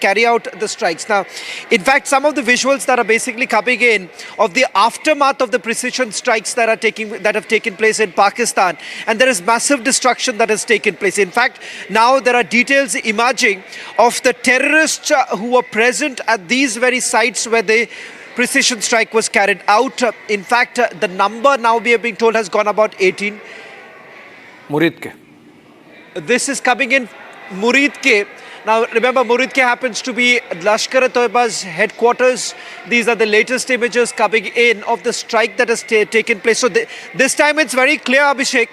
carry out the strikes. Now, in fact, some of the visuals that are basically coming in of the aftermath of the precision strikes that have taken place in Pakistan, and there is massive destruction that has taken place. In fact, now there are details emerging of the terrorists who were present at these very sites where the precision strike was carried out. In fact, the number now we are being told has gone about 18. Murid ke. This is coming in Murid ke. Now remember, Murid ke happens to be Lashkar-e-Toiba's headquarters. These are the latest images coming in of the strike that has taken place. So this time it's very clear, Abhishek.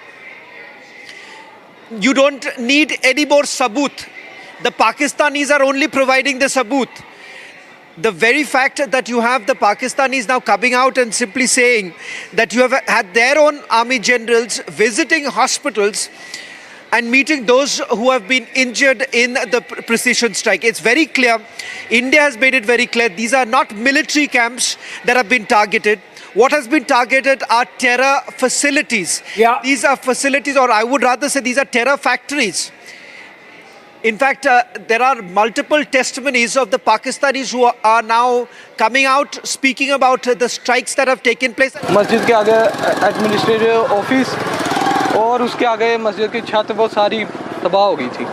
You don't need any more sabut. The Pakistanis are only providing the sabut. The very fact that you have the Pakistanis now coming out and simply saying that you have had their own army generals visiting hospitals and meeting those who have been injured in the precision strike. It's very clear. India has made it very clear. These are not military camps that have been targeted. What has been targeted are terror facilities. Yeah. These are facilities, or I would rather say these are terror factories. In fact, there are multiple testimonies of the Pakistanis who are now coming out speaking about the strikes that have taken place. मस्जिद के आगे administrative office और उसके आगे मस्जिद की छत वो सारी तबाह हो गई थी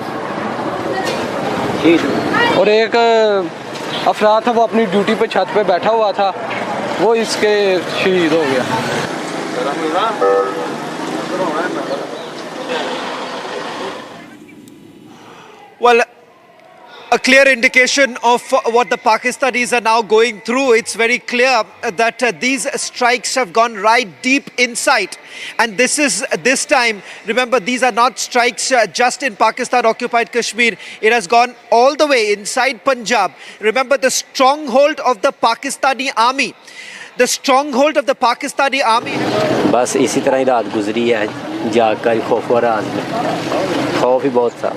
और एक अफराद था वो अपनी ड्यूटी पे छत पे बैठा हुआ था वो इसके शहीद हो गया. Well, a clear indication of what the Pakistanis are now going through. It's very clear that these strikes have gone right deep inside. And this time, remember, these are not strikes just in Pakistan-occupied Kashmir. It has gone all the way inside Punjab. Remember, the stronghold of the Pakistani army. The stronghold of the Pakistani army. बस इसी तरह ही रात गुजरी है जाकर खौफ व रात में खौफ ही बहुत था.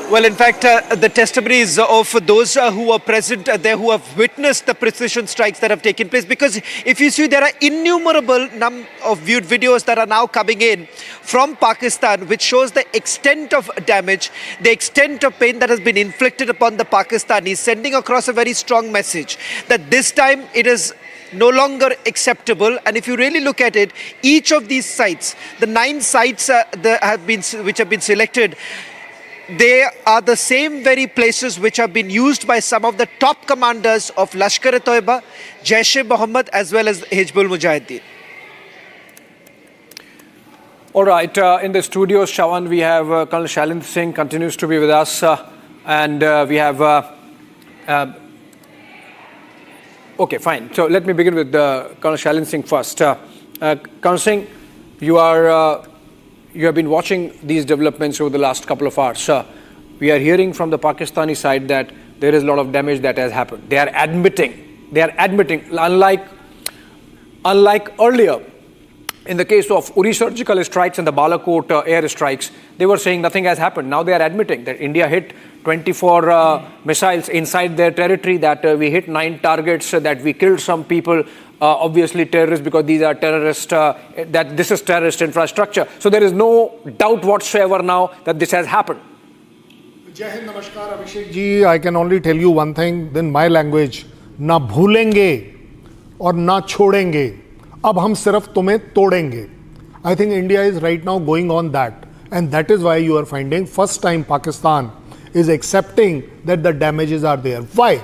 Well, in fact, the testimonies of those who were present there, who have witnessed the precision strikes that have taken place, because if you see, there are innumerable of viewed videos that are now coming in from Pakistan, which shows the extent of damage, the extent of pain that has been inflicted upon the Pakistanis, sending across a very strong message that this time it is no longer acceptable. And if you really look at it, each of these sites, the 9 sites which have been selected, they are the same very places which have been used by some of the top commanders of Lashkar-e-Toiba, Jaish-e-Mohammed, as well as Hizbul Mujahideen. All right, in the studios, Shawan, we have Colonel Shailendra Singh continues to be with us, and we have. Okay, fine. So let me begin with Colonel Shailendra Singh first. Colonel Singh, you have been watching these developments over the last couple of hours. We are hearing from the Pakistani side that there is a lot of damage that has happened. They are admitting, unlike earlier, in the case of Uri surgical strikes and the Balakot air strikes, they were saying nothing has happened. Now they are admitting that India hit 24 missiles inside their territory, that we hit 9 targets, that we killed some people. Obviously terrorists, because these are terrorists, that this is terrorist infrastructure. So there is no doubt whatsoever now that this has happened. Jai Hind, Namaskar, Abhishek ji. I can only tell you one thing in my language. Na bhulenge aur na chodenge. Ab hum sirf tumhe todenge. I think India is right now going on that. And that is why you are finding first time Pakistan is accepting that the damages are there. Why?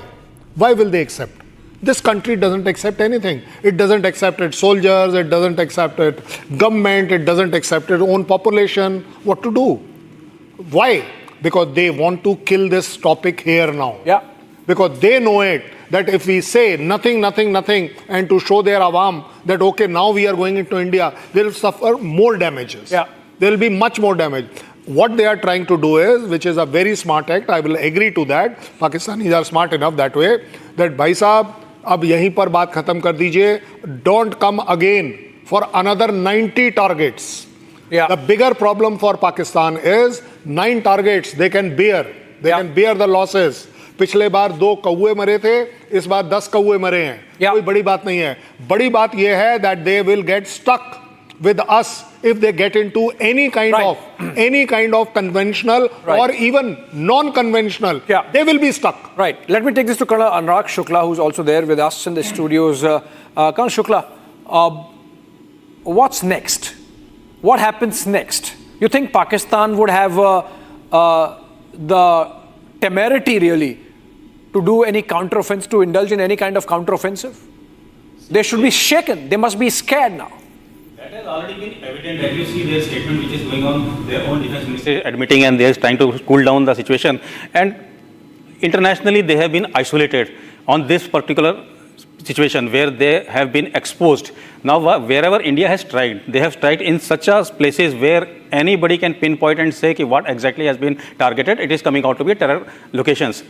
Why will they accept? This country doesn't accept anything. It doesn't accept its soldiers, it doesn't accept its government, it doesn't accept its own population. What to do? Why? Because they want to kill this topic here now. Yeah. Because they know it, that if we say nothing, and to show their awam that, okay, now we are going into India, they will suffer more damages. Yeah. There will be much more damage. What they are trying to do is, which is a very smart act, I will agree to that. Pakistanis are smart enough that way, that bhai sahab, अब यहीं पर बात खत्म कर दीजिए. Don't come again for another 90 targets. Yeah. The bigger problem for Pakistan is 9 targets they can bear. They can bear the losses. पिछले बार 2 कौवे मरे थे, इस बार 10 कौवे मरे हैं. कोई बड़ी बात नहीं है. बड़ी बात यह है that they will get stuck with us if they get into any kind of conventional or even non-conventional. They will be stuck. Right. Let me take this to Colonel Anurag Shukla, who's also there with us in the studios. Colonel Shukla, what's next? What happens next? You think Pakistan would have the temerity really to do any counteroffensive, to indulge in any kind of counteroffensive? They should be shaken. They must be scared now. That has already been evident. That you see their statement which is going on, their own defense ministry admitting and they are trying to cool down the situation. And internationally they have been isolated on this particular situation where they have been exposed. Now wherever India has tried, they have tried in such a places where anybody can pinpoint and say ki what exactly has been targeted. It is coming out to be terror locations.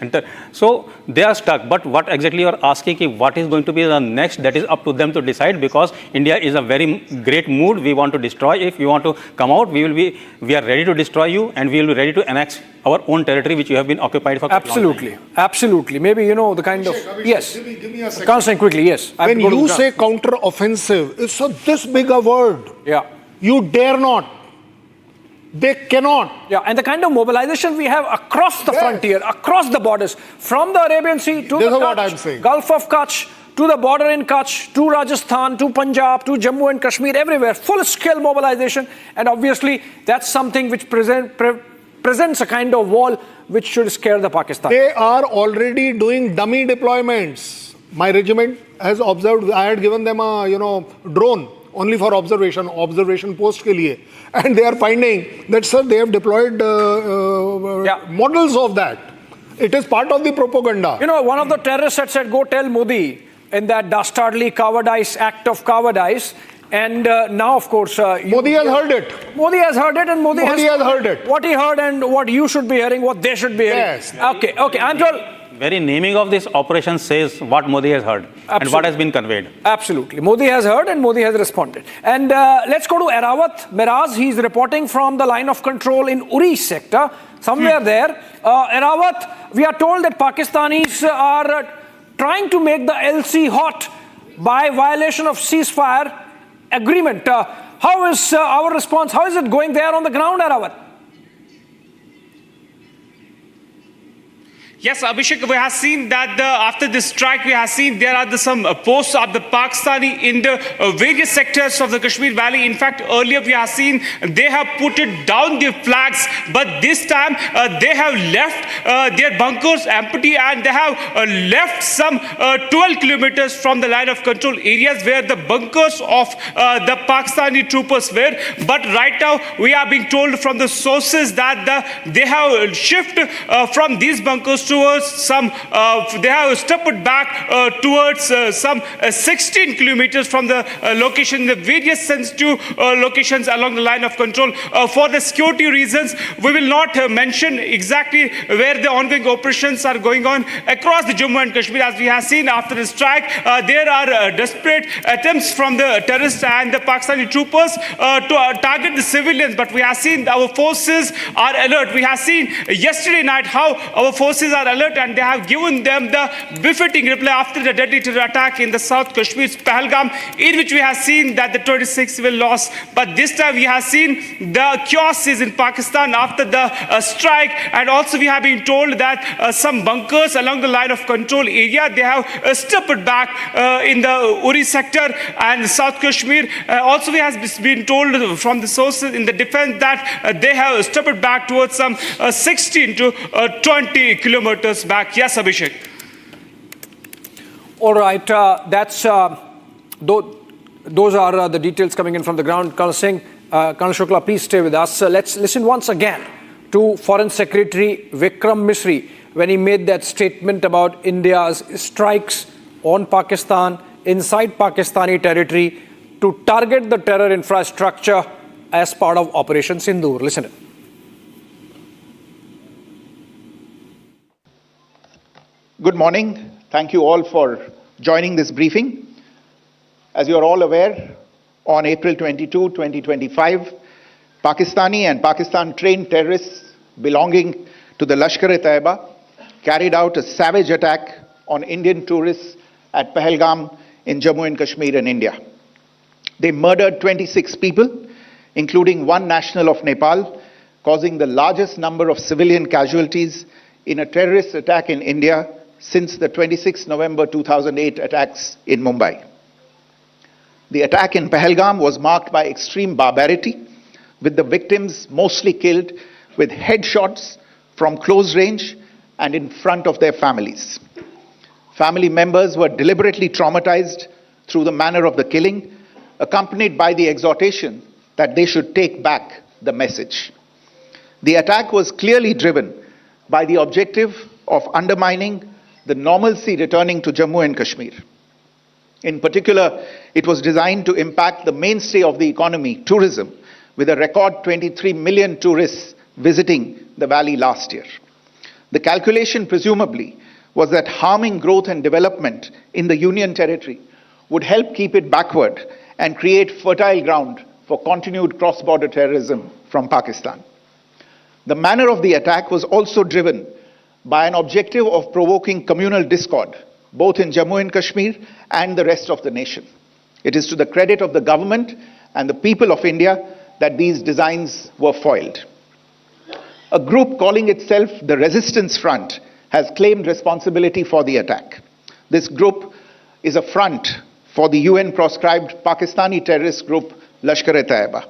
So they are stuck. But what exactly you are asking ki what is going to be the next, that is up to them to decide, because India is a very great mood. We want to destroy. If you want to come out, we are ready to destroy you and we will be ready to annex our own territory which you have been occupied for absolutely. Absolutely. Maybe you know the kind of yes. Give me a second. Constant quickly, yes. When you say counter-offensive, it's this big a word. Yeah. You dare not. They cannot. Yeah, and the kind of mobilization we have across the frontier, across the borders, from the Arabian Sea to this the is what I'm saying. Gulf of Kutch, to the border in Kutch, to Rajasthan, to Punjab, to Jammu and Kashmir, everywhere, full-scale mobilization. And obviously, that's something which presents a kind of wall which should scare the Pakistanis. They are already doing dummy deployments. My regiment has observed, I had given them a drone only for observation post ke liye. And they are finding that, sir, they have deployed models of that. It is part of the propaganda. You know, one of the terrorists had said, go tell Modi in that dastardly cowardice act of cowardice. And now, of course... Modi has heard it. Modi has heard it and Modi has heard it. What he heard and what you should be hearing, what they should be hearing. Yes. Okay, I'm told... Very naming of this operation says what Modi has heard and what has been conveyed. Absolutely. Modi has heard and Modi has responded. And let's go to Erawat Miraz. He's reporting from the line of control in Uri sector, somewhere there. Erawat, we are told that Pakistanis are trying to make the LC hot by violation of ceasefire agreement. How is our response? How is it going there on the ground, Erawat? Yes, Abhishek, we have seen that after this strike, we have seen there are some posts of the Pakistani in the various sectors of the Kashmir Valley. In fact, earlier we have seen they have put it down their flags, but this time they have left their bunkers empty and they have left some 12 kilometers from the line of control areas where the bunkers of the Pakistani troopers were. But right now, we are being told from the sources that they have shifted from these bunkers towards some, they have stepped back towards some 16 kilometers from the location, the various sensitive locations along the line of control. For the security reasons, we will not mention exactly where the ongoing operations are going on across the Jammu and Kashmir. As we have seen after the strike, there are desperate attempts from the terrorists and the Pakistani troopers to target the civilians. But we have seen our forces are alert. We have seen yesterday night how our forces are alert and they have given them the befitting reply after the deadly terror attack in the South Kashmir's Pahalgam, in which we have seen that the 26 civil lost. But this time we have seen the chaos is in Pakistan after the strike, and also we have been told that some bunkers along the line of control area, they have stepped back in the Uri sector and South Kashmir. Also we have been told from the sources in the defense that they have stepped back towards some 16 to 20 kilometers back. Yes, Abhishek. All right, those are the details coming in from the ground. Colonel Singh, Colonel Shukla, please stay with us. Let's listen once again to Foreign Secretary Vikram Misri when he made that statement about India's strikes on Pakistan, inside Pakistani territory, to target the terror infrastructure as part of Operation Sindoor. Listen. Good morning. Thank you all for joining this briefing. As you are all aware, on April 22, 2025, Pakistani and Pakistan-trained terrorists belonging to the Lashkar-e-Taiba carried out a savage attack on Indian tourists at Pahalgam in Jammu and Kashmir in India. They murdered 26 people, including one national of Nepal, causing the largest number of civilian casualties in a terrorist attack in India since the 26 November 2008 attacks in Mumbai. The attack in Pahalgam was marked by extreme barbarity, with the victims mostly killed with headshots from close range and in front of their families. Family members were deliberately traumatized through the manner of the killing, accompanied by the exhortation that they should take back the message. The attack was clearly driven by the objective of undermining the normalcy returning to Jammu and Kashmir. In particular, it was designed to impact the mainstay of the economy, tourism, with a record 23 million tourists visiting the valley last year. The calculation, presumably, was that harming growth and development in the Union territory would help keep it backward and create fertile ground for continued cross-border terrorism from Pakistan. The manner of the attack was also driven by an objective of provoking communal discord, both in Jammu and Kashmir and the rest of the nation. It is to the credit of the government and the people of India that these designs were foiled. A group calling itself the Resistance Front has claimed responsibility for the attack. This group is a front for the UN-proscribed Pakistani terrorist group Lashkar-e-Taiba.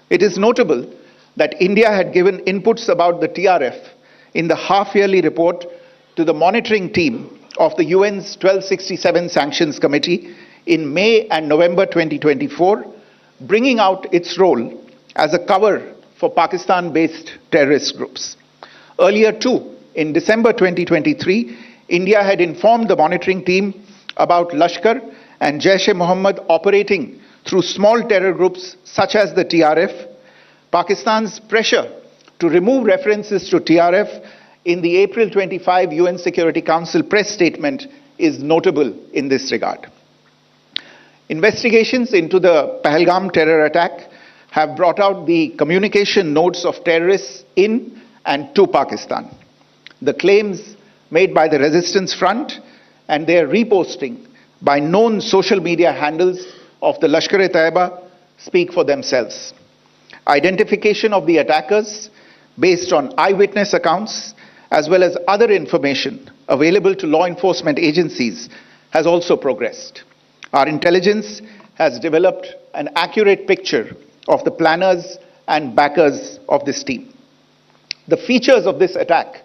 It is notable that India had given inputs about the TRF in the half-yearly report to the monitoring team of the UN's 1267 Sanctions Committee in May and November 2024, bringing out its role as a cover for Pakistan-based terrorist groups. Earlier too, in December 2023, India had informed the monitoring team about Lashkar and Jaish-e-Mohammed operating through small terror groups such as the TRF. Pakistan's pressure to remove references to TRF in the April 25 UN Security Council press statement is notable in this regard. Investigations into the Pahalgam terror attack have brought out the communication notes of terrorists in and to Pakistan. The claims made by the Resistance Front and their reposting by known social media handles of the Lashkar-e-Taiba speak for themselves. Identification of the attackers based on eyewitness accounts as well as other information available to law enforcement agencies has also progressed. Our intelligence has developed an accurate picture of the planners and backers of this team. The features of this attack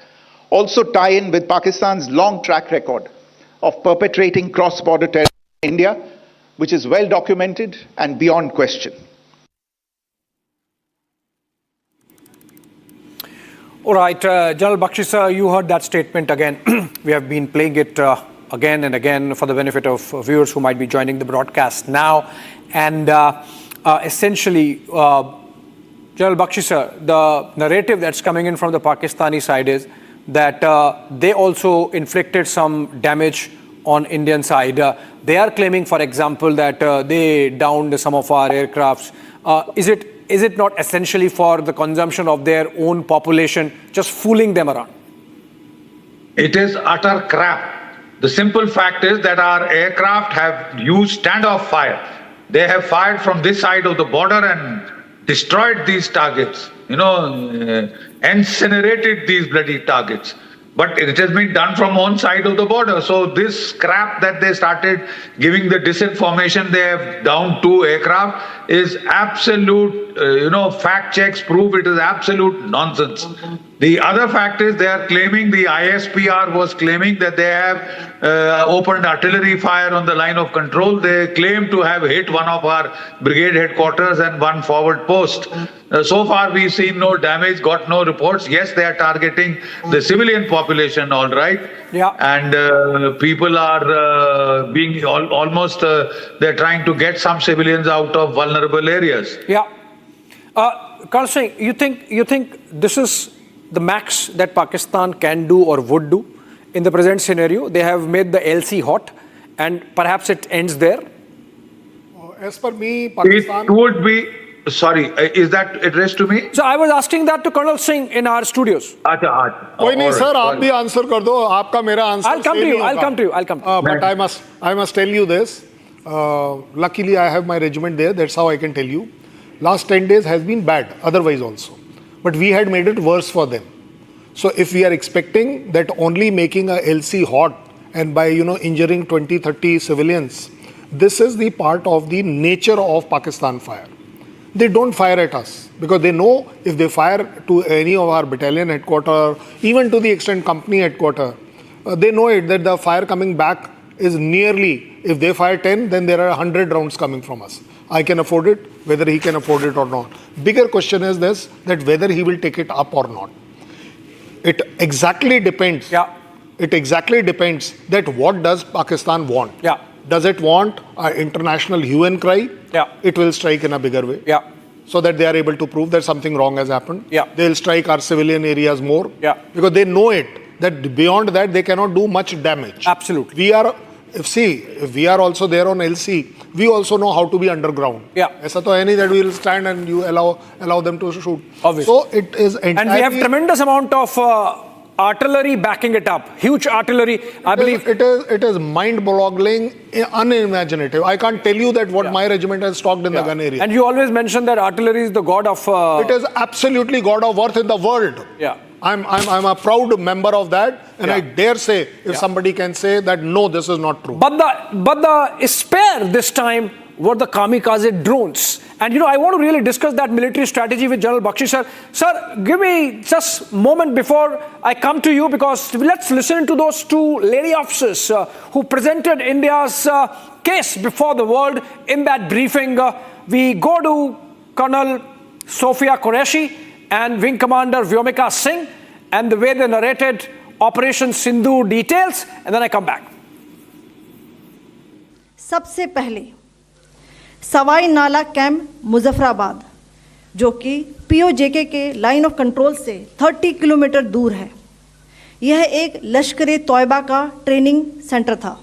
also tie in with Pakistan's long track record of perpetrating cross-border terror in India, which is well documented and beyond question. All right, General Bakshi sir, you heard that statement again. We have been playing it again and again for the benefit of viewers who might be joining the broadcast now. And essentially, General Bakshi sir, the narrative that's coming in from the Pakistani side is that they also inflicted some damage on Indian side. They are claiming, for example, that they downed some of our aircrafts. Is it not essentially for the consumption of their own population, just fooling them around? It is utter crap. The simple fact is that our aircraft have used standoff fire. They have fired from this side of the border and destroyed these targets, incinerated these bloody targets. But it has been done from one side of the border. So this crap that they started giving the disinformation, they have downed 2 aircraft, is absolute, fact checks prove it is absolute nonsense. The other fact is they are claiming, the ISPR was claiming that they have opened artillery fire on the line of control. They claim to have hit one of our brigade headquarters and one forward post. So far we've seen no damage, got no reports. Yes, they are targeting the civilian population, all right. Yeah. And people are being almost, they're trying to get some civilians out of vulnerable areas. Yeah. Colonel Singh, you think this is the max that Pakistan can do or would do in the present scenario? They have made the LC hot and perhaps it ends there? As per me, Pakistan... Sorry, is that addressed to me? So I was asking that to Colonel Singh in our studios. कोई नहीं sir, आप भी answer कर दो, आपका मेरा answer I'll come to you. I'll come to you. I'll come to you. But I must tell you this. Luckily, I have my regiment there. That's how I can tell you. Last 10 days has been bad. Otherwise also, but we had made it worse for them. So if we are expecting that only making a LC hot and by injuring 20-30 civilians, this is the part of the nature of Pakistan fire. They don't fire at us because they know if they fire to any of our battalion headquarters, even to the extent company headquarters, they know it that the fire coming back is nearly, if they fire 10, then there are 100 rounds coming from us. I can afford it, whether he can afford it or not. Bigger question is this, that whether he will take it up or not. It exactly depends. Yeah. It exactly depends that what does Pakistan want. Yeah. Does it want an international hue and cry? Yeah. It will strike in a bigger way. Yeah. So that they are able to prove that something wrong has happened. Yeah. They'll strike our civilian areas more. Yeah. Because they know it, that beyond that they cannot do much damage. Absolutely. If we are also there on LC, we also know how to be underground. Yeah. ऐसा तो है नहीं that we will stand and you allow them to shoot. Obviously. So it is entirely... And we have tremendous amount of artillery backing it up. Huge artillery, I believe. It is mind-boggling, unimaginative. I can't tell you that what my regiment has stocked in the gun area. And you always mention that artillery is the god of... It is absolutely god of worth in the world. Yeah. I'm a proud member of that, and I dare say, if somebody can say that, no, this is not true. But the spare this time were the kamikaze drones. And I want to really discuss that military strategy with General Bakshi sir. Sir, give me just a moment before I come to you, because let's listen to those two lady officers who presented India's case before the world in that briefing. We go to Colonel Sophia Qureshi and Wing Commander Vyomika Singh, and the way they narrated Operation Sindoor details, and then I come back. सबसे पहले सवाई नाला camp Muzaffarabad, जो कि PoJK के line of control से 30 kilometre दूर है, यह एक लश्कर तौयबा का ट्रेनिंग सेंटर था।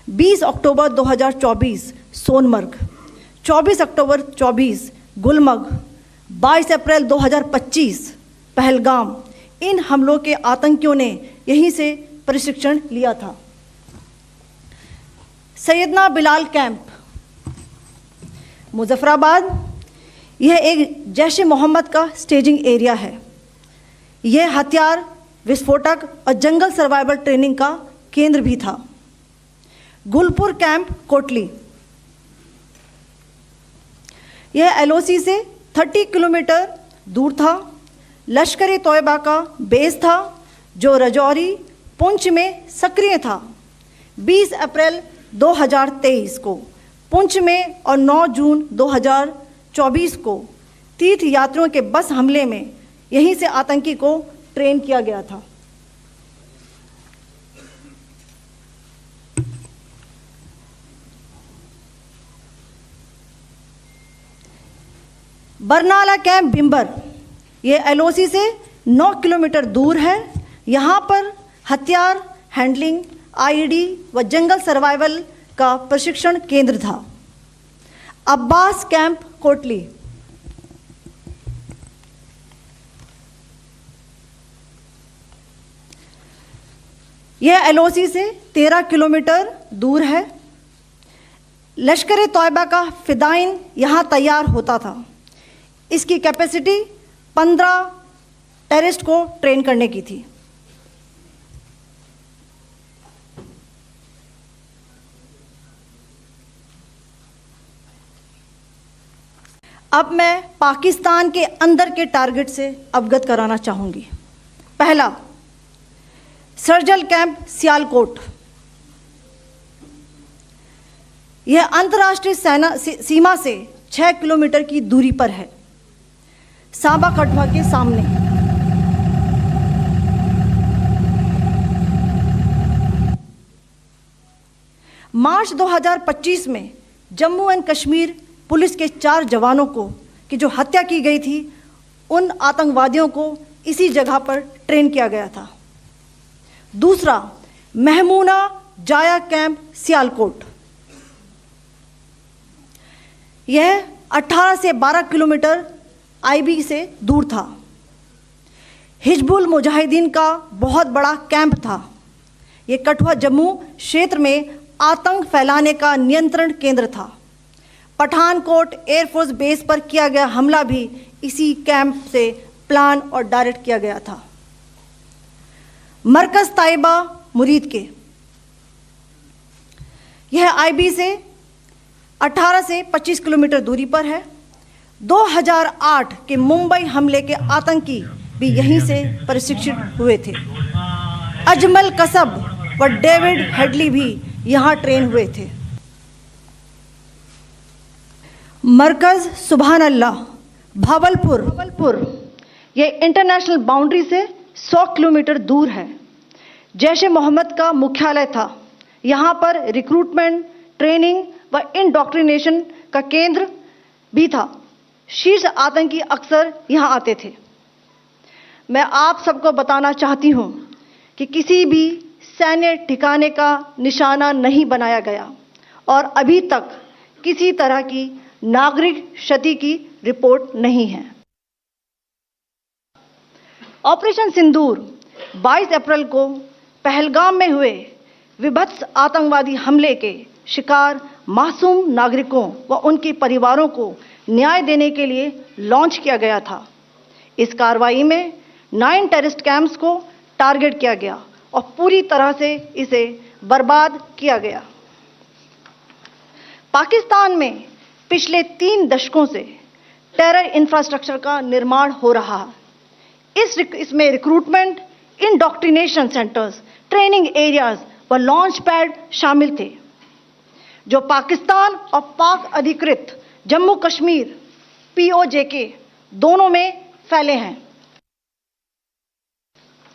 20 अक्टूबर 2024 सोनमर्ग, 24 अक्टूबर 24 गुलमर्ग, 22 अप्रैल 2025 पहलगाम, इन हमलों के आतंकियों ने यहीं से प्रशिक्षण लिया था। सैयदना बिलाल कैंप मुजफ्फराबाद, यह एक जैश-ए-मोहम्मद का स्टेजिंग एरिया है। यह हथियार, विस्फोटक और जंगल सर्वाइवल ट्रेनिंग का केंद्र भी था। गुलपुर कैंप कोटली, यह एलओसी से 30 किलोमीटर दूर था। लश्कर तौयबा का बेस था जो रजौरी, पुंछ में सक्रिय था। 20 अप्रैल 2023 को पुंछ में और 9 जून 2024 को तीर्थ यात्रियों के बस हमले में यहीं से आतंकी को ट्रेन किया गया था। बरनाला कैंप बिम्बर, ये एलओसी से 9 किलोमीटर दूर है। यहाँ पर हथियार हैंडलिंग, आईडी व जंगल सर्वाइवल का प्रशिक्षण केंद्र था। अब्बास कैंप कोटली, यह एलओसी से 13 किलोमीटर दूर है। लश्कर तौयबा का फिदाइन यहाँ तैयार होता था। इसकी कैपेसिटी 15 टेररिस्ट को ट्रेन करने की थी। अब मैं पाकिस्तान के अंदर के टारगेट से अवगत कराना चाहूँगी। पहला, सर्जल कैंप सियालकोट, यह अंतर्राष्ट्रीय सीमा से 6 किलोमीटर की दूरी पर है, सांबा कठवा के सामने। मार्च 2025 में जम्मू एंड कश्मीर पुलिस के 4 जवानों को की जो हत्या की गई थी, उन आतंकवादियों को इसी जगह पर ट्रेन किया गया था। दूसरा, महमूना जाया कैंप सियालकोट, यह 18 से 12 किलोमीटर आईबी से दूर था। हिजबुल मुजाहिदीन का बहुत बड़ा कैंप था। ये कठुआ जम्मू क्षेत्र में आतंक फैलाने का नियंत्रण केंद्र था। पठानकोट एयरफोर्स बेस पर किया गया हमला भी इसी कैंप से प्लान और डायरेक्ट किया गया था। मरकज ताइबा मुरीद के, यह आईबी से 18 से 25 किलोमीटर दूरी पर है। 2008 के मुंबई हमले के आतंकी भी यहीं से प्रशिक्षित हुए थे। अजमल कसब व डेविड हेडली भी यहाँ ट्रेन हुए थे। मरकज सुभान अल्लाह भावलपुर, यह इंटरनेशनल बाउंड्री से 100 किलोमीटर दूर है। जैश-ए-मोहम्मद का मुख्यालय था। यहाँ पर रिक्रूटमेंट, ट्रेनिंग व इंडॉक्ट्रिनेशन का केंद्र भी था। शीर्ष आतंकी अक्सर यहाँ आते थे। मैं आप सबको बताना चाहती हूँ कि किसी भी सैन्य ठिकाने का निशाना नहीं बनाया गया और अभी तक किसी तरह की नागरिक क्षति की रिपोर्ट नहीं है। ऑपरेशन सिंदूर 22 अप्रैल को पहलगाम में हुए विभत्स आतंकवादी हमले के शिकार मासूम नागरिकों व उनके परिवारों को न्याय देने के लिए लॉन्च किया गया था। इस कार्रवाई में 9 टेररिस्ट कैंप्स को टारगेट किया गया और पूरी तरह से इसे बर्बाद किया गया। पाकिस्तान में पिछले 3 दशकों से टेरर इंफ्रास्ट्रक्चर का निर्माण हो रहा है। इसमें recruitment, indoctrination centres, training areas व लॉन्च पैड शामिल थे, जो पाकिस्तान और पाक अधिकृत जम्मू कश्मीर POJK दोनों में फैले हैं।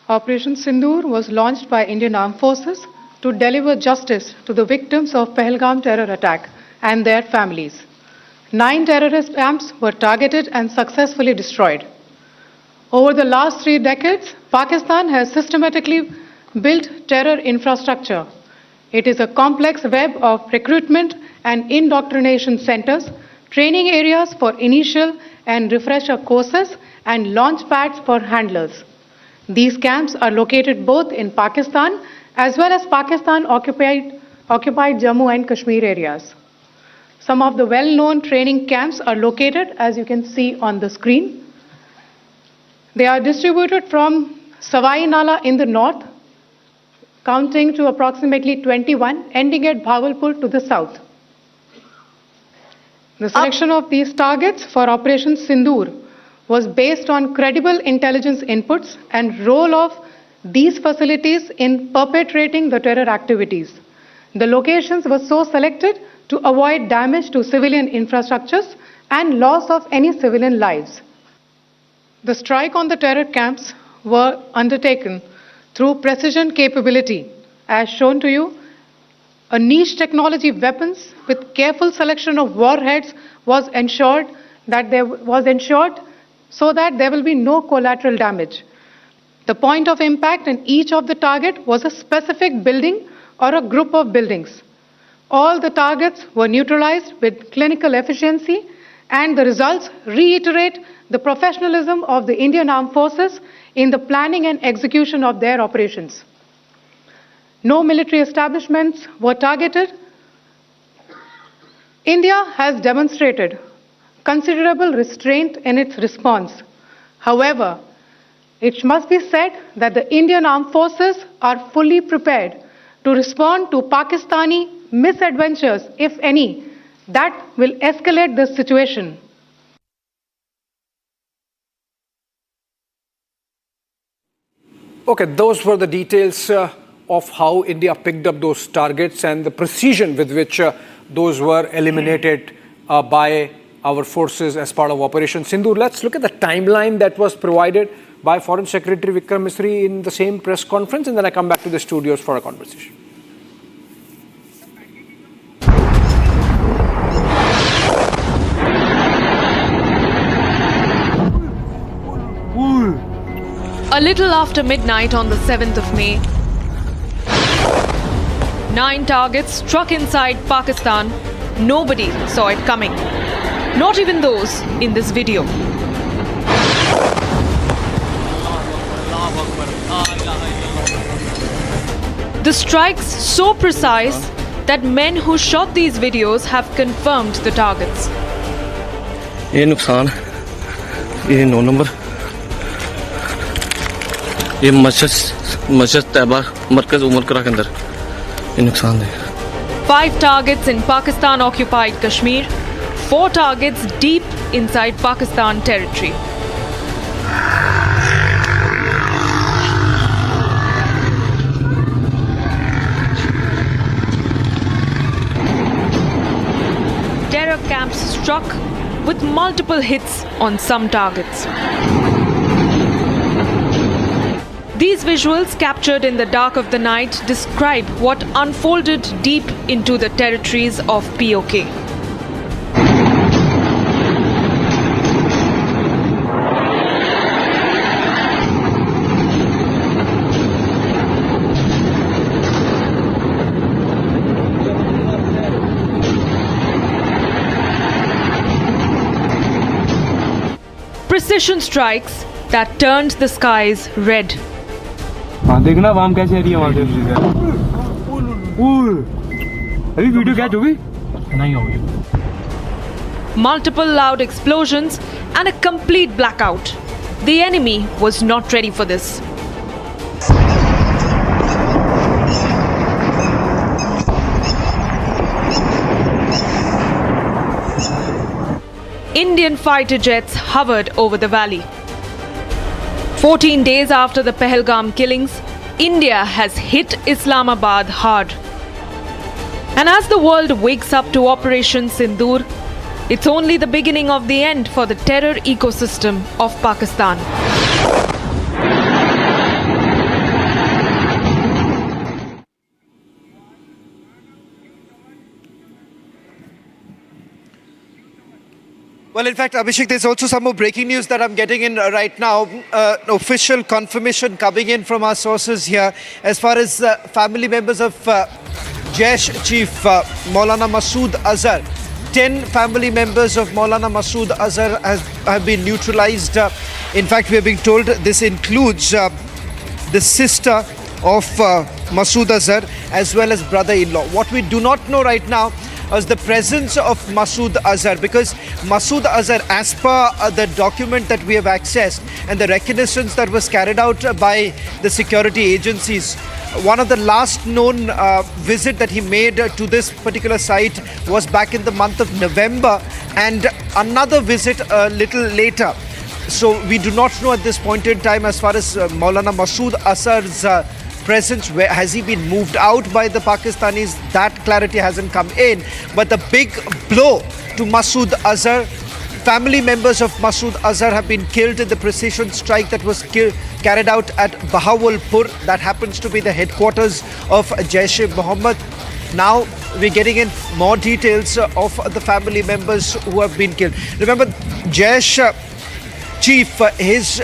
Operation Sindoor was launched by Indian Armed Forces to deliver justice to the victims of Pahalgam terror attack and their families. 9 terrorist camps were targeted and successfully destroyed. Over the last 3 decades, Pakistan has systematically built terror infrastructure. It is a complex web of recruitment and indoctrination centers, training areas for initial and refresher courses, and launch pads for handlers. These camps are located both in Pakistan as well as Pakistan-occupied Jammu and Kashmir areas. Some of the well-known training camps are located, as you can see on the screen. They are distributed from Savai Nala in the north, counting to approximately 21, ending at Bahawalpur to the south. The selection of these targets for Operation Sindoor was based on credible intelligence inputs and role of these facilities in perpetrating the terror activities. The locations were so selected to avoid damage to civilian infrastructures and loss of any civilian lives. The strike on the terror camps were undertaken through precision capability, as shown to you. A niche technology weapons with careful selection of warheads was ensured so that there will be no collateral damage. The point of impact in each of the target was a specific building or a group of buildings. All the targets were neutralized with clinical efficiency, and the results reiterate the professionalism of the Indian Armed Forces in the planning and execution of their operations. No military establishments were targeted. India has demonstrated considerable restraint in its response. However, it must be said that the Indian Armed Forces are fully prepared to respond to Pakistani misadventures, if any, that will escalate the situation. Okay, those were the details of how India picked up those targets and the precision with which those were eliminated by our forces as part of Operation Sindoor. Let's look at the timeline that was provided by Foreign Secretary Vikram Misri in the same press conference, and then I come back to the studios for a conversation. A little after midnight on the 7th of May, 9 targets struck inside Pakistan. Nobody saw it coming. Not even those in this video. The strikes so precise that men who shot these videos have confirmed the targets. ये नुकसान ये 9 number ये मस्जिद तैयबा मरकज उमर करा के अंदर ये नुकसान है 5 targets in Pakistan-occupied Kashmir, 4 targets deep inside Pakistan territory. Terror camps struck with multiple hits on some targets. These visuals, captured in the dark of the night, describe what unfolded deep into the territories of POK. Precision strikes that turned the skies red. हाँ देखना वाम कैसे आ रही है वहाँ से अभी video catch होगी नहीं होगी Multiple loud explosions and a complete blackout. The enemy was not ready for this. Indian fighter jets hovered over the valley. 14 days after the Pahalgam killings, India has hit Islamabad hard. And as the world wakes up to Operation Sindoor, it's only the beginning of the end for the terror ecosystem of Pakistan. Well, in fact, Abhishek, there's also some more breaking news that I'm getting in right now. Official confirmation coming in from our sources here as far as family members of Jaish Chief Maulana Masood Azhar. 10 family members of Maulana Masood Azhar have been neutralized. In fact, we are being told this includes the sister of Masood Azhar as well as brother-in-law. What we do not know right now is the presence of Masood Azhar, because Masood Azhar, as per the document that we have accessed and the reconnaissance that was carried out by the security agencies, one of the last known visit that he made to this particular site was back in the month of November, and another visit a little later. So we do not know at this point in time as far as Maulana Masood Azhar's presence, where has he been moved out by the Pakistanis? That clarity hasn't come in. But the big blow to Masood Azhar, family members of Masood Azhar have been killed in the precision strike that was carried out at Bahawalpur. That happens to be the headquarters of Jaish-e-Mohammed. Now we're getting in more details of the family members who have been killed. Remember, Jaish Chief, his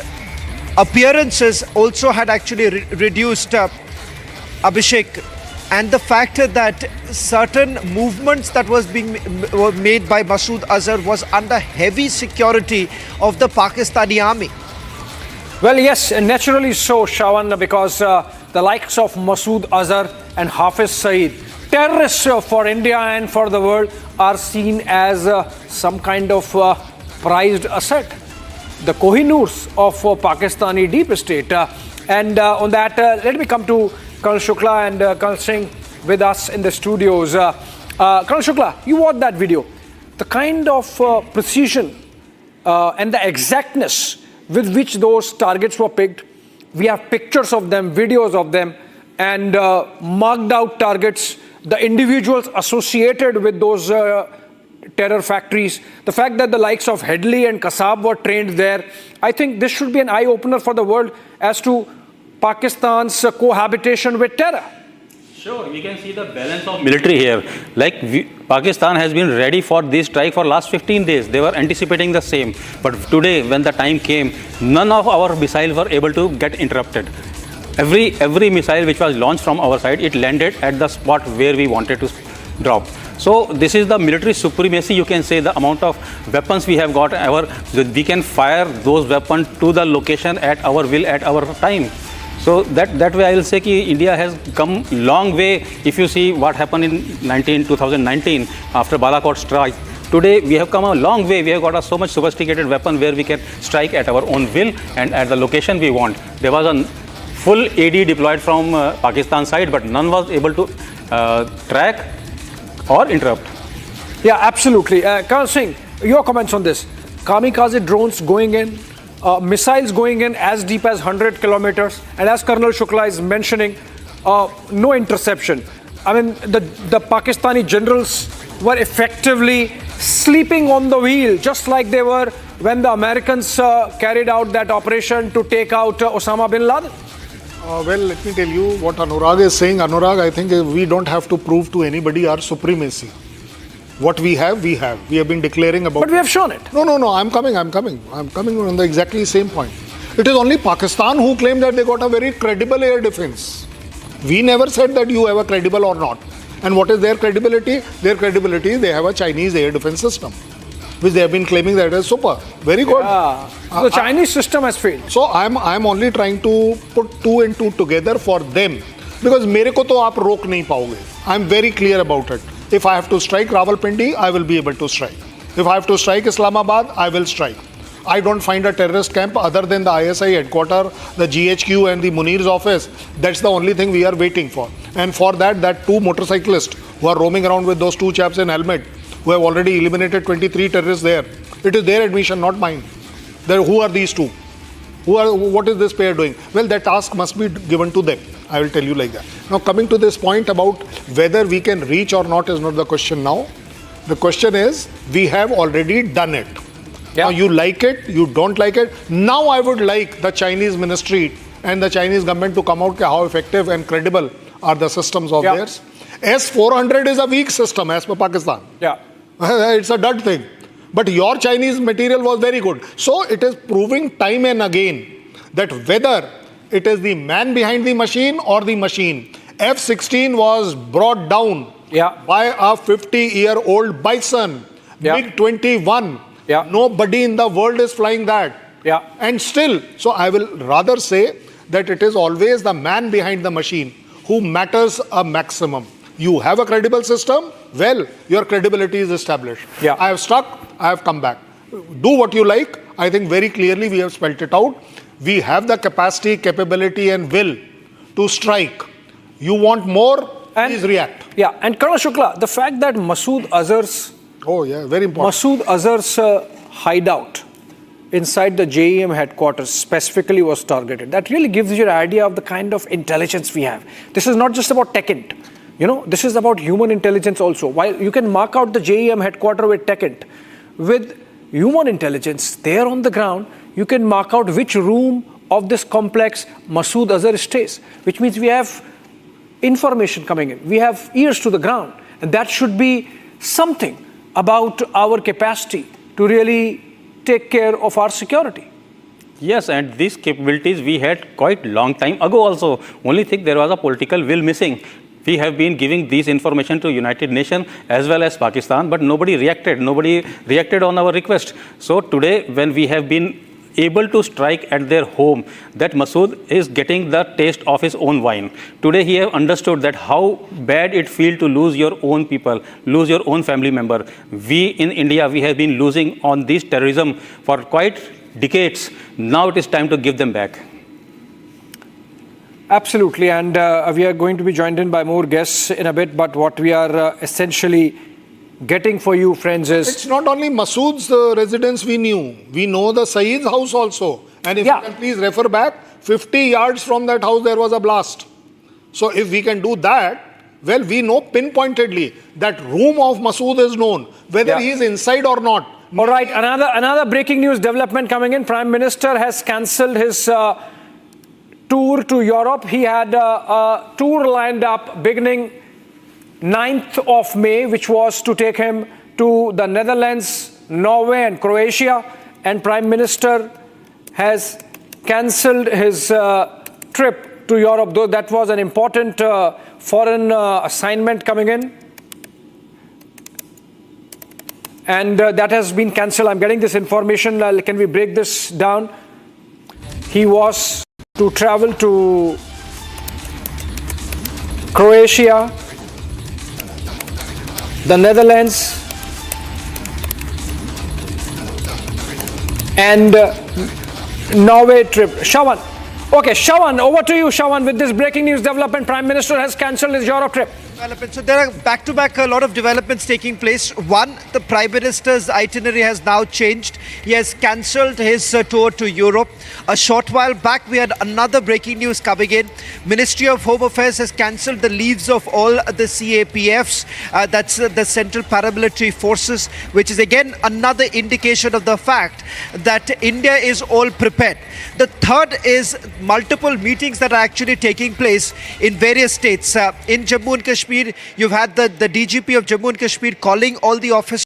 appearances also had actually reduced, Abhishek, and the fact that certain movements that were made by Masood Azhar was under heavy security of the Pakistani army. Well, yes, naturally so, Shawan, because the likes of Masood Azhar and Hafiz Saeed, terrorists for India and for the world, are seen as some kind of prized asset. The Kohinoors of Pakistani deep state. And on that, let me come to Colonel Shukla and Colonel Singh with us in the studios. Colonel Shukla, you watched that video. The kind of precision and the exactness with which those targets were picked. We have pictures of them, videos of them, and marked out targets, the individuals associated with those terror factories, the fact that the likes of Headley and Kasab were trained there. I think this should be an eye-opener for the world as to Pakistan's cohabitation with terror. Sure, we can see the balance of military here. Like Pakistan has been ready for this strike for last 15 days. They were anticipating the same. But today, when the time came, none of our missiles were able to get interrupted. Every missile which was launched from our side, it landed at the spot where we wanted to drop. So this is the military supremacy, you can say, the amount of weapons we have got. We can fire those weapons to the location at our will, at our time. So that way I will say that India has come long way. If you see what happened in 2019 after Balakot strike, today we have come a long way. We have got a so much sophisticated weapon where we can strike at our own will and at the location we want. There was a full AD deployed from Pakistan side, but none was able to track or interrupt. Yeah, absolutely. Colonel Singh, your comments on this. Kamikaze drones going in, missiles going in as deep as 100 kilometers, and as Colonel Shukla is mentioning, no interception. I mean, the Pakistani generals were effectively sleeping on the wheel, just like they were when the Americans carried out that operation to take out Osama bin Laden. Well, let me tell you what Anurag is saying. Anurag, I think we don't have to prove to anybody our supremacy. What we have, we have. We have been declaring about. But we have shown it. No. I'm coming on the exactly same point. It is only Pakistan who claimed that they got a very credible air defense. We never said that you have a credible or not. And what is their credibility? Their credibility is they have a Chinese air defense system, which they have been claiming that is super. Very good. The Chinese system has failed. So I'm only trying to put two and two together for them. Because मेरे को तो आप रोक नहीं पाओगे. I'm very clear about it. If I have to strike Rawalpindi, I will be able to strike. If I have to strike Islamabad, I will strike. I don't find a terrorist camp other than the ISI headquarters, the GHQ and the Munir's office. That's the only thing we are waiting for. And for that two motorcyclists who are roaming around with those two chaps in helmet, who have already eliminated 23 terrorists there. It is their admission, not mine. Who are these two? What is this pair doing? Well, that task must be given to them. I will tell you like that. Now, coming to this point about whether we can reach or not is not the question now. The question is, we have already done it. Yeah. Now, you like it, you don't like it. Now, I would like the Chinese ministry and the Chinese government to come out how effective and credible are the systems of theirs. S-400 is a weak system as per Pakistan. Yeah. It's a dud thing. But your Chinese material was very good. So it is proving time and again that whether it is the man behind the machine or the machine, F-16 was brought down by a 50-year-old bison, MiG-21. Nobody in the world is flying that. And still, so I will rather say that it is always the man behind the machine who matters a maximum. You have a credible system, well, your credibility is established. I have stuck, I have come back. Do what you like. I think very clearly we have spelled it out. We have the capacity, capability and will to strike. You want more, please react. Yeah, and Colonel Shukla, the fact that Masood Azhar's very important. Masood Azhar's hideout inside the JeM headquarters specifically was targeted. That really gives you an idea of the kind of intelligence we have. This is not just about TechInt. You know, this is about human intelligence also. While you can mark out the JeM headquarters with TechInt, with human intelligence there on the ground, you can mark out which room of this complex Masood Azhar stays, which means we have information coming in. We have ears to the ground. And that should be something about our capacity to really take care of our security. Yes, and these capabilities we had quite long time ago also. Only thing there was a political will missing. We have been giving these information to United Nations as well as Pakistan, but nobody reacted. Nobody reacted on our request. So today, when we have been able to strike at their home, that Masood is getting the taste of his own wine. Today, he have understood that how bad it feels to lose your own people, lose your own family member. We in India, we have been losing on this terrorism for quite decades. Now it is time to give them back. Absolutely, and we are going to be joined in by more guests in a bit, but what we are essentially getting for you, friends, is... It's not only Masood's residence we knew. We know the Saeed's house also. And if you can please refer back, 50 yards from that house there was a blast. So if we can do that, well, we know pinpointedly that room of Masood is known, whether he is inside or not. All right, another breaking news development coming in. Prime Minister has cancelled his tour to Europe. He had a tour lined up beginning 9th of May, which was to take him to the Netherlands, Norway and Croatia. And Prime Minister has cancelled his trip to Europe, though that was an important foreign assignment coming in. and that has been cancelled. I'm getting this information. Can we break this down? He was to travel to Croatia, the Netherlands, and Norway trip. Shawan. Okay, Shawan, over to you, Shawan. With this breaking news development, Prime Minister has cancelled his Europe trip. So there are back-to-back a lot of developments taking place. One, the Prime Minister's itinerary has now changed. He has cancelled his tour to Europe. A short while back, we had another breaking news coming in. Ministry of Home Affairs has cancelled the leaves of all the CAPFs. That's the Central Paramilitary Forces, which is again another indication of the fact that India is all prepared. The third is multiple meetings that are actually taking place in various states. In Jammu and Kashmir, you've had the DGP of Jammu and Kashmir calling all the officers,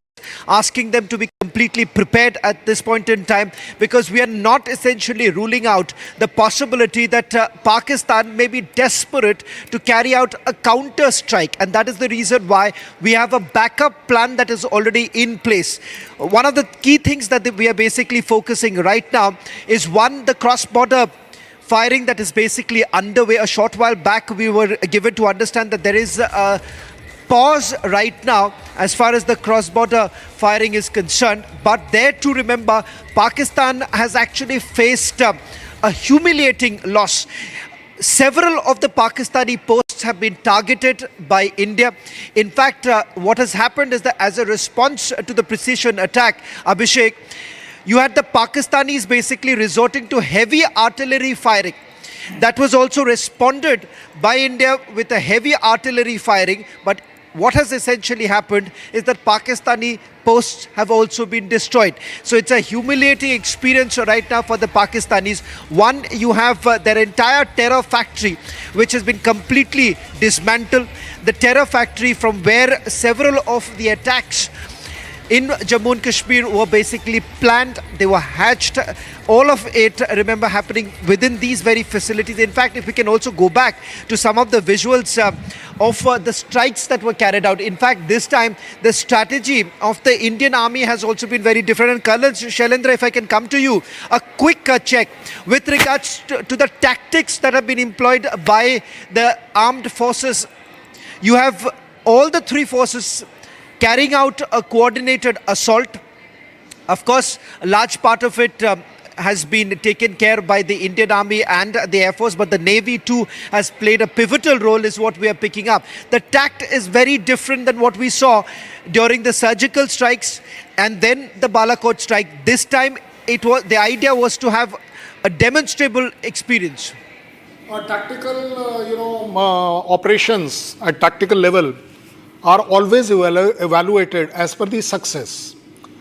asking them to be completely prepared at this point in time, because we are not essentially ruling out the possibility that Pakistan may be desperate to carry out a counter strike, and that is the reason why we have a backup plan that is already in place. One of the key things that we are basically focusing right now is, one, the cross-border firing that is basically underway. A short while back, we were given to understand that there is a pause right now as far as the cross-border firing is concerned. But there too, remember, Pakistan has actually faced a humiliating loss. Several of the Pakistani posts have been targeted by India. In fact, what has happened is that as a response to the precision attack, Abhishek, you had the Pakistanis basically resorting to heavy artillery firing. That was also responded by India with a heavy artillery firing. But what has essentially happened is that Pakistani posts have also been destroyed. So it's a humiliating experience right now for the Pakistanis. One, you have their entire terror factory, which has been completely dismantled. The terror factory from where several of the attacks in Jammu and Kashmir were basically planned, they were hatched, all of it, remember, happening within these very facilities. In fact, if we can also go back to some of the visuals of the strikes that were carried out. In fact, this time, the strategy of the Indian Army has also been very different. And Colonel Shailendra, if I can come to you, a quick check with regards to the tactics that have been employed by the armed forces. You have all the three forces carrying out a coordinated assault. Of course, a large part of it has been taken care by the Indian Army and the Air Force, but the Navy too has played a pivotal role, is what we are picking up. The tact is very different than what we saw during the surgical strikes and then the Balakot strike. This time, the idea was to have a demonstrable experience. Tactical, operations at tactical level are always evaluated as per the success.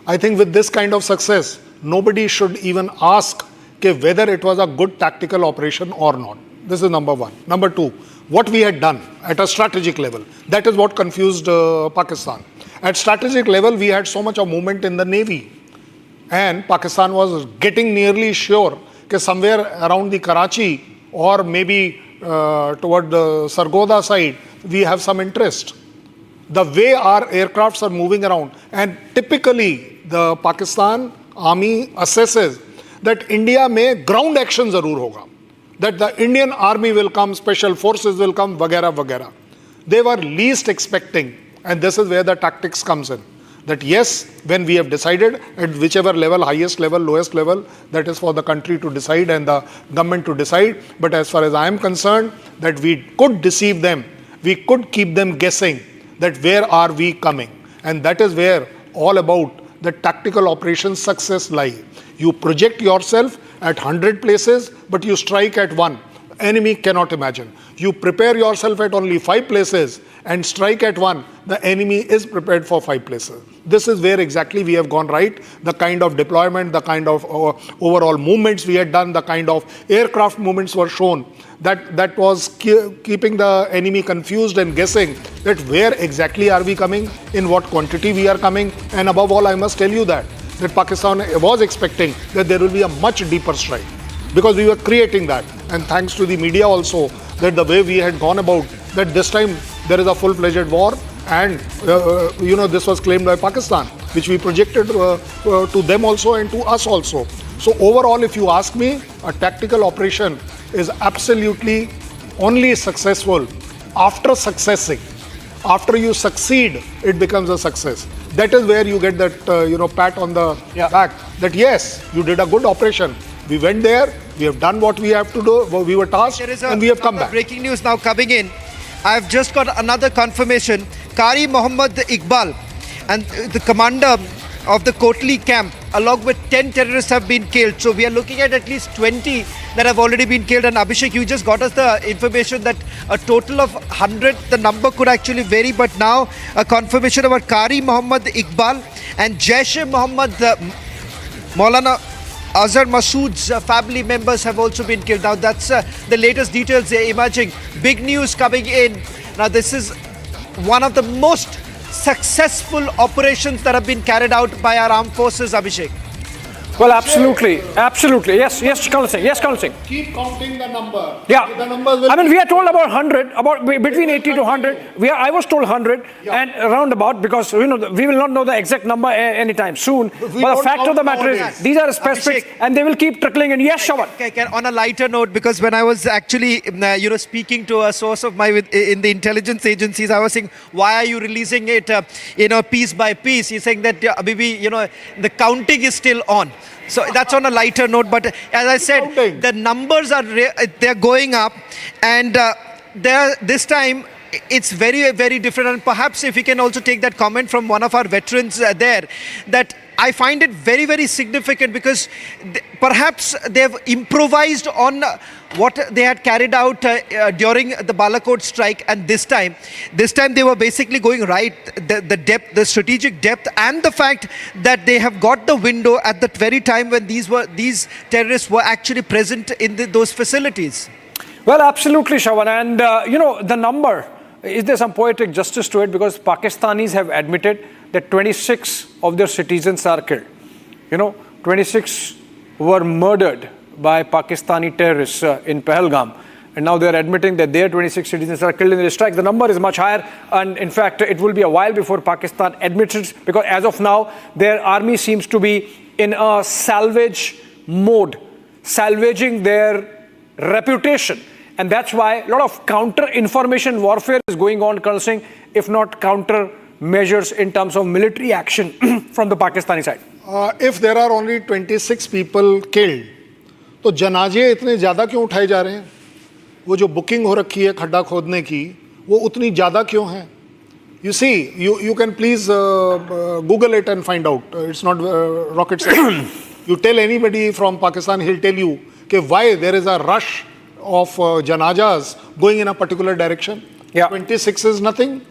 I think with this kind of success, nobody should even ask whether it was a good tactical operation or not. This is number one. Number two, what we had done at a strategic level, that is what confused Pakistan. At strategic level, we had so much of movement in the Navy, and Pakistan was getting nearly sure that somewhere around the Karachi or maybe toward the Sargodha side, we have some interest. The way our aircrafts are moving around, and typically the Pakistan Army assesses that India may ground action zarur hoga, that the Indian Army will come, special forces will come, vagera vagera. They were least expecting, and this is where the tactics comes in. That yes, when we have decided at whichever level, highest level, lowest level, that is for the country to decide and the government to decide. But as far as I am concerned, that we could deceive them, we could keep them guessing that where are we coming, and that is where all about the tactical operation success lie. You project yourself at 100 places, but you strike at one. Enemy cannot imagine. You prepare yourself at only 5 places and strike at one. The enemy is prepared for 5 places. This is where exactly we have gone right. The kind of deployment, the kind of overall movements we had done, the kind of aircraft movements were shown, that was keeping the enemy confused and guessing that where exactly are we coming, in what quantity we are coming. And above all, I must tell you that Pakistan was expecting that there will be a much deeper strike, because we were creating that. And thanks to the media also, that the way we had gone about, that this time there is a full-fledged war, and this was claimed by Pakistan. which we projected to them also and to us also. So overall, if you ask me, a tactical operation is absolutely only successful after successing. After you succeed, it becomes a success. That is where you get that pat on the back that yes, you did a good operation. We went there, we have done what we have to do, we were tasked, and we have come back. Breaking news now coming in. I have just got another confirmation. Qari Mohammed Iqbal and the commander of the Kotli camp, along with 10 terrorists, have been killed. So we are looking at least 20 that have already been killed. And Abhishek, you just got us the information that a total of 100, the number could actually vary, but now a confirmation about Qari Mohammed Iqbal and Jaish-e-Mohammed Maulana Azhar Masood's family members have also been killed. Now that's the latest details they're emerging. Big news coming in. Now this is one of the most successful operations that have been carried out by our armed forces, Abhishek. Well, absolutely. Yes, Colonel Singh. Keep counting the number. Yeah. The numbers will we are told about 100, about between 80 to 100. I was told 100 and around about, because we will not know the exact number anytime soon. But the fact of the matter is, these are specifics and they will keep trickling in. Yes, Shawan. Okay, on a lighter note, because when I was actually, speaking to a source of mine in the intelligence agencies, I was saying, why are you releasing it, piece by piece? He's saying that, the counting is still on. So that's on a lighter note, but as I said, the numbers are they're going up, and this time it's very, very different. And perhaps if we can also take that comment from one of our veterans there, that I find it very, very significant, because perhaps they've improvised on what they had carried out during the Balakot strike, and this time they were basically going right, the depth, the strategic depth, and the fact that they have got the window at the very time when these terrorists were actually present in those facilities. Well, absolutely, Shawan. And the number, is there some poetic justice to it? Because Pakistanis have admitted that 26 of their citizens are killed. 26 were murdered by Pakistani terrorists in Pahalgam. And now they're admitting that their 26 citizens are killed in the strike. The number is much higher. And in fact, it will be a while before Pakistan admits it, because as of now, their army seems to be in a salvage mode, salvaging their reputation. And that's why a lot of counter-information warfare is going on, Colonel Singh, if not counter-measures in terms of military action from the Pakistani side. If there are only 26 people killed, तो जनाजे इतने ज़्यादा क्यों उठाए जा रहे हैं? वो जो बुकिंग हो रखी है खड्डा खोदने की, वो उतनी ज़्यादा क्यों है? You see, you can please Google it and find out. It's not rocket science. You tell anybody from Pakistan, he'll tell you why there is a rush of janazas going in a particular direction. 26 is nothing.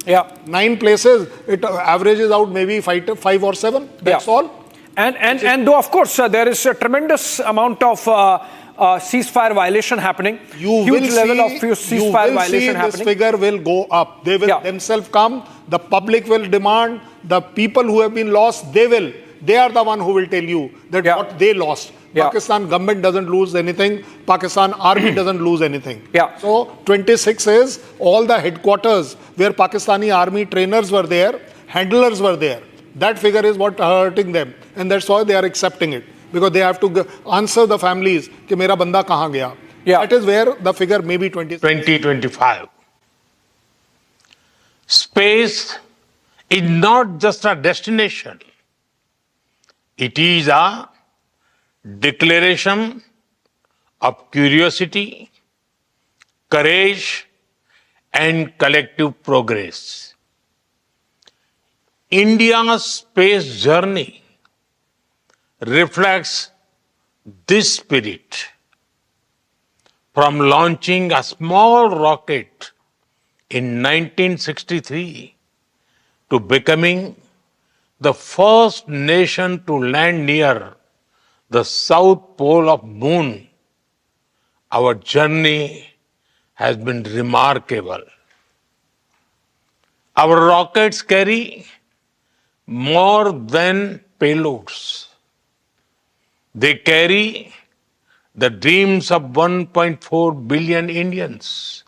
9 places, it averages out maybe 5 or 7. That's all. And though, of course, there is a tremendous amount of ceasefire violation happening. Huge level of ceasefire violation happening. This figure will go up. They will themselves come. The public will demand. The people who have been lost, they are the one who will tell you that what they lost. Pakistan government doesn't lose anything. Pakistan army doesn't lose anything. So 26 is all the headquarters where Pakistani army trainers were there, handlers were there. That figure is what hurting them, and that's why they are accepting it, because they have to answer the families कि मेरा बंदा कहाँ गया. That is where the figure may be 2025. Space is not just a destination. It is a declaration of curiosity, courage, and collective progress. India's space journey reflects this spirit. From launching a small rocket in 1963 to becoming the first nation to land near the south pole of moon, our journey has been remarkable. Our rockets carry more than payloads. They carry the dreams of 1.4 billion Indians.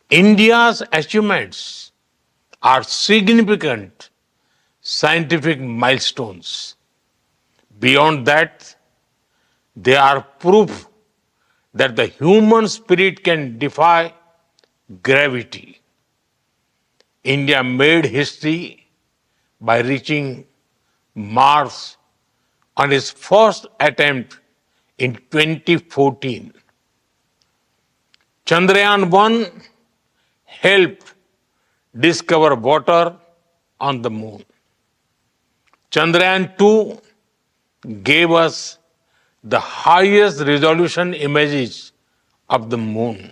India's achievements are significant scientific milestones. Beyond that, they are proof that the human spirit can defy gravity. India made history by reaching Mars on its first attempt in 2014. Chandrayaan-1 helped discover water on the moon. Chandrayaan-2 gave us the highest resolution images of the moon.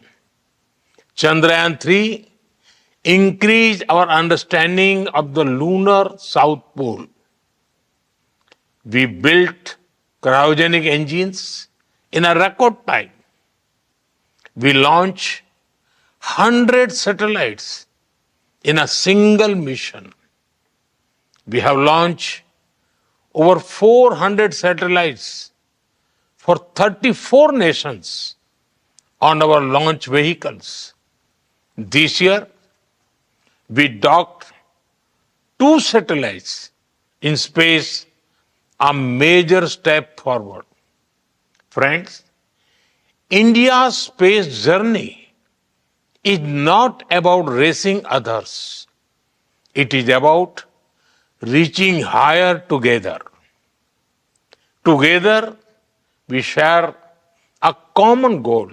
Chandrayaan-3 increased our understanding of the lunar south pole. We built cryogenic engines in a record time. We launched 100 satellites in a single mission. We have launched over 400 satellites for 34 nations on our launch vehicles. This year, we docked 2 satellites in space, a major step forward. Friends, India's space journey is not about racing others. It is about reaching higher together. Together, we share a common goal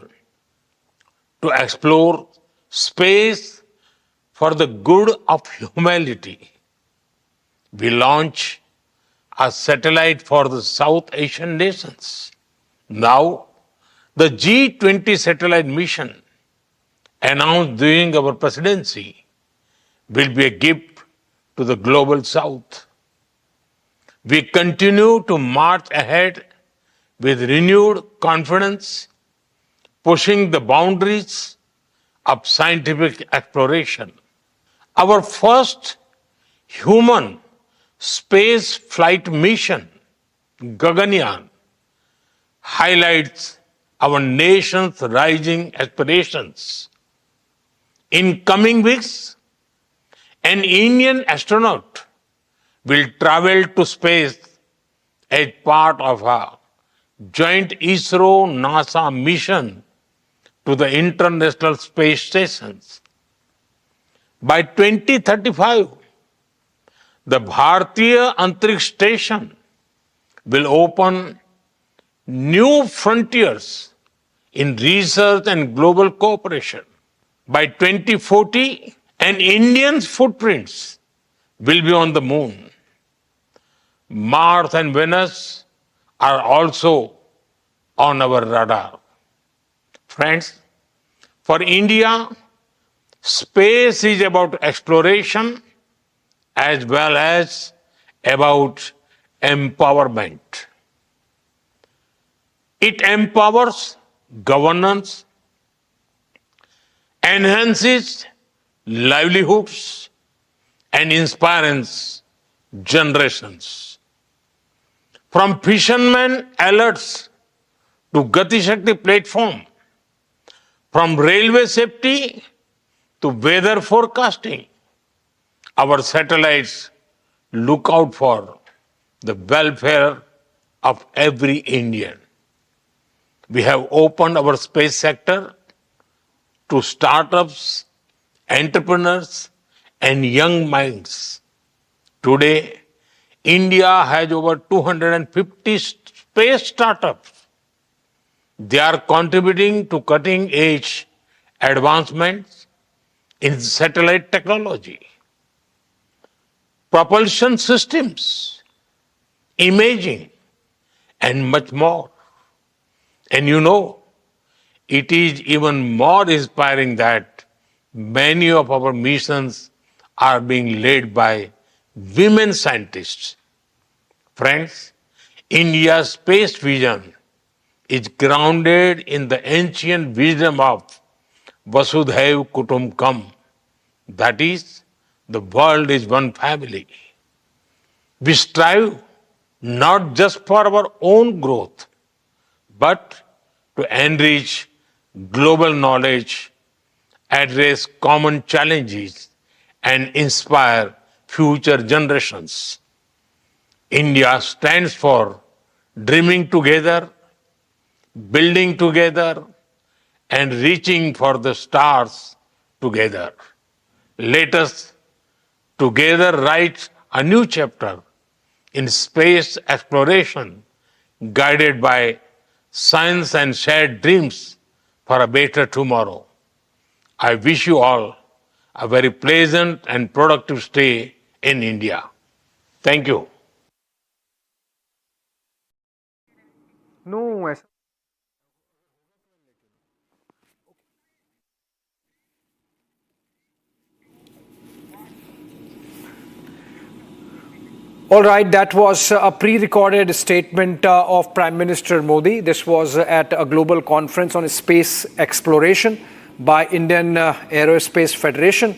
to explore space for the good of humanity. We launch a satellite for the South Asian nations. Now, the G20 satellite mission announced during our presidency will be a gift to the global South. We continue to march ahead with renewed confidence, pushing the boundaries of scientific exploration. Our first human space flight mission, Gaganyaan, highlights our nation's rising aspirations. In coming weeks, an Indian astronaut will travel to space as part of a joint ISRO-NASA mission to the International Space Stations. By 2035, the Bharatiya Antariksh Station will open new frontiers in research and global cooperation. By 2040, an Indian's footprints will be on the moon. Mars and Venus are also on our radar. Friends, for India, space is about exploration as well as about empowerment. It empowers governance, enhances livelihoods, and inspires generations. From fishermen alerts to Gati Shakti platform, from railway safety to weather forecasting, our satellites look out for the welfare of every Indian. We have opened our space sector to startups, entrepreneurs, and young minds. Today, India has over 250 space startups. They are contributing to cutting-edge advancements in satellite technology, propulsion systems, imaging, and much more. And you know, it is even more inspiring that many of our missions are being led by women scientists. Friends, India's space vision is grounded in the ancient wisdom of Vasudhaiv Kutumbakam. That is, the world is one family. We strive not just for our own growth, but to enrich global knowledge, address common challenges, and inspire future generations. India stands for dreaming together, building together, and reaching for the stars together. Let us together write a new chapter in space exploration, guided by science and shared dreams for a better tomorrow. I wish you all a very pleasant and productive stay in India. Thank you. No, all right, that was a pre-recorded statement of Prime Minister Modi. This was at a global conference on space exploration by Indian Aerospace Federation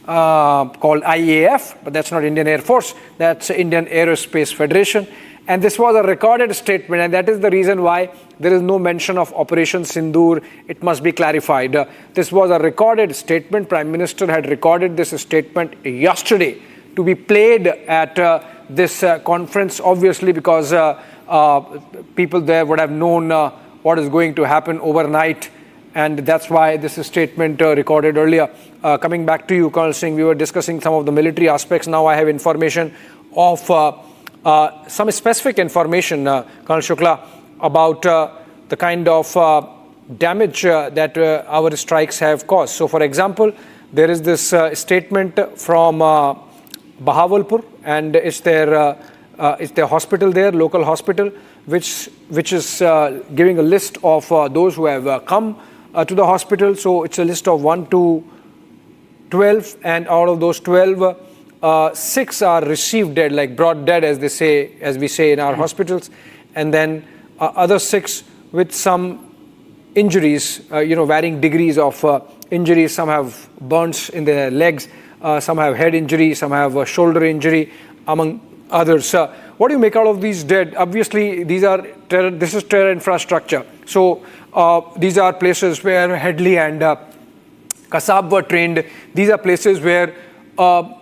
called IAF, but that's not Indian Air Force, that's Indian Aerospace Federation. And this was a recorded statement, and that is the reason why there is no mention of Operation Sindoor. It must be clarified. This was a recorded statement. Prime Minister had recorded this statement yesterday to be played at this conference, obviously, because people there would have known what is going to happen overnight, and that's why this statement recorded earlier. Coming back to you, Colonel Singh, we were discussing some of the military aspects. Now I have information of some specific information, Colonel Shukla, about the kind of damage that our strikes have caused. So, for example, there is this statement from Bahawalpur, and it's their hospital there, local hospital, which is giving a list of those who have come to the hospital. So it's a list of 1 to 12, and out of those 12, 6 are received dead, like brought dead, as we say in our hospitals, and then other 6 with some injuries, varying degrees of injuries. Some have burns in their legs. Some have head injury, some have a shoulder injury, among others. What do you make out of these dead? Obviously, this is terror infrastructure. So these are places where Headley and Kasab were trained. These are places where, on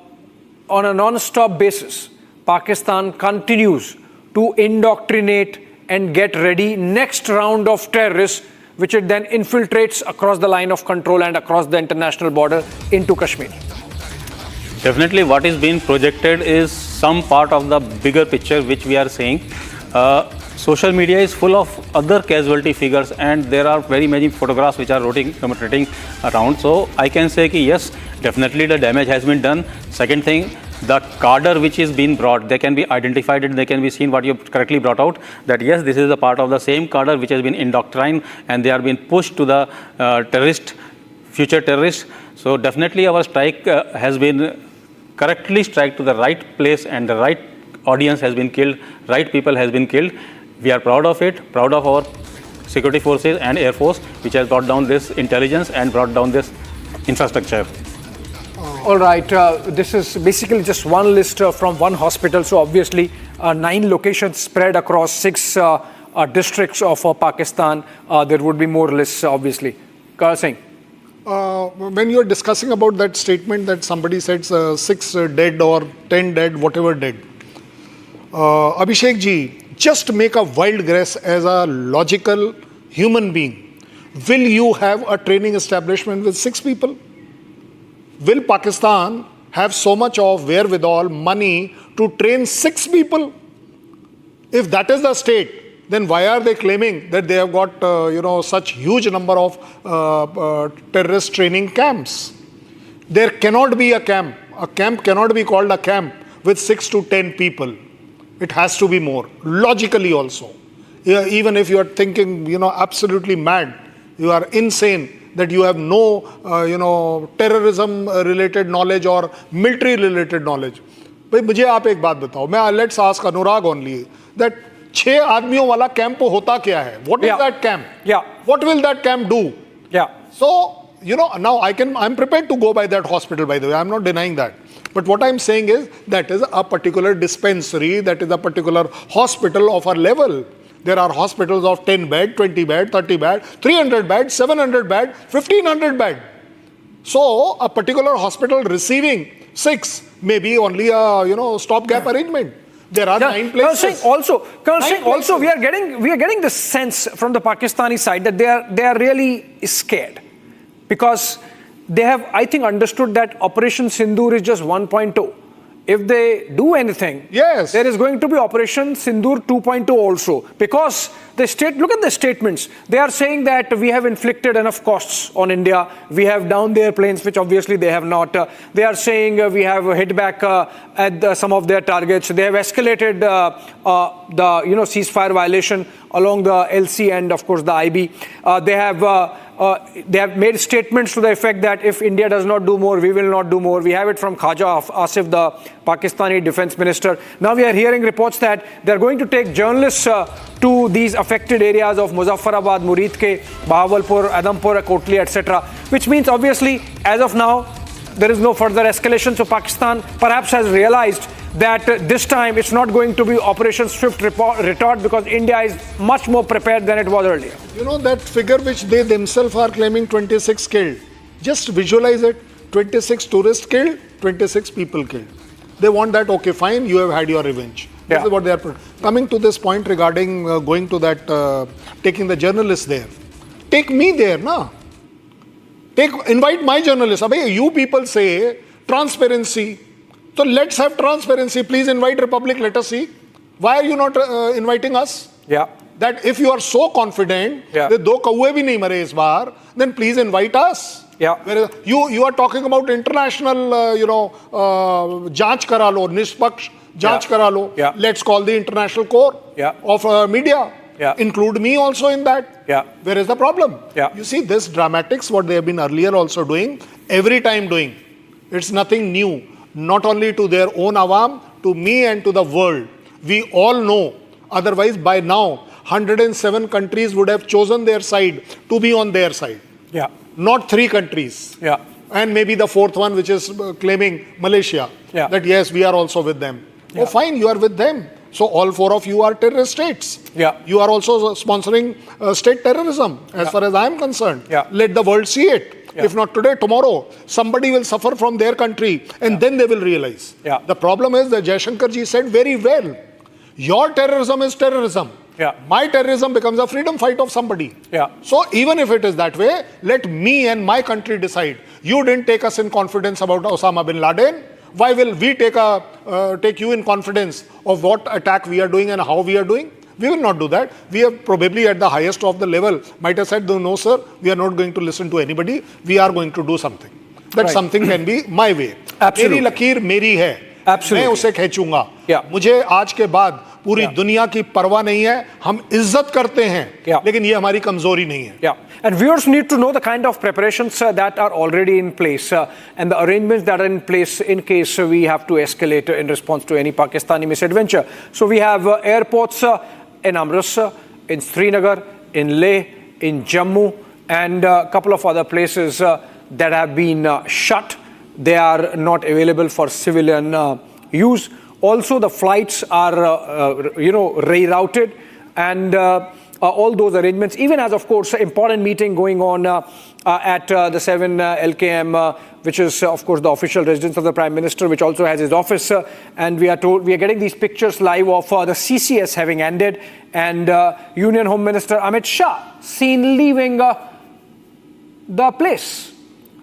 a non-stop basis, Pakistan continues to indoctrinate and get ready next round of terrorists, which it then infiltrates across the line of control and across the international border into Kashmir. Definitely what is being projected is some part of the bigger picture which we are seeing. Social media is full of other casualty figures, and there are very many photographs which are rotating around. So I can say that yes, definitely the damage has been done. Second thing, the cadre which is being brought, they can be identified and they can be seen, what you have correctly brought out, that yes, this is a part of the same cadre which has been indoctrined, and they are being pushed to the future terrorists. So definitely our strike has been correctly strike to the right place, and the right audience has been killed, right people has been killed. We are proud of it, proud of our security forces and Air Force, which has brought down this intelligence and brought down this infrastructure. All right, this is basically just one list from one hospital. So obviously 9 locations spread across 6 districts of Pakistan. There would be more lists, obviously. Colonel Singh. When you are discussing about that statement that somebody said 6 dead or 10 dead, whatever dead, Abhishek ji, just make a wild guess as a logical human being. Will you have a training establishment with 6 people? Will Pakistan have so much of wherewithal, money to train 6 people? If that is the state, then why are they claiming that they have got such huge number of terrorist training camps? There cannot be a camp. A camp cannot be called a camp with 6 to 10 people. It has to be more, logically also. Even if you are thinking, absolutely mad, you are insane, that you have no, terrorism-related knowledge or military-related knowledge. भाई मुझे आप एक बात बताओ, let's ask Anurag only, that 6 आदमियों वाला camp होता क्या है? What is that camp? Yeah. What will that camp do? Yeah. So, now I'm prepared to go by that hospital, by the way. I'm not denying that. But what I'm saying is that is a particular dispensary, that is a particular hospital of a level. There are hospitals of 10 bed, 20 bed, 30 bed, 300 bed, 700 bed, 1500 bed. So a particular hospital receiving 6 maybe only a stopgap arrangement. There are 9 places. Colonel Singh, also we are getting the sense from the Pakistani side that they are really scared, because they have, I think, understood that Operation Sindoor is just 1.0. If they do anything, yes, there is going to be Operation Sindoor 2.0 also. Because look at the statements. They are saying that we have inflicted enough costs on India. We have downed their planes, which obviously they have not. They are saying we have hit back at some of their targets. They have escalated the ceasefire violation along the LC and of course the IB. They have made statements to the effect that if India does not do more, we will not do more. We have it from Khaja Asif, the Pakistani defense minister. Now we are hearing reports that they are going to take journalists to these affected areas of Muzaffarabad, Muridke, Bahawalpur, Adampur, Kotli, etc. Which means obviously, as of now, there is no further escalation. So Pakistan perhaps has realized that this time it's not going to be Operation Swift Retort, because India is much more prepared than it was earlier. You know that figure which they themselves are claiming, 26 killed. Just visualize it. 26 tourists killed, 26 people killed. They want that, okay, fine, you have had your revenge. This is what they are coming to this point regarding going to that, taking the journalists there. Take me there, na? Invite my journalists. Abhay, you people say transparency. So let's have transparency. Please invite Republic. Let us see. Why are you not inviting us? Yeah. That if you are so confident that do kauwe bhi nahi mare is baar, then please invite us. Yeah. Whereas you are talking about international, jaanch kara lo, nishpaksh jaanch kara lo. Yeah. Let's call the international core of media. Yeah. Include me also in that. Yeah. Where is the problem? Yeah. You see, this dramatics, what they have been earlier also doing, every time doing. It's nothing new. Not only to their own awam, to me and to the world. We all know. Otherwise, by now, 107 countries would have chosen their side to be on their side. Yeah. Not 3 countries. Yeah. And maybe the 4th one, which is claiming Malaysia. Yeah. That yes, we are also with them. Yeah. Oh, fine, you are with them. So all 4 of you are terrorist states. Yeah. You are also sponsoring state terrorism, as far as I am concerned. Yeah. Let the world see it. Yeah. If not today, tomorrow, somebody will suffer from their country, and then they will realize. Yeah. The problem is that Jaishankar ji said very well, your terrorism is terrorism. Yeah. My terrorism becomes a freedom fight of somebody. Yeah. So even if it is that way, let me and my country decide. You didn't take us in confidence about Osama bin Laden. Why will we take you in confidence of what attack we are doing and how we are doing? We will not do that. We have probably at the highest of the level might have said, no sir, we are not going to listen to anybody. We are going to do something. That something can be my way. Absolutely. मेरी लकीर मेरी है. Absolutely. मैं उसे खींचूंगा. Yeah. मुझे आज के बाद पूरी दुनिया की परवाह नहीं है. हम इज्जत करते हैं. लेकिन ये हमारी कमजोरी नहीं है. Yeah. And viewers need to know the kind of preparations that are already in place and the arrangements that are in place in case we have to escalate in response to any Pakistani misadventure. So we have airports in Amritsar, in Srinagar, in Leh, in Jammu, and a couple of other places that have been shut. They are not available for civilian use. Also, the flights are, rerouted, and all those arrangements, even as, of course, an important meeting going on at the 7 LKM, which is, of course, the official residence of the Prime Minister, which also has his office. And we are getting these pictures live of the CCS having ended, and Union Home Minister Amit Shah seen leaving the place,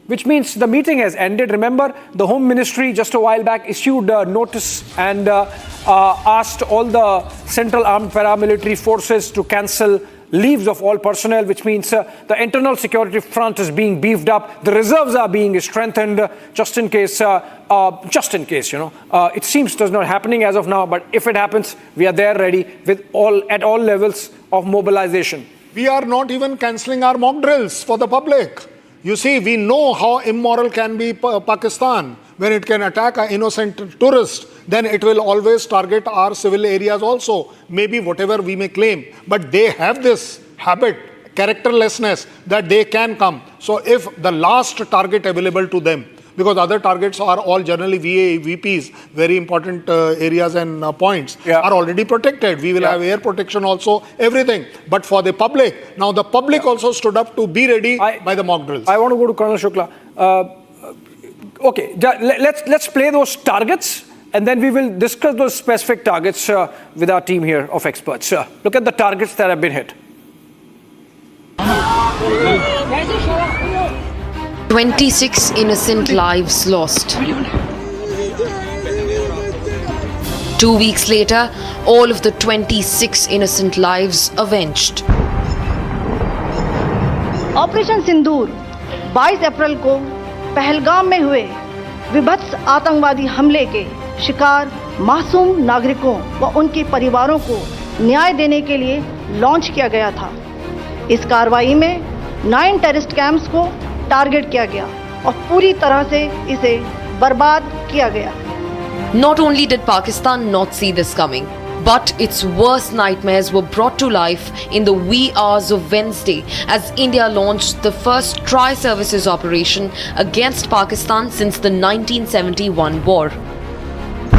which means the meeting has ended. Remember, the Home Ministry just a while back issued a notice and asked all the Central Armed Paramilitary Forces to cancel leaves of all personnel, which means the internal security front is being beefed up. The reserves are being strengthened just in case, it seems does not happening as of now, but if it happens, we are there ready at all levels of mobilization. We are not even cancelling our mock drills for the public. You see, we know how immoral can be Pakistan. When it can attack an innocent tourist, then it will always target our civil areas also. Maybe whatever we may claim. But they have this habit, characterlessness, that they can come. So if the last target available to them, because other targets are all generally VPs, very important areas and points, are already protected. We will have air protection also, everything. But for the public, now the public also stood up to be ready by the mock drills. I want to go to Colonel Shukla. Okay, let's play those targets, and then we will discuss those specific targets with our team here of experts. Look at the targets that have been hit. 26 innocent lives lost. 2 weeks later, all of the 26 innocent lives avenged. Operation Sindoor 22 अप्रैल को पहलगाम में हुए विभत्स आतंकवादी हमले के शिकार मासूम नागरिकों व उनके परिवारों को न्याय देने के लिए लॉन्च किया गया था। इस कार्रवाई में 9 टेररिस्ट कैंप्स को टारगेट किया गया और पूरी तरह से इसे बर्बाद किया गया। Not only did Pakistan not see this coming, but its worst nightmares were brought to life in the wee hours of Wednesday as India launched the first tri-services operation against Pakistan since the 1971 war.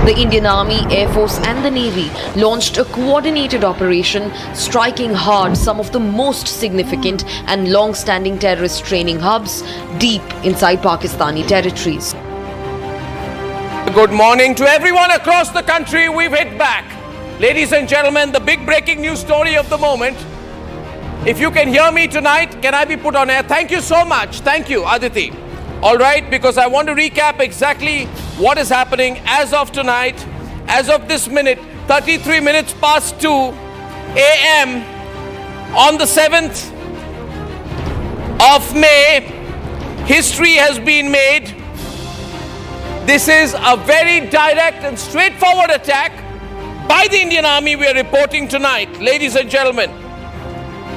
The Indian Army, Air Force and the Navy launched a coordinated operation striking hard some of the most significant and long-standing terrorist training hubs deep inside Pakistani territories. Good morning to everyone across the country. We've hit back. Ladies and gentlemen, the big breaking news story of the moment. If you can hear me tonight, can I be put on air? Thank you so much. Thank you, Aditi. All right, because I want to recap exactly what is happening as of tonight, as of this minute, 33 minutes past 2 a.m. on the 7th of May. History has been made. This is a very direct and straightforward attack by the Indian Army we are reporting tonight. Ladies and gentlemen,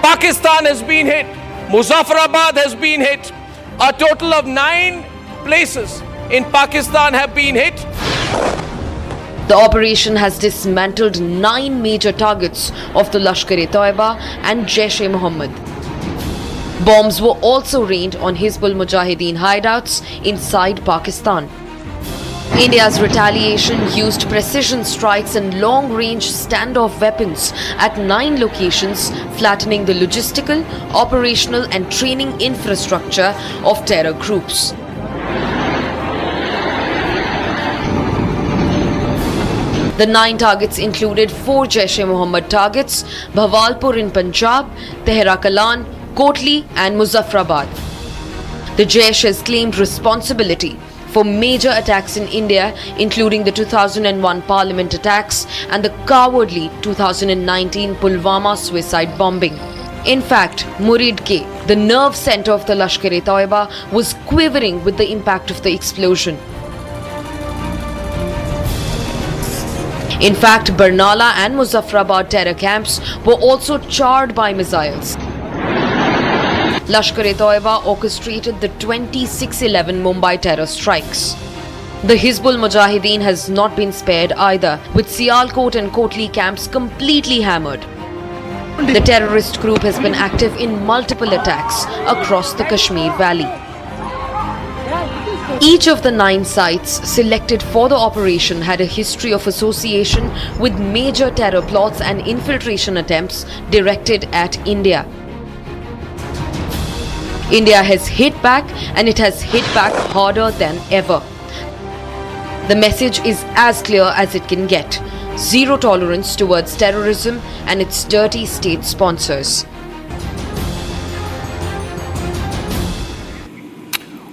Pakistan has been hit. Muzaffarabad has been hit. A total of 9 places in Pakistan have been hit. The operation has dismantled 9 major targets of the Lashkar-e-Toiba and Jaish-e-Mohammed. Bombs were also rained on Hizbul Mujahideen hideouts inside Pakistan. India's retaliation used precision strikes and long-range standoff weapons at 9 locations, flattening the logistical, operational and training infrastructure of terror groups. The 9 targets included 4 Jaish-e-Mohammed targets, Bahawalpur in Punjab, Tehra-Kalan, Kotli and Muzaffarabad. The Jaish has claimed responsibility for major attacks in India, including the 2001 Parliament attacks and the cowardly 2019 Pulwama suicide bombing. In fact, Murid K, the nerve center of the Lashkar-e-Toiba, was quivering with the impact of the explosion. In fact, Barnala and Muzaffarabad terror camps were also charred by missiles. Lashkar-e-Toiba orchestrated the 26/11 Mumbai terror strikes. The Hizbul Mujahideen has not been spared either, with Sialkot and Kotli camps completely hammered. The terrorist group has been active in multiple attacks across the Kashmir Valley. Each of the 9 sites selected for the operation had a history of association with major terror plots and infiltration attempts directed at India. India has hit back, and it has hit back harder than ever. The message is as clear as it can get: zero tolerance towards terrorism and its dirty state sponsors.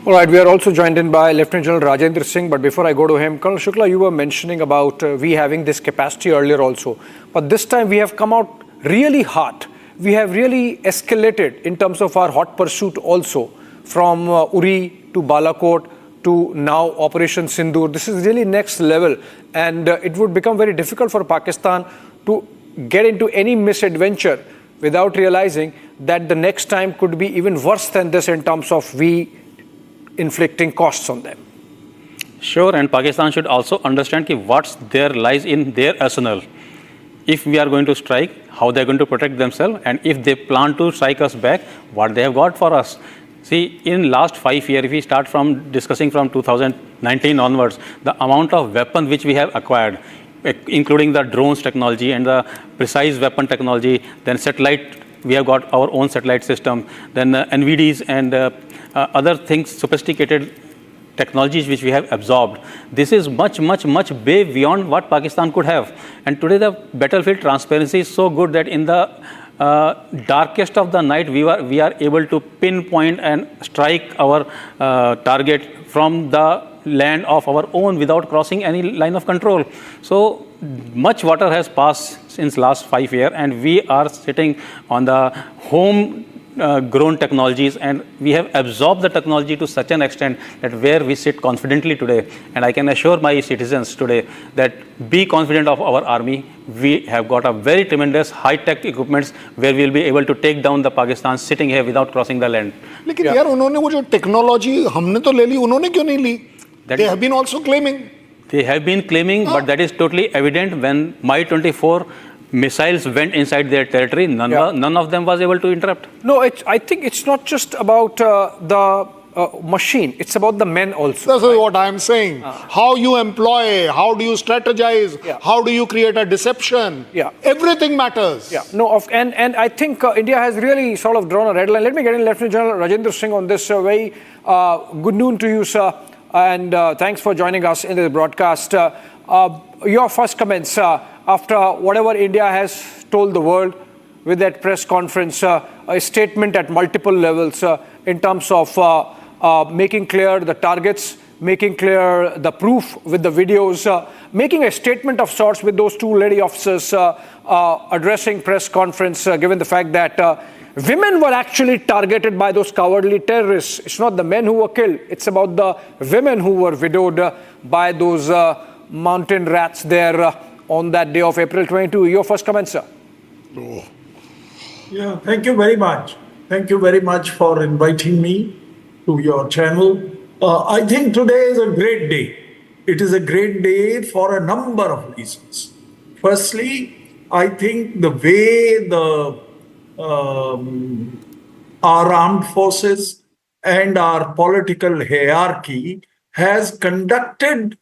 All right, we are also joined in by Lieutenant General Rajendra Singh, but before I go to him, Colonel Shukla, you were mentioning about we having this capacity earlier also, but this time we have come out really hard. We have really escalated in terms of our hot pursuit also, from Uri to Balakot to now Operation Sindoor. This is really next level, and it would become very difficult for Pakistan to get into any misadventure without realizing that the next time could be even worse than this in terms of we inflicting costs on them. Sure, and Pakistan should also understand what's there lies in their arsenal. If we are going to strike, how they are going to protect themselves, and if they plan to strike us back, what they have got for us. See, in last 5 years, if we start from discussing from 2019 onwards, the amount of weapons which we have acquired, including the drones technology and the precise weapon technology, then satellite, we have got our own satellite system, then NVDs and other things, sophisticated technologies which we have absorbed, this is much, much, much way beyond what Pakistan could have. And today the battlefield transparency is so good that in the darkest of the night, we are able to pinpoint and strike our target from the land of our own without crossing any line of control. So much water has passed since last 5 years, and we are sitting on the home grown technologies, and we have absorbed the technology to such an extent that where we sit confidently today, and I can assure my citizens today that be confident of our army. We have got a very tremendous high-tech equipments where we will be able to take down the Pakistan sitting here without crossing the land. लेकिन यार उन्होंने वो जो technology हमने तो ले ली, उन्होंने क्यों नहीं ली? They have been also claiming. They have been claiming, but that is totally evident when Mi-24 missiles went inside their territory. None of them was able to interrupt. No, I think it's not just about the machine. It's about the men also. This is what I'm saying. How you employ, how do you strategize, how do you create a deception? Everything matters. And I think India has really sort of drawn a red line. Let me get in Lieutenant General Rajendra Singh on this. Very good noon to you, sir. And thanks for joining us in this broadcast. Your first comments after whatever India has told the world with that press conference, a statement at multiple levels in terms of making clear the targets, making clear the proof with the videos, making a statement of sorts with those two lady officers addressing press conference, given the fact that women were actually targeted by those cowardly terrorists. It's not the men who were killed. It's about the women who were widowed by those mountain rats there on that day of April 22. Your first comment, sir. Yeah, thank you very much. Thank you very much for inviting me to your channel. I think today is a great day. It is a great day for a number of reasons. Firstly, I think the way our armed forces and our political hierarchy has conducted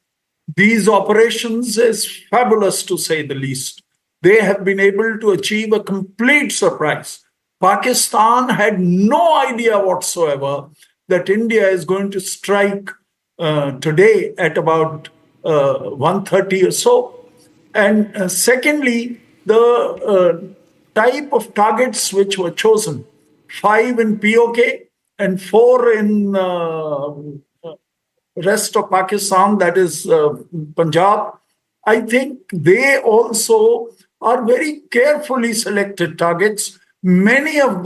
these operations is fabulous, to say the least. They have been able to achieve a complete surprise. Pakistan had no idea whatsoever that India is going to strike today at about 1:30 or so. And secondly, the type of targets which were chosen, 5 in POK and 4 in rest of Pakistan, that is Punjab. I think they also are very carefully selected targets. Many of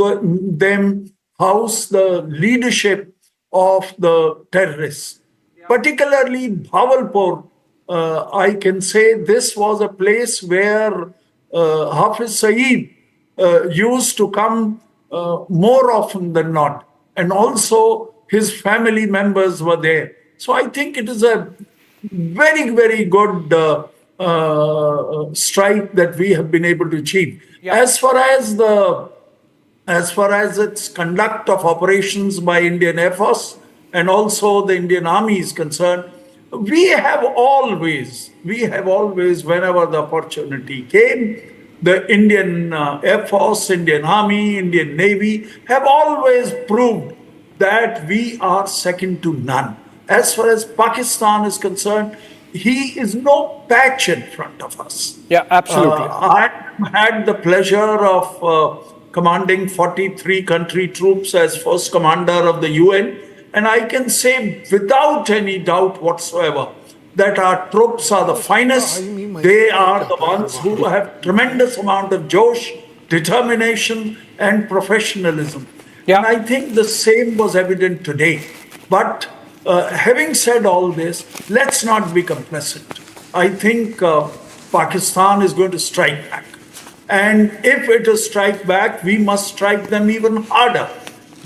them house the leadership of the terrorists, particularly Bahawalpur. I can say this was a place where Hafiz Saeed used to come more often than not, and also his family members were there. So I think it is a very, very good strike that we have been able to achieve. As far as its conduct of operations by Indian Air Force and also the Indian Army is concerned, we have always, whenever the opportunity came, the Indian Air Force, Indian Army, Indian Navy have always proved that we are second to none. As far as Pakistan is concerned, he is no patch in front of us. Yeah, absolutely. I had the pleasure of commanding 43 country troops as first commander of the UN, and I can say without any doubt whatsoever that our troops are the finest. They are the ones who have tremendous amount of josh, determination, and professionalism. And I think the same was evident today. But having said all this, let's not be complacent. I think Pakistan is going to strike back. And if it is strike back, we must strike them even harder,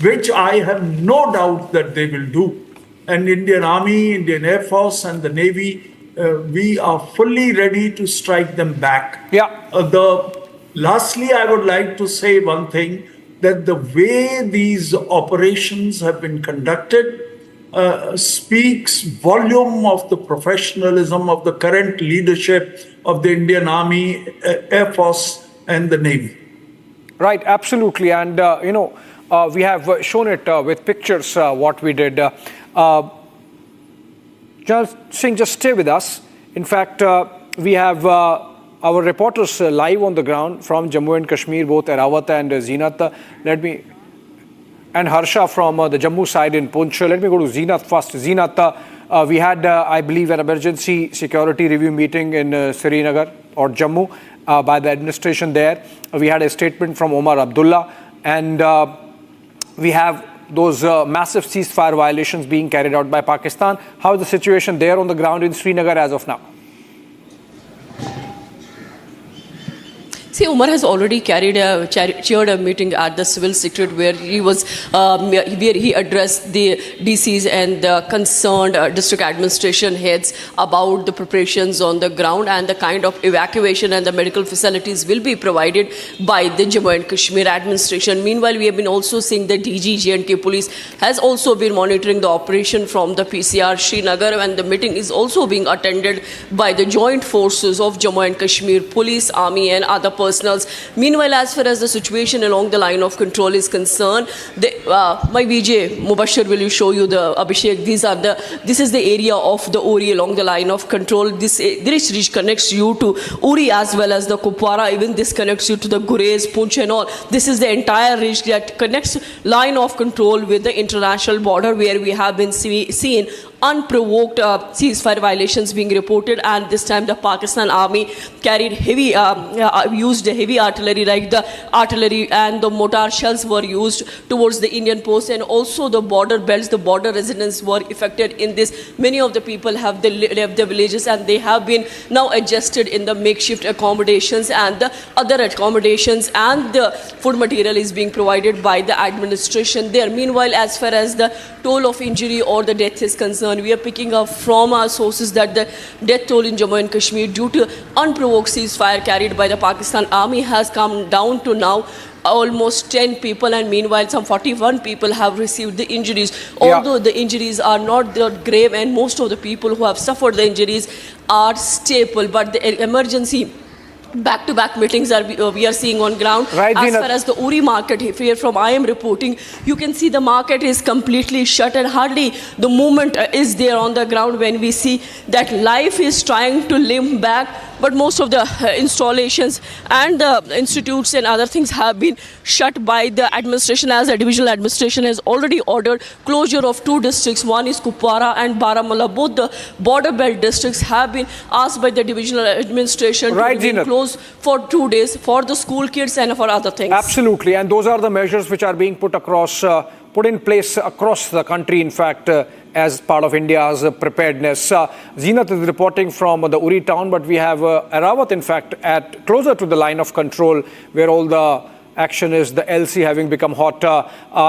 which I have no doubt that they will do. And Indian Army, Indian Air Force, and the Navy, we are fully ready to strike them back. Lastly, I would like to say one thing, that the way these operations have been conducted speaks volume of the professionalism of the current leadership of the Indian Army, Air Force, and the Navy. Right, absolutely. And, we have shown it with pictures, what we did. General Singh, just stay with us. In fact, we have our reporters live on the ground from Jammu and Kashmir, both Erawat and Zeenat. And Harsha from the Jammu side in Punch. Let me go to Zeenat first. Zeenat, we had, I believe, an emergency security review meeting in Srinagar or Jammu by the administration there. We had a statement from Omar Abdullah, and we have those massive ceasefire violations being carried out by Pakistan. How is the situation there on the ground in Srinagar as of now? See, Umar has already chaired a meeting at the civil secretariat where he was where he addressed the DCs and the concerned district administration heads about the preparations on the ground and the kind of evacuation and the medical facilities will be provided by the Jammu and Kashmir administration. Meanwhile, we have been also seeing the DG J&K police has also been monitoring the operation from the PCR Srinagar, and the meeting is also being attended by the joint forces of Jammu and Kashmir police, army and other personals. Meanwhile, as far as the situation along the line of control is concerned, my VJ Mubashir will show you the Abhishek. This is the area of the Uri along the line of control. This ridge connects you to Uri as well as the Kupwara. Even this connects you to the Gurez, Punch and all. This is the entire ridge that connects line of control with the international border, where we have been seeing unprovoked ceasefire violations being reported, and this time the Pakistan army carried used heavy artillery, like the artillery and the mortar shells were used towards the Indian post, and also the border belts, the border residents were affected in this. Many of the people have left the villages and they have been now adjusted in the makeshift accommodations and the other accommodations, and the food material is being provided by the administration there. Meanwhile, as far as the toll of injury or the death is concerned, we are picking up from our sources that the death toll in Jammu and Kashmir due to unprovoked ceasefire carried by the Pakistan army has come down to now almost 10 people, and meanwhile some 41 people have received the injuries. Although the injuries are not that grave, and most of the people who have suffered the injuries are stable, but the emergency back-to-back meetings we are seeing on ground. Right, as far as the Uri market here from I am reporting, you can see the market is completely shut and hardly the movement is there on the ground, when we see that life is trying to limp back, but most of the installations and the institutes and other things have been shut by the administration, as the divisional administration has already ordered closure of 2 districts. One is Kupwara and Baramulla. Both the border belt districts have been asked by the divisional administration to be closed for 2 days for the school kids and for other things. Absolutely, and those are the measures which are being put in place across the country, in fact, as part of India's preparedness. Zeenat is reporting from the Uri town, but we have Erawat, in fact, closer to the line of control, where all the action is, the LC having become hot.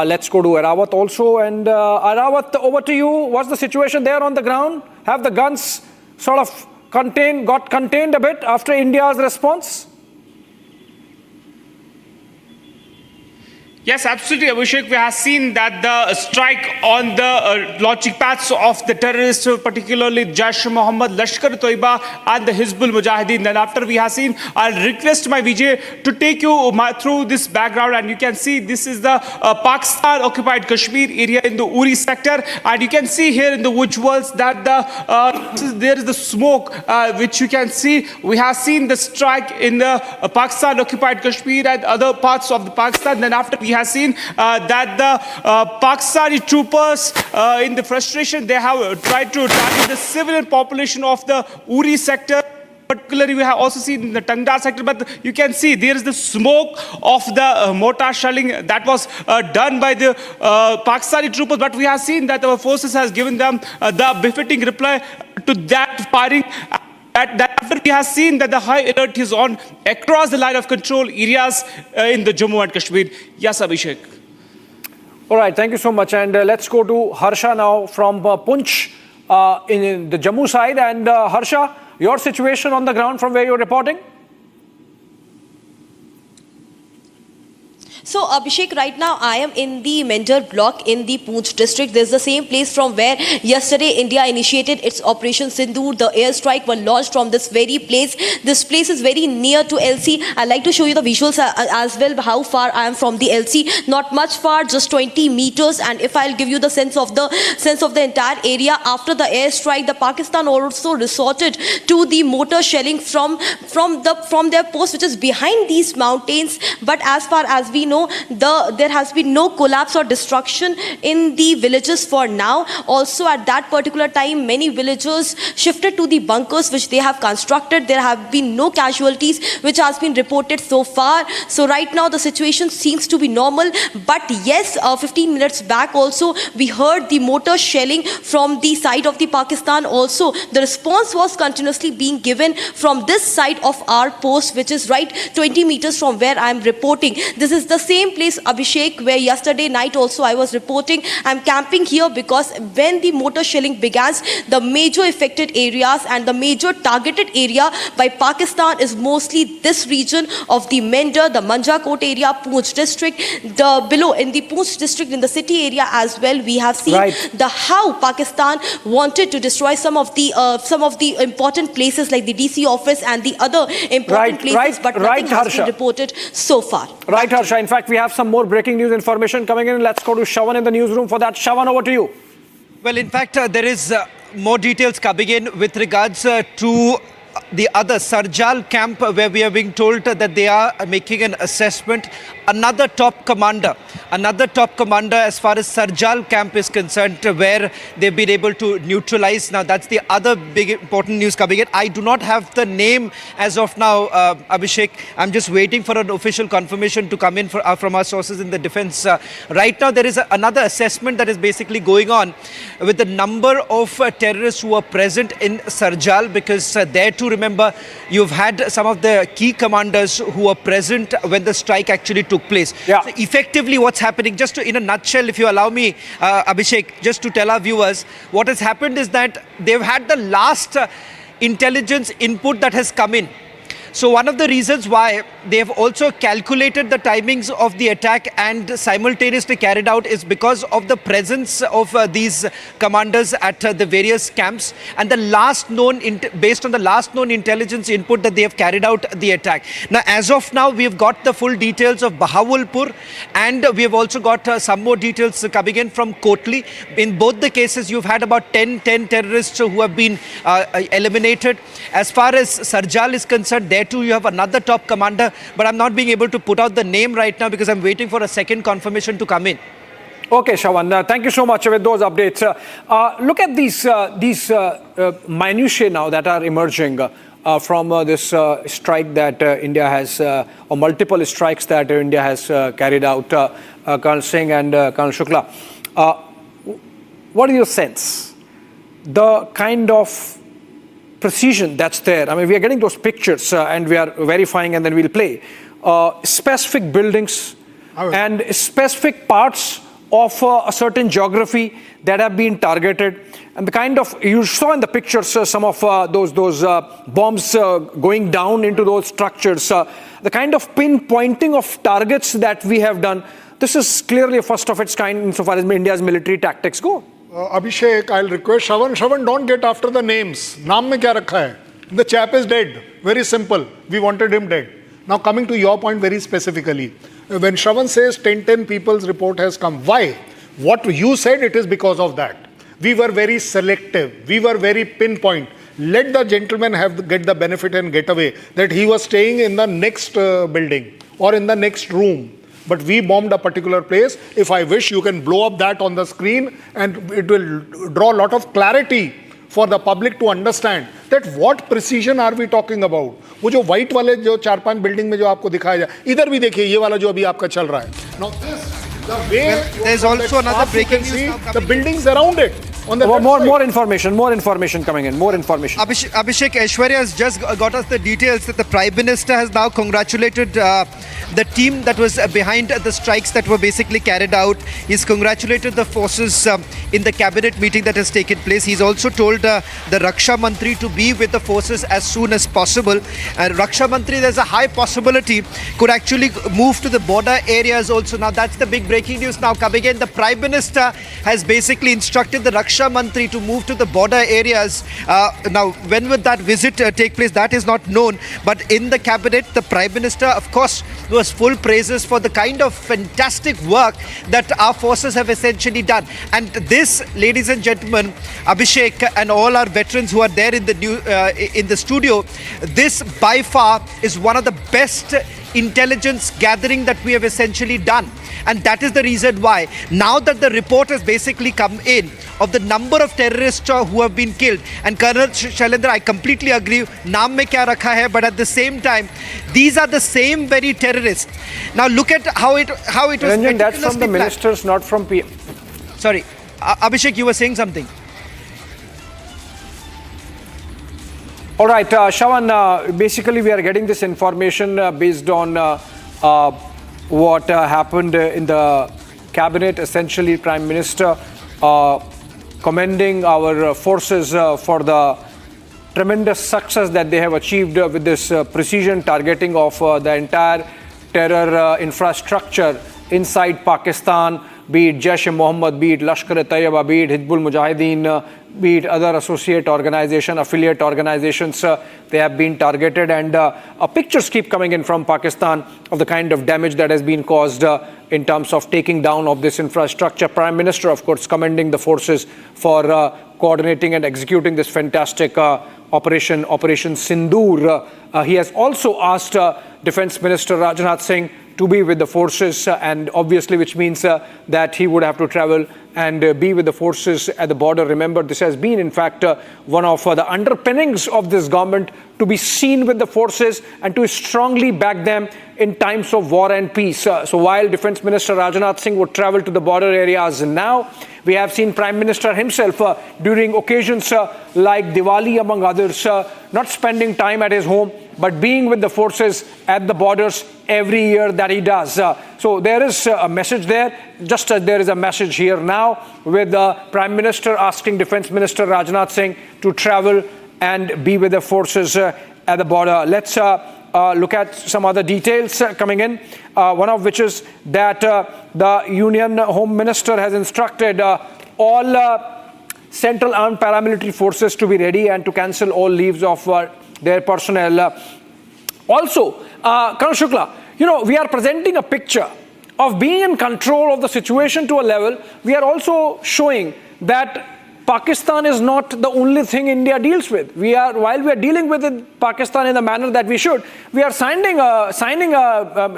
Let's go to Erawat also. And Erawat, over to you. What's the situation there on the ground? Have the guns sort of got contained a bit after India's response? Yes, absolutely, Abhishek. We have seen that the strike on the launching pads of the terrorists, particularly Jaish-e-Mohammed, Lashkar-e-Toiba and the Hizbul Mujahideen. Then after we have seen, I'll request my Vijay to take you through this background, and you can see this is the Pakistan-occupied Kashmir area in the Uri sector, and you can see here in the visuals that there is the smoke which you can see. We have seen the strike in the Pakistan-occupied Kashmir and other parts of the Pakistan. Then after we have seen that the Pakistani troopers, in the frustration, they have tried to target the civilian population of the Uri sector. Particularly, we have also seen in the Tangdar sector, but you can see there is the smoke of the mortar shelling that was done by the Pakistani troopers. But we have seen that our forces has given them the befitting reply to that firing. That after we have seen that the high alert is on across the line of control areas in the Jammu and Kashmir. Yes, Abhishek. All right, thank you so much. And let's go to Harsha now from Punch in the Jammu side. And Harsha, your situation on the ground from where you're reporting? So Abhishek, right now I am in the Mendar block in the Poonch district. This is the same place from where yesterday India initiated its Operation Sindoor. The airstrike was launched from this very place. This place is very near to LC. I'd like to show you the visuals as well, how far I am from the LC. Not much far, just 20 meters. And if I'll give you the sense of the entire area, after the airstrike, the Pakistan also resorted to the mortar shelling from their post, which is behind these mountains. But as far as we know, there has been no collapse or destruction in the villages for now. Also, at that particular time, many villagers shifted to the bunkers which they have constructed. There have been no casualties which has been reported so far. So right now the situation seems to be normal. But yes, 15 minutes back also we heard the mortar shelling from the side of the Pakistan. Also, the response was continuously being given from this side of our post, which is right 20 meters from where I am reporting. This is the same place, Abhishek, where yesterday night also I was reporting. I'm camping here because when the mortar shelling began, the major affected areas and the major targeted area by Pakistan is mostly this region of the Mendar, the Manjakot area, Poonch district. Below in the Poonch district, in the city area as well, we have seen how Pakistan wanted to destroy some of the important places like the DC office and the other important places, but nothing has been reported so far. Right, Harsha. In fact, we have some more breaking news information coming in. Let's go to Shawan in the newsroom for that. Shawan, over to you. Well, in fact, there is more details coming in with regards to the other Sarjal camp, where we are being told that they are making an assessment. Another top commander as far as Sarjal camp is concerned, where they've been able to neutralize. Now, that's the other big important news coming in. I do not have the name as of now, Abhishek. I'm just waiting for an official confirmation to come in from our sources in the defense. Right now, there is another assessment that is basically going on with the number of terrorists who are present in Sarjal, because there too, remember, you've had some of the key commanders who were present when the strike actually took place. So effectively, what's happening, just in a nutshell, if you allow me, Abhishek, just to tell our viewers, what has happened is that they've had the last intelligence input that has come in. So one of the reasons why they have also calculated the timings of the attack and simultaneously carried out is because of the presence of these commanders at the various camps, and the last known based on the last known intelligence input that they have carried out the attack. Now, as of now, we have got the full details of Bahawalpur, and we have also got some more details coming in from Kotli. In both the cases, you've had about 10 terrorists who have been eliminated. As far as Sarjal is concerned, there too you have another top commander, but I'm not being able to put out the name right now because I'm waiting for a second confirmation to come in. Okay, Shawan, thank you so much with those updates. Look at these minutiae now that are emerging from this strike that India has, or multiple strikes that India has carried out, Colonel Singh and Colonel Shukla. What is your sense? The kind of precision that's there. I mean, we are getting those pictures and we are verifying, and then we'll play specific buildings and specific parts of a certain geography that have been targeted, and the kind of, you saw in the pictures some of those bombs going down into those structures, the kind of pinpointing of targets that we have done. This is clearly a first of its kind insofar as India's military tactics go. Abhishek, I'll request Shawan, don't get after the names. Naam mein kya rakha hai? The chap is dead. Very simple. We wanted him dead. Now coming to your point very specifically. When Shawan says 10 people's report has come, why? What you said, it is because of that. We were very selective. We were very pinpoint. Let the gentleman get the benefit and get away that he was staying in the next building or in the next room. But we bombed a particular place. If I wish, you can blow up that on the screen, and it will draw a lot of clarity for the public to understand that what precision are we talking about. वो जो white वाले जो 4-5 building में जो आपको दिखाया जाए, इधर भी देखिए ये वाला जो अभी आपका चल रहा है. Now this, the way there's also another breaking news. The buildings around it. On the more information coming in. More information. Abhishek, Aishwarya has just got us the details that the Prime Minister has now congratulated the team that was behind the strikes that were basically carried out. He's congratulated the forces in the cabinet meeting that has taken place. He's also told the Raksha Mantri to be with the forces as soon as possible. Raksha Mantri, there's a high possibility, could actually move to the border areas also. Now, that's the big breaking news now coming in. The Prime Minister has basically instructed the Raksha Mantri to move to the border areas. Now, when would that visit take place? That is not known. But in the cabinet, the Prime Minister, of course, was full praises for the kind of fantastic work that our forces have essentially done. And this, ladies and gentlemen, Abhishek and all our veterans who are there in the studio, this by far is one of the best intelligence gathering that we have essentially done. And that is the reason why, now that the report has basically come in of the number of terrorists who have been killed, and Colonel Shailendra, I completely agree, naam mein kya rakha hai, but at the same time, these are the same very terrorists. Now look at how it was. Ranjan, that's from the ministers, not from PM. Sorry, Abhishek, you were saying something. All right, Shawan, basically we are getting this information based on what happened in the cabinet. Essentially, Prime Minister commending our forces for the tremendous success that they have achieved with this precision targeting of the entire terror infrastructure inside Pakistan, be it Jaish-e-Mohammed, be it Lashkar-e-Taiba, be it Hizbul Mujahideen, be it other associate organizations, affiliate organizations, they have been targeted. And pictures keep coming in from Pakistan of the kind of damage that has been caused in terms of taking down of this infrastructure. Prime Minister, of course, commending the forces for coordinating and executing this fantastic Operation Sindoor. He has also asked Defense Minister Rajnath Singh to be with the forces, and obviously which means that he would have to travel and be with the forces at the border. Remember, this has been in fact one of the underpinnings of this government, to be seen with the forces and to strongly back them in times of war and peace. So while Defense Minister Rajnath Singh would travel to the border areas now, we have seen Prime Minister himself during occasions like Diwali among others, not spending time at his home, but being with the forces at the borders every year that he does. So there is a message there, just as there is a message here now with the Prime Minister asking Defense Minister Rajnath Singh to travel and be with the forces at the border. Let's look at some other details coming in, one of which is that the Union Home Minister has instructed all Central Armed Paramilitary Forces to be ready and to cancel all leaves of their personnel. Also, Colonel Shukla, we are presenting a picture of being in control of the situation to a level. We are also showing that Pakistan is not the only thing India deals with. While we are dealing with Pakistan in the manner that we should, we are signing a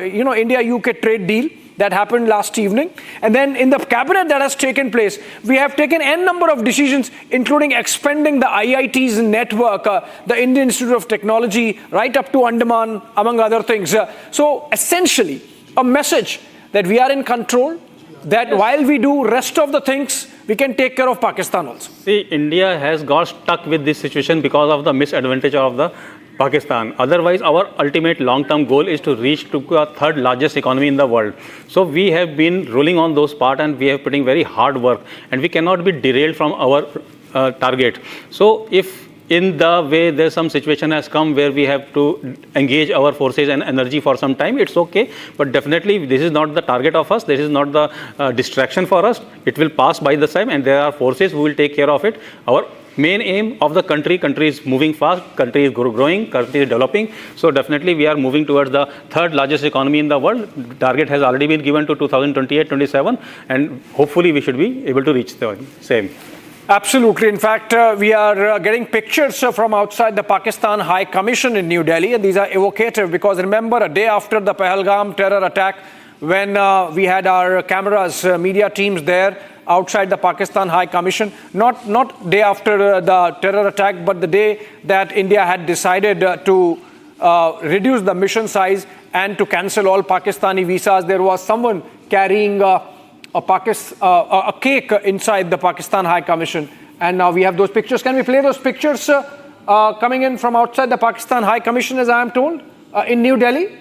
India-UK trade deal that happened last evening. And then in the cabinet that has taken place, we have taken n number of decisions, including expanding the IIT's network, the Indian Institute of Technology, right up to Andaman, among other things. So essentially, a message that we are in control, that while we do rest of the things, we can take care of Pakistan also. See, India has got stuck with this situation because of the misadvantage of the Pakistan. Otherwise, our ultimate long-term goal is to reach to the third largest economy in the world. So we have been rolling on those parts, and we are putting very hard work, and we cannot be derailed from our target. So if in the way there's some situation has come where we have to engage our forces and energy for some time, it's okay. But definitely this is not the target of us. This is not the distraction for us. It will pass by the time, and there are forces who will take care of it. Our main aim of the country is moving fast, country is growing, country is developing. So definitely we are moving towards the third largest economy in the world. Target has already been given to 2028-27, and hopefully we should be able to reach the same. Absolutely. In fact, we are getting pictures from outside the Pakistan High Commission in New Delhi, and these are evocative because remember, a day after the Pahalgam terror attack, when we had our cameras, media teams there outside the Pakistan High Commission, not day after the terror attack, but the day that India had decided to reduce the mission size and to cancel all Pakistani visas, there was someone carrying a cake inside the Pakistan High Commission, and now we have those pictures. Can we play those pictures coming in from outside the Pakistan High Commission, as I am told, in New Delhi?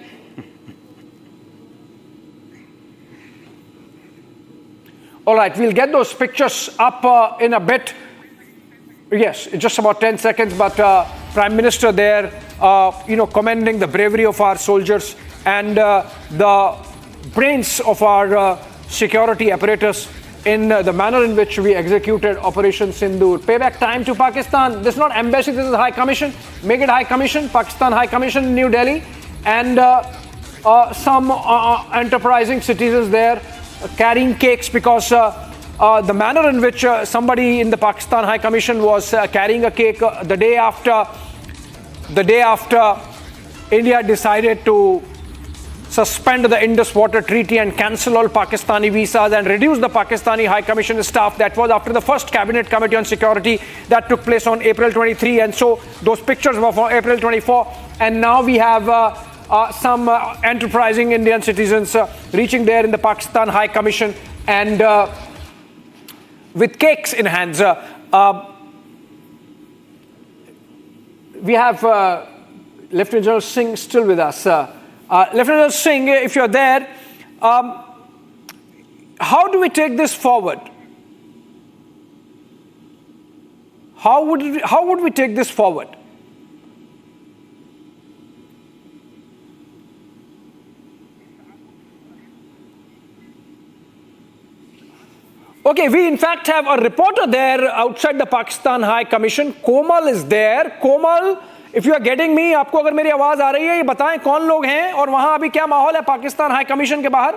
All right, we'll get those pictures up in a bit. Yes, just about 10 seconds, but Prime Minister there, commending the bravery of our soldiers and the brains of our security apparatus in the manner in which we executed Operation Sindoor. Payback time to Pakistan. This is not embassy, this is High Commission. Make it High Commission, Pakistan High Commission in New Delhi. And some enterprising citizens there carrying cakes because the manner in which somebody in the Pakistan High Commission was carrying a cake the day after India decided to suspend the Indus Water Treaty and cancel all Pakistani visas and reduce the Pakistani High Commission staff. That was after the first Cabinet Committee on Security that took place on April 23. And so those pictures were for April 24. And now we have some enterprising Indian citizens reaching there in the Pakistan High Commission and with cakes in hands. We have Lieutenant General Singh still with us. Lieutenant General Singh, if you're there, how do we take this forward? How would we take this forward? Okay, we in fact have a reporter there outside the Pakistan High Commission. Komal is there. Komal, if you are getting me, आपको अगर मेरी आवाज आ रही है, ये बताएं कौन लोग हैं और वहां अभी क्या माहौल है पाकिस्तान हाई कमीशन के बाहर?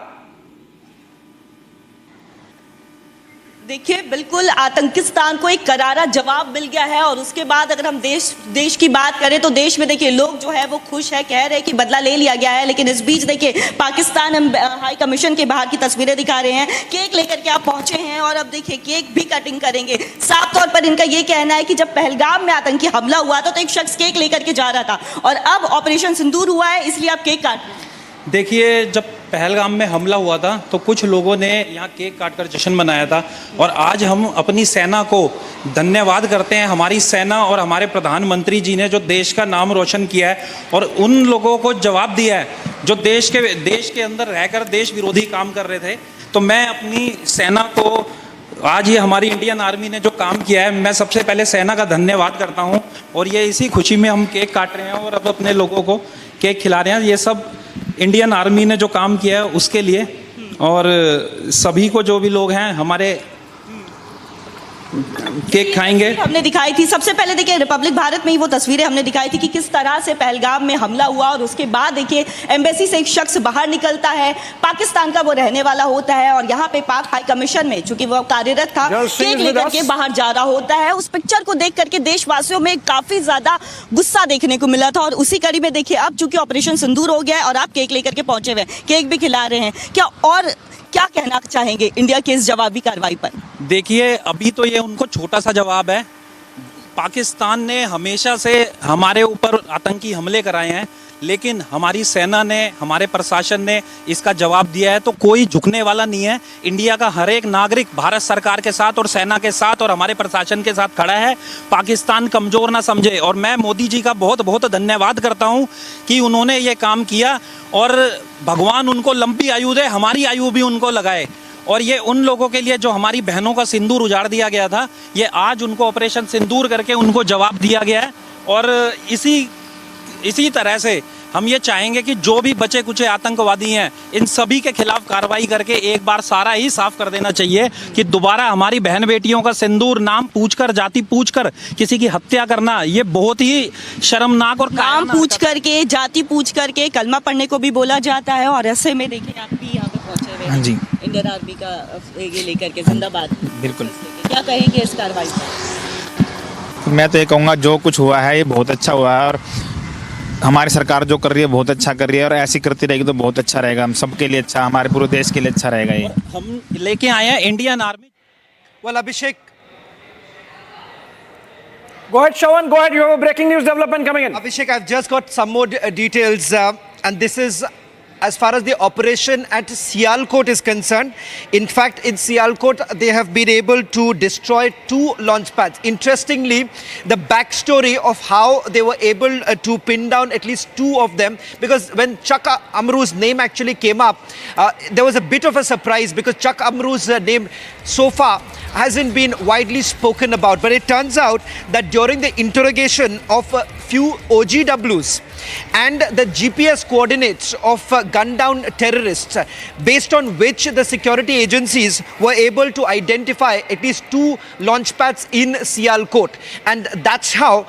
देखिए बिल्कुल आतंकिस्तान को एक करारा जवाब मिल गया है और उसके बाद अगर हम देश की बात करें तो देश में देखिए लोग जो है वो खुश है, कह रहे हैं कि बदला ले लिया गया है। लेकिन इस बीच देखिए पाकिस्तान हाई कमीशन के बाहर की तस्वीरें दिखा रहे हैं, केक लेकर के आप पहुंचे हैं और अब देखिए केक भी कटिंग करेंगे। साफ तौर पर इनका ये कहना है कि जब पहलगाम में आतंकी हमला हुआ था तो एक शख्स केक लेकर के जा रहा था और अब ऑपरेशन सिंदूर हुआ है इसलिए आप केक काट रहे हैं। देखिए जब पहलगाम में हमला हुआ था तो कुछ लोगों ने यहाँ केक काटकर जश्न मनाया था और आज हम अपनी सेना को धन्यवाद करते हैं। हमारी सेना और हमारे प्रधानमंत्री जी ने जो देश का नाम रोशन किया है और उन लोगों को जवाब दिया है जो देश के अंदर रहकर देश विरोधी काम कर रहे थे। तो मैं अपनी सेना को आज ये हमारी इंडियन आर्मी ने जो काम किया है मैं सबसे पहले सेना का धन्यवाद करता हूँ और ये इसी खुशी में हम केक काट रहे हैं और अब अपने लोगों को केक खिला रहे हैं। ये सब इंडियन आर्मी ने जो काम किया है उसके लिए और सभी को जो भी लोग हैं हमारे केक खाएंगे। हमने दिखाई थी सबसे पहले देखिए रिपब्लिक भारत में ही वो तस्वीरें हमने दिखाई थी कि किस तरह से पहलगाम में हमला हुआ और उसके बाद देखिए एम्बेसी से एक शख्स बाहर निकलता है, पाकिस्तान का वो रहने वाला होता है और यहाँ पे पाक हाई कमीशन में चूंकि वो कार्यरत था केक लेकर के बाहर जा रहा होता है। उस पिक्चर को देख करके देशवासियों में काफी ज्यादा गुस्सा देखने को मिला था और उसी कड़ी में देखिए अब चूंकि ऑपरेशन सिंदूर हो गया है और आप केक लेकर के पहुंचे हुए हैं, केक भी खिला रहे हैं, क्या कहना चाहेंगे इंडिया के इस जवाबी कार्रवाई पर? देखिए अभी तो ये उनको छोटा सा जवाब है। पाकिस्तान ने हमेशा से हमारे ऊपर आतंकी हमले कराए हैं लेकिन हमारी सेना ने हमारे प्रशासन ने इसका जवाब दिया है। तो कोई झुकने वाला नहीं है। इंडिया का हर एक नागरिक भारत सरकार के साथ और सेना के साथ और हमारे प्रशासन के साथ खड़ा है। पाकिस्तान कमजोर ना समझे और मैं मोदी जी का बहुत बहुत धन्यवाद करता हूं कि उन्होंने ये काम किया और भगवान उनको लंबी आयु दे, हमारी आयु भी उनको लगाए। और ये उन लोगों के लिए जो हमारी बहनों का सिंदूर उजाड़ दिया गया था, ये आज उनको ऑपरेशन सिंदूर करके उनको जवाब दिया गया है। और इसी तरह से हम ये चाहेंगे कि जो भी बचे कुचे आतंकवादी हैं इन सभी के खिलाफ कार्रवाई करके एक बार सारा ही साफ कर देना चाहिए कि दोबारा हमारी बहन बेटियों का सिंदूर नाम पूछकर जाति पूछकर किसी की हत्या करना ये बहुत ही शर्मनाक और नाम पूछ करके जाति पूछ करके कलमा पढ़ने को भी बोला जाता है। और ऐसे में देखिए आप भी यहाँ पे पहुंचे हुए हैं इंडियन आर्मी का ये लेकर के जिंदाबाद। बिल्कुल, क्या कहेंगे इस कार्रवाई पर? मैं तो ये कहूँगा जो कुछ हुआ है ये बहुत अच्छा हुआ है और हमारी सरकार जो कर रही है बहुत अच्छा कर रही है और ऐसी करती रहेगी तो बहुत अच्छा रहेगा, हम सबके लिए अच्छा, हमारे पूरे देश के लिए अच्छा रहेगा। ये हम लेके आए हैं Indian army. Well, Abhishek, go ahead, Shawan, go ahead. You have a breaking news development coming in. Abhishek, I've just got some more details, and this is as far as the operation at Sialkot is concerned. In fact, in Sialkot, they have been able to destroy 2 launch pads. Interestingly, the backstory of how they were able to pin down at least 2 of them, because when Chuck Amru's name actually came up, there was a bit of a surprise because Chuck Amru's name so far hasn't been widely spoken about. But it turns out that during the interrogation of a few OGWs and the GPS coordinates of gunned down terrorists, based on which the security agencies were able to identify at least 2 launch pads in Sialkot. And that's how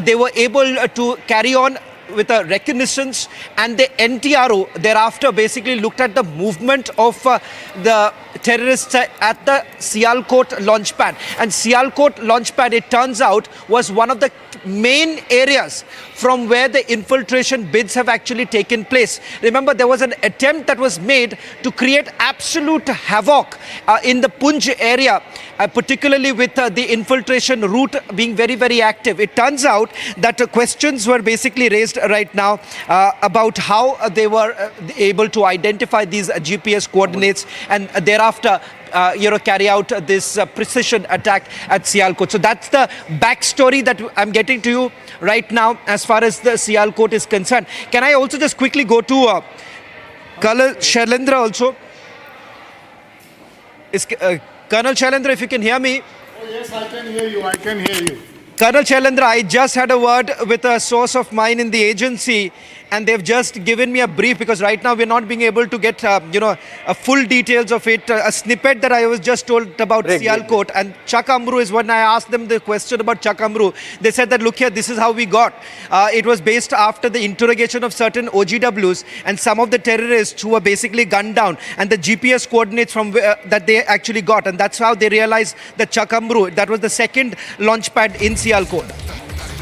they were able to carry on with a reconnaissance, and the NTRO thereafter basically looked at the movement of the terrorists at the Sialkot launch pad. And Sialkot launch pad, it turns out, was one of the main areas from where the infiltration bids have actually taken place. Remember, there was an attempt that was made to create absolute havoc in the Punj area, particularly with the infiltration route being very, very active. It turns out that questions were basically raised right now about how they were able to identify these GPS coordinates and thereafter carry out this precision attack at Sialkot. So that's the backstory that I'm getting to you right now as far as the Sialkot is concerned. Can I also just quickly go to Colonel Shailendra also? Colonel Shailendra, if you can hear me. Oh, yes, I can hear you. I can hear you. Colonel Shailendra, I just had a word with a source of mine in the agency, and they've just given me a brief because right now we're not being able to get, a full details of it. A snippet that I was just told about Sialkot, and Chuck Amru is when I asked them the question about Chuck Amru. They said that, look here, this is how we got. It was based after the interrogation of certain OGWs and some of the terrorists who were basically gunned down, and the GPS coordinates from where, that they actually got, and that's how they realized that Chuck Amru, that was the second launch pad in Sialkot.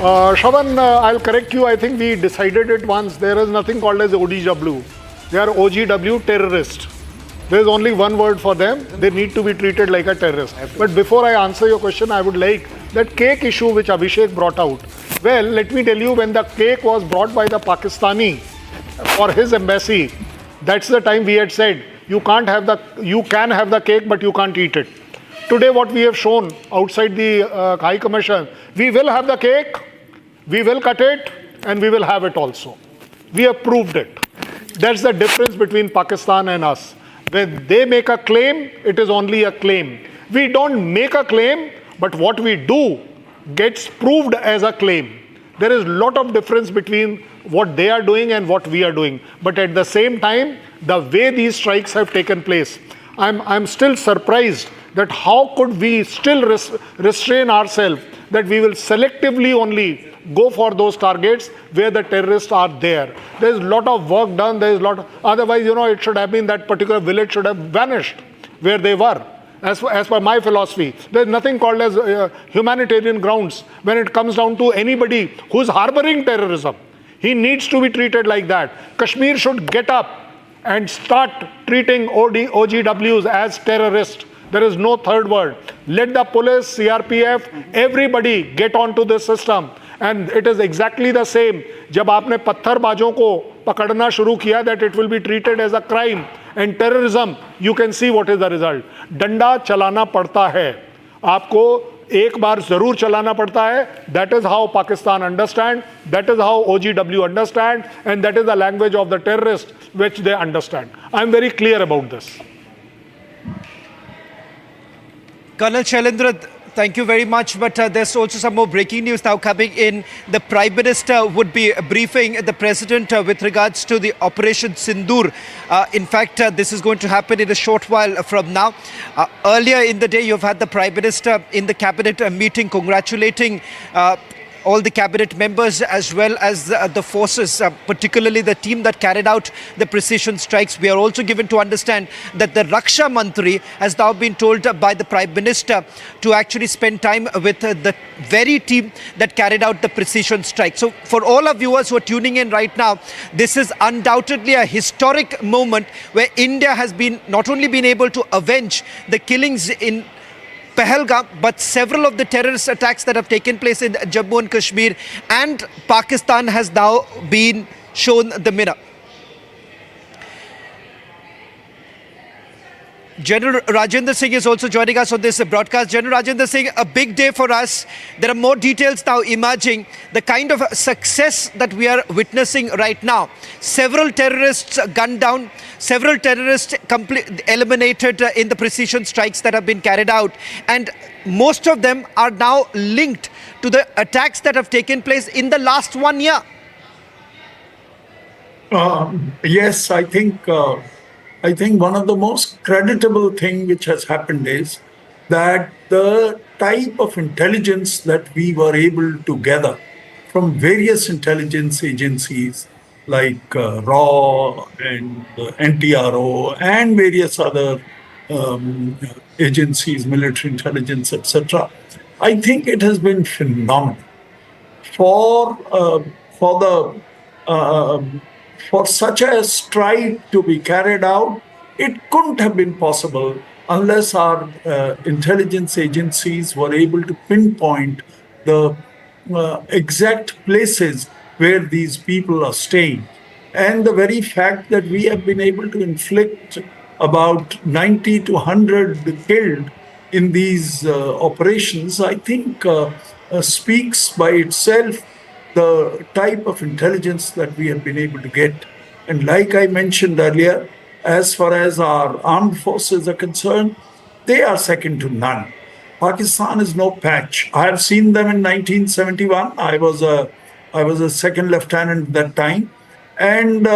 Shravan, I'll correct you. I think we decided it once. There is nothing called as OGW. They are OGW terrorist. There is only one word for them. They need to be treated like a terrorist. But before I answer your question, I would like that cake issue which Abhishek brought out. Well, let me tell you, when the cake was brought by the Pakistani for his embassy, that's the time we had said, you can have the cake, but you can't eat it. Today, what we have shown outside the High Commission, we will have the cake, we will cut it, and we will have it also. We have proved it. That's the difference between Pakistan and us. When they make a claim, it is only a claim. We don't make a claim, but what we do gets proved as a claim. There is a lot of difference between what they are doing and what we are doing. But at the same time, the way these strikes have taken place, I'm still surprised that how could we still restrain ourselves, that we will selectively only go for those targets where the terrorists are there. There's a lot of work done. There's a lot. Otherwise, it should have been that particular village should have vanished where they were. As per my philosophy, there's nothing called as humanitarian grounds when it comes down to anybody who's harboring terrorism. He needs to be treated like that. Kashmir should get up and start treating OGWs as terrorists. There is no third word. Let the police, CRPF, everybody get onto this system. And it is exactly the same. जब आपने पत्थरबाजों को पकड़ना शुरू किया, that it will be treated as a crime and terrorism, you can see what is the result. डंडा चलाना पड़ता है. आपको एक बार जरूर चलाना पड़ता है. That is how Pakistan understand. That is how OGW understand. And that is the language of the terrorists which they understand. I am very clear about this. Colonel Shailendra, thank you very much. But there's also some more breaking news now coming in. The Prime Minister would be briefing the President with regards to the Operation Sindoor. In fact, this is going to happen in a short while from now. Earlier in the day, you've had the Prime Minister in the Cabinet meeting congratulating all the cabinet members as well as the forces, particularly the team that carried out the precision strikes. We are also given to understand that the Raksha Mantri has now been told by the Prime Minister to actually spend time with the very team that carried out the precision strike. So for all our viewers who are tuning in right now, this is undoubtedly a historic moment where India has been not only been able to avenge the killings in Pahalgam, but several of the terrorist attacks that have taken place in Jammu and Kashmir, and Pakistan has now been shown the mirror. General Rajendra Singh is also joining us on this broadcast. General Rajendra Singh, a big day for us. There are more details now emerging. The kind of success that we are witnessing right now. Several terrorists gunned down. Several terrorists eliminated in the precision strikes that have been carried out. And most of them are now linked to the attacks that have taken place in the last 1 year. Yes, I think one of the most creditable thing which has happened is that the type of intelligence that we were able to gather from various intelligence agencies like RAW and NTRO and various other agencies, military intelligence, etc. I think it has been phenomenal for such a strike to be carried out. It couldn't have been possible unless our intelligence agencies were able to pinpoint the exact places where these people are staying. And the very fact that we have been able to inflict about 90 to 100 killed in these operations, I think speaks by itself the type of intelligence that we have been able to get. And like I mentioned earlier, as far as our armed forces are concerned, they are second to none. Pakistan is no patch. I have seen them in 1971. I was a second lieutenant at that time. And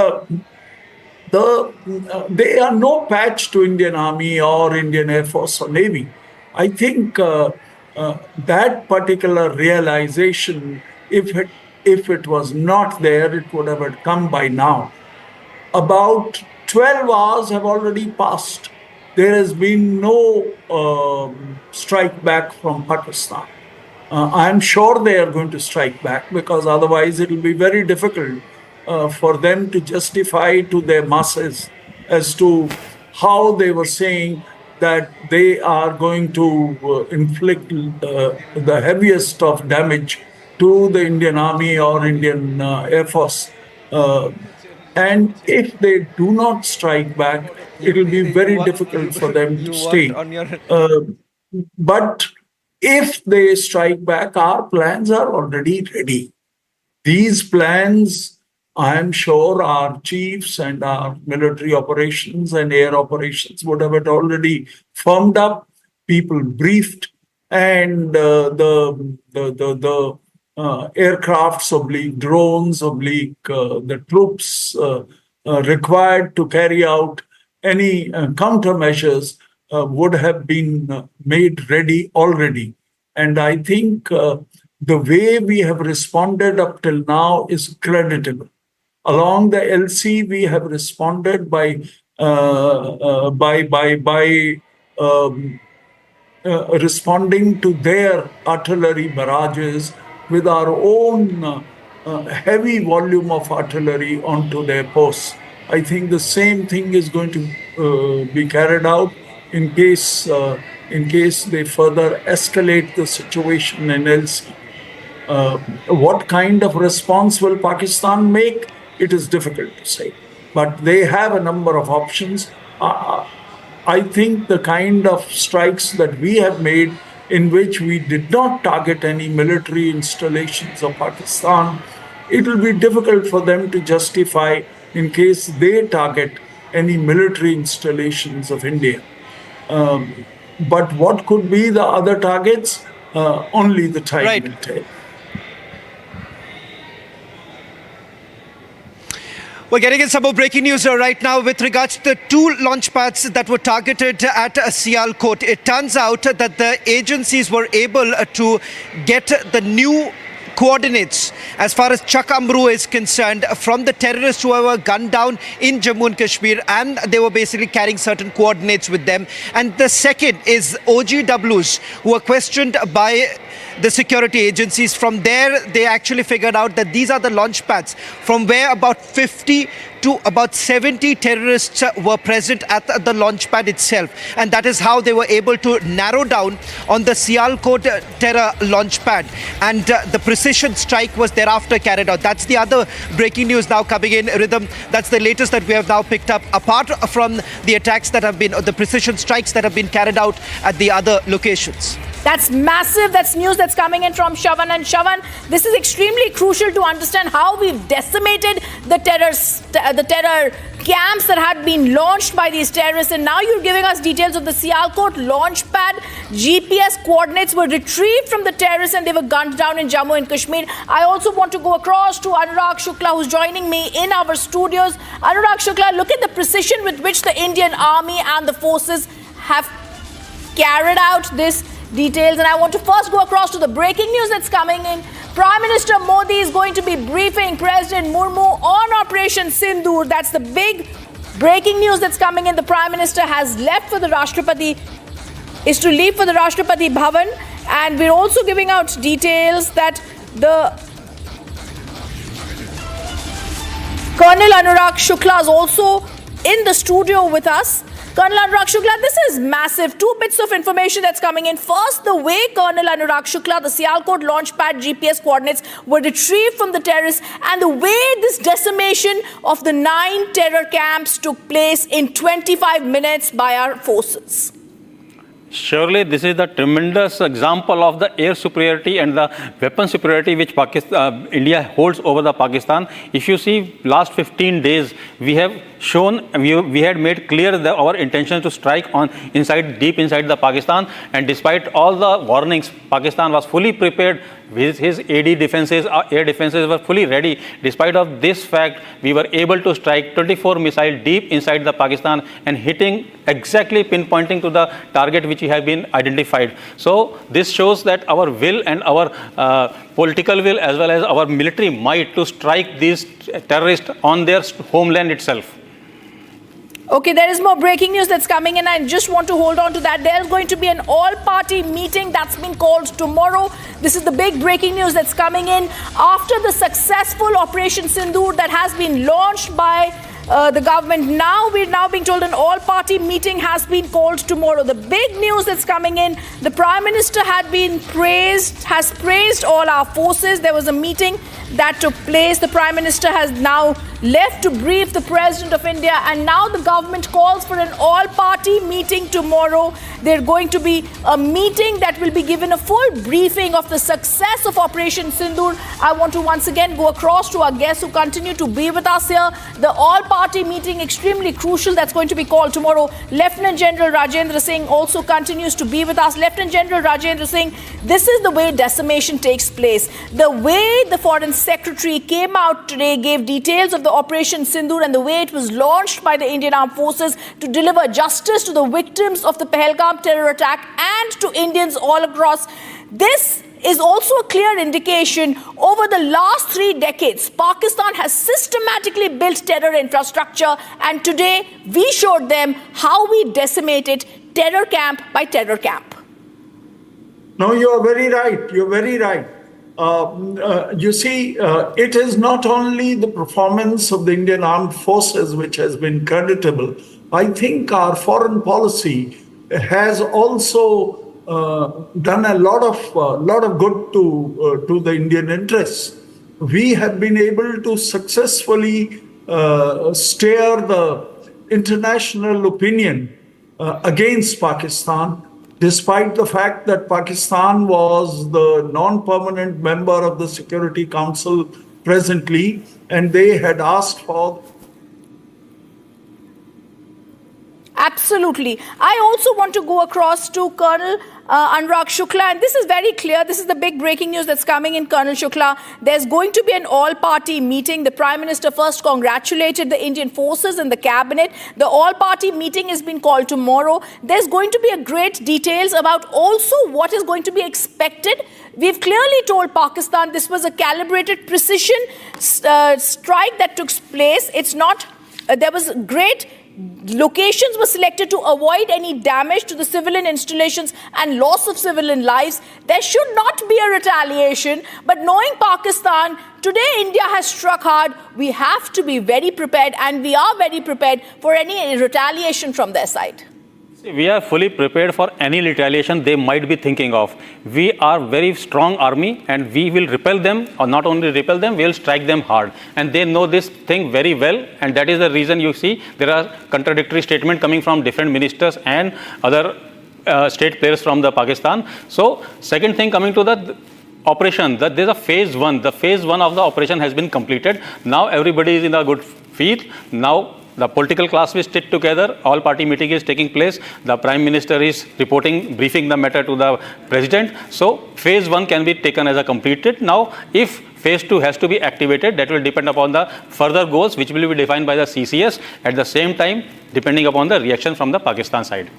they are no patch to Indian Army or Indian Air Force or Navy. I think that particular realization, if it was not there, it would have come by now. About 12 hours have already passed. There has been no strike back from Pakistan. I'm sure they are going to strike back, because otherwise it will be very difficult for them to justify to their masses as to how they were saying that they are going to inflict the heaviest of damage to the Indian Army or Indian Air Force. And if they do not strike back, it will be very difficult for them to stay. But if they strike back, our plans are already ready. These plans, I am sure our chiefs and our military operations and air operations would have it already firmed up, people briefed, and the aircrafts / drones / the troops required to carry out any countermeasures would have been made ready already. And I think the way we have responded up till now is creditable. Along the LC, we have responded by responding to their artillery barrages with our own heavy volume of artillery onto their posts. I think the same thing is going to be carried out in case they further escalate the situation in LC. What kind of response will Pakistan make? It is difficult to say, but they have a number of options. I think the kind of strikes that we have made, in which we did not target any military installations of Pakistan, it will be difficult for them to justify in case they target any military installations of India. But what could be the other targets? Only the time will tell. We're getting in some more breaking news right now with regards to the 2 launch pads that were targeted at Sialkot. It turns out that the agencies were able to get the new coordinates as far as Chak Amru is concerned from the terrorists who were gunned down in Jammu and Kashmir, and they were basically carrying certain coordinates with them. And the second is OGWs who were questioned by the security agencies. From there, they actually figured out that these are the launch pads from where about 50 to about 70 terrorists were present at the launch pad itself. And that is how they were able to narrow down on the Sialkot terror launch pad. And the precision strike was thereafter carried out. That's the other breaking news now coming in, Rhythm. That's the latest that we have now picked up, apart from the attacks that have been, the precision strikes that have been carried out at the other locations. That's massive. That's news that's coming in from Shavan. And Shavan, this is extremely crucial to understand how we've decimated the terror camps that had been launched by these terrorists. And now you're giving us details of the Sialkot launch pad. GPS coordinates were retrieved from the terrorists and they were gunned down in Jammu and Kashmir. I also want to go across to Anurag Shukla, who's joining me in our studios. Anurag Shukla, look at the precision with which the Indian Army and the forces have carried out this details. And I want to first go across to the breaking news that's coming in. Prime Minister Modi is going to be briefing President Murmu on Operation Sindoor. That's the big breaking news that's coming in. The Prime Minister has left for the Rashtrapati, is to leave for the Rashtrapati Bhavan. And we're also giving out details that the Colonel Anurag Shukla is also in the studio with us. Colonel Anurag Shukla, this is massive. Two bits of information that's coming in. First, the way Colonel Anurag Shukla, the Sialkot launch pad GPS coordinates were retrieved from the terrorists, and the way this decimation of the 9 terror camps took place in 25 minutes by our forces. Surely this is the tremendous example of the air superiority and the weapon superiority which India holds over the Pakistan. If you see last 15 days, we have shown, we had made clear our intention to strike on deep inside the Pakistan, and despite all the warnings, Pakistan was fully prepared. His AD defenses, air defenses were fully ready. Despite of this fact, we were able to strike 24 missiles deep inside the Pakistan and hitting exactly pinpointing to the target which we have been identified. So this shows that our will and our political will as well as our military might to strike these terrorists on their homeland itself. Okay, there is more breaking news that's coming in. I just want to hold on to that. There's going to be an all-party meeting that's been called tomorrow. This is the big breaking news that's coming in. After the successful Operation Sindoor that has been launched by the government, we're now being told an all-party meeting has been called tomorrow. The big news that's coming in, the Prime Minister has praised all our forces. There was a meeting that took place. The Prime Minister has now left to brief the President of India, and now the government calls for an all-party meeting tomorrow. There's going to be a meeting that will be given a full briefing of the success of Operation Sindoor. I want to once again go across to our guests who continue to be with us here. The all-party meeting, extremely crucial, that's going to be called tomorrow. Lieutenant General Rajendra Singh also continues to be with us. Lieutenant General Rajendra Singh, this is the way decimation takes place. The way the Foreign Secretary came out today, gave details of the Operation Sindoor and the way it was launched by the Indian Armed Forces to deliver justice to the victims of the Pahalgam terror attack and to Indians all across. This is also a clear indication over the last 3 decades, Pakistan has systematically built terror infrastructure, and today we showed them how we decimated terror camp by terror camp. No, you're very right. You're very right. You see, it is not only the performance of the Indian Armed Forces which has been creditable. I think our foreign policy has also done a lot of good to the Indian interests. We have been able to successfully steer the international opinion against Pakistan, despite the fact that Pakistan was the non-permanent member of the Security Council presently, and they had asked for. Absolutely. I also want to go across to Colonel Anurag Shukla, and this is very clear. This is the big breaking news that's coming in, Colonel Shukla. There's going to be an all-party meeting. The Prime Minister first congratulated the Indian forces and the cabinet. The all-party meeting has been called tomorrow. There's going to be a great details about also what is going to be expected. We've clearly told Pakistan this was a calibrated precision strike that took place. It's not, there was great locations were selected to avoid any damage to the civilian installations and loss of civilian lives. There should not be a retaliation, but knowing Pakistan, today India has struck hard. We have to be very prepared, and we are very prepared for any retaliation from their side. We are fully prepared for any retaliation they might be thinking of. We are very strong army and we will repel them, or not only repel them, we will strike them hard. And they know this thing very well, and that is the reason you see there are contradictory statements coming from different ministers and other state players from the Pakistan. So second thing, coming to the operation, that there's a phase one. The phase one of the operation has been completed. Now everybody is in a good feet. Now the political class will stick together. All party meeting is taking place. The Prime Minister is reporting, briefing the matter to the President. So phase one can be taken as a completed. Now, if phase two has to be activated, that will depend upon the further goals, which will be defined by the CCS. At the same time, depending upon the reaction from the Pakistan side.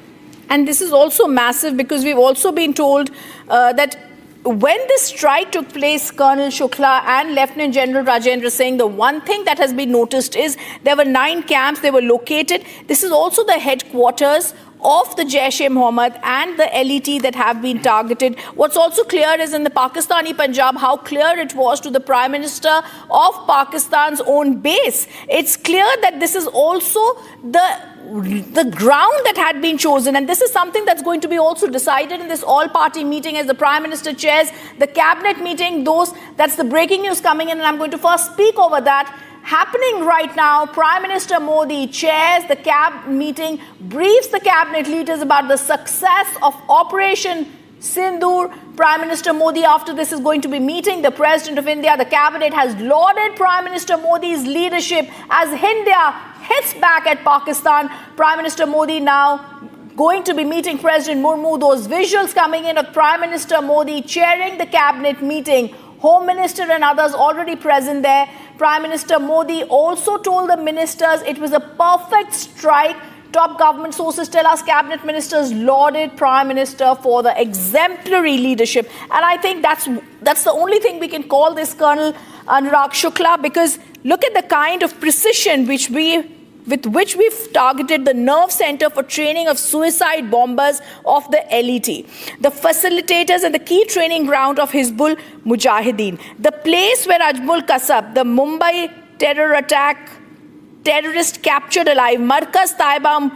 And this is also massive because we've also been told that when this strike took place, Colonel Shukla and Lieutenant General Rajendra Singh, the one thing that has been noticed is there were 9 camps, they were located. This is also the headquarters of the Jaish-e-Mohammed and the LET that have been targeted. What's also clear is in the Pakistani Punjab, how clear it was to the Prime Minister of Pakistan's own base. It's clear that this is also the ground that had been chosen, and this is something that's going to be also decided in this all-party meeting as the Prime Minister chairs the cabinet meeting. That's the breaking news coming in, and I'm going to first speak over that. Happening right now, Prime Minister Modi chairs the cabinet meeting, briefs the cabinet leaders about the success of Operation Sindoor. Prime Minister Modi, after this, is going to be meeting the President of India. The cabinet has lauded Prime Minister Modi's leadership as India hits back at Pakistan. Prime Minister Modi now going to be meeting President Murmu. Those visuals coming in of Prime Minister Modi chairing the cabinet meeting. Home Minister and others already present there. Prime Minister Modi also told the ministers it was a perfect strike. Top government sources tell us cabinet ministers lauded Prime Minister for the exemplary leadership. And I think that's the only thing we can call this, Colonel Anurag Shukla, because look at the kind of precision with which we've targeted the nerve center for training of suicide bombers of the LET, the facilitators and the key training ground of Hizbul Mujahideen, the place where Ajmul Kasab, the Mumbai terror attack terrorist captured alive, Markaz Taiba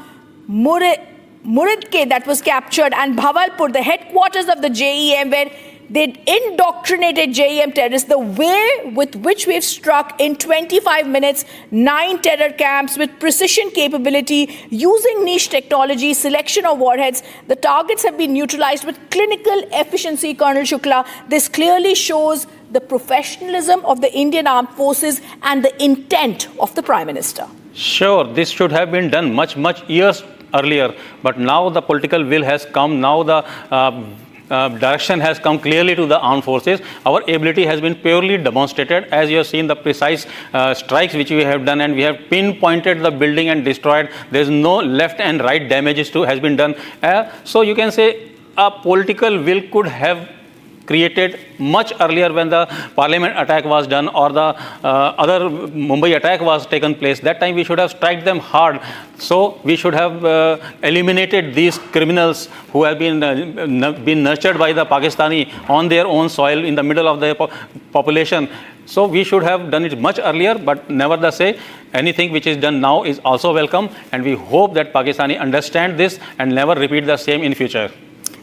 Muridke that was captured, and Bahawalpur, the headquarters of the JEM, where they indoctrinated JEM terrorists. The way with which we've struck in 25 minutes 9 terror camps with precision capability, using niche technology, selection of warheads, the targets have been neutralized with clinical efficiency, Colonel Shukla. This clearly shows the professionalism of the Indian Armed Forces and the intent of the Prime Minister. Sure, this should have been done much years earlier, but now the political will has come. Now the direction has come clearly to the armed forces. Our ability has been purely demonstrated, as you have seen the precise strikes which we have done, and we have pinpointed the building and destroyed. There is no left and right damages has been done. So you can say a political will could have created much earlier when the parliament attack was done or the other Mumbai attack was taken place. That time we should have struck them hard. So we should have eliminated these criminals who have been nurtured by the Pakistani on their own soil in the middle of the population. So we should have done it much earlier, but nevertheless, anything which is done now is also welcome, and we hope that Pakistani understand this and never repeat the same in future.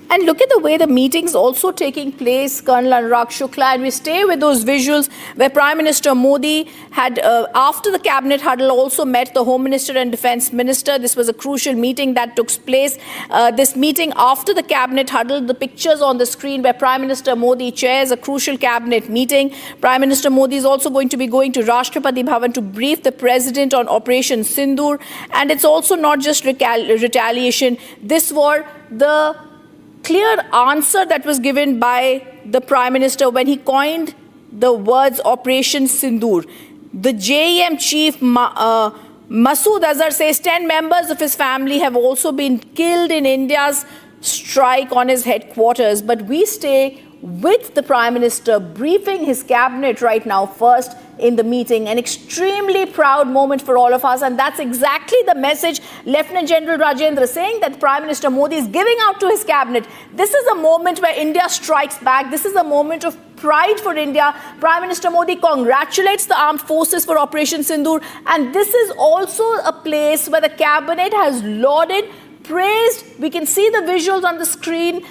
And look at the way the meeting's also taking place, Colonel Anurag Shukla, and we stay with those visuals where Prime Minister Modi had, after the cabinet huddle, also met the Home Minister and Defence Minister. This was a crucial meeting that took place. This meeting after the cabinet huddle, the pictures on the screen where Prime Minister Modi chairs a crucial cabinet meeting. Prime Minister Modi is also going to be going to Rashtrapati Bhavan to brief the President on Operation Sindoor. And it's also not just retaliation. This was the clear answer that was given by the Prime Minister when he coined the words Operation Sindoor. The JEM chief Masood Azhar says 10 members of his family have also been killed in India's strike on his headquarters. But we stay with the Prime Minister briefing his cabinet right now first in the meeting. An extremely proud moment for all of us, and that's exactly the message Lieutenant General Rajendra saying, that Prime Minister Modi is giving out to his cabinet. This is a moment where India strikes back. This is a moment of pride for India. Prime Minister Modi congratulates the armed forces for Operation Sindoor, and this is also a place where the cabinet has lauded, praised, we can see the visuals on the screen,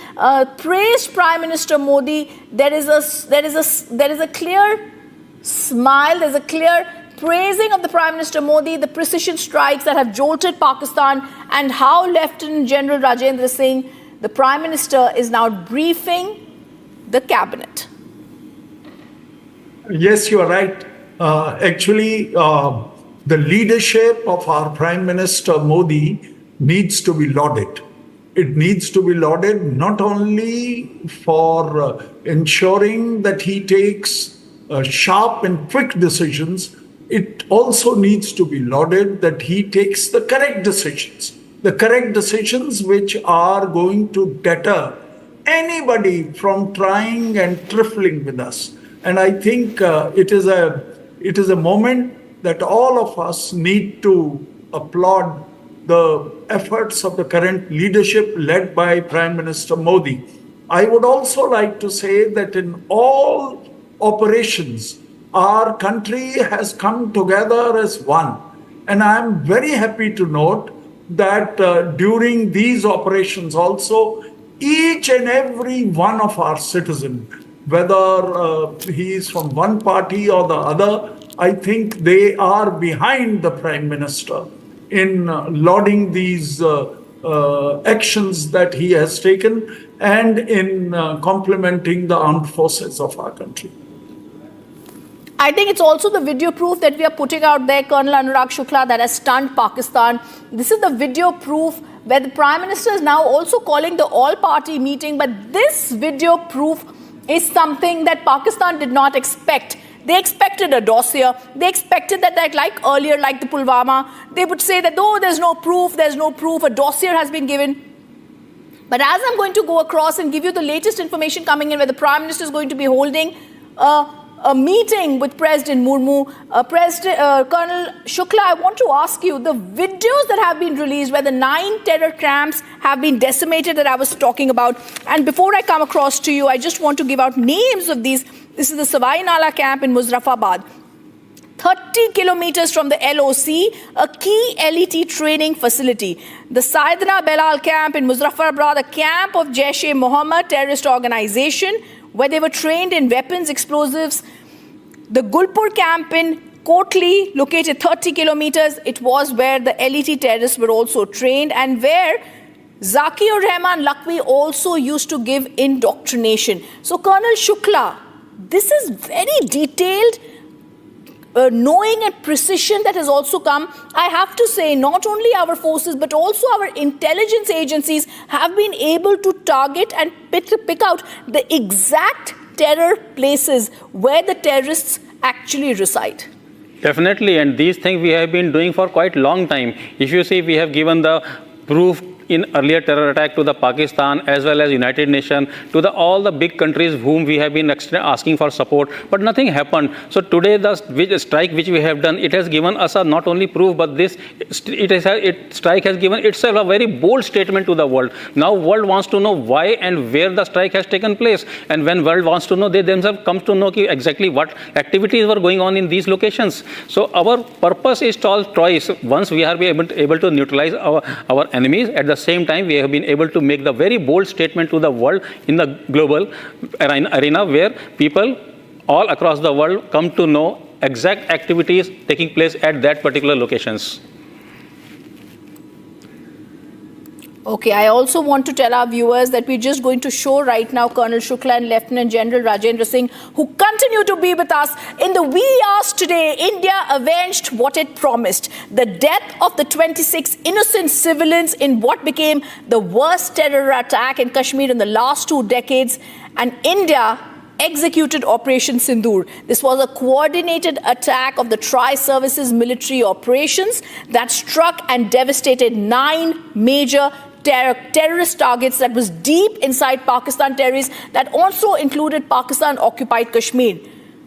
praised Prime Minister Modi. There is a clear smile, there's a clear praising of the Prime Minister Modi, the precision strikes that have jolted Pakistan, and how Lieutenant General Rajendra is saying the Prime Minister is now briefing the cabinet. Yes, you are right. Actually, the leadership of our Prime Minister Modi needs to be lauded. It needs to be lauded not only for ensuring that he takes sharp and quick decisions, it also needs to be lauded that he takes the correct decisions which are going to deter anybody from trying and trifling with us. And I think it is a moment that all of us need to applaud the efforts of the current leadership led by Prime Minister Modi. I would also like to say that in all operations, our country has come together as one. And I am very happy to note that during these operations also, each and every one of our citizens, whether he is from one party or the other, I think they are behind the Prime Minister in lauding these actions that he has taken and in complimenting the armed forces of our country. I think it's also the video proof that we are putting out there, Colonel Anurag Shukla, that has stunned Pakistan. This is the video proof where the Prime Minister is now also calling the all-party meeting, but this video proof is something that Pakistan did not expect. They expected a dossier. They expected that, like earlier, like the Pulwama, they would say that, oh, there's no proof, a dossier has been given. But as I'm going to go across and give you the latest information coming in, where the Prime Minister is going to be holding a meeting with President Murmu, Colonel Shukla, I want to ask you, the videos that have been released where the 9 terror camps have been decimated that I was talking about, and before I come across to you, I just want to give out names of these. This is the Savai Nala camp in Muzaffarabad. 30 kilometers from the LOC, a key LET training facility. The Saidna Belal camp in Muzaffarabad, a camp of Jaish-e-Mohammed terrorist organization, where they were trained in weapons, explosives. The Gulpur camp in Kotli, located 30 kilometers, it was where the LET terrorists were also trained, and where Zakir Rahman Lakwi also used to give indoctrination. So Colonel Shukla, this is very detailed knowing and precision that has also come. I have to say, not only our forces, but also our intelligence agencies have been able to target and pick out the exact terror places where the terrorists actually reside. Definitely, and these things we have been doing for quite a long time. If you see, we have given the proof in earlier terror attack to the Pakistan as well as United Nations, to all the big countries whom we have been asking for support, but nothing happened. So today the strike which we have done, it has given us a not only proof, but this strike has given itself a very bold statement to the world. Now world wants to know why and where the strike has taken place, and when world wants to know, they themselves come to know exactly what activities were going on in these locations. So our purpose is twice. Once we are able to neutralize our enemies, at the same time we have been able to make the very bold statement to the world in the global arena, where people all across the world come to know exact activities taking place at that particular locations. Okay, I also want to tell our viewers that we're just going to show right now Colonel Shukla and Lieutenant General Rajendra Singh, who continue to be with us. In the wee hours today, India avenged what it promised: the death of the 26 innocent civilians in what became the worst terror attack in Kashmir in the last 2 decades. And India executed Operation Sindoor. This was a coordinated attack of the Tri-Services military operations that struck and devastated 9 major terrorist targets that was deep inside Pakistan territories that also included Pakistan-occupied Kashmir.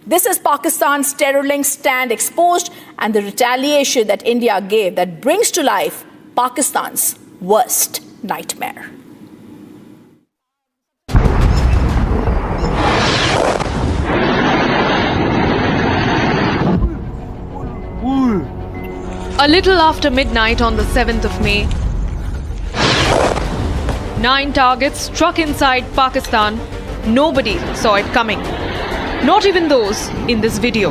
This is Pakistan's terror-linked stand exposed and the retaliation that India gave that brings to life Pakistan's worst nightmare. A little after midnight on the 7th of May, 9 targets struck inside Pakistan. Nobody saw it coming. Not even those in this video.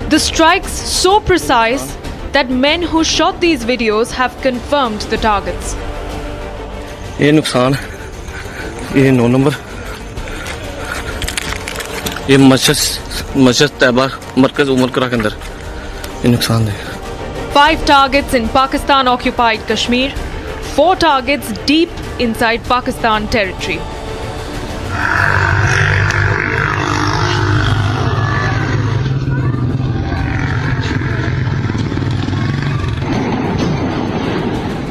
The strikes so precise that men who shot these videos have confirmed the targets. ये नुकसान, ये 9 number, ये मस्जिद तैयबा मरकज उमर करा के अंदर ये नुकसान है. 5 targets in Pakistan-occupied Kashmir, 4 targets deep inside Pakistan territory.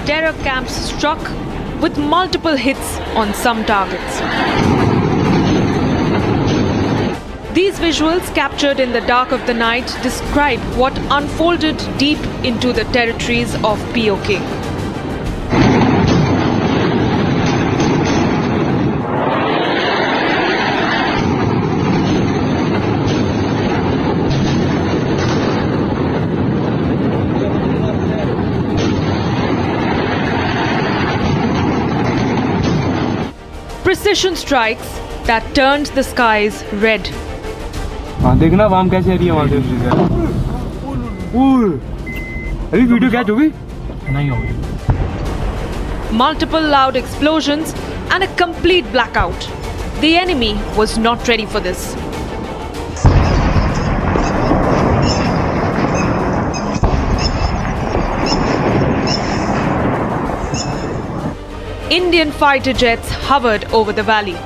Terror camps struck with multiple hits on some targets. These visuals captured in the dark of the night describe what unfolded deep into the territories of POK. Precision strikes that turned the skies red. देखना वाम कैसे आ रही है वहां से. अभी video catch हो गई? नहीं होगी. Multiple loud explosions and a complete blackout. The enemy was not ready for this. Indian fighter jets hovered over the valley.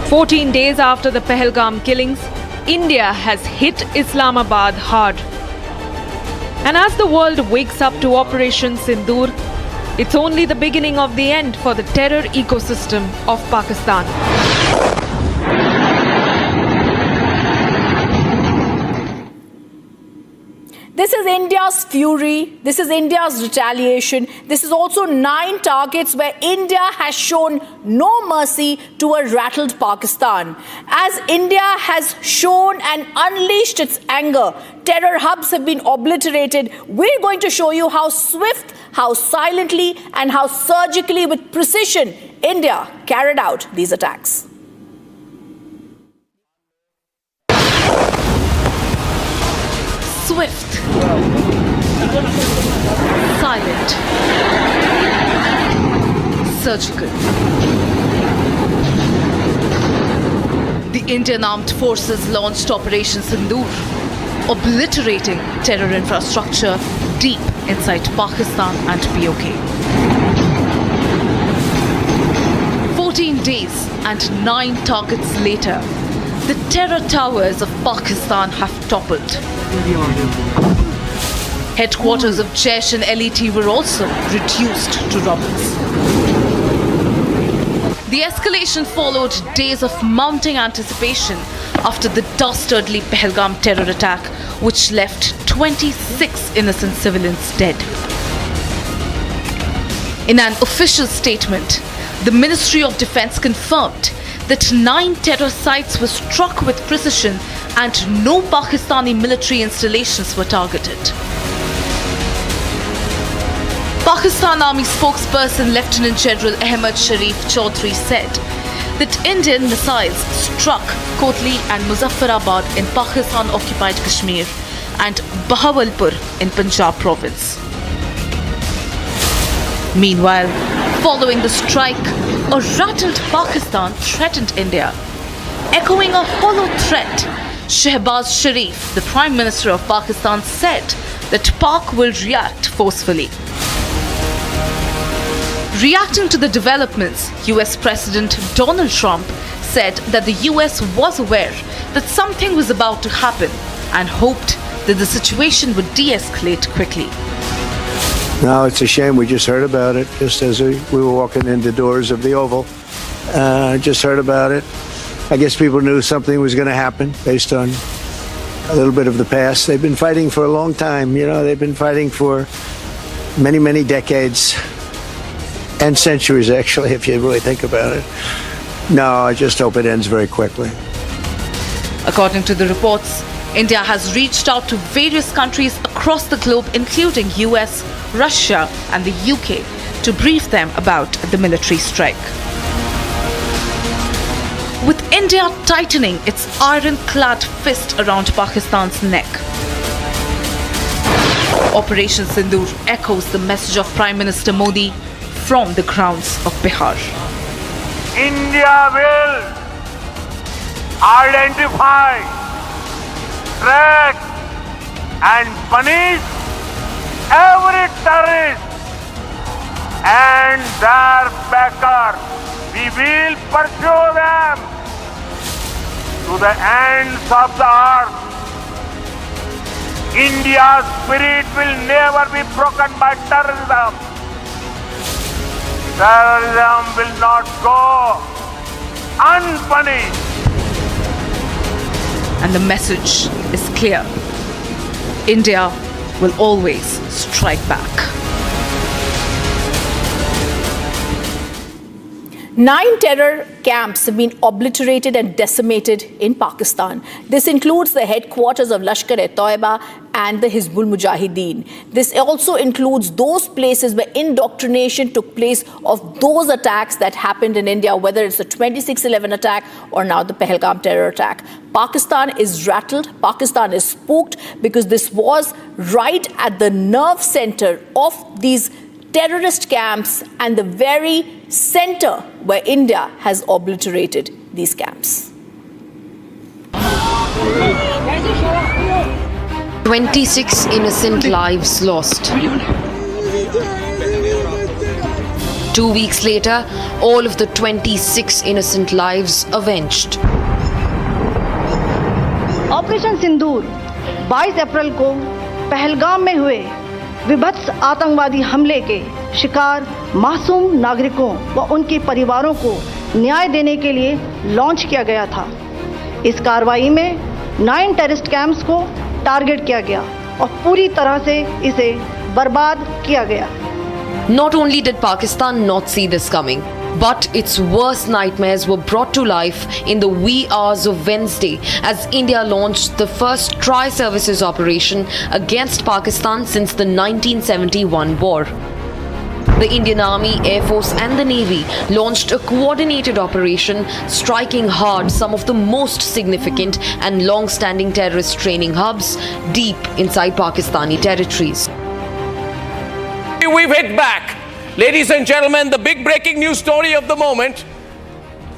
14 days after the Pahalgam killings, India has hit Islamabad hard. And as the world wakes up to Operation Sindoor, it's only the beginning of the end for the terror ecosystem of Pakistan. This is India's fury. This is India's retaliation. This is also 9 targets where India has shown no mercy to a rattled Pakistan. As India has shown and unleashed its anger, terror hubs have been obliterated. We're going to show you how swift, how silently, and how surgically with precision India carried out these attacks. Swift, silent, surgical. The Indian Armed Forces launched Operation Sindoor, obliterating terror infrastructure deep inside Pakistan and POK. 14 days and 9 targets later, the terror towers of Pakistan have toppled. Headquarters of Jaish and LET were also reduced to rubble. The escalation followed days of mounting anticipation after the dastardly Pahalgam terror attack, which left 26 innocent civilians dead. In an official statement, the Ministry of Defence confirmed that 9 terror sites were struck with precision and no Pakistani military installations were targeted. Pakistan Army spokesperson Lieutenant General Ahmad Sharif Chaudhry said that Indian missiles struck Kotli and Muzaffarabad in Pakistan-occupied Kashmir and Bahawalpur in Punjab province. Meanwhile, following the strike, a rattled Pakistan threatened India. Echoing a hollow threat, Shehbaz Sharif, the Prime Minister of Pakistan, said that Pak will react forcefully. Reacting to the developments, US President Donald Trump said that the US was aware that something was about to happen and hoped that the situation would de-escalate quickly. No, it's a shame. We just heard about it just as we were walking in the doors of the Oval. Just heard about it. I guess people knew something was going to happen based on a little bit of the past. They've been fighting for a long time. You know, they've been fighting for many, many decades and centuries, actually, if you really think about it. No, I just hope it ends very quickly. According to the reports, India has reached out to various countries across the globe, including US, Russia and the UK, to brief them about the military strike. With India tightening its ironclad fist around Pakistan's neck, Operation Sindoor echoes the message of Prime Minister Modi from the grounds of Bihar. India will identify, track and punish every terrorist and their backer. We will pursue them to the ends of the earth. India's spirit will never be broken by terrorism. Terrorism will not go unpunished. And the message is clear. India will always strike back. 9 terror camps have been obliterated and decimated in Pakistan. This includes the headquarters of Lashkar-e-Toiba and the Hizbul Mujahideen. This also includes those places where indoctrination took place of those attacks that happened in India, whether it's the 26/11 attack or now the Pahalgam terror attack. Pakistan is rattled, Pakistan is spooked, because this was right at the nerve center of these terrorist camps and the very center where India has obliterated these camps. 26 innocent lives lost. 2 weeks later, all of the 26 innocent lives avenged. Operation Sindoor 22 अप्रैल को पहलगाम में हुए विभत्स आतंकवादी हमले के शिकार मासूम नागरिकों व उनके परिवारों को न्याय देने के लिए लॉन्च किया गया था। इस कार्रवाई में 9 टेररिस्ट कैंप्स को टारगेट किया गया और पूरी तरह से इसे बर्बाद किया गया। Not only did Pakistan not see this coming, but its worst nightmares were brought to life in the wee hours of Wednesday as India launched the first tri-services operation against Pakistan since the 1971 war. The Indian Army, Air Force and the Navy launched a coordinated operation striking hard some of the most significant and long-standing terrorist training hubs deep inside Pakistani territories. We've hit back. Ladies and gentlemen, the big breaking news story of the moment.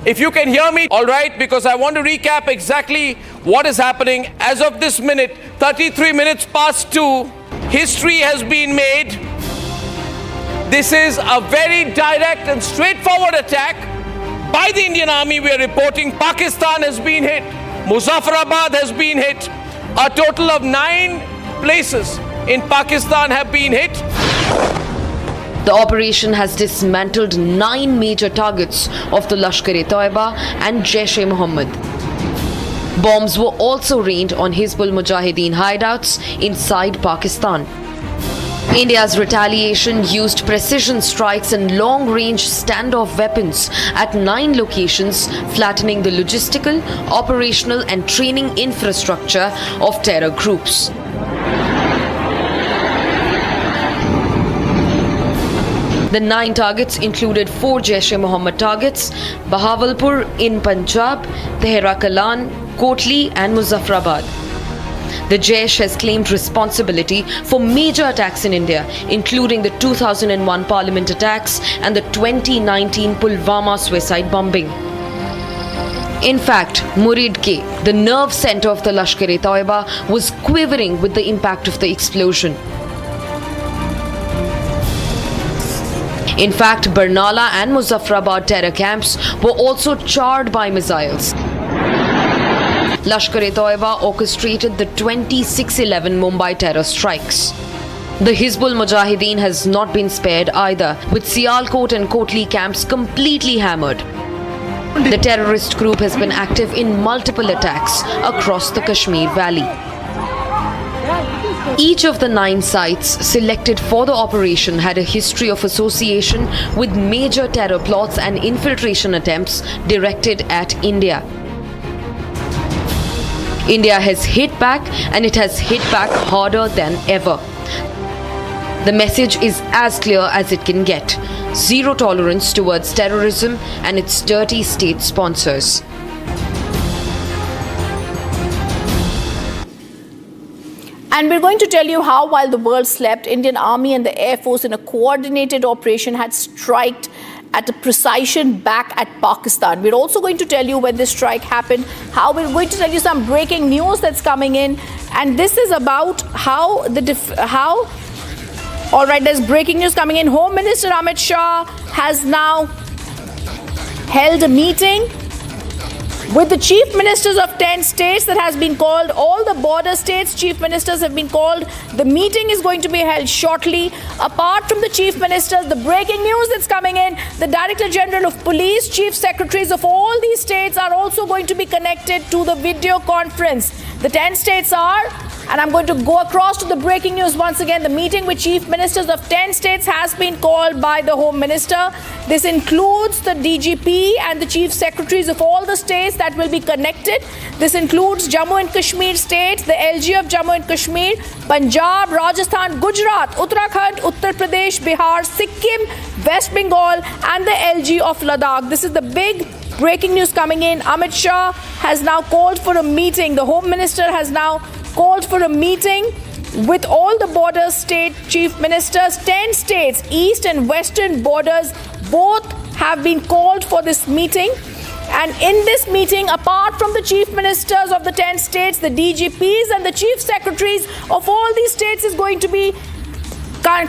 If you can hear me, all right, because I want to recap exactly what is happening. As of this minute, 33 minutes past 2, history has been made. This is a very direct and straightforward attack by the Indian Army. We are reporting Pakistan has been hit. Muzaffarabad has been hit. A total of 9 places in Pakistan have been hit. The operation has dismantled 9 major targets of the Lashkar-e-Toiba and Jaish-e-Mohammed. Bombs were also rained on Hizbul Mujahideen hideouts inside Pakistan. India's retaliation used precision strikes and long-range standoff weapons at 9 locations, flattening the logistical, operational and training infrastructure of terror groups. The 9 targets included 4 Jaish-e-Mohammed targets: Bahawalpur in Punjab, Tehra Kalan, Kotli and Muzaffarabad. The Jaish has claimed responsibility for major attacks in India, including the 2001 Parliament attacks and the 2019 Pulwama suicide bombing. In fact, Muridke, the nerve center of the Lashkar-e-Toiba, was quivering with the impact of the explosion. In fact, Barnala and Muzaffarabad terror camps were also charred by missiles. Lashkar-e-Toiba orchestrated the 26/11 Mumbai terror strikes. The Hizbul Mujahideen has not been spared either, with Sialkot and Kotli camps completely hammered. The terrorist group has been active in multiple attacks across the Kashmir Valley. Each of the 9 sites selected for the operation had a history of association with major terror plots and infiltration attempts directed at India. India has hit back, and it has hit back harder than ever. The message is as clear as it can get: zero tolerance towards terrorism and its dirty state sponsors. And we're going to tell you how, while the world slept, Indian Army and the Air Force in a coordinated operation had striked at a precision back at Pakistan. We're also going to tell you when this strike happened, how we're going to tell you some breaking news that's coming in. And this is about how all right, there's breaking news coming in. Home Minister Amit Shah has now held a meeting with the chief ministers of 10 states that has been called. All the border states chief ministers have been called. The meeting is going to be held shortly. Apart from the chief ministers, the breaking news that's coming in, the Director General of Police, chief secretaries of all these states are also going to be connected to the video conference. The 10 states are, and I'm going to go across to the breaking news once again. The meeting with chief ministers of 10 states has been called by the Home Minister. This includes the DGP and the chief secretaries of all the states that will be connected. This includes Jammu and Kashmir states, the LG of Jammu and Kashmir, Punjab, Rajasthan, Gujarat, Uttarakhand, Uttar Pradesh, Bihar, Sikkim, West Bengal, and the LG of Ladakh. This is the big breaking news coming in. Amit Shah has now called for a meeting. The Home Minister has now called for a meeting with all the border state chief ministers. 10 states, east and western borders, both have been called for this meeting. And in this meeting, apart from the chief ministers of the 10 states, the DGPs and the chief secretaries of all these states is going to be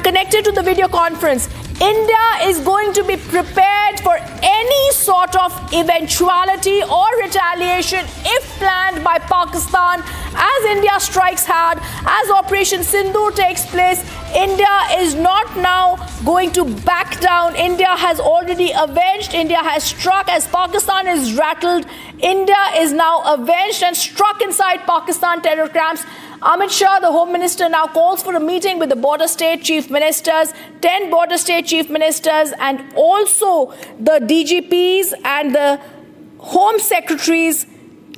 connected to the video conference. India is going to be prepared for any sort of eventuality or retaliation if planned by Pakistan. As India strikes hard, as Operation Sindoor takes place, India is not now going to back down. India has already avenged. India has struck. As Pakistan is rattled, India is now avenged and struck inside Pakistan terror camps. Amit Shah, the Home Minister, now calls for a meeting with the border state chief ministers, 10 border state chief ministers, and also the DGPs and the Home Secretaries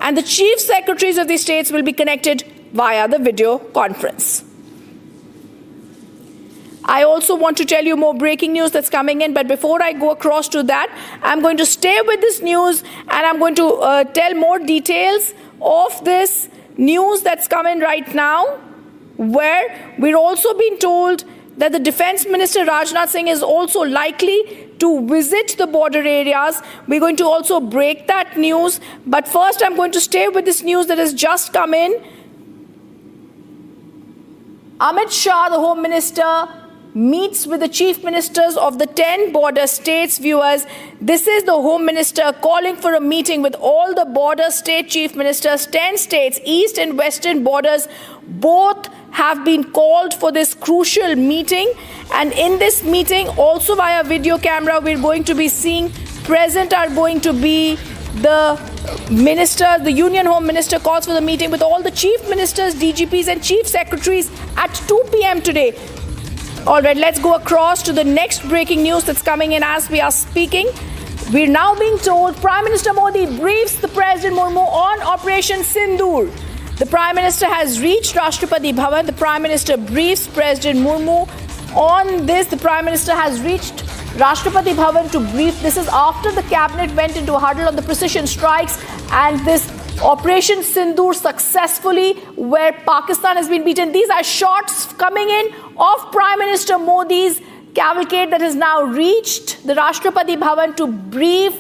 and the chief secretaries of these states will be connected via the video conference. I also want to tell you more breaking news that's coming in, but before I go across to that, I'm going to stay with this news and I'm going to tell more details of this news that's coming right now, where we're also being told that the Defense Minister Rajnath Singh is also likely to visit the border areas. We're going to also break that news, but first I'm going to stay with this news that has just come in. Amit Shah, the Home Minister, meets with the chief ministers of the 10 border states. Viewers, this is the Home Minister calling for a meeting with all the border state chief ministers. 10 states, east and western borders, both have been called for this crucial meeting. And in this meeting, also via video camera, we're going to be seeing present are going to be the minister. The Union Home Minister calls for the meeting with all the chief ministers, DGPs and chief secretaries at 2 p.m. today. All right, let's go across to the next breaking news that's coming in as we are speaking. We're now being told Prime Minister Modi briefs the President Murmu on Operation Sindoor. The Prime Minister has reached Rashtrapati Bhavan. The Prime Minister briefs President Murmu on this. The Prime Minister has reached Rashtrapati Bhavan to brief. This is after the cabinet went into a huddle on the precision strikes and this Operation Sindoor successfully, where Pakistan has been beaten. These are shots coming in of Prime Minister Modi's cavalcade that has now reached the Rashtrapati Bhavan to brief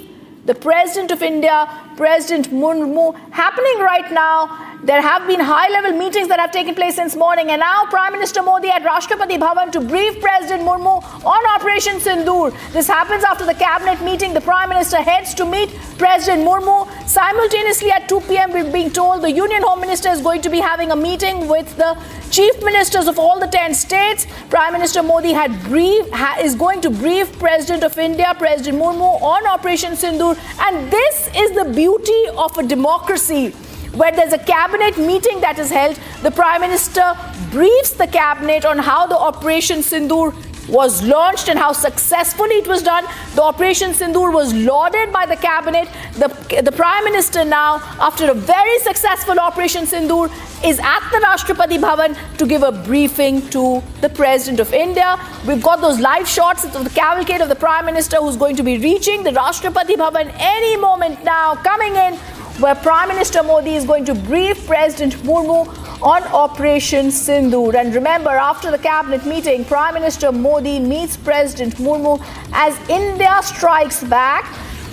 the President of India, President Murmu, happening right now. There have been high-level meetings that have taken place since morning, and now Prime Minister Modi at Rashtrapati Bhavan to brief President Murmu on Operation Sindoor. This happens after the cabinet meeting. The Prime Minister heads to meet President Murmu. Simultaneously at 2 p.m. we're being told the Union Home Minister is going to be having a meeting with the chief ministers of all the 10 states. Prime Minister Modi is going to brief President of India, President Murmu, on Operation Sindoor. And this is the beauty of a democracy, where there's a cabinet meeting that is held. The Prime Minister briefs the cabinet on how the Operation Sindoor was launched and how successfully it was done. The Operation Sindoor was lauded by the cabinet. The Prime Minister now, after a very successful Operation Sindoor, is at the Rashtrapati Bhavan to give a briefing to the President of India. We've got those live shots of the cavalcade of the Prime Minister who's going to be reaching the Rashtrapati Bhavan any moment now, coming in, where Prime Minister Modi is going to brief President Murmu on Operation Sindoor. And remember, after the cabinet meeting, Prime Minister Modi meets President Murmu as India strikes back.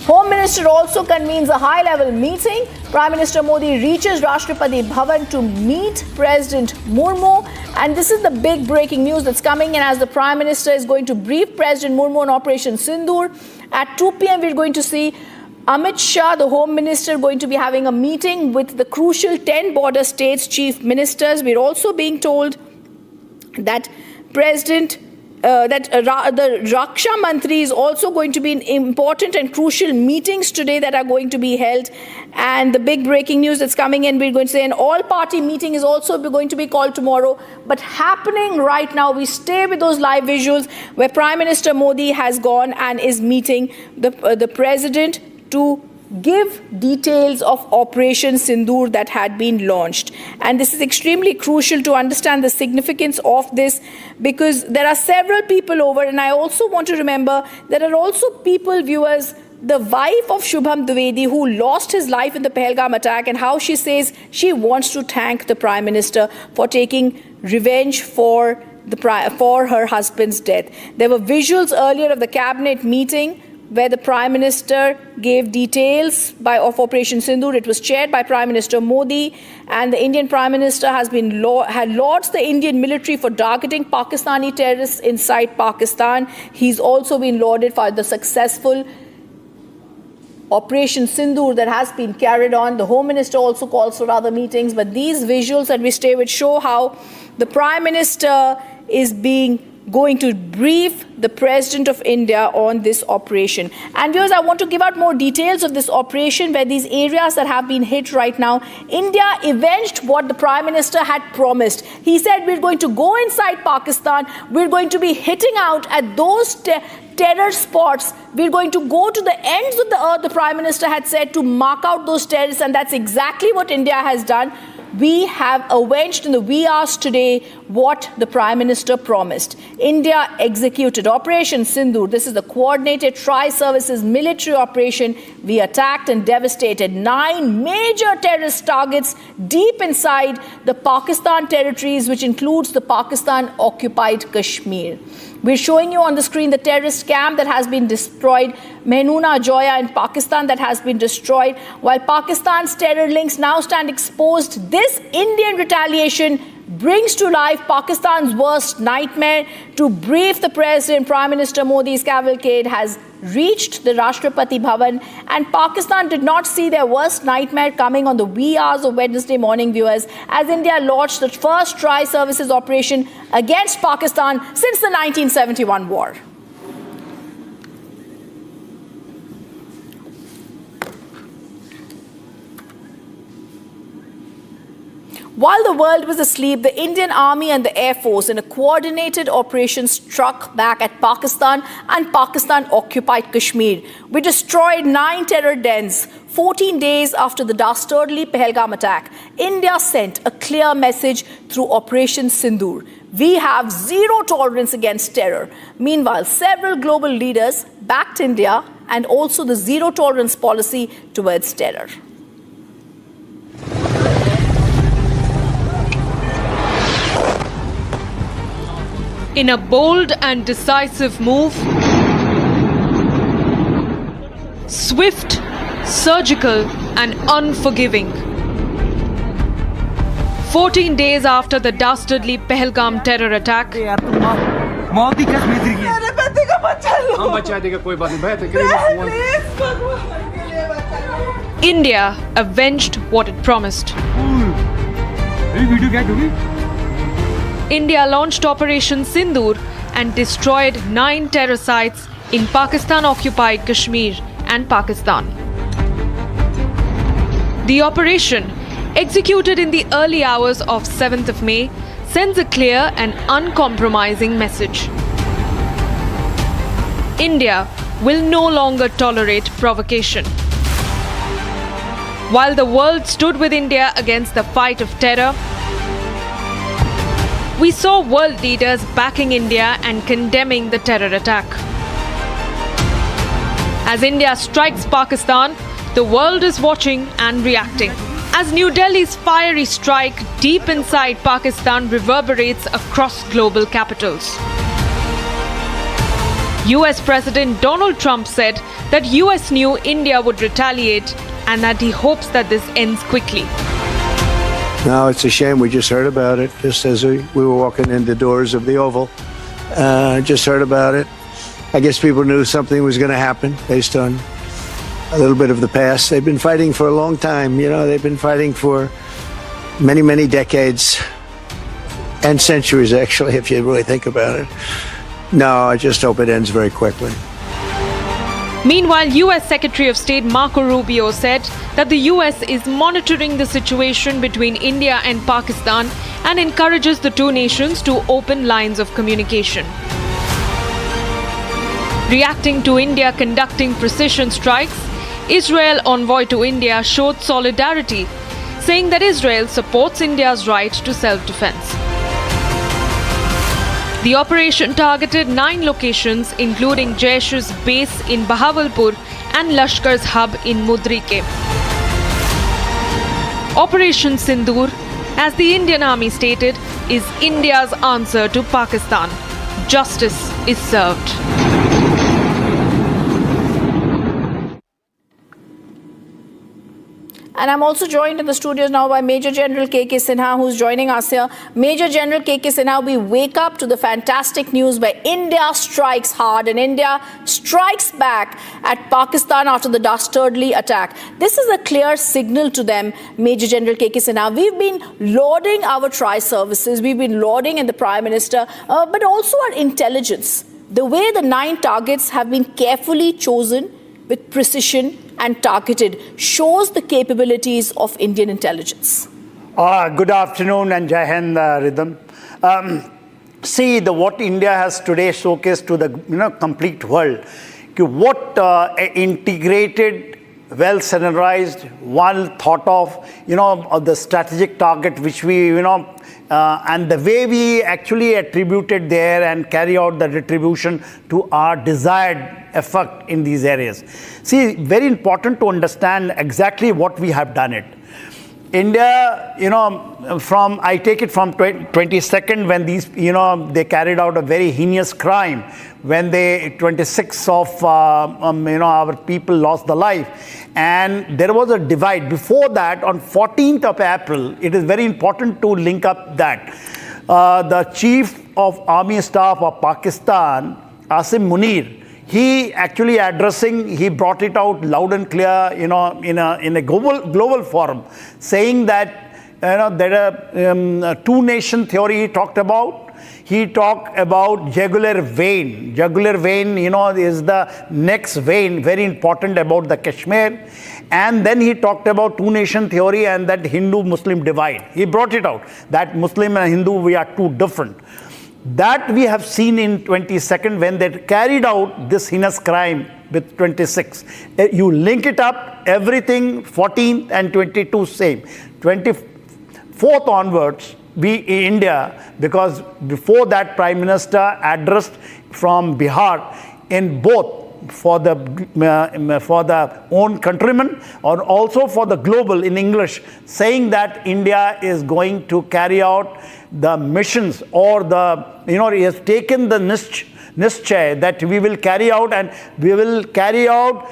Home Minister also convenes a high-level meeting. Prime Minister Modi reaches Rashtrapati Bhavan to meet President Murmu. And this is the big breaking news that's coming in as the Prime Minister is going to brief President Murmu on Operation Sindoor. At 2 p.m. we're going to see Amit Shah, the Home Minister, going to be having a meeting with the crucial 10 border states' chief ministers. We're also being told that the Raksha Mantri is also going to be in important and crucial meetings today that are going to be held. And the big breaking news that's coming in, we're going to say an all-party meeting is also going to be called tomorrow. But happening right now, we stay with those live visuals where Prime Minister Modi has gone and is meeting the President to give details of Operation Sindoor that had been launched. And this is extremely crucial to understand the significance of this, because there are several people over, and I also want to remember there are also people, viewers, the wife of Shubham Dwivedi, who lost his life in the Pahalgam attack, and how she says she wants to thank the Prime Minister for taking revenge for her husband's death. There were visuals earlier of the cabinet meeting where the Prime Minister gave details of Operation Sindoor. It was chaired by Prime Minister Modi, and the Indian Prime Minister had lauds the Indian military for targeting Pakistani terrorists inside Pakistan. He's also been lauded for the successful Operation Sindoor that has been carried on. The Home Minister also calls for other meetings, but these visuals that we stay with show how the Prime Minister is going to brief the President of India on this operation. And viewers, I want to give out more details of this operation, where these areas that have been hit right now, India avenged what the Prime Minister had promised. He said, we're going to go inside Pakistan, we're going to be hitting out at those terror spots, we're going to go to the ends of the earth, the Prime Minister had said, to mark out those terrorists, and that's exactly what India has done. We have avenged in the wee hours today what the Prime Minister promised. India executed Operation Sindoor. This is the coordinated tri-services military operation. We attacked and devastated 9 major terrorist targets deep inside the Pakistan territories, which includes the Pakistan-occupied Kashmir. We're showing you on the screen the terrorist camp that has been destroyed, Mehnoona Joya in Pakistan that has been destroyed. While Pakistan's terror links now stand exposed, this Indian retaliation brings to life Pakistan's worst nightmare. To brief the President, Prime Minister Modi's cavalcade has reached the Rashtrapati Bhavan, and Pakistan did not see their worst nightmare coming on the wee hours of Wednesday morning, viewers, as India launched the first tri-services operation against Pakistan since the 1971 war. While the world was asleep, the Indian Army and the Air Force in a coordinated operation struck back at Pakistan and Pakistan-occupied Kashmir. We destroyed 9 terror dens 14 days after the dastardly Pahalgam attack. India sent a clear message through Operation Sindoor. We have zero tolerance against terror. Meanwhile, several global leaders backed India and also the zero tolerance policy towards terror. In a bold and decisive move, swift, surgical, and unforgiving, 14 days after the dastardly Pahalgam terror attack, India avenged what it promised. India launched Operation Sindoor and destroyed 9 terror sites in Pakistan-occupied Kashmir and Pakistan. The operation, executed in the early hours of 7th of May, sends a clear and uncompromising message. India will no longer tolerate provocation. While the world stood with India against the fight of terror, we saw world leaders backing India and condemning the terror attack. As India strikes Pakistan, the world is watching and reacting. As New Delhi's fiery strike deep inside Pakistan reverberates across global capitals. US President Donald Trump said that US knew India would retaliate and that he hopes that this ends quickly. No, it's a shame. We just heard about it just as we were walking in the doors of the Oval. Just heard about it. I guess people knew something was going to happen based on a little bit of the past. They've been fighting for a long time. You know, they've been fighting for many, many decades and centuries, actually, if you really think about it. No, I just hope it ends very quickly. Meanwhile, US Secretary of State Marco Rubio said that the US is monitoring the situation between India and Pakistan and encourages the two nations to open lines of communication. Reacting to India conducting precision strikes, Israel envoy to India showed solidarity, saying that Israel supports India's right to self-defense. The operation targeted 9 locations, including Jaish's base in Bahawalpur and Lashkar's hub in Mudrike. Operation Sindoor, as the Indian Army stated, is India's answer to Pakistan. Justice is served. And I'm also joined in the studios now by Major General K.K. Sinha, who's joining us here. Major General K.K. Sinha, we wake up to the fantastic news where India strikes hard and India strikes back at Pakistan after the dastardly attack. This is a clear signal to them, Major General K.K. Sinha. We've been lauding our tri-services, we've been lauding in the Prime Minister, but also our intelligence. The way the 9 targets have been carefully chosen with precision and targeted shows the capabilities of Indian intelligence. Good afternoon and Jai Hind, Rhythm. See, what India has today showcased to the complete world, what integrated, well scenarized, well thought of, the strategic target which we, and the way we actually attributed there and carry out the retribution to our desired effect in these areas. See, very important to understand exactly what we have done it. India, I take it from 22nd when these, they carried out a very heinous crime when 26 of, our people lost their life. And there was a divide. Before that, on 14th of April, it is very important to link up that. The Chief of Army Staff of Pakistan, Asim Munir, he actually he brought it out loud and clear, in a global forum, saying that, that two-nation theory he talked about. He talked about jugular vein. Jugular vein, is the next vein, very important about the Kashmir. And then he talked about two-nation theory and that Hindu-Muslim divide. He brought it out, that Muslim and Hindu, we are two different. That we have seen in 22nd when they carried out this heinous crime with 26. You link it up, everything 14th and 22 same. 24th onwards, we in India, because before that Prime Minister addressed from Bihar in both for the own countrymen or also for the global in English, saying that India is going to carry out the missions or he has taken the niche nischay that we will carry out, and we will carry out,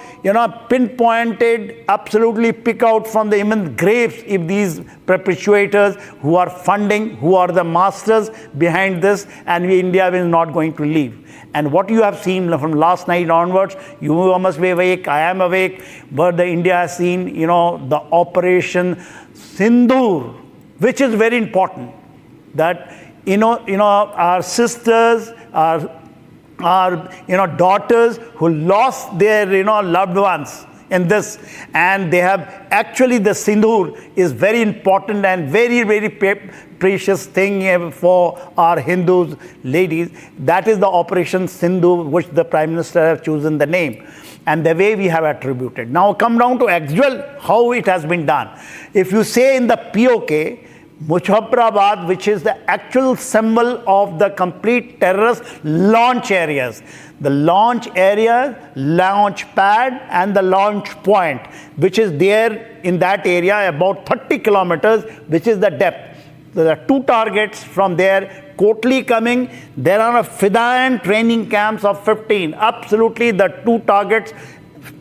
pinpointed, absolutely pick out from the immense graves if these perpetuators who are funding, who are the masters behind this, and India is not going to leave. And what you have seen from last night onwards, you must be awake, I am awake, but the India has seen, the Operation Sindoor, which is very important. That, our sisters, our daughters who lost their, loved ones in this, and they have actually, the Sindoor is very important and very, very precious thing for our Hindus, ladies. That is the Operation Sindoor, which the Prime Minister has chosen the name, and the way we have attributed. Now come down to actual, how it has been done. If you say in the POK, Muzaffarabad, which is the actual symbol of the complete terrorist launch areas. The launch area, launch pad, and the launch point, which is there in that area about 30 kilometers, which is the depth. There are 2 targets from there, Kotli coming. There are a Fidayan training camps of 15. Absolutely the 2 targets,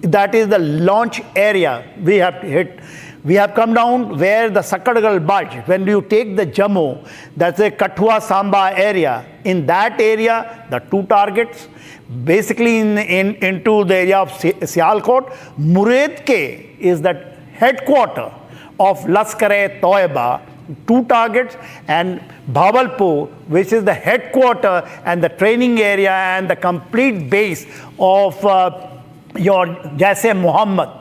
that is the launch area we have hit. We have come down where the Sakadgal Budge, when you take the Jammu, that's a Kathua Samba area. In that area, the 2 targets, basically into the area of Sialkot. Muredke is the headquarter of Laskar-e-Toiba, 2 targets, and Bahawalpur, which is the headquarter and the training area and the complete base of your Jaish-e-Mohammed.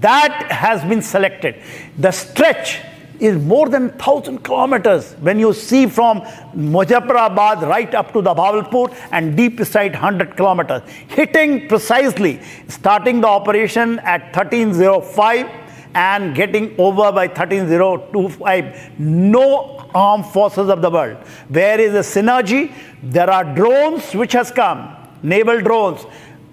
That has been selected. The stretch is more than 1,000 kilometers when you see from Muzaffarabad right up to the Bahawalpur and deep beside 100 kilometers. Hitting precisely, starting the operation at 1305 and getting over by 1325. No armed forces of the world. Where is the synergy? There are drones which has come, naval drones,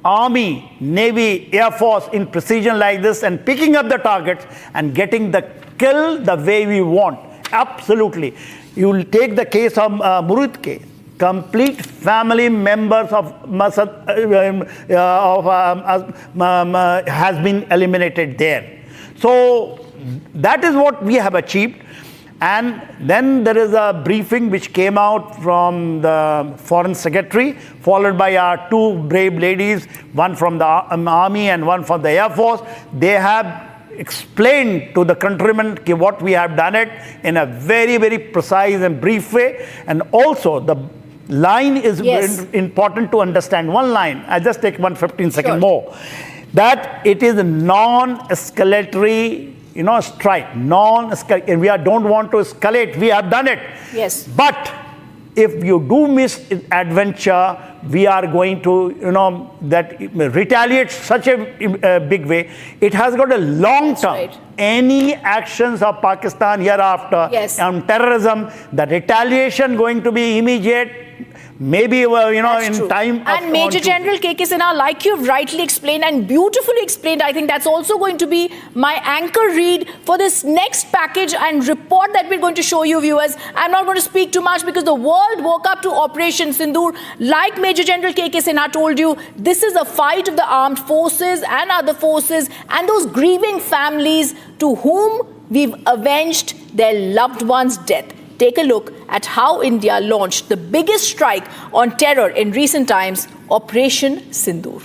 Army, Navy, Air Force in precision like this, and picking up the targets and getting the kill the way we want. Absolutely. You will take the case of Murudke. Complete family members of Masood has been eliminated there. So that is what we have achieved. And then there is a briefing which came out from the Foreign Secretary, followed by our 2 brave ladies, one from the Army and one from the Air Force. They have explained to the countrymen what we have done it in a very, very precise and brief way. And also the line is important to understand. One line, I'll just take 15 seconds more. That it is a non-escalatory strike, non-escalate. We don't want to escalate. We have done it. Yes. But if you do misadventure, we are going to, that retaliate such a big way. It has got a long term. Right. Any actions of Pakistan hereafter on terrorism, the retaliation going to be immediate. Maybe, in true. time. And Major General K.K. Sinha, like you've rightly explained and beautifully explained, I think that's also going to be my anchor read for this next package and report that we're going to show you, viewers. I'm not going to speak too much because the world woke up to Operation Sindoor. Like Major General K.K. Sinha told you, this is a fight of the armed forces and other forces and those grieving families to whom we've avenged their loved ones' death. Take a look at how India launched the biggest strike on terror in recent times, Operation Sindoor.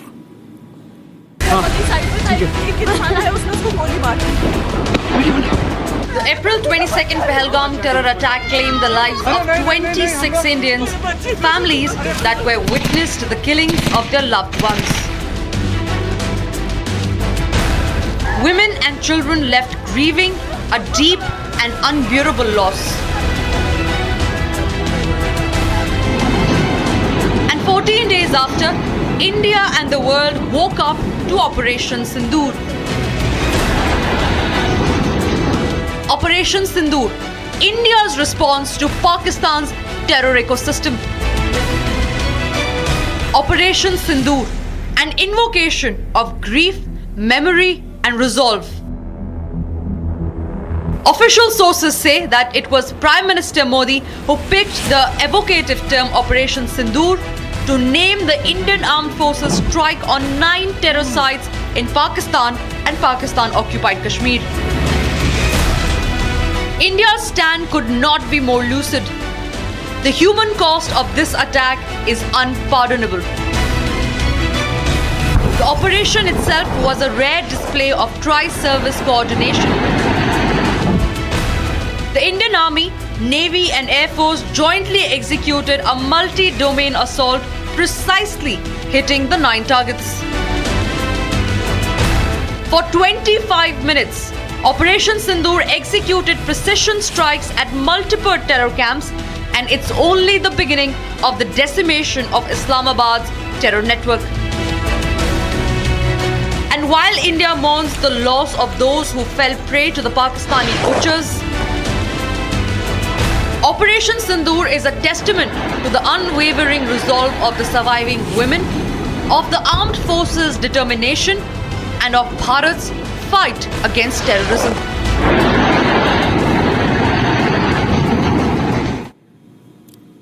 The April 22nd Pahalgam terror attack claimed the lives of 26 Indians, families that were witness to the killings of their loved ones. Women and children left grieving a deep and unbearable loss. 14 days after, India and the world woke up to Operation Sindoor. Operation Sindoor, India's response to Pakistan's terror ecosystem. Operation Sindoor, an invocation of grief, memory, and resolve. Official sources say that it was Prime Minister Modi who picked the evocative term Operation Sindoor to name the Indian Armed Forces strike on 9 terror sites in Pakistan and Pakistan-occupied Kashmir. India's stand could not be more lucid. The human cost of this attack is unpardonable. The operation itself was a rare display of tri-service coordination. The Indian Army, Navy and Air Force jointly executed a multi-domain assault, precisely hitting the 9 targets. For 25 minutes, Operation Sindoor executed precision strikes at multiple terror camps, and it's only the beginning of the decimation of Islamabad's terror network. And while India mourns the loss of those who fell prey to the Pakistani butchers, Operation Sindoor is a testament to the unwavering resolve of the surviving women, of the armed forces' determination, and of Bharat's fight against terrorism.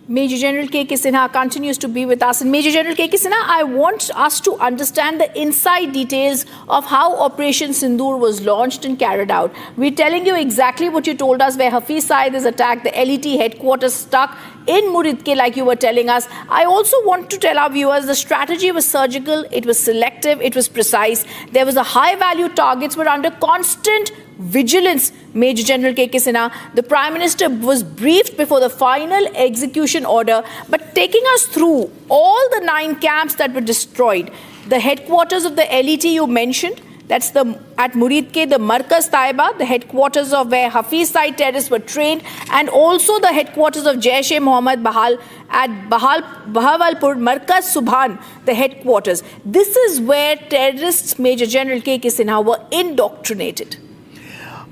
Major General K.K. Sinha continues to be with us. And Major General K.K. Sinha, I want us to understand the inside details of how Operation Sindoor was launched and carried out. We're telling you exactly what you told us, where Hafiz Saeed is attacked, the LET headquarters stuck in Muridke, like you were telling us. I also want to tell our viewers the strategy was surgical, it was selective, it was precise. There was a high value targets were under constant vigilance. Major General K.K. Sinha, the Prime Minister was briefed before the final execution order, but taking us through all the 9 camps that were destroyed, the headquarters of the LET you mentioned, that's at Muridke, the Markaz Taiba, the headquarters of where Hafiz Saeed terrorists were trained, and also the headquarters of Jaish-e-Mohammed at Bahawalpur, Markaz Subhan, the headquarters. This is where terrorists, Major General K.K. Sinha, were indoctrinated.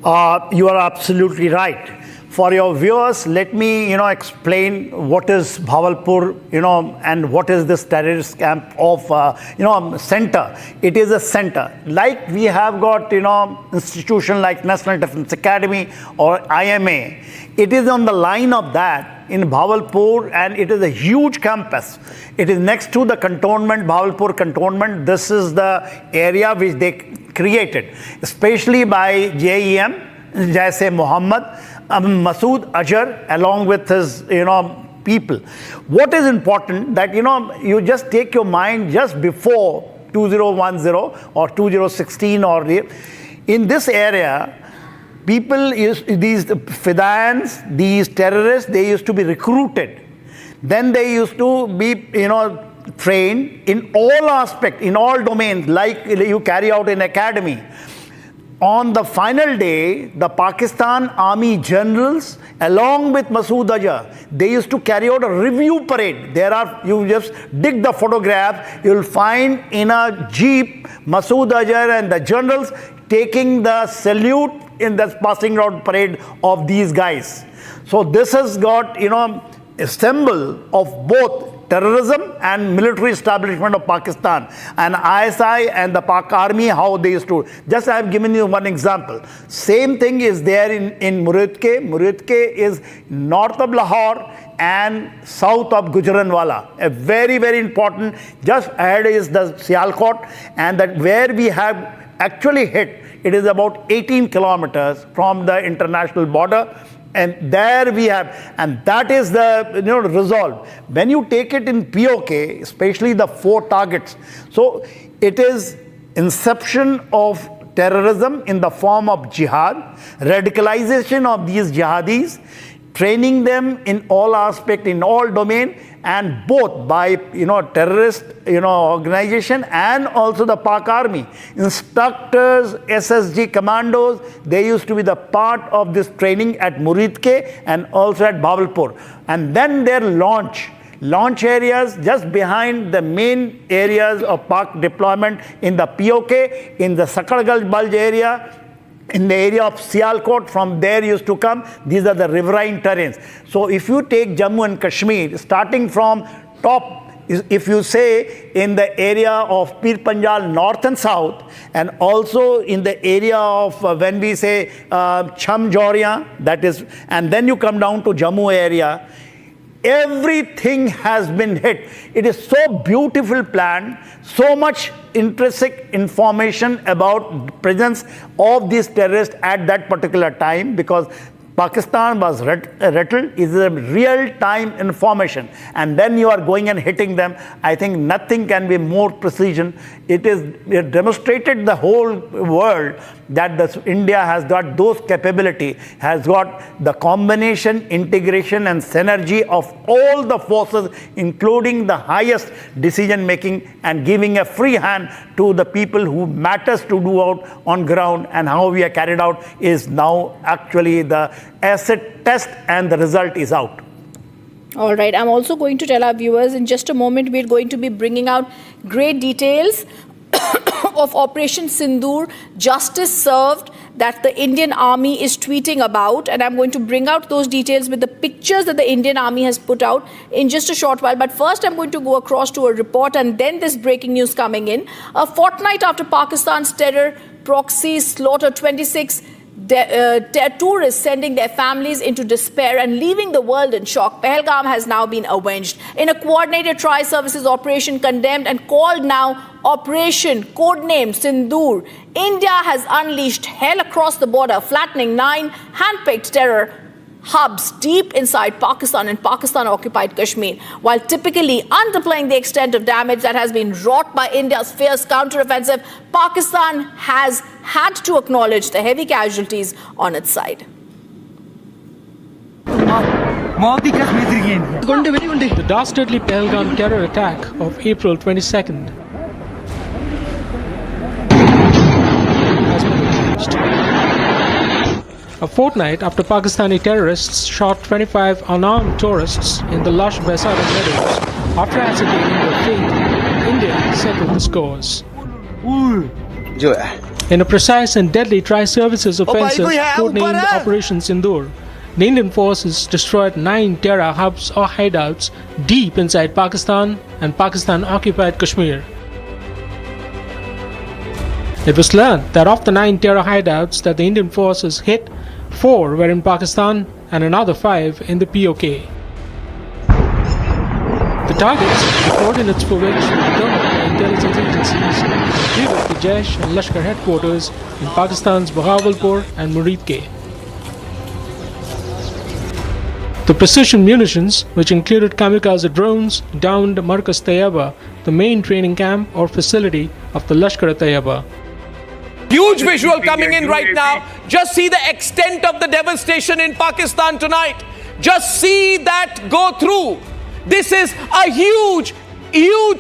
You are absolutely right. For your viewers, let me, explain what is Bahawalpur, and what is this terrorist camp of, center. It is a center. Like we have got, institution like National Defense Academy or IMA. It is on the line of that in Bahawalpur, and it is a huge campus. It is next to the cantonment, Bahawalpur cantonment. This is the area which they created, especially by JeM, Jaish-e-Mohammed, Masood Azhar, along with his, people. What is important that, you just take your mind just before 2010 or 2016 or in this area, people these fidayans, these terrorists, they used to be recruited. Then they used to be, trained in all aspects, in all domains, like you carry out in academy. On the final day, the Pakistan Army generals, along with Masood Azhar, they used to carry out a review parade. You just dig the photograph, you'll find in a jeep, Masood Azhar and the generals taking the salute in the passing out parade of these guys. So this has got, a symbol of both terrorism and military establishment of Pakistan, and ISI and the Pak Army, how they used to. Just I have given you one example. Same thing is there in Muridke. Muridke is north of Lahore and south of Gujranwala. A very, very important. Just ahead is the Sialkot, and that where we have actually hit, it is about 18 kilometers from the international border. And there we have, and that is the resolve. When you take it in POK, especially the 4 targets, so it is inception of terrorism in the form of jihad, radicalization of these jihadis, training them in all aspects, in all domain, and both by terrorist organization and also the Pak Army instructors, SSG commandos. They used to be the part of this training at Muridke and also at Bahawalpur. And then their launch areas just behind the main areas of Pak deployment in the POK, in the Sakargal Bulge area, in the area of Sialkot. From there used to come. These are the riverine terrains. So if you take Jammu and Kashmir, starting from top, if you say in the area of Pir Panjal north and south, and also in the area of when we say Cham Jauria, that is, and then you come down to Jammu area, Everything has been hit. It is so beautiful planned, so much intrinsic information about presence of these terrorists at that particular time, because Pakistan was rattled. Is a real-time information, and then you are going and hitting them. I think nothing can be more precision. It demonstrated the whole world that India has got those capability, has got the combination, integration, and synergy of all the forces, including the highest decision making, and giving a free hand to the people who matters to do out on ground. And how we are carried out is now actually the asset test, and the result is out. All right. I'm also going to tell our viewers in just a moment we're going to be bringing out great details of Operation Sindoor, justice served, that the Indian Army is tweeting about, and I'm going to bring out those details with the pictures that the Indian Army has put out in just a short while. But first I'm going to go across to a report, and then this breaking news coming in. A fortnight after Pakistan's terror proxies slaughter 26 tourists, sending their families into despair and leaving the world in shock, Pahalgam has now been avenged. In a coordinated tri-services operation condemned and called now Operation Codename Sindoor, India has unleashed hell across the border, flattening 9 hand-picked terror hubs deep inside Pakistan and Pakistan-occupied Kashmir, while typically underplaying the extent of damage that has been wrought by India's fierce counter-offensive. Pakistan has had to acknowledge the heavy casualties on its side. The dastardly Pahalgam terror attack of April 22nd has been avenged. A fortnight after Pakistani terrorists shot 25 unarmed tourists in the lush Baisara meadows after ascertaining their fate, India settled the scores. In a precise and deadly tri-services offensive codenamed Operation Sindoor, the Indian forces destroyed 9 terror hubs or hideouts deep inside Pakistan and Pakistan-occupied Kashmir. It was learned that of the 9 terror hideouts that the Indian forces hit, 4 were in Pakistan and another 5 in the POK. The targets, the coordinates for which were determined by intelligence agencies, included the Jaish and Lashkar headquarters in Pakistan's Bahawalpur and Muridke. The precision munitions, which included kamikaze drones, downed Markaz Tayyaba, the main training camp or facility of the Lashkar Tayyaba. Huge visual coming in right now. Just see the extent of the devastation in Pakistan tonight. Just see that go through. This is a huge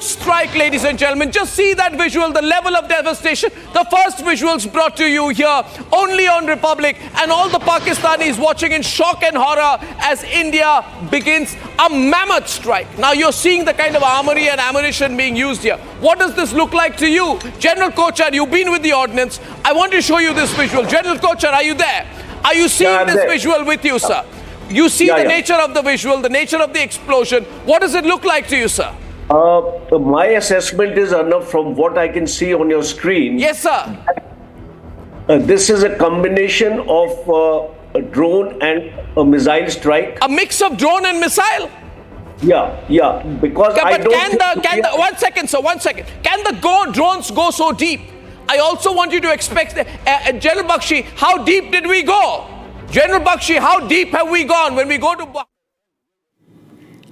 strike, ladies and gentlemen. Just see that visual, the level of devastation. The first visuals brought to you here only on Republic, and all the Pakistanis watching in shock and horror as India begins a mammoth strike. Now you're seeing the kind of armory and ammunition being used here. What does this look like to you? General Kochar, you've been with the ordnance. I want to show you this visual. General Kochar, are you there? Are you seeing this visual with you, sir? You see the nature of the visual, the nature of the explosion. What does it look like to you, sir? My assessment is, Arnab, from what I can see on your screen. Yes, sir. This is a combination of a drone and a missile strike. A mix of drone and missile? Yeah. Because I don't. One second, sir. One second. Can the drones go so deep? I also want you to expect, General Bakshi, how deep did we go? General Bakshi, how deep have we gone when we go to?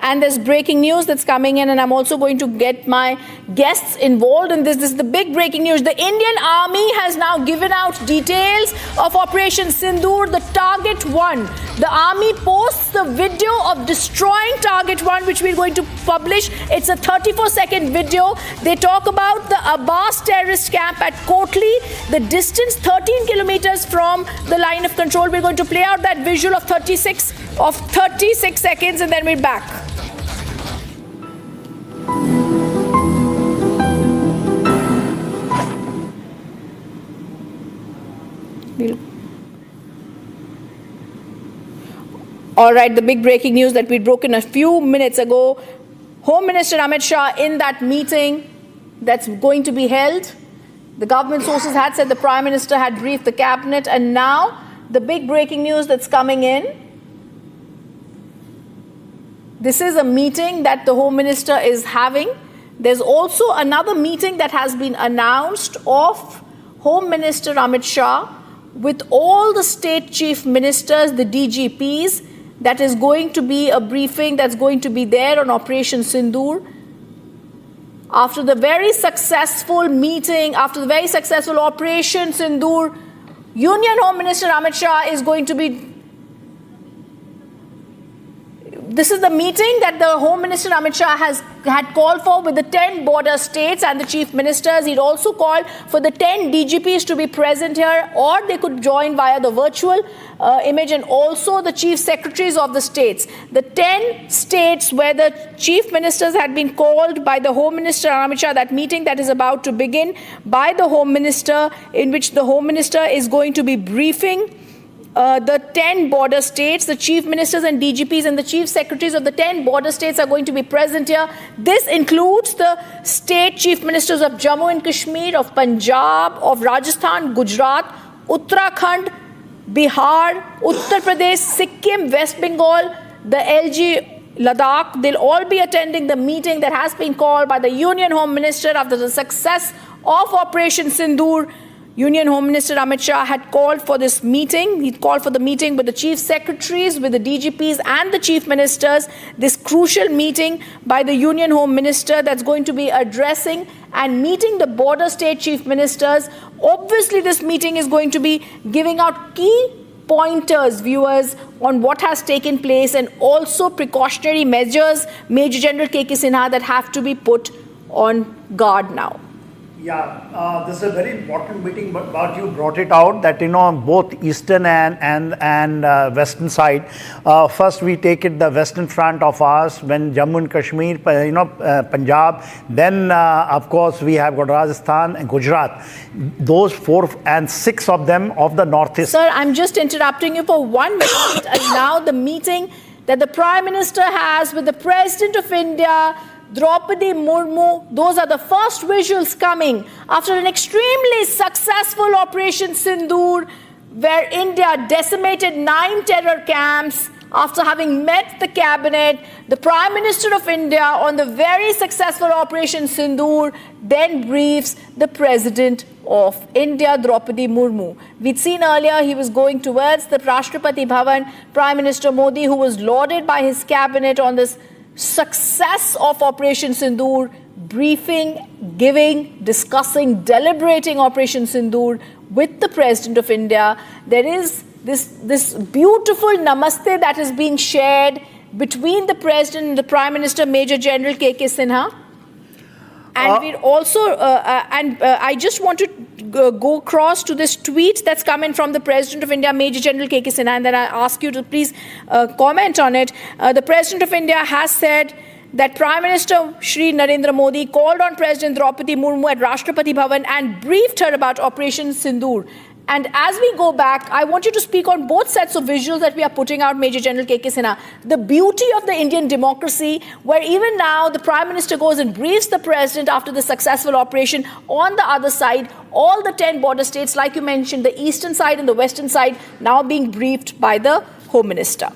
And there's breaking news that's coming in, and I'm also going to get my guests involved in this. This is the big breaking news. The Indian Army has now given out details of Operation Sindoor, the Target 1. The Army posts the video of destroying Target 1, which we're going to publish. It's a 34-second video. They talk about the Abbas terrorist camp at Kotli, the distance 13 kilometers from the line of control. We're going to play out that visual of 36 seconds, and then we're back. All right, the big breaking news that we'd broken a few minutes ago. Home Minister Amit Shah in that meeting that's going to be held. The government sources had said the Prime Minister had briefed the cabinet, and now the big breaking news that's coming in. This is a meeting that the Home Minister is having. There's also another meeting that has been announced of Home Minister Amit Shah with all the state chief ministers, the DGPs. That is going to be a briefing that's going to be there on Operation Sindoor. After the very successful meeting, after the very successful Operation Sindoor, Union Home Minister Amit Shah is going to be... This is the meeting that the Home Minister Amit Shah had called for with the 10 border states and the chief ministers. He'd also called for the 10 DGPs to be present here, or they could join via the virtual image, and also the chief secretaries of the states. The 10 states where the chief ministers had been called by the Home Minister Amit Shah, that meeting that is about to begin by the Home Minister, in which the Home Minister is going to be briefing the 10 border states. The chief ministers and DGPs and the chief secretaries of the 10 border states are going to be present here. This includes the state chief ministers of Jammu and Kashmir, of Punjab, of Rajasthan, Gujarat, Uttarakhand, Bihar, Uttar Pradesh, Sikkim, West Bengal, the LG Ladakh. They'll all be attending the meeting that has been called by the Union Home Minister after the success of Operation Sindoor. Union Home Minister Amit Shah had called for this meeting. He called for the meeting with the chief secretaries, with the DGPs and the chief ministers. This crucial meeting by the Union Home Minister that's going to be addressing and meeting the border state chief ministers. Obviously, this meeting is going to be giving out key pointers, viewers, on what has taken place and also precautionary measures, Major General K.K. Sinha, that have to be put on guard now. Yeah, this is a very important meeting, but you brought it out that, both eastern and western side. First, we take it the western front of ours, when Jammu and Kashmir, Punjab. Then, of course, we have got Rajasthan and Gujarat. Those 4 and 6 of them of the northeast. Sir, I'm just interrupting you for 1 minute. And now the meeting that the Prime Minister has with the President of India, Draupadi Murmu. Those are the first visuals coming after an extremely successful Operation Sindoor, where India decimated 9 terror camps. After having met the cabinet, the Prime Minister of India on the very successful Operation Sindoor then briefs the President of India, Draupadi Murmu. We'd seen earlier he was going towards the Rashtrapati Bhavan, Prime Minister Modi, who was lauded by his cabinet on this success of Operation Sindoor, briefing, giving, discussing, deliberating Operation Sindoor with the President of India. There is this beautiful namaste that is being shared between the President and the Prime Minister, Major General K.K. Sinha. And we're also, I just want to go across to this tweet that's coming from the President of India, Major General K.K. Sinha, and then I ask you to please comment on it. The President of India has said that Prime Minister Shri Narendra Modi called on President Draupadi Murmu at Rashtrapati Bhavan and briefed her about Operation Sindoor. And as we go back, I want you to speak on both sets of visuals that we are putting out, Major General K.K. Sinha. The beauty of the Indian democracy, where even now the Prime Minister goes and briefs the President after the successful operation. On the other side, all the 10 border states, like you mentioned, the eastern side and the western side, now being briefed by the Home Minister.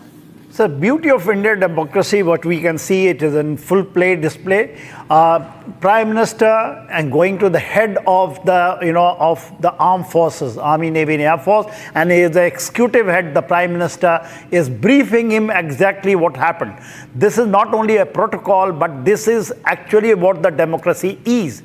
So, beauty of Indian democracy, what we can see, it is in full play display. Prime Minister and going to the head of the armed forces, Army, Navy, and Air Force, and he is the executive head, the Prime Minister, is briefing him exactly what happened. This is not only a protocol, but this is actually what the democracy is.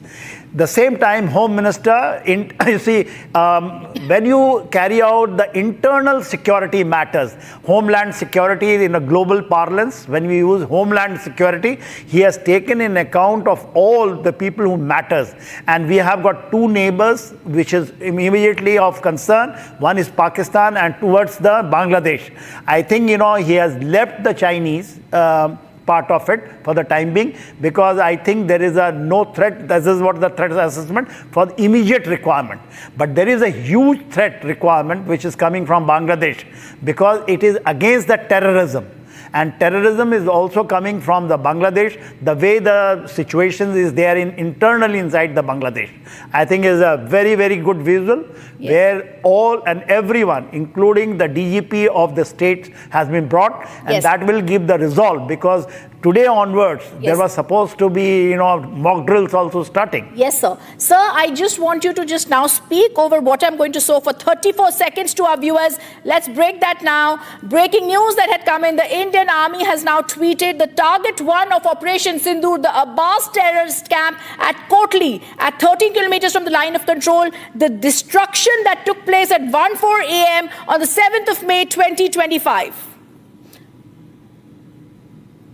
The same time, Home Minister, you see, when you carry out the internal security matters, homeland security in a global parlance, when we use homeland security, he has taken in account of all the people who matters. And we have got 2 neighbors which is immediately of concern. One is Pakistan and towards the Bangladesh. I think, he has left the Chinese part of it for the time being, because I think there is no threat. This is what the threat assessment for the immediate requirement. But there is a huge threat requirement which is coming from Bangladesh, because it is against the terrorism. And terrorism is also coming from the Bangladesh, the way the situation is there internally inside the Bangladesh. I think is a very, very good visual where all and everyone, including the DGP of the state, has been brought, and that will give the resolve, because today onwards there was supposed to be mock drills also starting. Yes, sir. Sir, I just want you to just now speak over what I'm going to show for 34 seconds to our viewers. Let's break that now. Breaking news that had come in: the Indian Army has now tweeted the target one of Operation Sindoor, the Abbas terrorist camp at Kotli, at 13 kilometers from the line of control, the destruction that took place at 1:04 a.m. on the 7th of May 2025.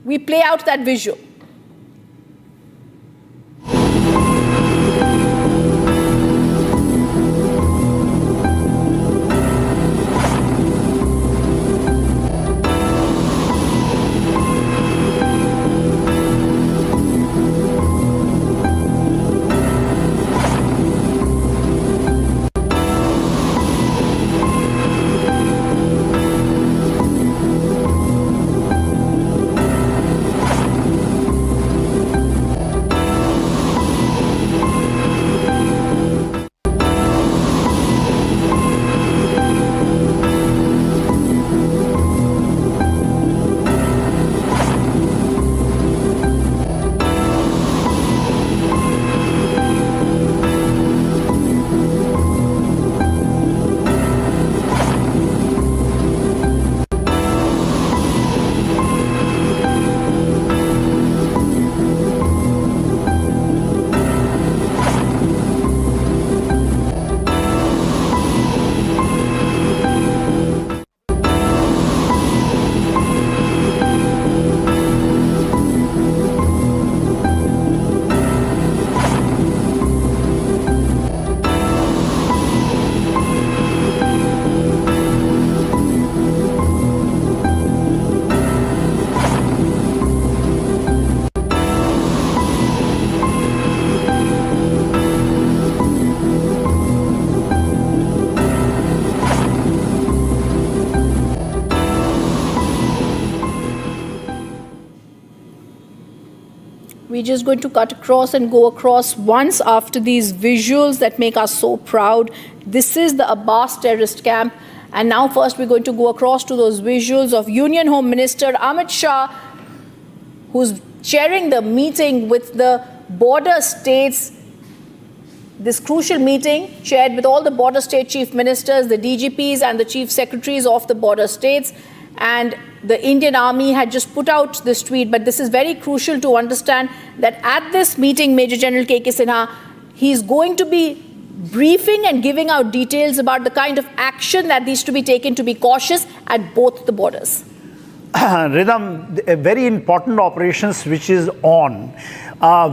We play out that visual. We're just going to cut across and go across once after these visuals that make us so proud. This is the Abbas terrorist camp. And now first we're going to go across to those visuals of Union Home Minister Amit Shah, who's chairing the meeting with the border states. This crucial meeting chaired with all the border state chief ministers, the DGPs and the chief secretaries of the border states. And the Indian Army had just put out this tweet, but this is very crucial to understand that at this meeting, Major General K.K. Sinha, he's going to be briefing and giving out details about the kind of action that needs to be taken to be cautious at both the borders. Rhythm, a very important operations which is on.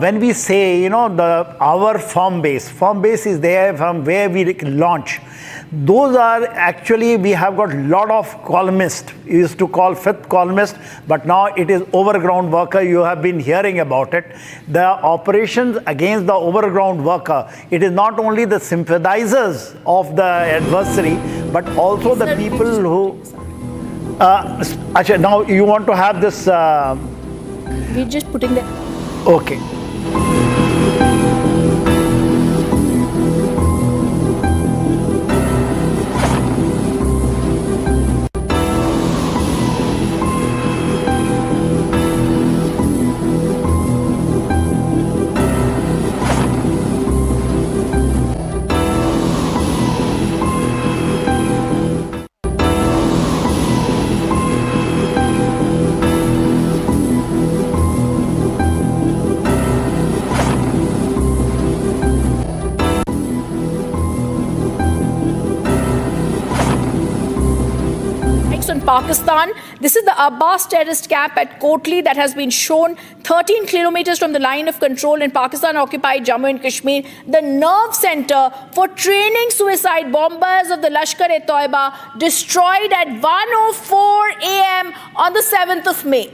When we say, our farm base is there from where we launch. Those are actually, we have got a lot of columnists. We used to call fifth columnist, but now it is overground worker. You have been hearing about it. The operations against the overground worker, it is not only the sympathizers of the adversary, but also the people who... now you want to have this... We're just putting the... Okay. Pakistan. This is the Abbas terrorist camp at Kotli that has been shown 13 kilometers from the line of control in Pakistan-occupied Jammu and Kashmir, the nerve center for training suicide bombers of the Lashkar-e-Toiba, destroyed at 1:04 a.m. on the 7th of May.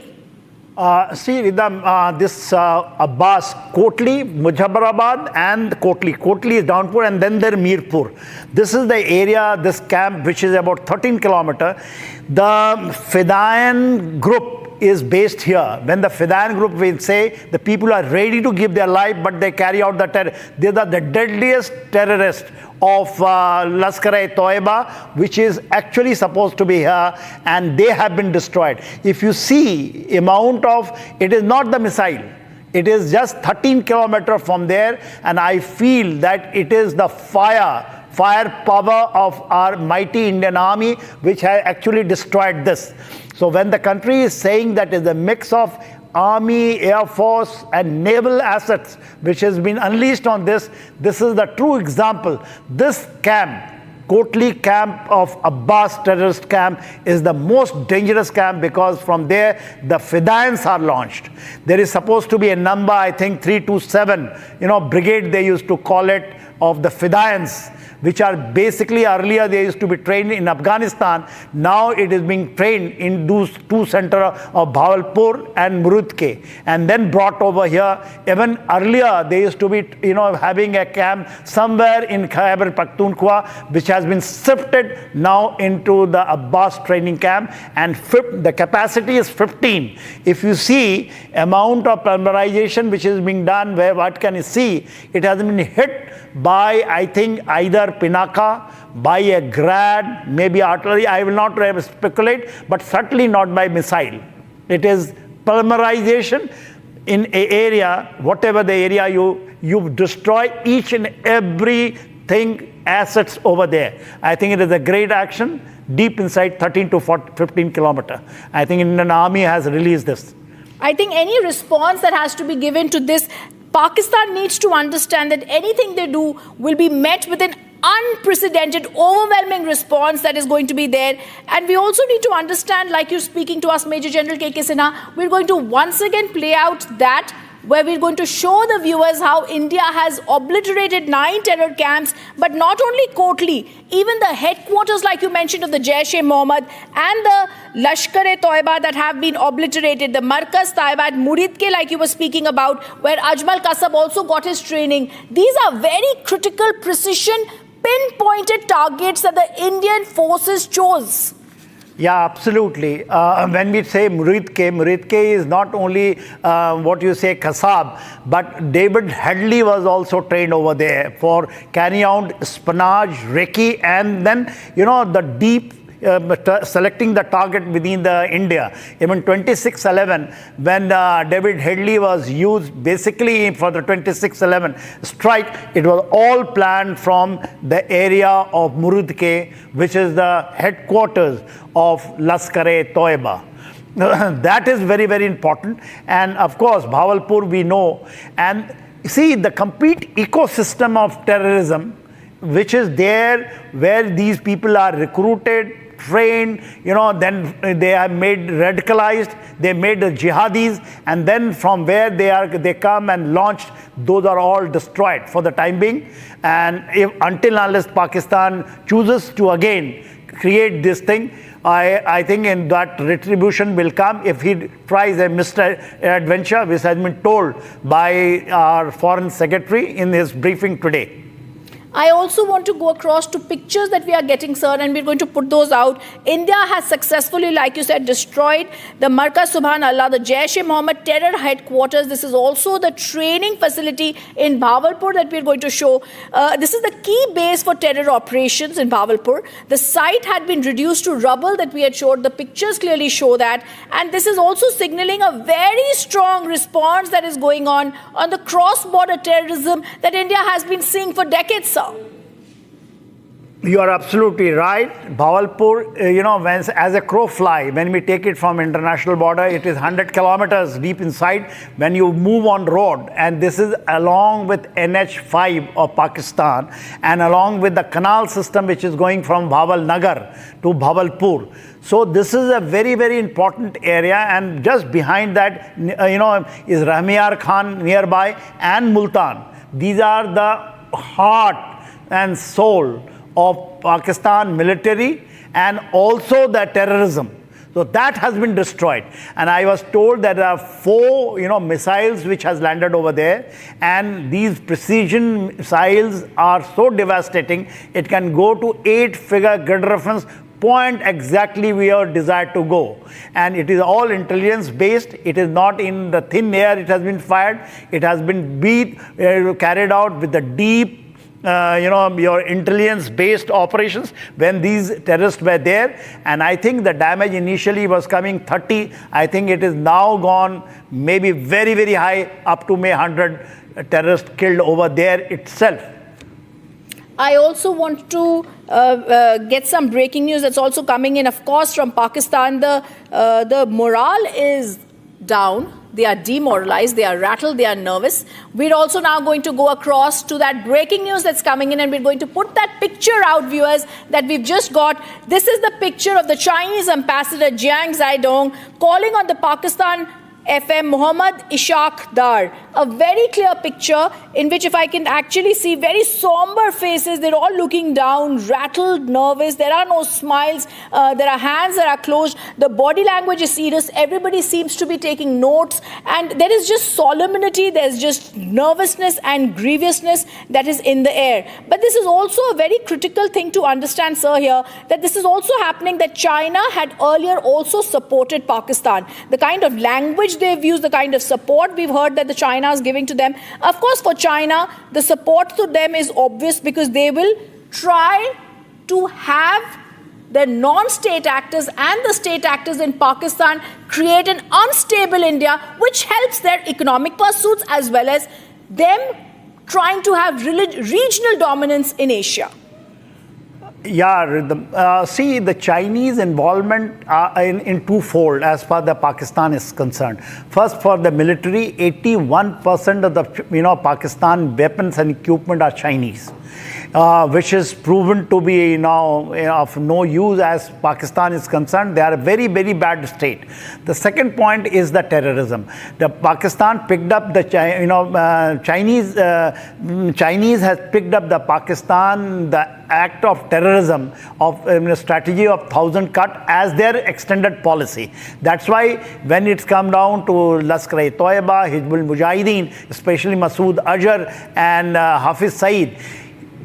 See, Ridham, this Abbas, Kotli, Muzaffarabad and Kotli. Kotli is Downpur and then there Mirpur. This is the area, this camp, which is about 13 kilometers. The Fedayeen group is based here. When the Fedayeen group will say the people are ready to give their life, but they carry out the terror. They are the deadliest terrorists of Lashkar-e-Toiba, which is actually supposed to be here, and they have been destroyed. If you see amount of, it is not the missile. It is just 13 kilometers from there, and I feel that it is the fire power of our mighty Indian Army which has actually destroyed this. So when the country is saying that is a mix of Army, Air Force and naval assets which has been unleashed on this, this is the true example. This camp, Kotli camp of Abbas terrorist camp, is the most dangerous camp because from there the Fedayeens are launched. There is supposed to be a number, I think 327, brigade they used to call it, of the Fedayeens, which are basically earlier they used to be trained in Afghanistan. Now it is being trained in those two centers of Bahawalpur and Murudke, and then brought over here. Even earlier they used to be having a camp somewhere in Khyber Pakhtunkhwa, which has been shifted now into the Abbas training camp, and the capacity is 15. If you see amount of polymerization which is being done, what can you see? It has been hit by, I think, either Pinaka, by a grad, maybe artillery. I will not speculate, but certainly not by missile. It is polymerization in an area, whatever the area you destroy each and everything, assets over there. I think it is a great action deep inside 13 to 15 kilometers. I think Indian Army has released this. I think any response that has to be given to this, Pakistan needs to understand that anything they do will be met with an unprecedented, overwhelming response that is going to be there. And we also need to understand, like you're speaking to us, Major General K.K. Sinha, we're going to once again play out that, where we're going to show the viewers how India has obliterated 9 terror camps, but not only Kotli, even the headquarters, like you mentioned, of the Jaish-e-Mohammed and the Lashkar-e-Toiba that have been obliterated, the Markaz Taiba at Muridke, like you were speaking about, where Ajmal Kasab also got his training. These are very critical, precision, pinpointed targets that the Indian forces chose. Yeah, absolutely. When we say Muridke is not only what you say Kasab, but David Headley was also trained over there for carrying out espionage, recce, and then the deep selecting the target within the India. Even 2611, when David Headley was used basically for the 2611 strike, it was all planned from the area of Murudke, which is the headquarters of Lashkar-e-Toiba. That is very, very important. And of course, Bahawalpur we know. And see, the complete ecosystem of terrorism, which is there, where these people are recruited, trained, then they are made radicalized, they made the jihadis, and then from where they come and launched, those are all destroyed for the time being. And until unless Pakistan chooses to again create this thing, I think in that retribution will come if he tries a misadventure, which has been told by our Foreign Secretary in his briefing today. I also want to go across to pictures that we are getting, sir, and we're going to put those out. India has successfully, like you said, destroyed the Markaz Subhanallah, the Jaish-e-Mohammed terror headquarters. This is also the training facility in Bahawalpur that we're going to show. This is the key base for terror operations in Bahawalpur. The site had been reduced to rubble that we had showed. The pictures clearly show that. And this is also signaling a very strong response that is going on the cross-border terrorism that India has been seeing for decades, sir. You are absolutely right. Bahawalpur, as a crow fly, when we take it from international border, it is 100 kilometers deep inside. When you move on road, and this is along with NH5 of Pakistan, and along with the canal system which is going from Bhawal Nagar to Bahawalpur. So this is a very, very important area, and just behind that, is Rahmiyar Khan nearby and Multan. These are the heart and soul of Pakistan military and also the terrorism. So that has been destroyed. And I was told that there are 4, missiles which has landed over there. And these precision missiles are so devastating, it can go to 8-figure grid reference, point exactly where desired to go. And it is all intelligence based. It is not in the thin air it has been fired. It has been carried out with the deep your intelligence-based operations when these terrorists were there. And I think the damage initially was coming 30. I think it is now gone maybe very, very high, up to 100 terrorists killed over there itself. I also want to get some breaking news that's also coming in, of course, from Pakistan. The morale is down. They are demoralized, they are rattled, they are nervous. We're also now going to go across to that breaking news that's coming in, and we're going to put that picture out, viewers, that we've just got. This is the picture of the Chinese ambassador Jiang Zhaidong calling on the Pakistan FM Mohammed Ishaq Dar. A very clear picture in which, if I can actually see very somber faces, they're all looking down, rattled, nervous. There are no smiles. There are hands that are closed. The body language is serious. Everybody seems to be taking notes. And there is just solemnity. There's just nervousness and grievousness that is in the air. But this is also a very critical thing to understand, sir, here, that this is also happening, that China had earlier also supported Pakistan. The kind of language they've used, the kind of support we've heard that the China is giving to them. Of course, for China, the support to them is obvious because they will try to have the non-state actors and the state actors in Pakistan create an unstable India, which helps their economic pursuits as well as them trying to have regional dominance in Asia. Yeah, see, the Chinese involvement in twofold as far as Pakistan is concerned. First, for the military, 81% of the Pakistan weapons and equipment are Chinese, which is proven to be now of no use as Pakistan is concerned. They are a very, very bad state. The second point is the terrorism. The Pakistan picked up the Chinese has picked up the Pakistan the act of terrorism of strategy of 1,000 cut as their extended policy. That's why when it's come down to Lashkar-e-Toiba, Hizbul Mujahideen, especially Masood Azhar and Hafiz Saeed,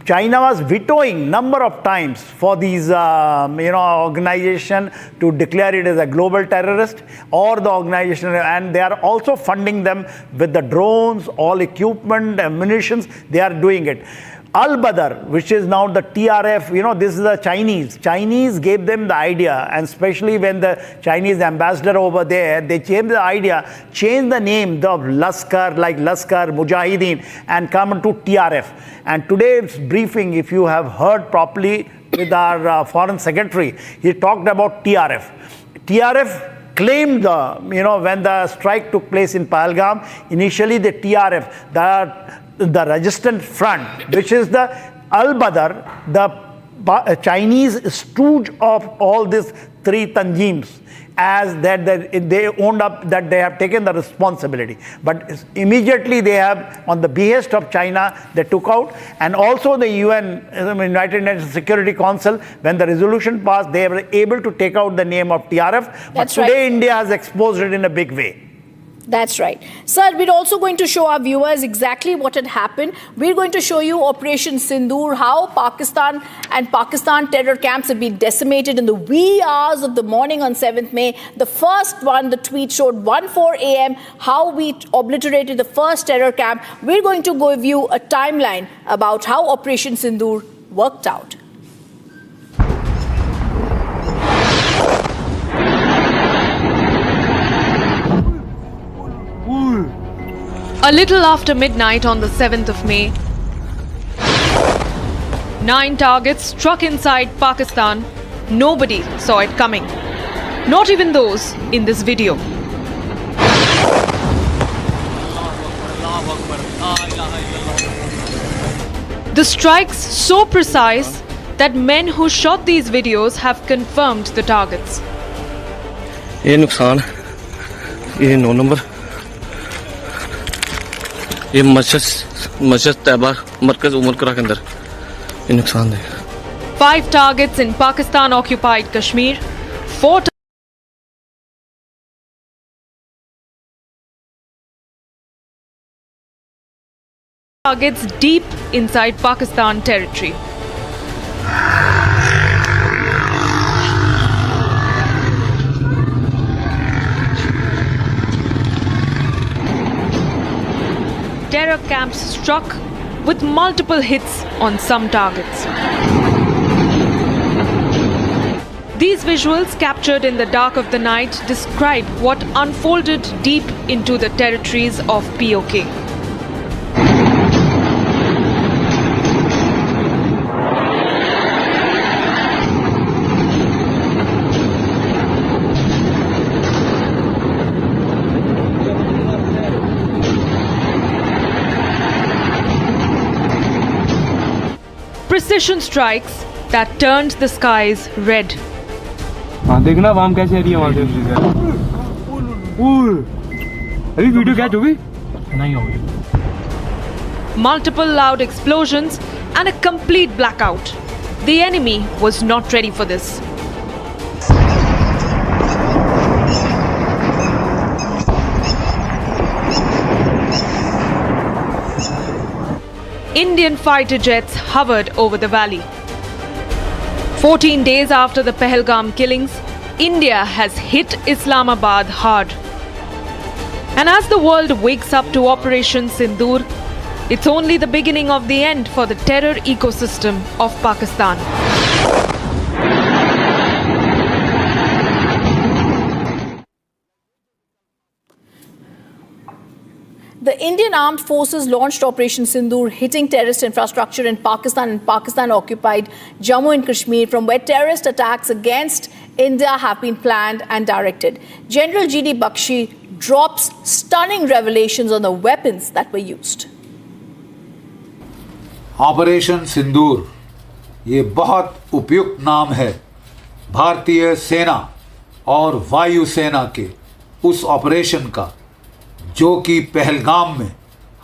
China was vetoing number of times for these organization to declare it as a global terrorist or the organization, and they are also funding them with the drones, all equipment, munitions. They are doing it. Al-Badr, which is now the TRF, this is the Chinese. Chinese gave them the idea, and especially when the Chinese ambassador over there, they changed the idea, changed the name of Lashkar, like Lashkar, Mujahideen, and come to TRF. And today's briefing, if you have heard properly with our foreign secretary, he talked about TRF. TRF claimed, when the strike took place in Pahalgam, initially the TRF, the resistant front, which is the Al-Badr, the Chinese stooge of all these three tanjims, as that they owned up that they have taken the responsibility. But immediately they have, on the behest of China, they took out. And also the UN, United Nations Security Council, when the resolution passed, they were able to take out the name of TRF. But today India has exposed it in a big way. That's right. Sir, we're also going to show our viewers exactly what had happened. We're going to show you Operation Sindoor, how Pakistan and Pakistan terror camps have been decimated in the wee hours of the morning on 7th May. The first one, the tweet showed 1:04 a.m., how we obliterated the first terror camp. We're going to give you a timeline about how Operation Sindoor worked out. A little after midnight on the 7th of May, 9 targets struck inside Pakistan. Nobody saw it coming. Not even those in this video. The strikes so precise that men who shot these videos have confirmed the targets. ये नुकसान, ये 9 number, ये मस्जिद तैयबा मरकज उमर करा के अंदर ये नुकसान है. 5 targets in Pakistan-occupied Kashmir, 4 targets deep inside Pakistan territory. Terror camps struck with multiple hits on some targets. These visuals captured in the dark of the night describe what unfolded deep into the territories of POK. Precision strikes that turned the skies red. देखना वाम कैसे आ रही है वहां से अभी video catch हो गई नहीं होगी. Multiple loud explosions and a complete blackout. The enemy was not ready for this. Indian fighter jets hovered over the valley. 14 days after the Pahalgam killings, India has hit Islamabad hard. And as the world wakes up to Operation Sindoor, it's only the beginning of the end for the terror ecosystem of Pakistan. The Indian Armed Forces launched Operation Sindoor, hitting terrorist infrastructure in Pakistan and Pakistan-occupied Jammu and Kashmir, from where terrorist attacks against India have been planned and directed. General G.D. Bakshi drops stunning revelations on the weapons that were used. Operation Sindoor ये बहुत उपयुक्त नाम है भारतीय सेना और वायुसेना के उस ऑपरेशन का जो कि पहलगाम में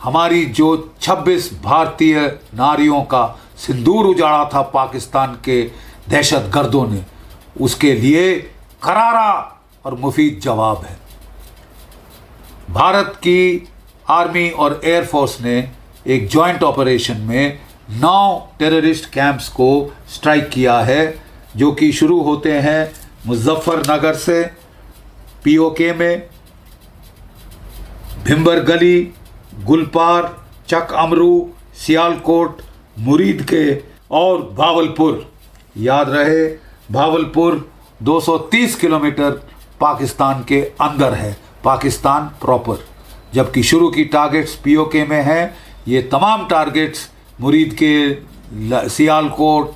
हमारी जो 26 भारतीय नारियों का सिंदूर उजाड़ा था पाकिस्तान के दहशतगर्दों ने, उसके लिए करारा और मुफीद जवाब है. भारत की आर्मी और एयरफोर्स ने एक जॉइंट ऑपरेशन में 9 टेररिस्ट कैंप्स को स्ट्राइक किया है, जो कि शुरू होते हैं मुजफ्फरनगर से, पीओके में, भिंबर गली, गुलपार, चक अमरू, सियालकोट, मुरीद के और भावलपुर. याद रहे भावलपुर 230 किलोमीटर पाकिस्तान के अंदर है, पाकिस्तान प्रॉपर. जबकि शुरू की टारगेट्स पीओके में हैं. ये तमाम टारगेट्स मुरीद के, सियालकोट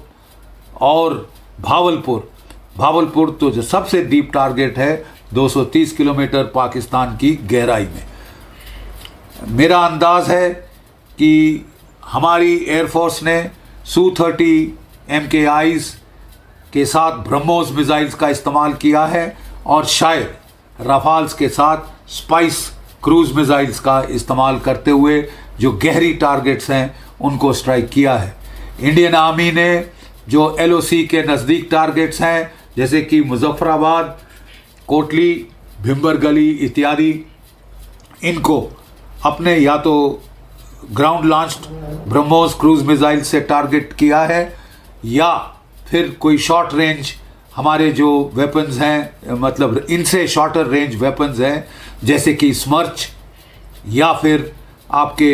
और भावलपुर तो जो सबसे डीप टारगेट है 230 किलोमीटर पाकिस्तान की गहराई में. मेरा अंदाज़ है कि हमारी एयरफोर्स ने Su-30 MKIs के साथ ब्रह्मोस मिसाइल्स का इस्तेमाल किया है और शायद राफाल्स के साथ स्पाइस क्रूज मिसाइल्स का इस्तेमाल करते हुए जो गहरी टारगेट्स हैं उनको स्ट्राइक किया है. इंडियन आर्मी ने जो LOC के नज़दीक टारगेट्स हैं जैसे कि मुजफ्फराबाद, कोटली, भिंबर गली इत्यादि, इनको अपने या तो ground launched BrahMos cruise missile से टारगेट किया है या फिर कोई शॉर्ट रेंज हमारे जो वेपन्स हैं, मतलब इनसे शॉर्टर रेंज वेपन्स हैं जैसे कि स्मर्च या फिर आपके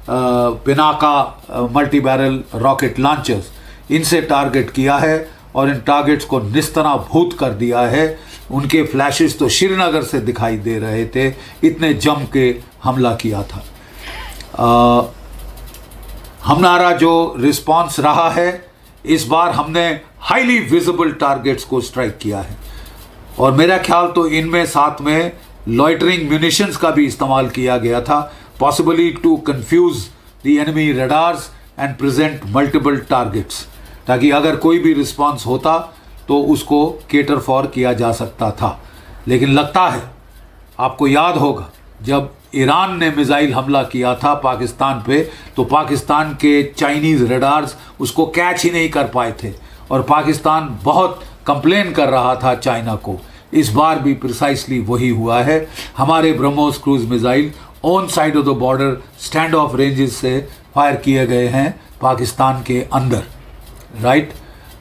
Pinaka multi barrel rocket launchers, इनसे टारगेट किया है और इन टारगेट्स को निस्तनाभूत कर दिया है. उनके फ्लैशेस तो श्रीनगर से दिखाई दे रहे थे, इतने जम के हमला किया था. हमारा जो रिस्पांस रहा है, इस बार हमने हाईली विजिबल टारगेट्स को स्ट्राइक किया है और मेरा ख्याल तो इनमें साथ में लॉइटरिंग म्यूनिशंस का भी इस्तेमाल किया गया था, possibly to confuse the enemy radars and present multiple targets, ताकि अगर कोई भी रिस्पांस होता तो उसको केटर फॉर किया जा सकता था. लेकिन लगता है आपको याद होगा जब ईरान ने मिसाइल हमला किया था पाकिस्तान पे, तो पाकिस्तान के चाइनीज़ रडार्स उसको कैच ही नहीं कर पाए थे और पाकिस्तान बहुत कंप्लेन कर रहा था चाइना को. इस बार भी प्रिसाइसली वही हुआ है. हमारे BrahMos cruise missile on side of the border stand of ranges से फायर किए गए हैं पाकिस्तान के अंदर, राइट।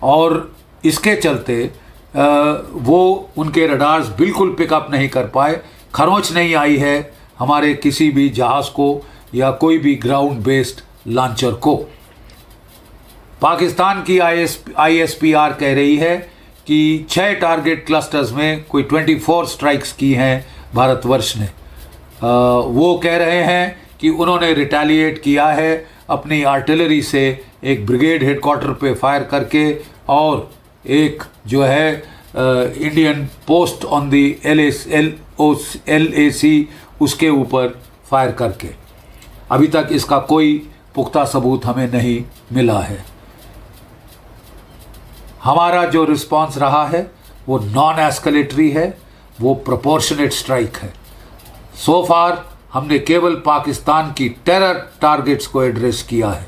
और इसके चलते वो उनके रडार्स बिल्कुल पिकअप नहीं कर पाए, खरोंच नहीं आई है हमारे किसी भी जहाज़ को या कोई भी ग्राउंड बेस्ड लॉन्चर को। पाकिस्तान की ISPR कह रही है कि 6 टारगेट क्लस्टर्स में कोई 24 स्ट्राइक्स की हैं भारतवर्ष ने। वो कह रहे हैं कि उन्होंने रिटेलिएट किया है अपनी आर्टिलरी से, एक ब्रिगेड हेडक्वार्टर पे फायर करके और एक जो है Indian post on the LAC उसके ऊपर फायर करके। अभी तक इसका कोई पुख्ता सबूत हमें नहीं मिला है। हमारा जो रिस्पांस रहा है वो नॉन एस्केलेटरी है, वो प्रोपोर्शनेट स्ट्राइक है। सो फार हमने केवल पाकिस्तान की टेरर टारगेट्स को एड्रेस किया है,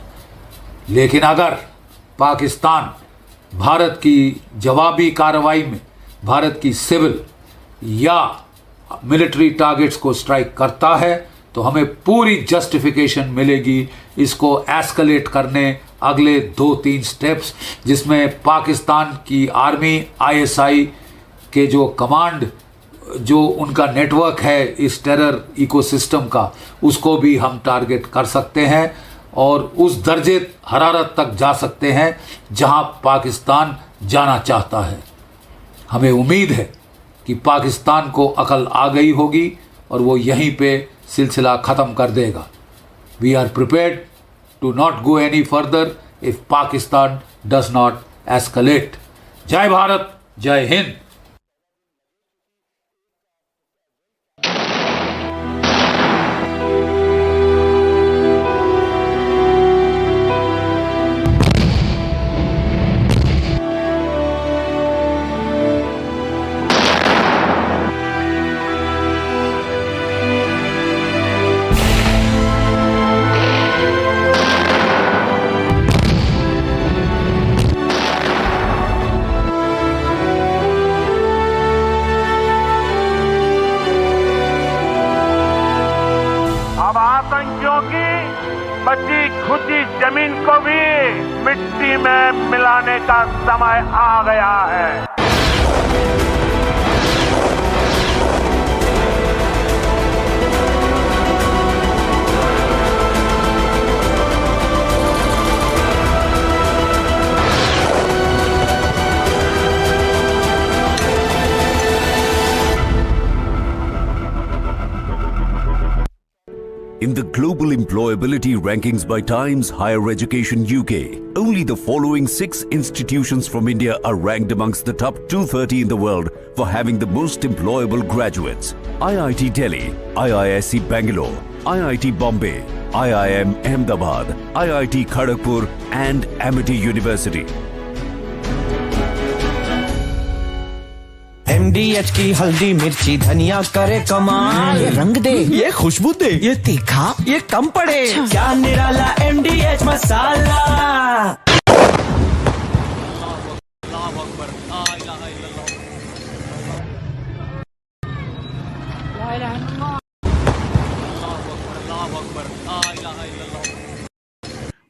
लेकिन अगर पाकिस्तान भारत की जवाबी कार्रवाई में भारत की सिविल या मिलिट्री टारगेट्स को स्ट्राइक करता है तो हमें पूरी जस्टिफिकेशन मिलेगी इसको एस्केलेट करने अगले 2-3 स्टेप्स, जिसमें पाकिस्तान की आर्मी, ISI के जो कमांड, जो उनका नेटवर्क है इस टेरर इकोसिस्टम का, उसको भी हम टारगेट कर सकते हैं और उस दर्जे हरारत तक जा सकते हैं जहां पाकिस्तान जाना चाहता है। हमें उम्मीद है कि पाकिस्तान को अकल आ गई होगी और वो यहीं पे सिलसिला ख़त्म कर देगा। We are prepared to not go any further if Pakistan does not escalate. जय भारत, जय हिंद। अब आतंकियों की बची खुची जमीन को भी मिट्टी में मिलाने का समय आ गया है। In the global employability rankings by Times Higher Education UK, only the following 6 institutions from India are ranked amongst the top 230 in the world for having the most employable graduates. IIT Delhi, IISc Bangalore, IIT Bombay, IIM Ahmedabad, IIT Kharagpur and Amity University. MDH की हल्दी मिर्ची धनिया करे कमाल, ये रंग दे, ये खुशबू दे, ये तीखा, ये कम पड़े। क्या निराला MDH masala.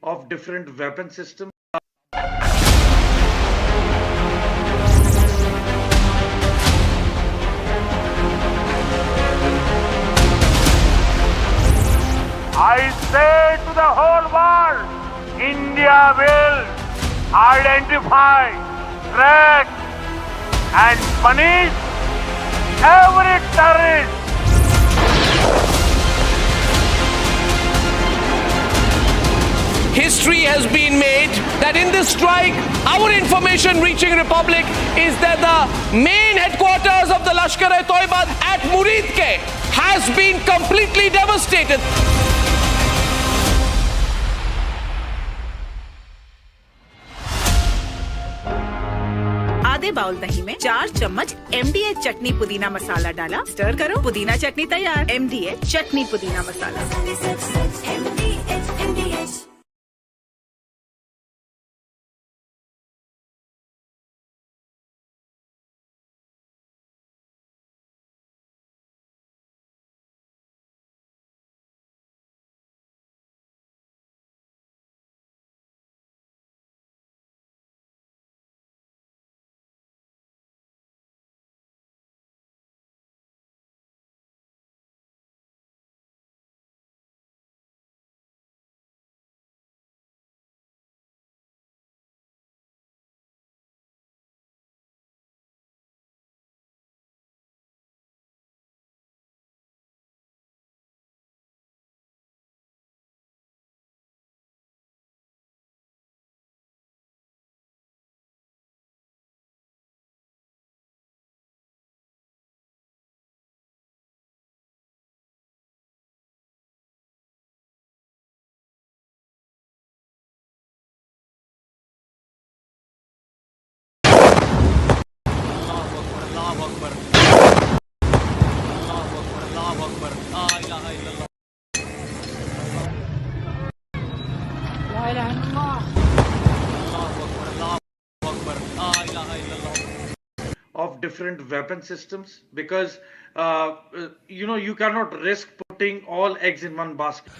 of different weapon systems. I say to the whole world, India will identify, track and punish every terrorist. History has been made that in this strike, our information reaching Republic is that the main headquarters of the Lashkar-e-Toiba at Muridke has been completely devastated. आधे bowl दही में 4 चम्मच MDH चटनी पुदीना मसाला डाला, stir करो, पुदीना चटनी तैयार। MDH चटनी पुदीना मसाला। different weapon systems because, you cannot risk putting all eggs in one basket.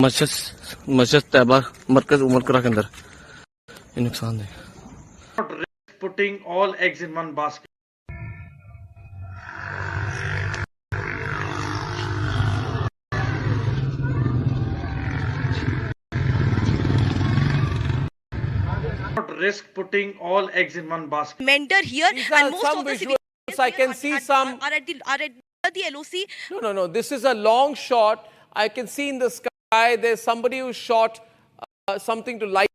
मस्जिद तैयबा मरकज उमर करा के अंदर ये नुकसान है Not risk putting all eggs in one basket. Not risk putting all eggs in one basket. Mentor here, These and are most some of the visuals. civilians I can see some. are at the LOC. No. This is a long shot. I can see in the sky there's somebody who shot something to light.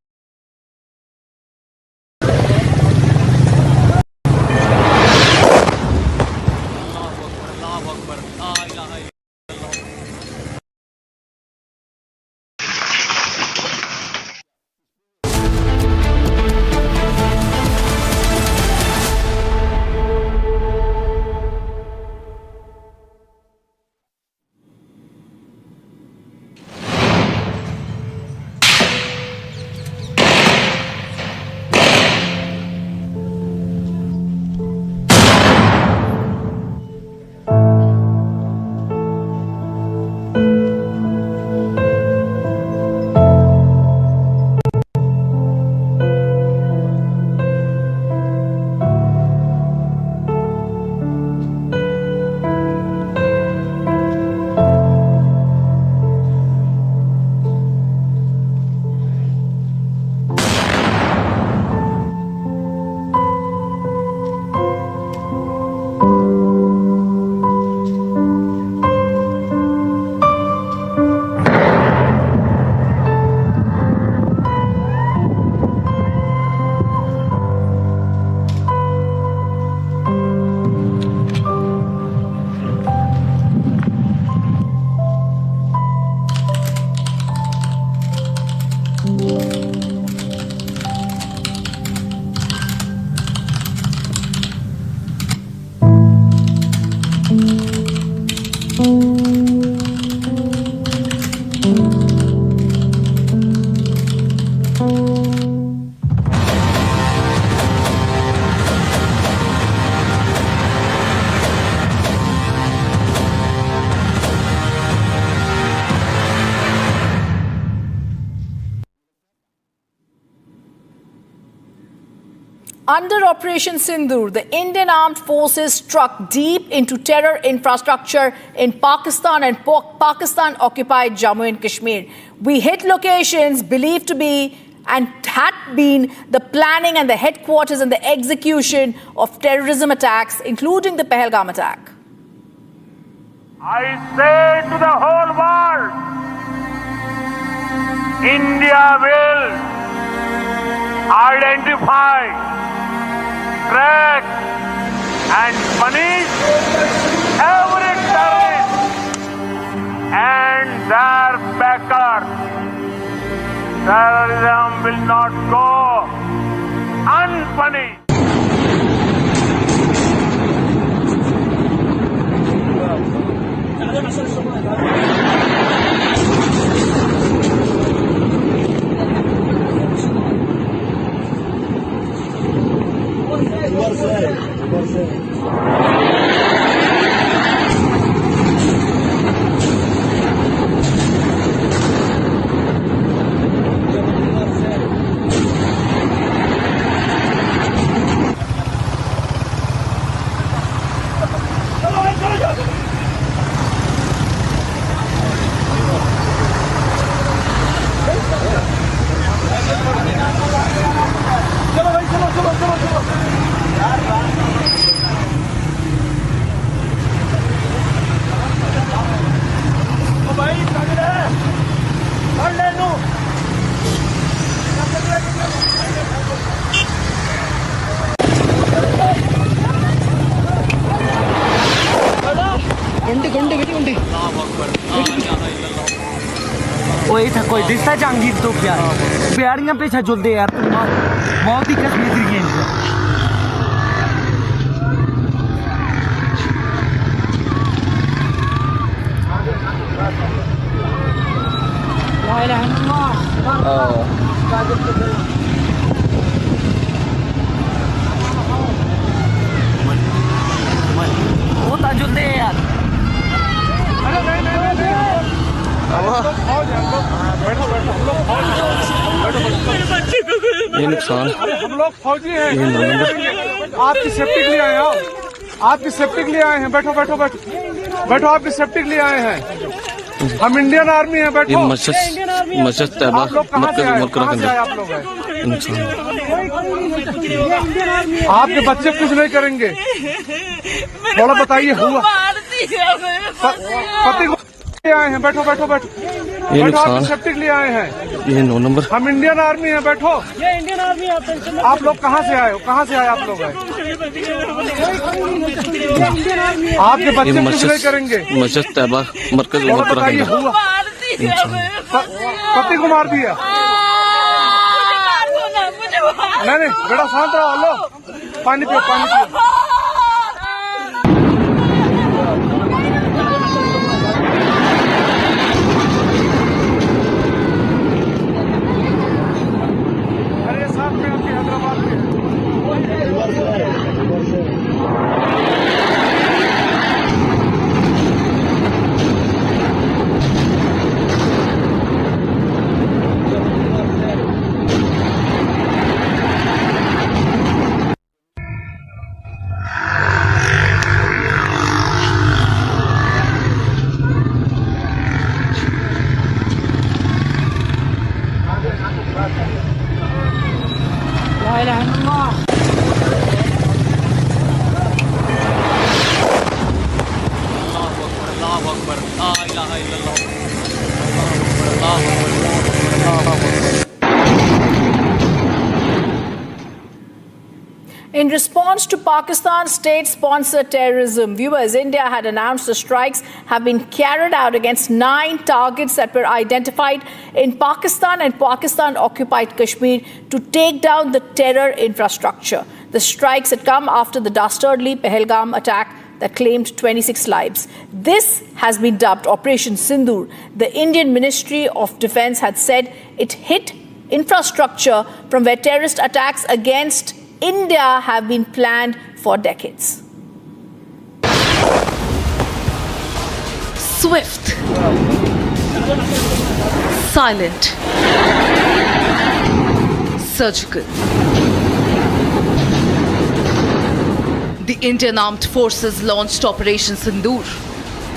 Under Operation Sindoor, the Indian armed forces struck deep into terror infrastructure in Pakistan and Pakistan-occupied Jammu and Kashmir. We hit locations believed to be and had been the planning and the headquarters and the execution of terrorism attacks, including the Pahalgam attack. I say to the whole world, India will identify, track and punish every terrorist and their backers. Terrorism will not go unpunished. कोई दिसता जहांगीर तो क्या है प्यारियां पे छजुलदे यार बहुत ही कश्मीर की गेम है ला इलाहा इल्लल्लाह ये नुकसान हम लोग फौजी हैं, आपकी सेफ्टी के लिए आए हैं, आपकी सेफ्टी के लिए आए हैं, बैठो बैठो बैठो बैठो, आपकी सेफ्टी के लिए आए हैं, हम इंडियन आर्मी हैं, बैठो। ये मस्जिद तैयबा मरकज उमर के अंदर ये नुकसान आपके बच्चे कुछ नहीं करेंगे, थोड़ा बताइए हुआ पति को आए हैं, बैठो बैठो बैठो ये बैठो, आपकी नुकसान सेफ्टी के लिए आए हैं, ये 9 नंबर हम इंडियन आर्मी हैं, बैठो। ये इंडियन आर्मी आप लोग कहाँ से आए हो, कहाँ से आए आप लोग? आपके बच्चे कुछ नहीं करेंगे, मस्जिद तैयबा मरकज उमर के अंदर हुआ पति को मार दिया। नहीं बेटा शांत रहो, लो पानी पियो, पानी पियो। अरे साथ में आपके हैदराबाद में In response to Pakistan's state-sponsored terrorism, viewers, India had announced the strikes have been carried out against 9 targets that were identified in Pakistan and Pakistan-occupied Kashmir to take down the terror infrastructure. The strikes had come after the dastardly Pahalgam attack that claimed 26 lives. This has been dubbed Operation Sindoor. The Indian Ministry of Defence had said it hit infrastructure from where terrorist attacks against India have been planned for decades. Swift, silent, surgical. The Indian Armed Forces launched Operation Sindoor,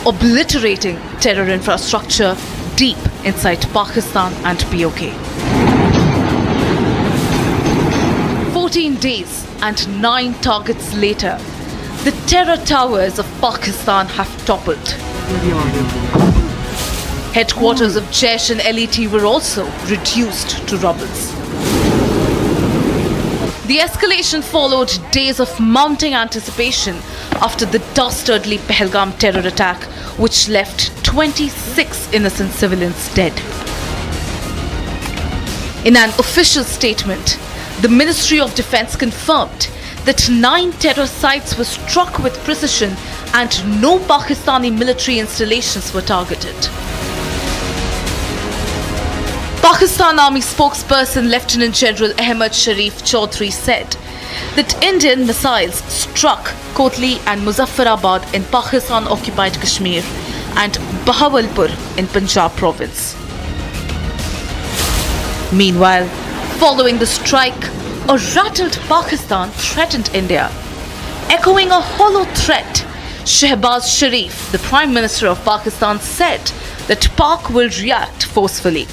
obliterating terror infrastructure deep inside Pakistan and POK. 14 days and 9 targets later, the terror towers of Pakistan have toppled. Headquarters of Jaish and LET were also reduced to rubble. The escalation followed days of mounting anticipation after the dastardly Pahalgam terror attack, which left 26 innocent civilians dead. In an official statement, the Ministry of Defence confirmed that 9 terror sites were struck with precision and no Pakistani military installations were targeted. Pakistan Army spokesperson Lieutenant General Ahmad Sharif Chaudhry said that Indian missiles struck Kotli and Muzaffarabad in Pakistan-occupied Kashmir and Bahawalpur in Punjab province. Meanwhile, following the strike, a rattled Pakistan threatened India. Echoing a hollow threat, Shehbaz Sharif, the Prime Minister of Pakistan, said that Pak will react forcefully.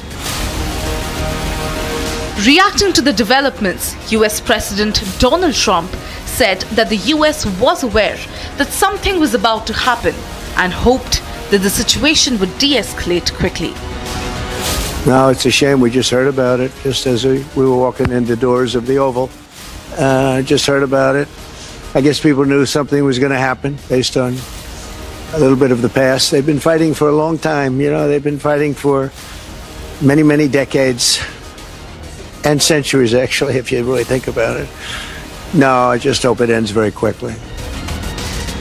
Reacting to the developments, US President Donald Trump said that the US was aware that something was about to happen and hoped that the situation would de-escalate quickly. No, it's a shame. We just heard about it just as we were walking in the doors of the Oval. Just heard about it. I guess people knew something was going to happen based on a little bit of the past. They've been fighting for a long time. You know, they've been fighting for many, many decades and centuries, actually, if you really think about it. No, I just hope it ends very quickly.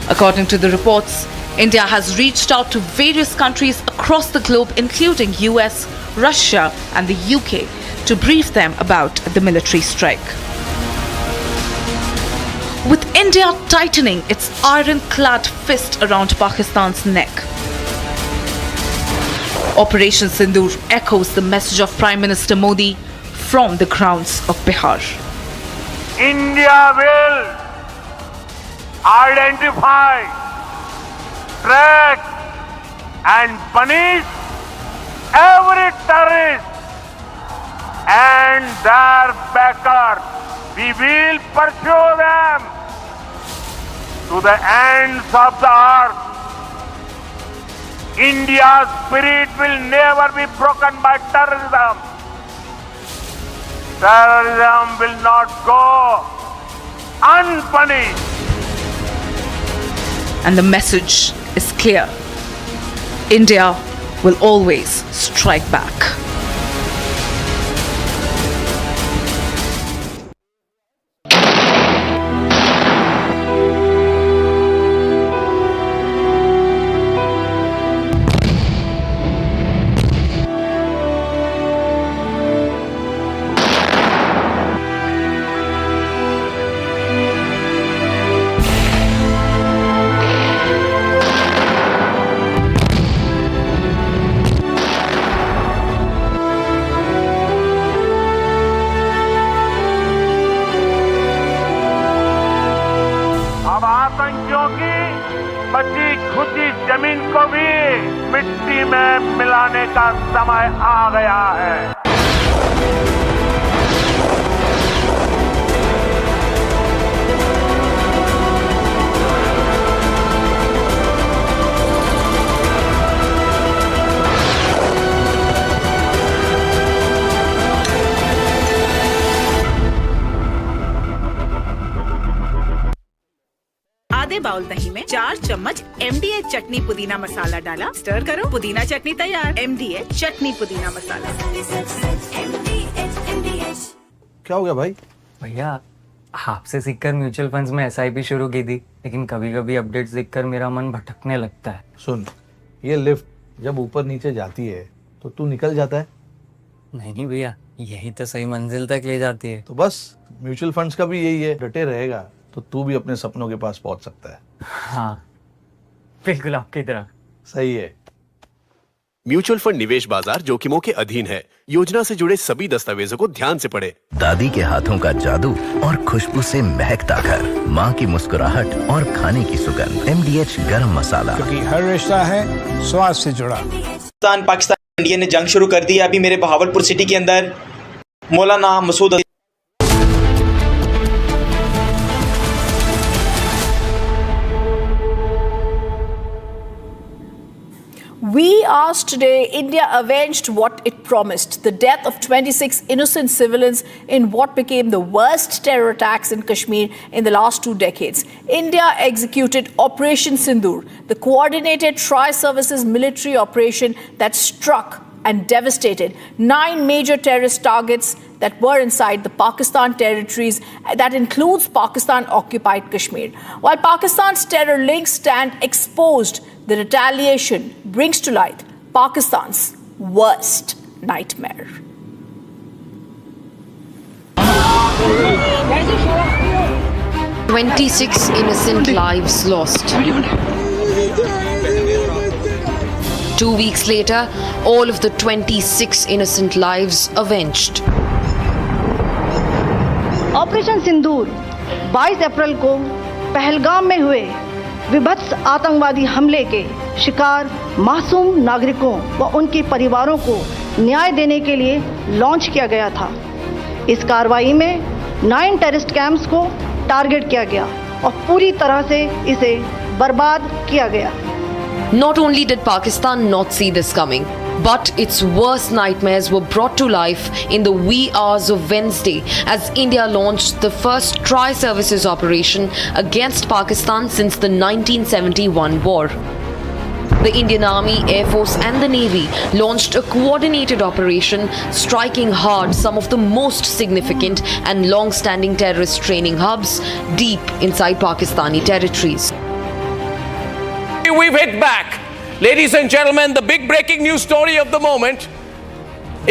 According to the reports, India has reached out to various countries across the globe, including US, Russia and the UK, to brief them about the military strike. With India tightening its ironclad fist around Pakistan's neck. Operation Sindoor echoes the message of Prime Minister Modi from the grounds of Bihar. India will identify, track and punish every terrorist and their backers. We will pursue them to the ends of the earth. India's spirit will never be broken by terrorism. Terrorism will not go unpunished. And the message is clear. India will always strike back. अब आतंकियों की बची खुची जमीन को भी मिट्टी में मिलाने का समय आ गया है। आधे बाउल दही में 4 चम्मच MDH चटनी पुदीना मसाला डाला, स्टर करो, पुदीना चटनी तैयार। MDH चटनी पुदीना मसाला। क्या हो गया भाई? भैया आपसे सीखकर म्यूचुअल फंड्स में SIP शुरू की थी, लेकिन कभी कभी अपडेट्स देखकर मेरा मन भटकने लगता है। सुन, ये लिफ्ट जब ऊपर नीचे जाती है तो तू निकल जाता है। नहीं भैया, यही तो सही मंजिल तक ले जाती है। तो बस म्यूचुअल फंड्स का भी यही है, डटे रहेगा तो तू भी अपने सपनों के पास पहुंच सकता है। हाँ बिल्कुल आपकी तरह। सही है। म्यूचुअल फंड निवेश बाजार जोखिमों के अधीन है। योजना से जुड़े सभी दस्तावेजों को ध्यान से पढ़ें। दादी के हाथों का जादू और खुशबू से महकता घर, माँ की मुस्कुराहट और खाने की सुगंध। MDH गरम मसाला, क्योंकि हर रिश्ता है स्वाद से जुड़ा। पाकिस्तान इंडिया ने जंग शुरू कर दी है अभी मेरे बहावलपुर सिटी के अंदर। मौलाना Masood We asked today, India avenged what it promised, the death of 26 innocent civilians in what became the worst terror attacks in Kashmir in the last 2 decades. India executed Operation Sindoor, the coordinated tri-services military operation that struck and devastated 9 major terrorist targets that were inside the Pakistan territories, that includes Pakistan-occupied Kashmir. While Pakistan's terror links stand exposed, the retaliation brings to light Pakistan's worst nightmare. "26 innocent lives lost. 2 weeks later, all of the 26 innocent lives avenged. Operation Sindoor 22 अप्रैल को पहलगाम में हुए विभत्स आतंकवादी हमले के शिकार मासूम नागरिकों व उनके परिवारों को न्याय देने के लिए लॉन्च किया गया था। इस कार्रवाई में 9 टेररिस्ट कैंप्स को टारगेट किया गया और पूरी तरह से इसे बर्बाद किया गया। Not only did Pakistan not see this coming, but its worst nightmares were brought to life in the wee hours of Wednesday as India launched the first tri-services operation against Pakistan since the 1971 war. The Indian Army, Air Force and the Navy launched a coordinated operation striking hard some of the most significant and long-standing terrorist training hubs deep inside Pakistani territories. We've hit back. Ladies and gentlemen, the big breaking news story of the moment.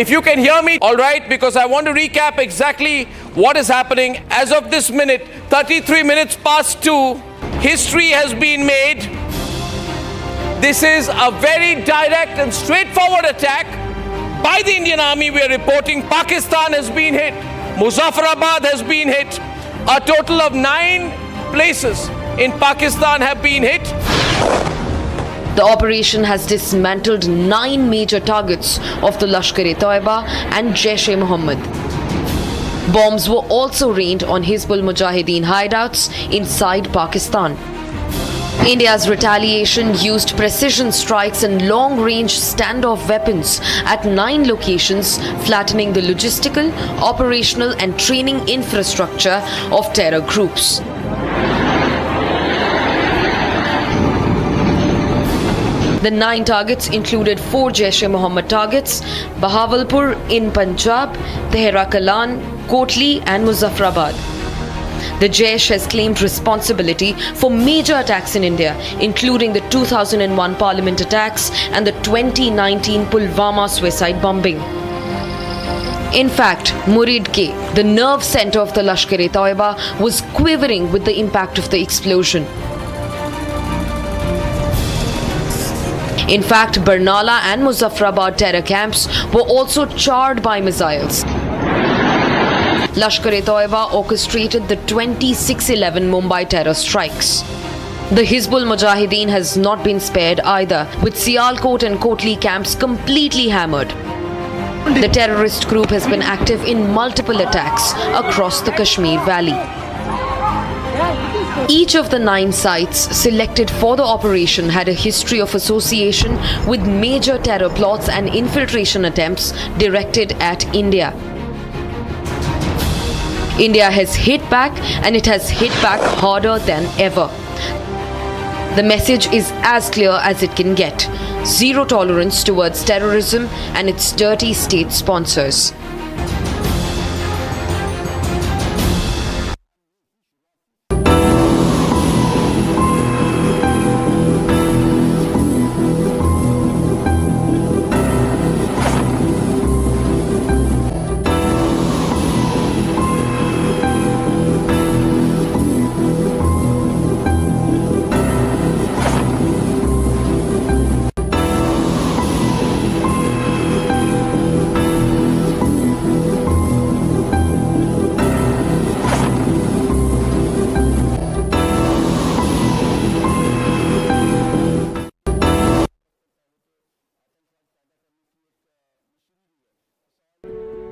If you can hear me, all right, because I want to recap exactly what is happening. As of this minute, 33 minutes past 2, history has been made. This is a very direct and straightforward attack by the Indian Army. We are reporting Pakistan has been hit. Muzaffarabad has been hit. A total of 9 places in Pakistan have been hit. The operation has dismantled 9 major targets of the Lashkar-e-Toiba and Jaish-e-Mohammed. Bombs were also rained on Hizbul Mujahideen hideouts inside Pakistan. India's retaliation used precision strikes and long-range standoff weapons at 9 locations, flattening the logistical, operational and training infrastructure of terror groups. The 9 targets included 4 Jaish-e-Mohammed targets: Bahawalpur in Punjab, Tehra-Kalan, Kotli and Muzaffarabad. The Jaish has claimed responsibility for major attacks in India, including the 2001 Parliament attacks and the 2019 Pulwama suicide bombing. In fact, Murid K, the nerve center of the Lashkar-e-Toiba, was quivering with the impact of the explosion. In fact, Barnala and Muzaffarabad terror camps were also charred by missiles. Lashkar-e-Toiba orchestrated the 26/11 Mumbai terror strikes. The Hizbul Mujahideen has not been spared either, with Sialkot and Kotli camps completely hammered. The terrorist group has been active in multiple attacks across the Kashmir Valley. Each of the 9 sites selected for the operation had a history of association with major terror plots and infiltration attempts directed at India. India has hit back, and it has hit back harder than ever. The message is as clear as it can get: zero tolerance towards terrorism and its dirty state sponsors.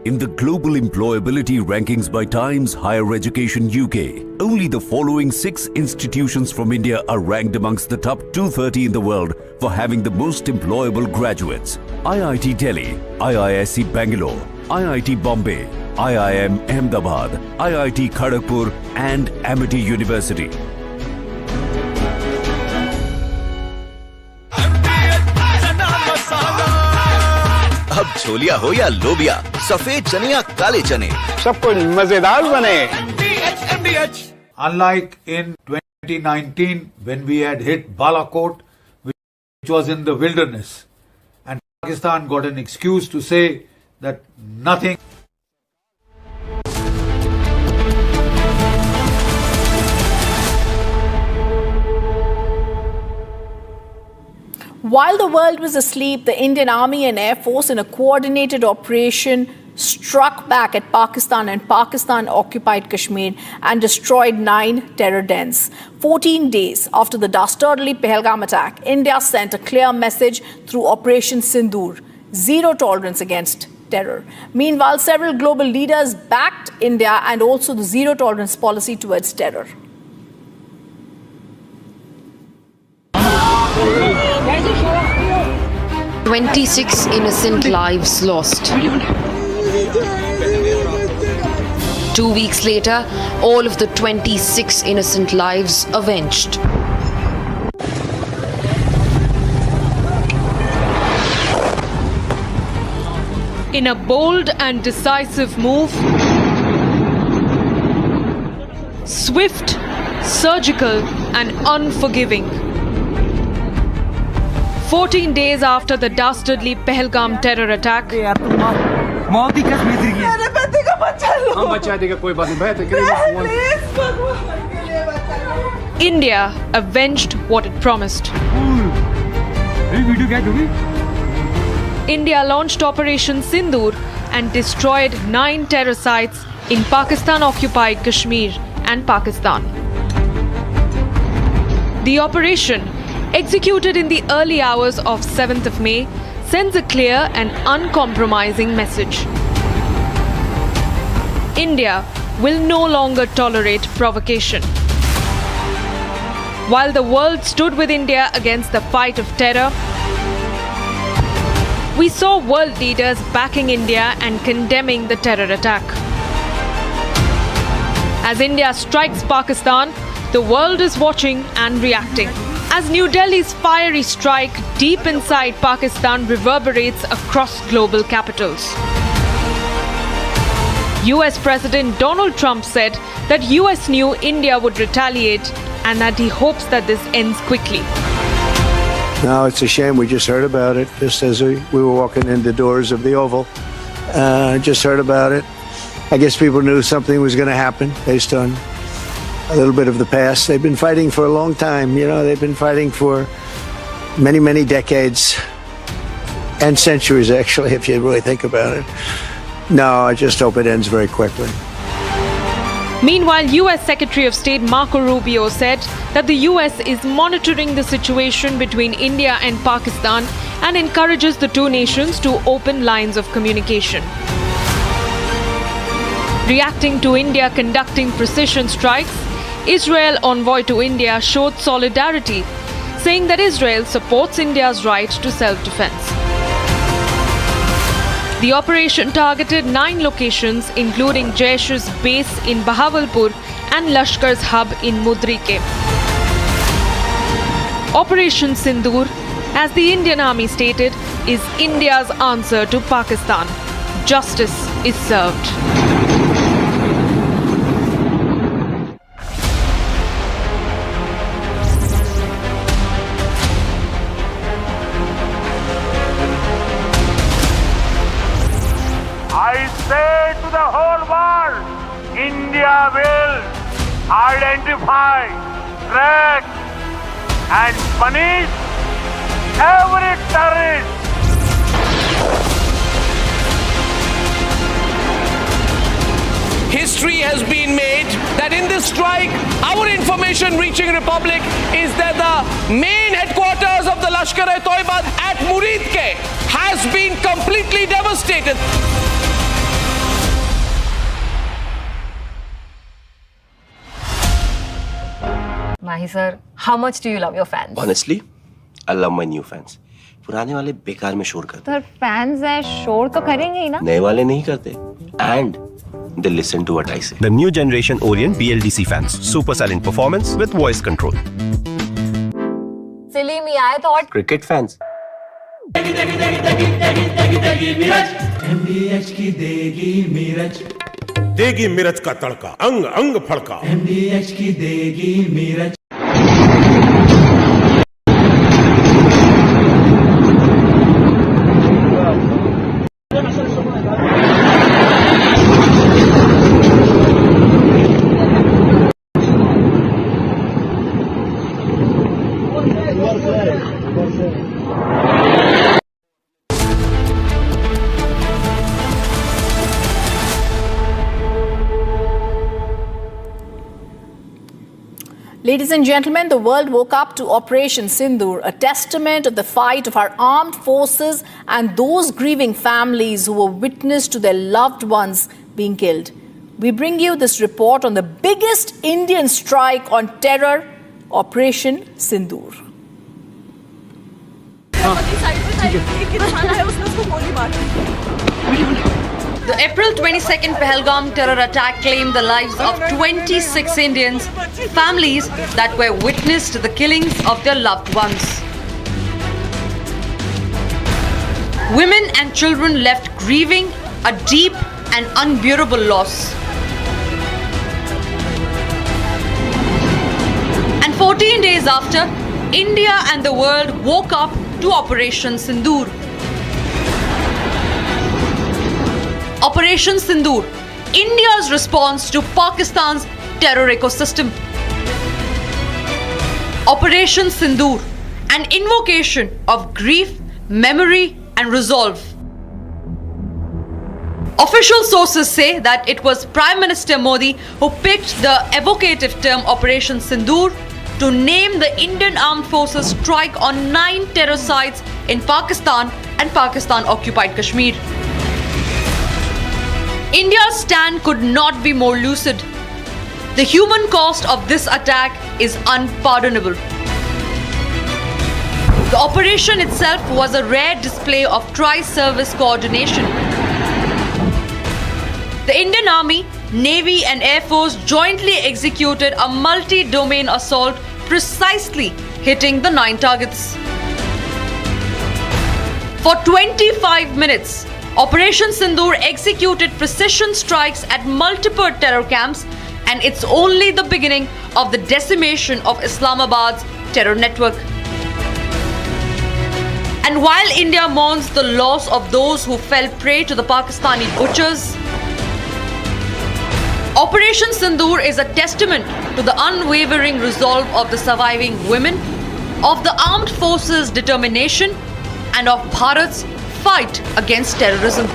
In the global employability rankings by Times Higher Education UK, only the following 6 institutions from India are ranked amongst the top 230 in the world for having the most employable graduates: IIT Delhi, IISc Bangalore, IIT Bombay, IIM Ahmedabad, IIT Kharagpur and Amity University. अब छोलिया हो या लोबिया, सफेद चने या काले चने, सब कुछ मजेदार बने। Unlike in 2019 when we had hit Balakot, which was in the wilderness, and Pakistan got an excuse to say that nothing. While the world was asleep, the Indian Army and Air Force, in a coordinated operation, struck back at Pakistan and Pakistan-occupied Kashmir and destroyed 9 terror dens. 14 days after the dastardly Pahalgam attack, India sent a clear message through Operation Sindoor: zero tolerance against terror. Meanwhile, several global leaders backed India and also the zero tolerance policy towards terror. "26 innocent lives lost." 2 weeks later, all of the 26 innocent lives avenged. In a bold and decisive move, swift, surgical and unforgiving, 14 days after the dastardly Pahalgam terror attack, India avenged what it promised. Video क्या होगी? India launched Operation Sindoor and destroyed 9 terror sites in Pakistan-occupied Kashmir and Pakistan. The operation, executed in the early hours of 7th of May, sends a clear and uncompromising message. India will no longer tolerate provocation. While the world stood with India against the fight of terror, we saw world leaders backing India and condemning the terror attack. As India strikes Pakistan, the world is watching and reacting. As New Delhi's fiery strike deep inside Pakistan reverberates across global capitals. US President Donald Trump said that US knew India would retaliate and that he hopes that this ends quickly. No, it's a shame. We just heard about it just as we were walking in the doors of the Oval. Just heard about it. I guess people knew something was going to happen based on a little bit of the past. They've been fighting for a long time. You know, they've been fighting for many, many decades and centuries, actually, if you really think about it. No, I just hope it ends very quickly. Meanwhile, US Secretary of State Marco Rubio said that the US is monitoring the situation between India and Pakistan and encourages the two nations to open lines of communication. Reacting to India conducting precision strikes, Israel envoy to India showed solidarity, saying that Israel supports India's right to self-defense. The operation targeted 9 locations, including Jaish's base in Bahawalpur and Lashkar's hub in Mudrike. Operation Sindoor, as the Indian Army stated, is India's answer to Pakistan. Justice is served. I say to the whole world, India will identify, track and punish every terrorist. History has been made that in this strike, our information reaching Republic is that the main headquarters of the Lashkar-e-Toiba at Muridke has been completely devastated. Mahi sir, how much do you love your fans? Honestly, I love my new fans. पुराने वाले बेकार में शोर करते sir fans हैं शोर तो करेंगे ही ना नए वाले नहीं करते and they listen to what I say. The new generation Orient BLDC fans. Super silent performance with voice control. सिली में आए तो और Cricket fans. MDH की देगी मीरज देगी मिर्च का तड़का अंग अंग फड़का MDH की देगी Miraj Ladies and gentlemen, the world woke up to Operation Sindoor, a testament of the fight of our armed forces and those grieving families who were witness to their loved ones being killed. We bring you this report on the biggest Indian strike on terror, Operation Sindoor. The April 22nd Pahalgam terror attack claimed the lives of 26 Indians, families that were witness to the killings of their loved ones. Women and children left grieving a deep and unbearable loss. And 14 days after, India and the world woke up to Operation Sindoor. Operation Sindoor, India's response to Pakistan's terror ecosystem. Operation Sindoor, an invocation of grief, memory, and resolve. Official sources say that it was Prime Minister Modi who picked the evocative term Operation Sindoor to name the Indian Armed Forces strike on 9 terror sites in Pakistan and Pakistan-occupied Kashmir. India's stand could not be more lucid. The human cost of this attack is unpardonable. The operation itself was a rare display of tri-service coordination. The Indian Army, Navy and Air Force jointly executed a multi-domain assault, precisely hitting the 9 targets. For 25 minutes, Operation Sindoor executed precision strikes at multiple terror camps, and it's only the beginning of the decimation of Islamabad's terror network. And while India mourns the loss of those who fell prey to the Pakistani butchers, Operation Sindoor is a testament to the unwavering resolve of the surviving women, of the armed forces' determination, and of Bharat's fight against terrorism.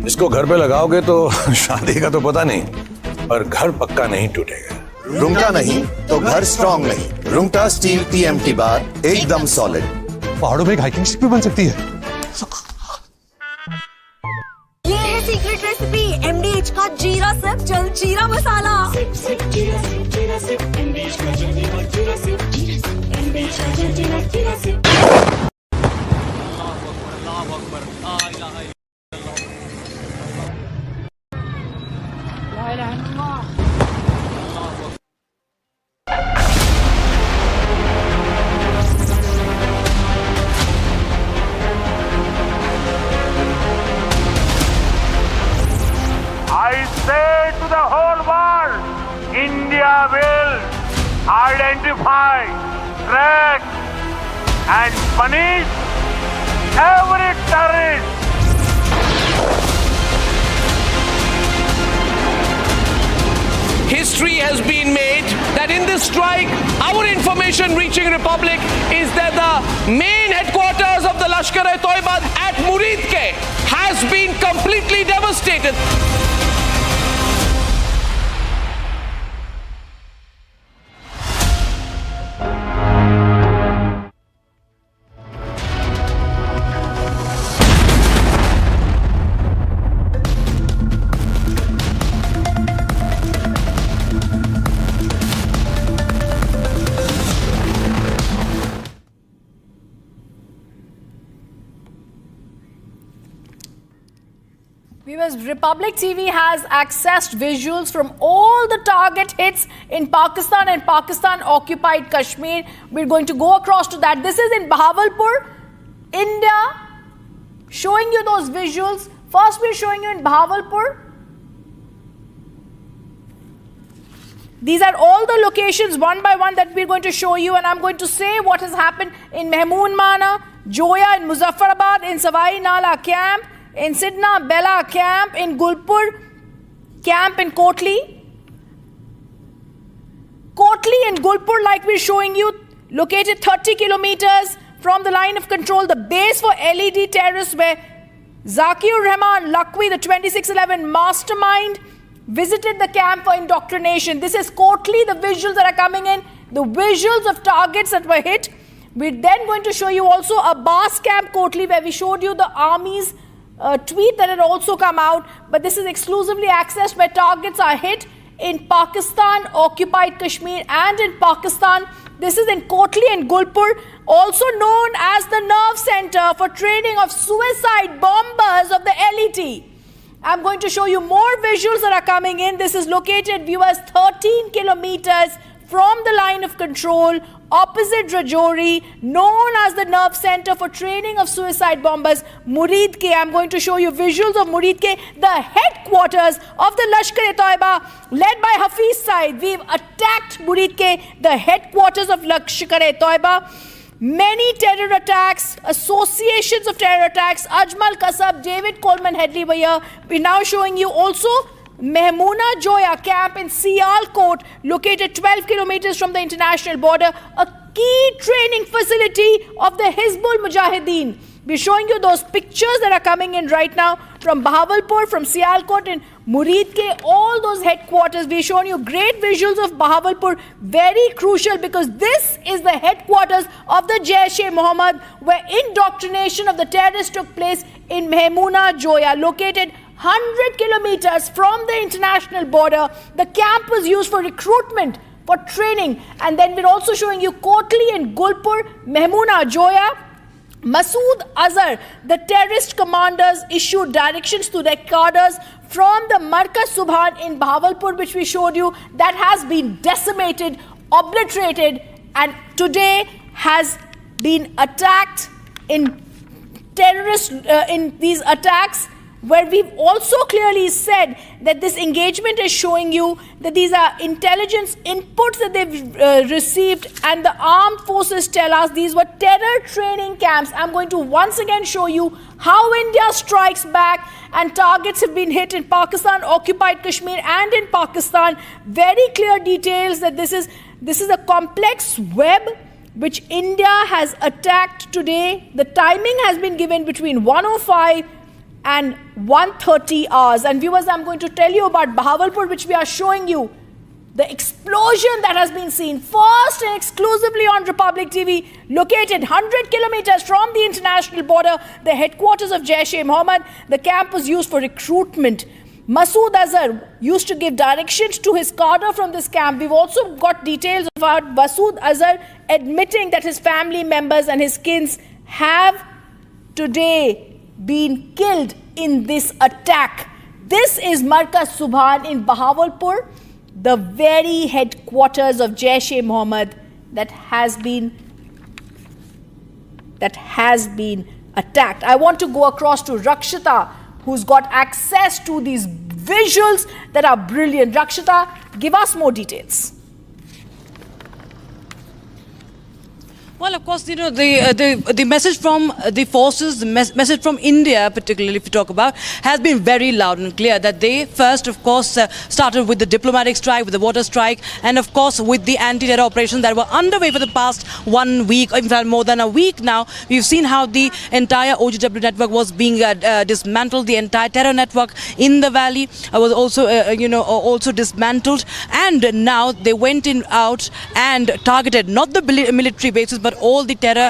इसको घर पे लगाओगे तो शादी का तो पता नहीं, पर घर पक्का नहीं टूटेगा। रुंगटा नहीं तो घर स्ट्रॉन्ग नहीं। रुंगटा स्टील TMT बार एकदम सॉलिड। पहाड़ों में एक हाइकिंग स्टिक भी बन सकती है। ये है सीक्रेट रेसिपी MDH का जीरा सिर्फ जल जीरा मसाला। I say to the whole world, India will identify, track and punish every terrorist. History has been made that in this strike, our information reaching Republic is that the main headquarters of the Lashkar-e-Toiba at Muridke has been completely devastated. Viewers, Republic TV has accessed visuals from all the target hits in Pakistan and Pakistan-occupied Kashmir. We're going to go across to that. This is in Bahawalpur, India, showing you those visuals. First, we're showing you in Bahawalpur. These are all the locations one by one that we're going to show you, and I'm going to say what has happened in Mehmoon Mana, Joya in Muzaffarabad, in Savai Nala camp, in Sidna Bella camp, in Gulpur camp in Kotli. Kotli and Gulpur, like we're showing you, located 30 kilometers from the line of control, the base for LED terrorists where Zakir Rahman Lakwi, the 2611 mastermind, visited the camp for indoctrination. This is Kotli, the visuals that are coming in, the visuals of targets that were hit. We're then going to show you also Abbas camp Kotli, where we showed you the army's tweet that had also come out, but this is exclusively accessed where targets are hit in Pakistan, occupied Kashmir, and in Pakistan. This is in Kotli and Gulpur, also known as the nerve center for training of suicide bombers of the LET. I'm going to show you more visuals that are coming in. This is located, viewers, 13 kilometers from the line of control, opposite Rajouri, known as the nerve center for training of suicide bombers, Murid Ke. I'm going to show you visuals of Murid Ke, the headquarters of the Lashkar-e-Toiba, led by Hafiz Saeed. We've attacked Murid Ke, the headquarters of Lashkar-e-Toiba. Many terror attacks, associations of terror attacks, Ajmal Kasab, David Coleman Headley were here. We're now showing you also Mehmoona Joya camp in Sialkot, located 12 kilometers from the international border, a key training facility of the Hizbul Mujahideen. We're showing you those pictures that are coming in right now from Bahawalpur, from Sialkot and Murid Ke, all those headquarters. We're showing you great visuals of Bahawalpur, very crucial because this is the headquarters of the Jaish-e-Mohammed, where indoctrination of the terrorists took place in Mehmoona Joya, located 100 kilometers from the international border. The camp was used for recruitment, for training. And then we're also showing you Kotli and Gulpur, Mehmoona Joya. Masood Azhar, the terrorist commanders, issued directions to their cadres from the Markaz Subhan in Bahawalpur, which we showed you, that has been decimated, obliterated, and today has been attacked in terrorist, in these attacks, where we've also clearly said that this engagement is showing you that these are intelligence inputs that they've received, and the armed forces tell us these were terror training camps. I'm going to once again show you how India strikes back, and targets have been hit in Pakistan, occupied Kashmir, and in Pakistan. Very clear details that this is a complex web which India has attacked today. The timing has been given between 1:05 and 1:30 hours. And viewers, I'm going to tell you about Bahawalpur, which we are showing you. The explosion that has been seen first and exclusively on Republic TV, located 100 kilometers from the international border, the headquarters of Jaish-e-Mohammed. The camp was used for recruitment. Masood Azhar used to give directions to his cadre from this camp. We've also got details about Masood Azhar admitting that his family members and his kins have today been killed in this attack. This is Markaz Subhan in Bahawalpur, the very headquarters of Jaish-e-Mohammed that has been attacked. I want to go across to Rakshita, who's got access to these visuals that are brilliant. Rakshita, give us more details. Well, of course, you know, the message from the forces, the message from India, particularly if you talk about, has been very loud and clear that they first, of course, started with the diplomatic strike, with the water strike, and of course with the anti-terror operations that were underway for the past 1 week, in fact more than a week now. We've seen how the entire OGW network was being dismantled. The entire terror network in the valley was also, also dismantled, and now they went out and targeted not the military bases, but all the terror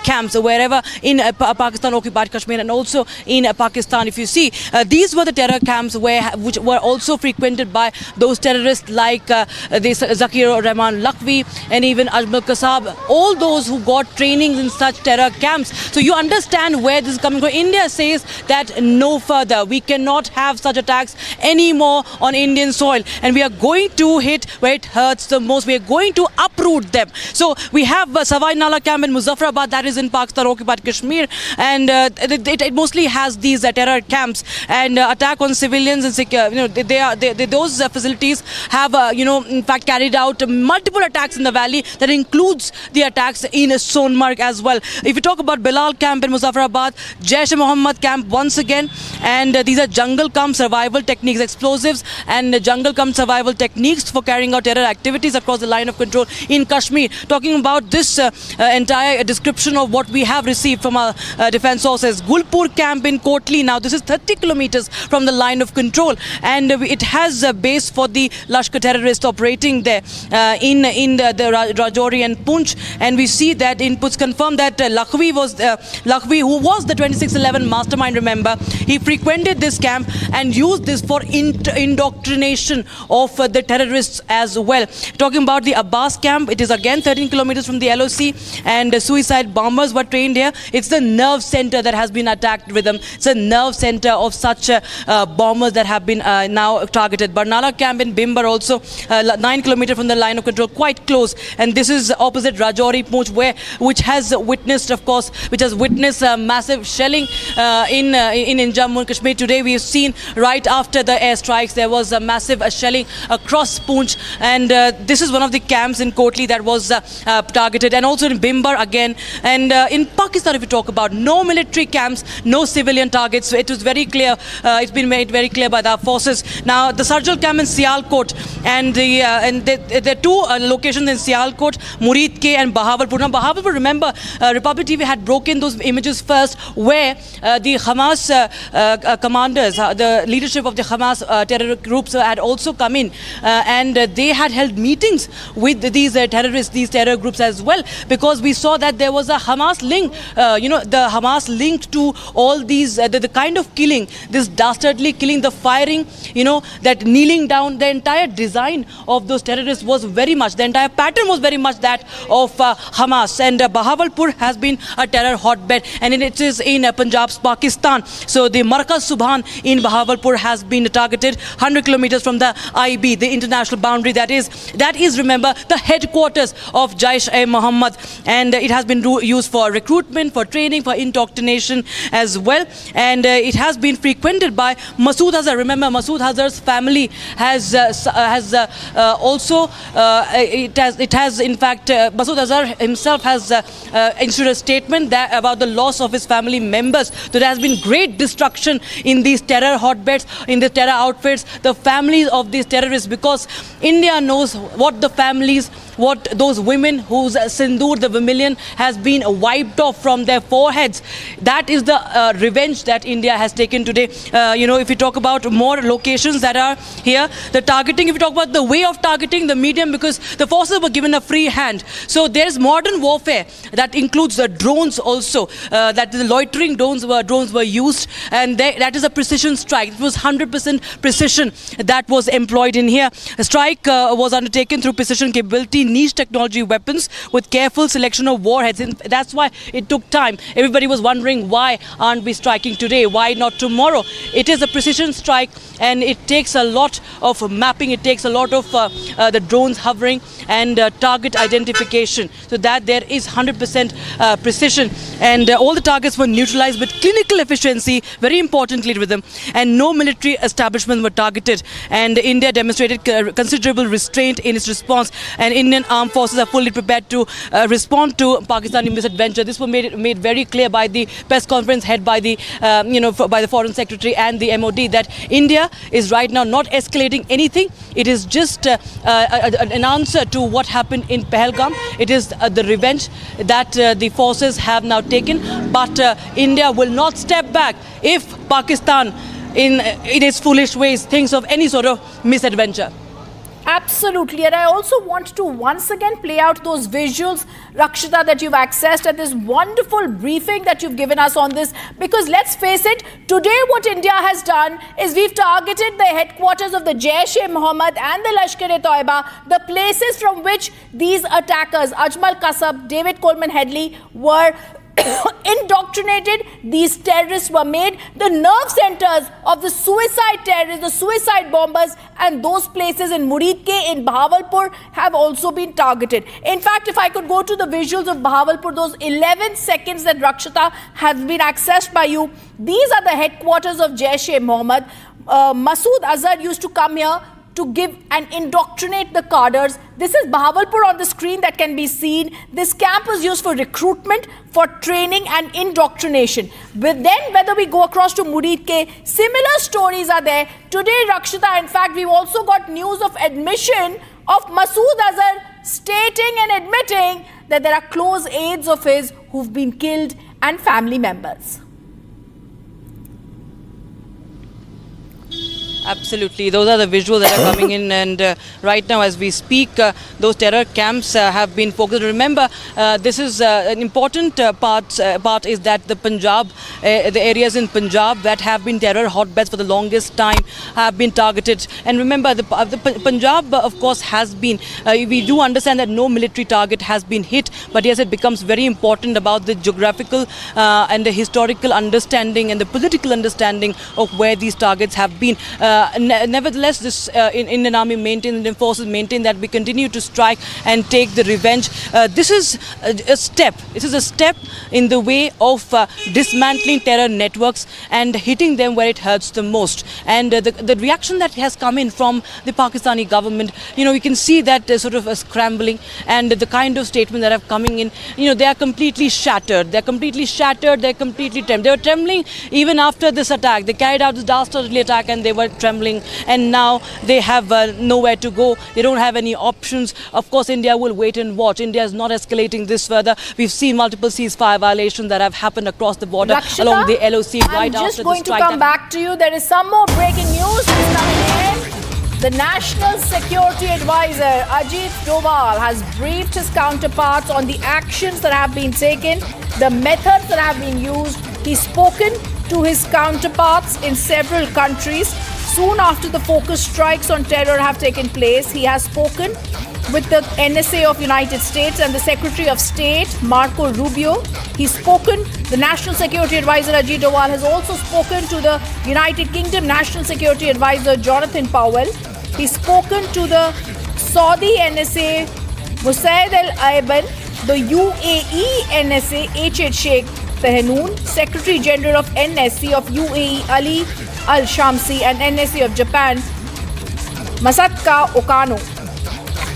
camps wherever in Pakistan occupied Kashmir and also in Pakistan. If you see, these were the terror camps which were also frequented by those terrorists like Zakir Rahman Lakwi and even Ajmal Kasab, all those who got training in such terror camps. So you understand where this is coming from. India says that no further, we cannot have such attacks anymore on Indian soil, and we are going to hit where it hurts the most. We are going to uproot them. So we have Savai Hawai Nala camp in Muzaffarabad, that is in Pakistan-occupied Kashmir, and it mostly has these terror camps and attack on civilians and those facilities have in fact carried out multiple attacks in the valley. That includes the attacks in Sonmarg as well. If you talk about Bilal camp in Muzaffarabad, Jaish-e-Mohammed camp once again, and these are jungle camp survival techniques, explosives and jungle camp survival techniques for carrying out terror activities across the line of control in Kashmir. Talking about this entire description of what we have received from our defense sources. Gulpur camp in Kotli, now this is 30 kilometers from the line of control, and it has a base for the Lashkar terrorists operating there in the Rajouri and Poonch, and we see that inputs confirm that Lakhvi, who was the 2611 mastermind, remember, he frequented this camp and used this for indoctrination of the terrorists as well. Talking about the Abbas camp, it is again 13 kilometers from the LOC, and suicide bombers were trained here. It's the nerve center that has been attacked with them. It's a nerve center of such bombers that have been now targeted. Barnala camp in Bimbar also 9 kilometers from the line of control, quite close, and this is opposite Rajouri Poonch, which has witnessed massive shelling in Jammu and Kashmir. Today we have seen right after the airstrikes there was a massive shelling across Poonch, and this is one of the camps in Kotli that was targeted, and also in Bimbar again. And in Pakistan, if you talk about no military camps, no civilian targets, it was very clear. It's been made very clear by the forces. Now the Sarjal camp in Sialkot, and there are two locations in Sialkot, Murid Ke and Bahawalpur. Now Bahawalpur, remember, Republic TV had broken those images first, where the Hamas commanders, the leadership of the Hamas terror groups had also come in, and they had held meetings with these terrorists, these terror groups as well, because we saw that there was a Hamas link, the Hamas linked to all these, the kind of killing, this dastardly killing, the firing, that kneeling down, the entire design of those terrorists was very much, the entire pattern was very much that of Hamas. And Bahawalpur has been a terror hotbed, and it is in Punjab's Pakistan. So the Markaz Subhan in Bahawalpur has been targeted 100 kilometers from the IB, the international boundary. That is, remember, the headquarters of Jaish-e-Mohammed, and it has been used for recruitment, for training, for indoctrination as well, and it has been frequented by Masood Azhar. Remember, Masood Azhar's family has also in fact Masood Azhar himself has issued a statement about the loss of his family members. So there has been great destruction in these terror hotbeds, in the terror outfits, the families of these terrorists, because India knows what the families, what those women whose Sindoor, the vermilion, has been wiped off from their foreheads. That is the revenge that India has taken today. If you talk about more locations that are here, the targeting, if you talk about the way of targeting, the medium, because the forces were given a free hand. So there is modern warfare that includes the drones also, that the loitering drones were used, and that is a precision strike. It was 100% precision that was employed in here. A strike was undertaken through precision capability, niche technology weapons with careful selection of warheads, and that's why it took time. Everybody was wondering, why aren't we striking today? Why not tomorrow? It is a precision strike, and it takes a lot of mapping. It takes a lot of the drones hovering and target identification, so that there is 100% precision, and all the targets were neutralized with clinical efficiency, very importantly with them, and no military establishments were targeted, and India demonstrated considerable restraint in its response, and Indian armed forces are fully prepared to respond to Pakistani misadventure. This was made very clear by the press conference held by the by the Foreign Secretary and the MOD, that India is right now not escalating anything. It is just an answer to what happened in Pahalgam. It is the revenge that the forces have now taken, but India will not step back if Pakistan in its foolish ways thinks of any sort of misadventure. Absolutely, and I also want to once again play out those visuals, Rakshita, that you've accessed at this wonderful briefing that you've given us on this, because let's face it, today what India has done is we've targeted the headquarters of the Jaish-e-Mohammed and the Lashkar-e-Toiba, the places from which these attackers, Ajmal Kasab, David Coleman Headley, were indoctrinated, these terrorists were made the nerve centers of the suicide terrorists, the suicide bombers, and those places in Muridke, in Bahawalpur have also been targeted. In fact, if I could go to the visuals of Bahawalpur, those 11 seconds that Rakshita has been accessed by you, these are the headquarters of Jaish-e-Mohammed. Masood Azhar used to come here to give and indoctrinate the cadres. This is Bahawalpur on the screen that can be seen. This camp was used for recruitment, for training and indoctrination. But then whether we go across to Muridke, similar stories are there. Today, Rakshita, in fact, we've also got news of admission of Masood Azhar stating and admitting that there are close aides of his who've been killed and family members. Absolutely. Those are the visuals that are coming in, and right now as we speak, those terror camps have been focused. Remember, this is an important part is that the Punjab, the areas in Punjab that have been terror hotbeds for the longest time have been targeted. And remember, the Punjab, of course, has been, we do understand that no military target has been hit, but yes, it becomes very important about the geographical and the historical understanding and the political understanding of where these targets have been. Nevertheless, this Indian Army Indian forces maintain that we continue to strike and take the revenge. This is a step. This is a step in the way of dismantling terror networks and hitting them where it hurts the most. And the reaction that has come in from the Pakistani government, we can see that sort of a scrambling, and the kind of statement that are coming in, they are completely shattered. They're completely shattered. They're completely trembling. They were trembling even after this attack. They carried out this dastardly attack and they were trembling, and now they have nowhere to go. They don't have any options. Of course, India will wait and watch. India is not escalating this further. We've seen multiple ceasefire violations that have happened across the border Rakshita, along the LOC right after the strike. I'm just going to come back to you. There is some more breaking news coming in. The National Security Advisor Ajit Doval has briefed his counterparts on the actions that have been taken, the methods that have been used. He's spoken to his counterparts in several countries. Soon after the focused strikes on terror have taken place, he has spoken with the NSA of United States and the Secretary of State, Marco Rubio. He's spoken, the National Security Advisor Ajit Doval has also spoken to the United Kingdom National Security Advisor Jonathan Powell. He's spoken to the Saudi NSA, Mosaid Al-Ayban, the UAE NSA, H.H. Sheikh Fahnoon, Secretary General of NSC of UAE, Ali Al-Shamsi, and NSA of Japan, Masatka Okano.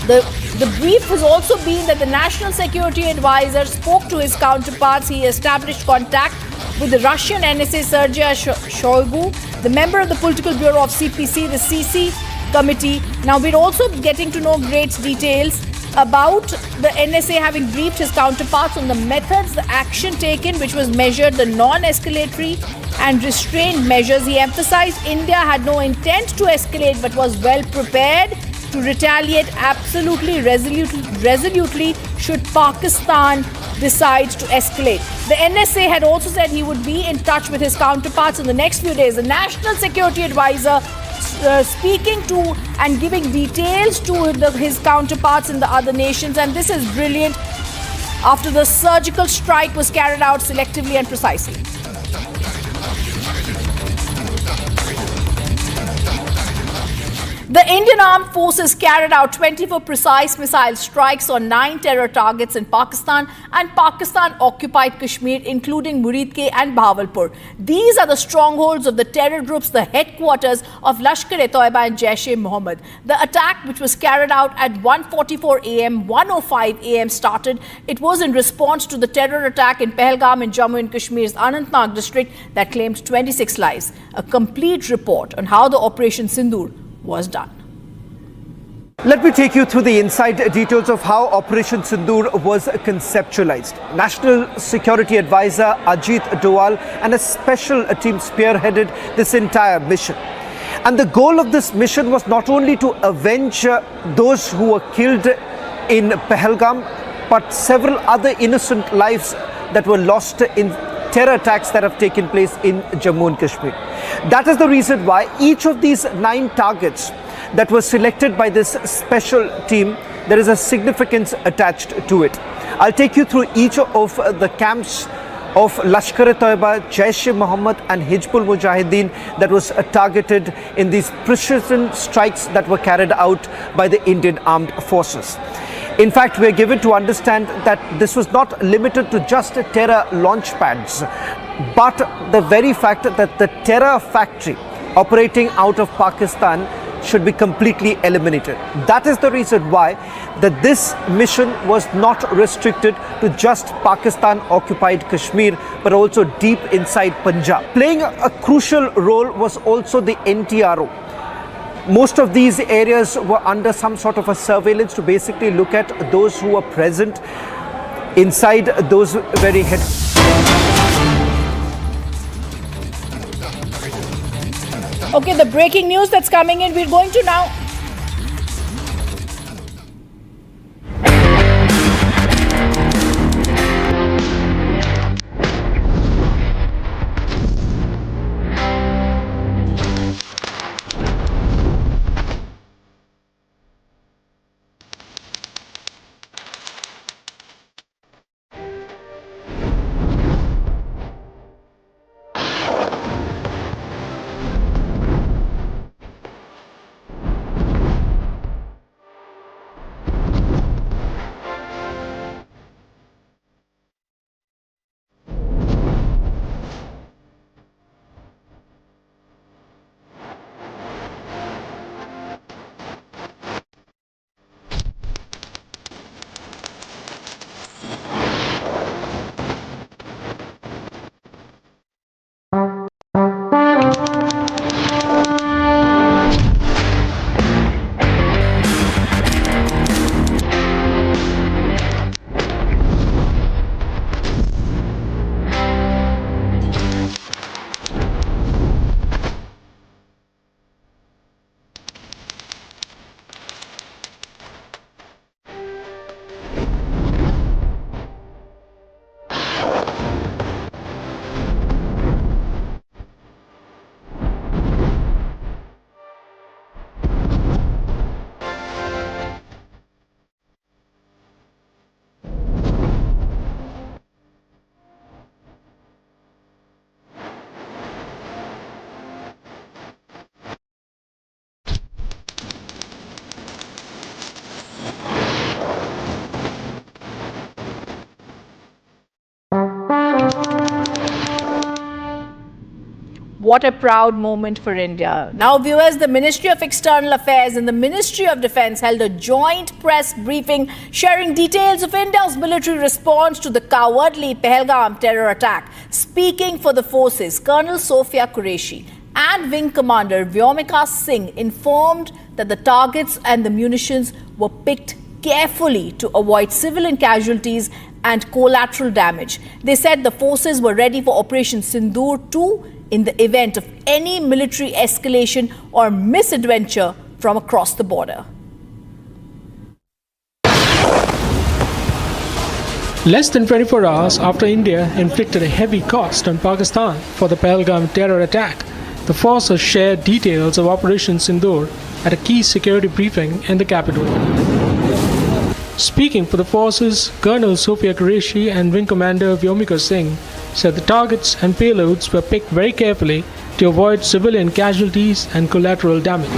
The brief has also been that the National Security Advisor spoke to his counterparts. He established contact with the Russian NSA Sergei Shoigu, the member of the Political Bureau of CPC, the CC Committee. Now, we're also getting to know great details about the NSA having briefed his counterparts on the methods, the action taken, which was measured, the non-escalatory and restrained measures. He emphasized India had no intent to escalate but was well prepared to retaliate absolutely, resolutely should Pakistan decide to escalate. The NSA had also said he would be in touch with his counterparts in the next few days. The National Security Advisor speaking to and giving details to his counterparts in the other nations, and this is brilliant after the surgical strike was carried out selectively and precisely. The Indian Armed Forces carried out 24 precise missile strikes on 9 terror targets in Pakistan and Pakistan-occupied Kashmir, including Muridke and Bahawalpur. These are the strongholds of the terror groups, the headquarters of Lashkar-e-Toiba and Jaish-e-Mohammed. The attack, which was carried out at 1:44 a.m., 1:05 a.m. started. It was in response to the terror attack in Pahalgam in Jammu and Kashmir's Anantnag district that claimed 26 lives. A complete report on how the Operation Sindoor was done. Let me take you through the inside details of how Operation Sindoor was conceptualized. National Security Advisor Ajit Doval and a special team spearheaded this entire mission. And the goal of this mission was not only to avenge those who were killed in Pahalgam, but several other innocent lives that were lost in terror attacks that have taken place in Jammu and Kashmir. That is the reason why each of these 9 targets that were selected by this special team, there is a significance attached to it. I'll take you through each of the camps of Lashkar-e-Toiba, Jaish-e-Mohammed and Hizbul Mujahideen that was targeted in these precision strikes that were carried out by the Indian Armed Forces. In fact, we are given to understand that this was not limited to just terror launch pads, but the very fact that the terror factory operating out of Pakistan should be completely eliminated. That is the reason why this mission was not restricted to just Pakistan-occupied Kashmir, but also deep inside Punjab. Playing a crucial role was also the NTRO. Most of these areas were under some sort of a surveillance to basically look at those who were present inside those very Okay, the breaking news that's coming in, we're going to now. What a proud moment for India. Now, viewers, the Ministry of External Affairs and the Ministry of Defence held a joint press briefing sharing details of India's military response to the cowardly Pahalgam terror attack. Speaking for the forces, Colonel Sophia Qureshi and Wing Commander Vyomika Singh informed that the targets and the munitions were picked carefully to avoid civilian casualties and collateral damage. They said the forces were ready for Operation Sindoor 2 in the event of any military escalation or misadventure from across the border. Less than 24 hours after India inflicted a heavy cost on Pakistan for the Pahalgam terror attack, the forces shared details of Operation Sindoor at a key security briefing in the capital. Speaking for the forces, Colonel Sophia Qureshi and Wing Commander Vyomika Singh said the targets and payloads were picked very carefully to avoid civilian casualties and collateral damage.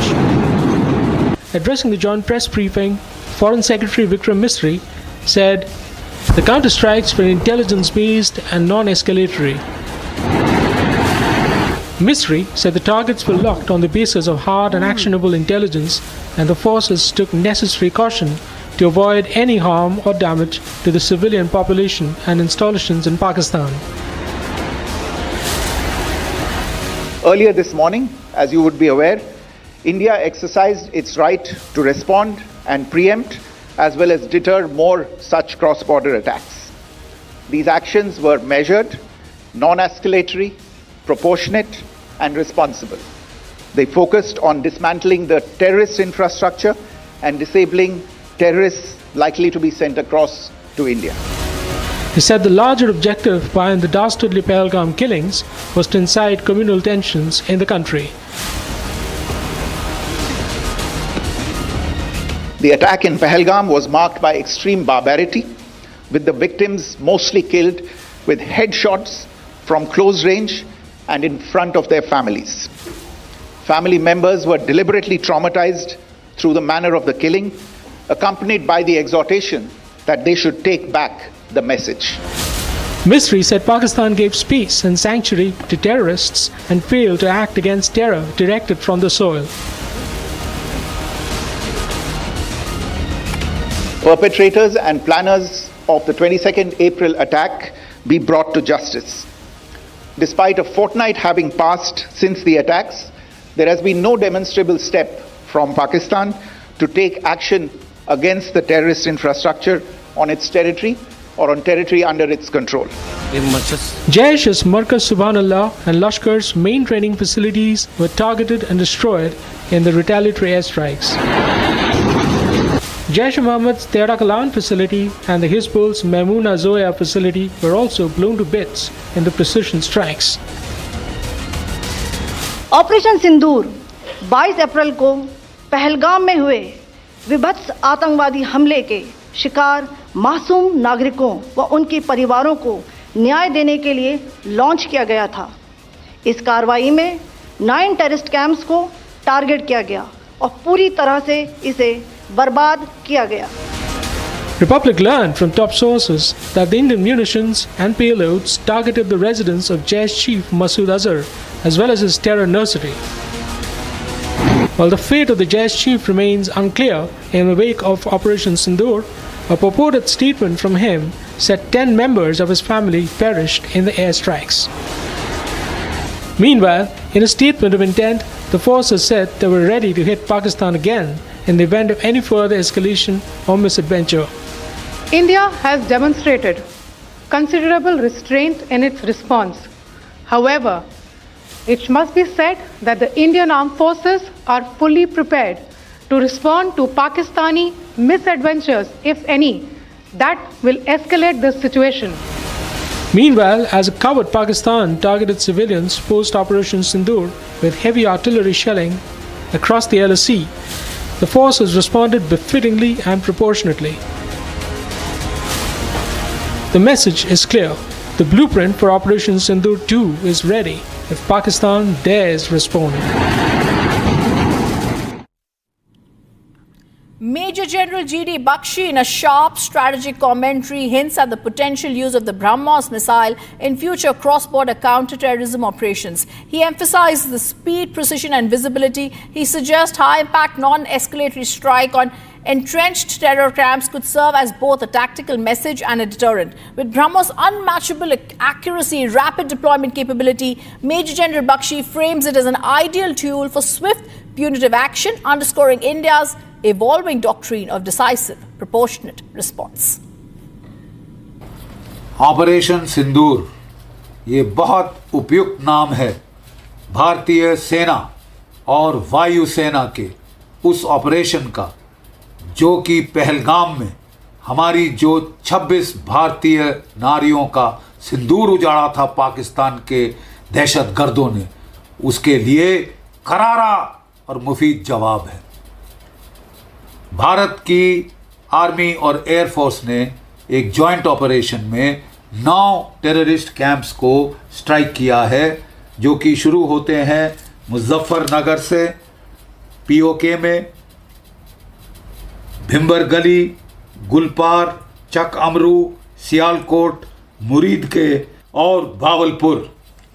Addressing the joint press briefing, Foreign Secretary Vikram Misri said the counter-strikes were intelligence-based and non-escalatory. Misri said the targets were locked on the basis of hard and actionable intelligence, and the forces took necessary caution to avoid any harm or damage to the civilian population and installations in Pakistan. Earlier this morning, as you would be aware, India exercised its right to respond and preempt as well as deter more such cross-border attacks. These actions were measured, non-escalatory, proportionate and responsible. They focused on dismantling the terrorist infrastructure and disabling terrorists likely to be sent across to India. He said the larger objective behind the dastardly Pahalgam killings was to incite communal tensions in the country. The attack in Pahalgam was marked by extreme barbarity, with the victims mostly killed with headshots from close range and in front of their families. Family members were deliberately traumatized through the manner of the killing, accompanied by the exhortation that they should take back the message. Misri said Pakistan gave space and sanctuary to terrorists and failed to act against terror directed from the soil. Perpetrators and planners of the 22nd April attack be brought to justice. Despite a fortnight having passed since the attacks, there has been no demonstrable step from Pakistan to take action against the terrorist infrastructure on its territory or on territory under its control. Jaish's Markaz Subhanallah and Lashkar's main training facilities were targeted and destroyed in the retaliatory airstrikes. Jaish-e-Mohammed's Tehran facility and the Hizbul's Maimuna Zoya facility were also blown to bits in the precision strikes. Operation Sindoor 22 अप्रैल को पहलगाम में हुए विभत्स आतंकवादी हमले के शिकार मासूम नागरिकों व उनके परिवारों को न्याय देने के लिए लॉन्च किया गया था। इस कार्रवाई में 9 टेररिस्ट कैंप्स को टारगेट किया गया और पूरी तरह से इसे बर्बाद किया गया। Republic learned from top sources that the Indian munitions and payloads targeted the residence of Jaish chief Masood Azhar as well as his terror nursery. While the fate of the Jaish chief remains unclear in the wake of Operation Sindoor, a purported statement from him said 10 members of his family perished in the airstrikes. Meanwhile, in a statement of intent, the forces said they were ready to hit Pakistan again in the event of any further escalation or misadventure. India has demonstrated considerable restraint in its response. However, it must be said that the Indian armed forces are fully prepared to respond to Pakistani misadventures, if any, that will escalate this situation. Meanwhile, as a coward Pakistan targeted civilians post-Operation Sindoor with heavy artillery shelling across the LSC, the forces responded befittingly and proportionately. The message is clear. The blueprint for Operation Sindoor 2 is ready if Pakistan dares respond. Major General G.D. Bakshi, in a sharp strategic commentary, hints at the potential use of the BrahMos missile in future cross-border counter-terrorism operations. He emphasizes the speed, precision and visibility. He suggests high-impact non-escalatory strike on entrenched terror camps could serve as both a tactical message and a deterrent. With BrahMos' unmatchable accuracy, rapid deployment capability, Major General Bakshi frames it as an ideal tool for swift punitive action, underscoring India's evolving doctrine of decisive, proportionate response. Operation Sindoor ये बहुत उपयुक्त नाम है भारतीय सेना और वायुसेना के उस ऑपरेशन का जो कि पहलगाम में हमारी जो 26 भारतीय नारियों का सिंदूर उजाड़ा था पाकिस्तान के दहशतगर्दों ने, उसके लिए करारा और मुफीद जवाब है। भारत की आर्मी और एयरफोर्स ने एक जॉइंट ऑपरेशन में 9 टेररिस्ट कैंप्स को स्ट्राइक किया है, जो कि शुरू होते हैं मुजफ्फरनगर से, पीओके में, भिंबर गली, गुलपार, चक अमरू, सियालकोट, मुरीद के और भावलपुर।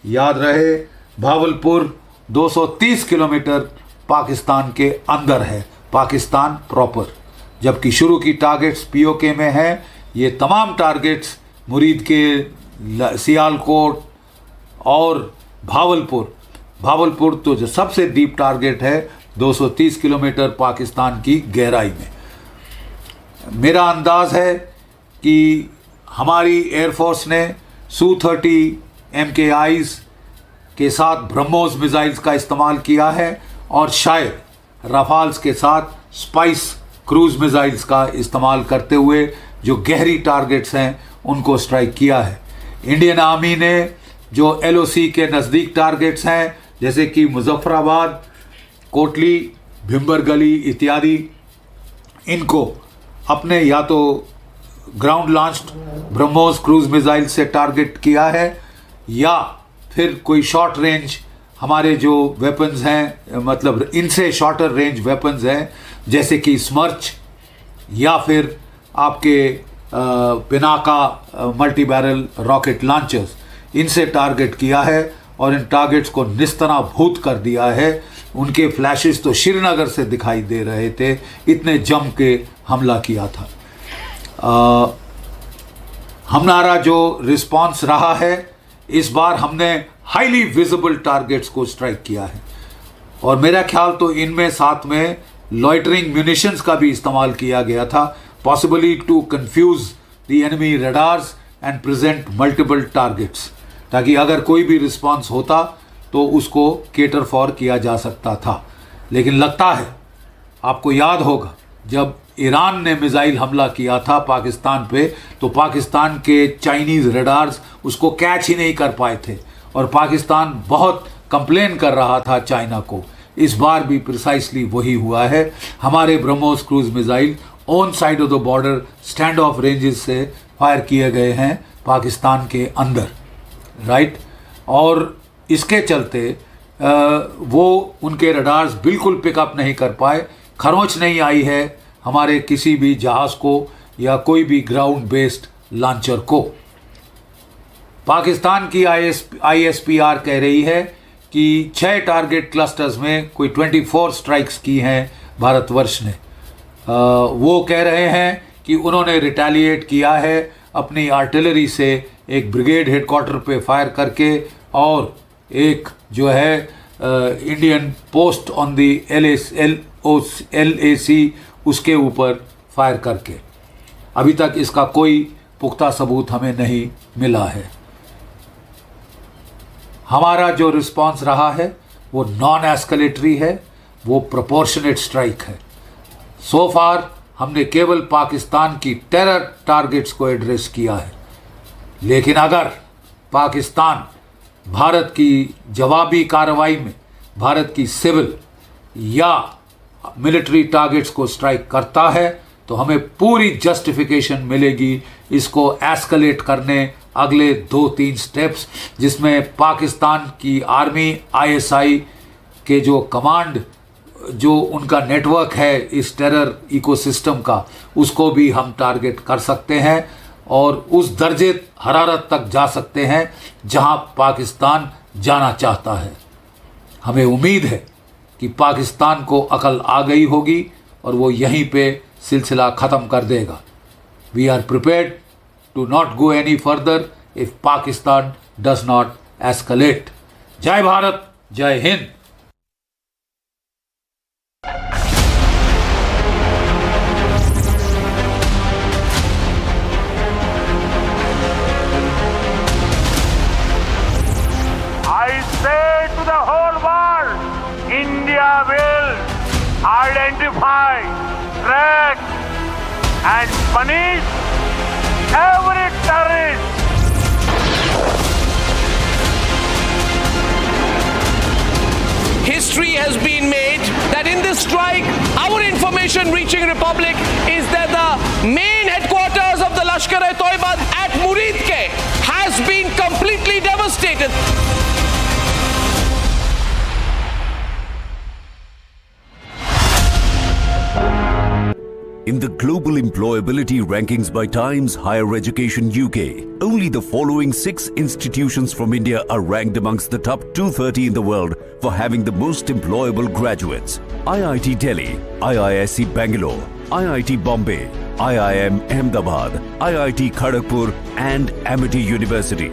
याद रहे, भावलपुर 230 किलोमीटर पाकिस्तान के अंदर है, पाकिस्तान प्रॉपर। जबकि शुरू की टारगेट्स पीओके में हैं, ये तमाम टारगेट्स मुरीद के, सियालकोट और भावलपुर तो जो सबसे डीप टारगेट है 230 किलोमीटर पाकिस्तान की गहराई में। मेरा अंदाज़ है कि हमारी एयरफोर्स ने Su-30 MKIs के साथ ब्रह्मोस मिसाइल्स का इस्तेमाल किया है और शायद राफाल्स के साथ स्पाइस क्रूज मिसाइल्स का इस्तेमाल करते हुए जो गहरी टारगेट्स हैं उनको स्ट्राइक किया है। इंडियन आर्मी ने जो LOC के नज़दीक टारगेट्स हैं जैसे कि मुजफ्फराबाद, कोटली, भिंबर गली इत्यादि, इनको अपने या तो ground launched BrahMos cruise missile से टारगेट किया है, या फिर कोई शॉर्ट रेंज हमारे जो वेपन्स हैं, मतलब इनसे शॉर्टर रेंज वेपन्स हैं जैसे कि स्मर्च या फिर आपके Pinaka multi barrel rocket launchers, इनसे टारगेट किया है और इन टारगेट्स को निस्तनाभूत कर दिया है। उनके फ्लैशेस तो श्रीनगर से दिखाई दे रहे थे, इतने जम के हमला किया था। हमारा जो रिस्पांस रहा है, इस बार हमने हाईली विजिबल टारगेट्स को स्ट्राइक किया है और मेरा ख्याल तो इनमें साथ में लॉइटरिंग म्यूनिशंस का भी इस्तेमाल किया गया था, possibly to confuse the enemy radars and present multiple targets, ताकि अगर कोई भी रिस्पांस होता तो उसको केटर फॉर किया जा सकता था। लेकिन लगता है आपको याद होगा जब ईरान ने मिसाइल हमला किया था पाकिस्तान पे, तो पाकिस्तान के चाइनीज़ रडार्स उसको कैच ही नहीं कर पाए थे और पाकिस्तान बहुत कंप्लेन कर रहा था चाइना को। इस बार भी प्रिसाइसली वही हुआ है। हमारे BrahMos cruise missile on side of the border stand of ranges से फायर किए गए हैं पाकिस्तान के अंदर, राइट। और इसके चलते वो उनके रडार्स बिल्कुल पिकअप नहीं कर पाए, खरोंच नहीं आई है हमारे किसी भी जहाज़ को या कोई भी ग्राउंड बेस्ड लॉन्चर को। पाकिस्तान की ISPR कह रही है कि 6 टारगेट क्लस्टर्स में कोई 24 स्ट्राइक्स की हैं भारतवर्ष ने। वो कह रहे हैं कि उन्होंने रिटेलिएट किया है अपनी आर्टिलरी से, एक ब्रिगेड हेडक्वार्टर पे फायर करके और एक जो है Indian post on the LAC उसके ऊपर फायर करके। अभी तक इसका कोई पुख्ता सबूत हमें नहीं मिला है। हमारा जो रिस्पांस रहा है वो नॉन एस्केलेटरी है, वो प्रोपोर्शनेट स्ट्राइक है। सो फार हमने केवल पाकिस्तान की टेरर टारगेट्स को एड्रेस किया है, लेकिन अगर पाकिस्तान भारत की जवाबी कार्रवाई में भारत की सिविल या मिलिट्री टारगेट्स को स्ट्राइक करता है तो हमें पूरी जस्टिफिकेशन मिलेगी इसको एस्केलेट करने अगले 2-3 स्टेप्स, जिसमें पाकिस्तान की आर्मी ISI के जो कमांड, जो उनका नेटवर्क है इस टेरर इकोसिस्टम का, उसको भी हम टारगेट कर सकते हैं और उस दर्जे हरारत तक जा सकते हैं जहां पाकिस्तान जाना चाहता है। हमें उम्मीद है कि पाकिस्तान को अकल आ गई होगी और वो यहीं पे सिलसिला ख़त्म कर देगा। We are prepared to not go any further if Pakistan does not escalate. जय भारत, जय Hind. I say to the whole world, India will identify, track and punish every terrorist. History has been made that in this strike, our information reaching Republic is that the main headquarters of the Lashkar-e-Toiba at Muridke has been completely devastated. In the global employability rankings by Times Higher Education UK, only the following 6 institutions from India are ranked amongst the top 230 in the world for having the most employable graduates. IIT Delhi, IISc Bangalore, IIT Bombay, IIM Ahmedabad, IIT Kharagpur and Amity University.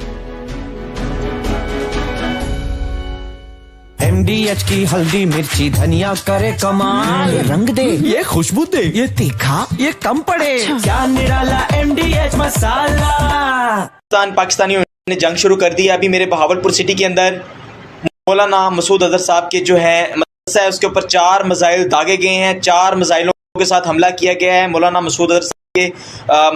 MDH की हल्दी मिर्ची धनिया करे कमाल, ये रंग दे, ये खुशबू दे, ये तीखा, ये कम पड़े, क्या निराला MDH मसाला। पाकिस्तानियों ने जंग शुरू कर दी है। अभी मेरे बहावलपुर सिटी के अंदर मौलाना मसूद अजहर साहब के जो है मदरसा है, उसके ऊपर 4 मिसाइल दागे गए हैं। 4 मिसाइलों के साथ हमला किया गया है मौलाना मसूद अजहर के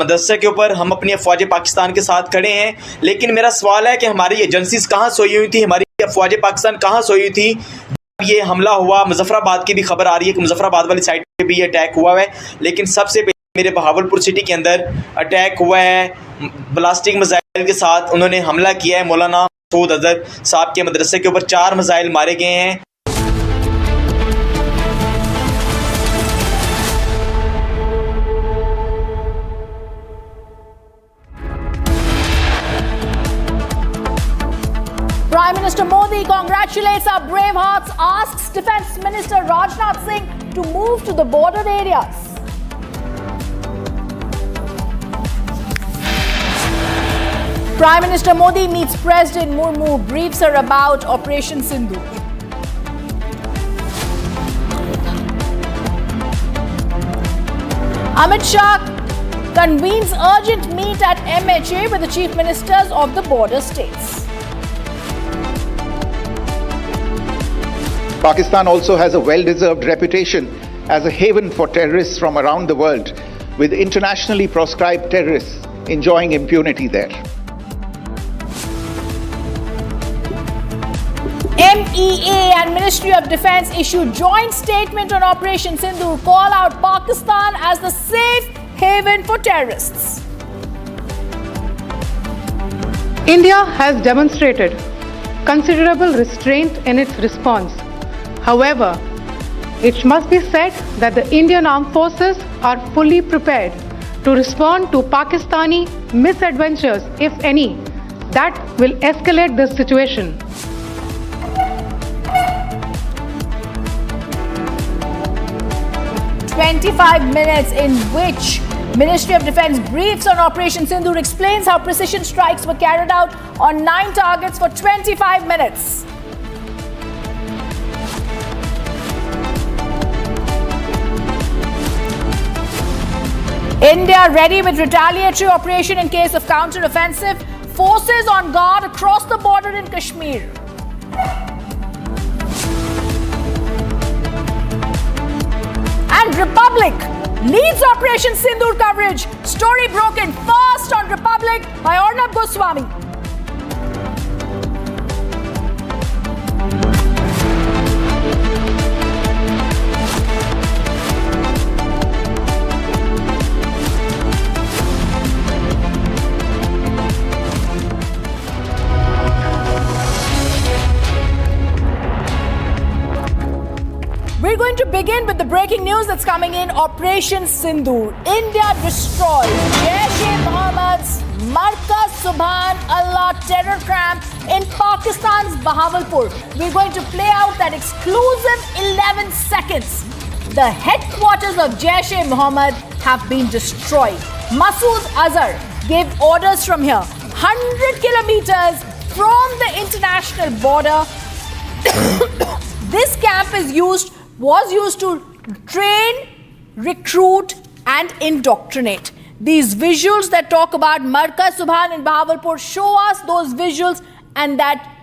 मदरसे के ऊपर। हम अपनी अफवाज पाकिस्तान के साथ खड़े हैं, लेकिन मेरा सवाल है कि हमारी एजेंसीज कहाँ सोई हुई थी, हमारी अफवाज पाकिस्तान कहाँ सोई हुई थी जब ये हमला हुआ। मुजफ्फराबाद की भी खबर आ रही है कि मुजफ्फराबाद वाली साइड पे भी ये अटैक हुआ है, लेकिन सबसे मेरे बहावलपुर सिटी के अंदर अटैक हुआ है, ब्लास्टिक मिसाइल के साथ उन्होंने हमला किया है। मौलाना मसूद अजहर साहब के मदरसे के ऊपर 4 मिसाइल मारे गए हैं। Prime Minister Modi congratulates our brave hearts, asks Defence Minister Rajnath Singh to move to the border areas. Prime Minister Modi meets President Murmu, briefs her about Operation Sindoor. Amit Shah convenes urgent meet at MHA with the chief ministers of the border states. Pakistan also has a well-deserved reputation as a haven for terrorists from around the world, with internationally proscribed terrorists enjoying impunity there. MEA and Ministry of Defence issued joint statement on Operation Sindoor, call out Pakistan as the safe haven for terrorists. India has demonstrated considerable restraint in its response. However, it must be said that the Indian Armed Forces are fully prepared to respond to Pakistani misadventures, if any, that will escalate this situation. Minutes in which Ministry of Defence briefs on Operation Sindoor, explains how precision strikes were carried out on 9 targets for 25 minutes. India ready with retaliatory operation in case of counter-offensive. Forces on guard across the border in Kashmir. And Republic leads Operation Sindoor coverage. Story broken first on Republic by Arnab Goswami. We're going to begin with the breaking news that's coming in. Operation Sindoor. India destroys Jaish-e-Mohammed's Markaz Subhan Allah terror camp in Pakistan's Bahawalpur. We're going to play out that exclusive 11 seconds. The headquarters of Jaish-e-Mohammed have been destroyed. Masood Azhar gave orders from here, 100 kilometers from the international border. This camp was used to train, recruit and indoctrinate. These visuals that talk about Markaz Subhan in Bahawalpur show us those visuals and that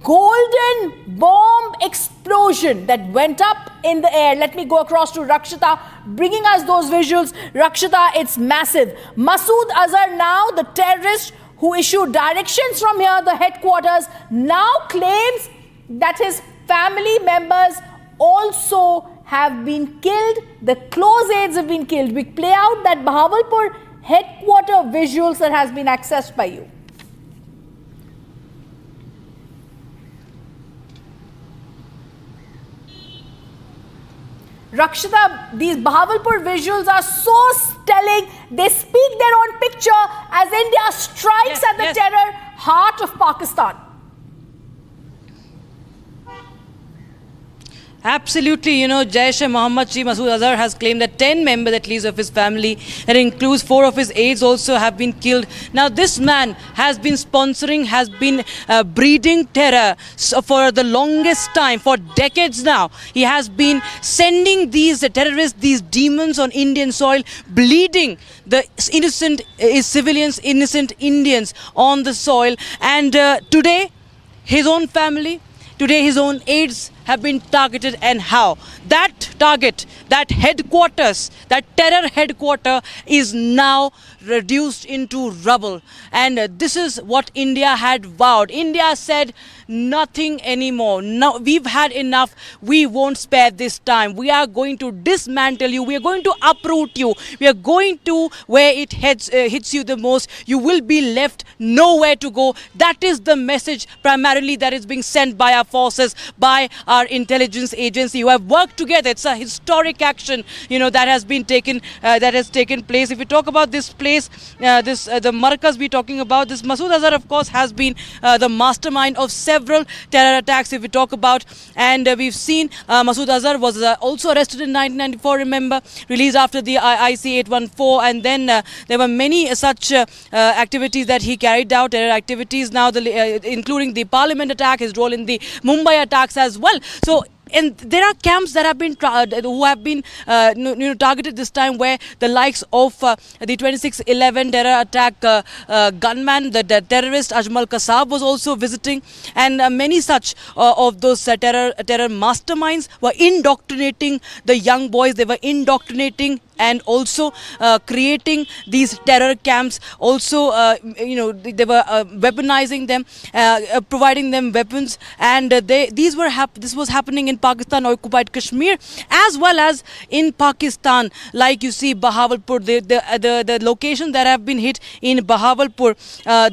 golden bomb explosion that went up in the air. Let me go across to Rakshita, bringing us those visuals. Rakshita, it's massive. Masood Azhar, now the terrorist who issued directions from here, the headquarters, now claims that his family members also have been killed. The close aides have been killed. We play out that Bahawalpur headquarter visuals that has been accessed by you. Rakshita, these Bahawalpur visuals are so telling. They speak their own picture as India strikes at the terror heart of Pakistan. Absolutely, Jaish-e-Mohammed Chief Masood Azhar has claimed that 10 members at least of his family, and includes 4 of his aides also, have been killed. Now this man has been sponsoring, has been breeding terror for the longest time, for decades now. He has been sending these terrorists, these demons on Indian soil, bleeding the innocent civilians, innocent Indians on the soil. And today, his own family, today his own aides have been targeted and how. That target, that headquarters, that terror headquarter is now reduced into rubble. And this is what India had vowed. India said nothing anymore. No, we've had enough. We won't spare this time. We are going to dismantle you. We are going to uproot you. We are going to where it hits you the most. You will be left nowhere to go. That is the message primarily that is being sent by our forces, by our intelligence agency who have worked together. It's a historic action, that has been taken, that has taken place. If we talk about this place, the Markaz we're talking about, this Masood Azhar, of course, has been the mastermind of several terror attacks, if we talk about. And we've seen Masood Azhar was also arrested in 1994, remember, released after the IC 814. And then there were many such activities that he carried out, terror activities, now including the parliament attack, his role in the Mumbai attacks as well. So, and there are camps that have been targeted this time, where the likes of the 26/11 terror attack gunman, the terrorist Ajmal Kasab was also visiting, and many such of those terror masterminds were indoctrinating the young boys. They were indoctrinating and also creating these terror camps. Also, they were weaponizing them, providing them weapons, and this was happening in Pakistan occupied Kashmir as well as in Pakistan. Like you see, Bahawalpur, the locations that have been hit in Bahawalpur,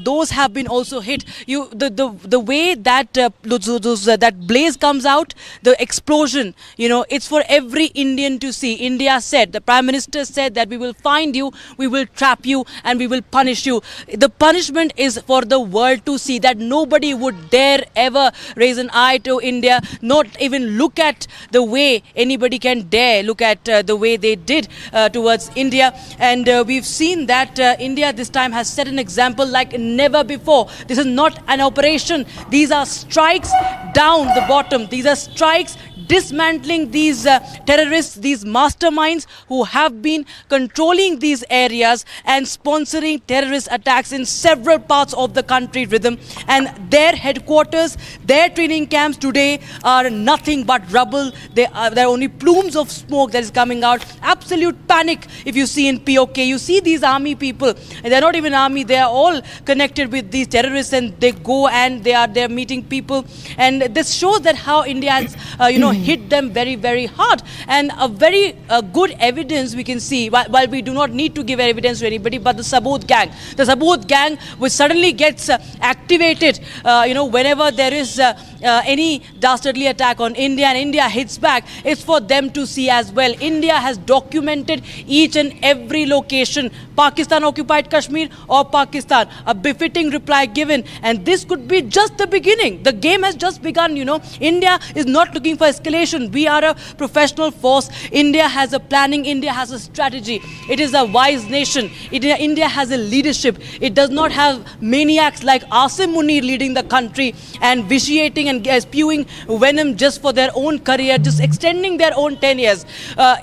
those have been also hit. The way that that blaze comes out, the explosion, it's for every Indian to see. India said, the Prime Minister said that we will find you, we will trap you, and we will punish you. The punishment is for the world to see, that nobody would dare ever raise an eye to India, not even look at the way anybody can dare look at the way they did towards India. And we've seen that India this time has set an example like never before. This is not an operation. These are strikes down the bottom. These are strikes dismantling these terrorists, these masterminds who have been controlling these areas and sponsoring terrorist attacks in several parts of the country, Rhythm. And their headquarters, their training camps today are nothing but rubble. There are only plumes of smoke that is coming out. Absolute panic if you see in POK. You see these army people, and they're not even army, they are all connected with these terrorists, and they go and they're meeting people. And this shows that how India has, hit them very, very hard. And a very good evidence we can see, while we do not need to give evidence to anybody, but the Saboot gang. The Saboot gang, which suddenly gets activated, whenever there is any dastardly attack on India and India hits back, it's for them to see as well. India has documented each and every location, Pakistan occupied Kashmir or Pakistan, a befitting reply given. And this could be just the beginning. The game has just begun, India is not looking for escalation. We are a professional force. India has a planning. India has a strategy. It is a wise nation. India has a leadership. It does not have maniacs like Asim Munir leading the country and vitiating and spewing venom just for their own career, just extending their own tenures.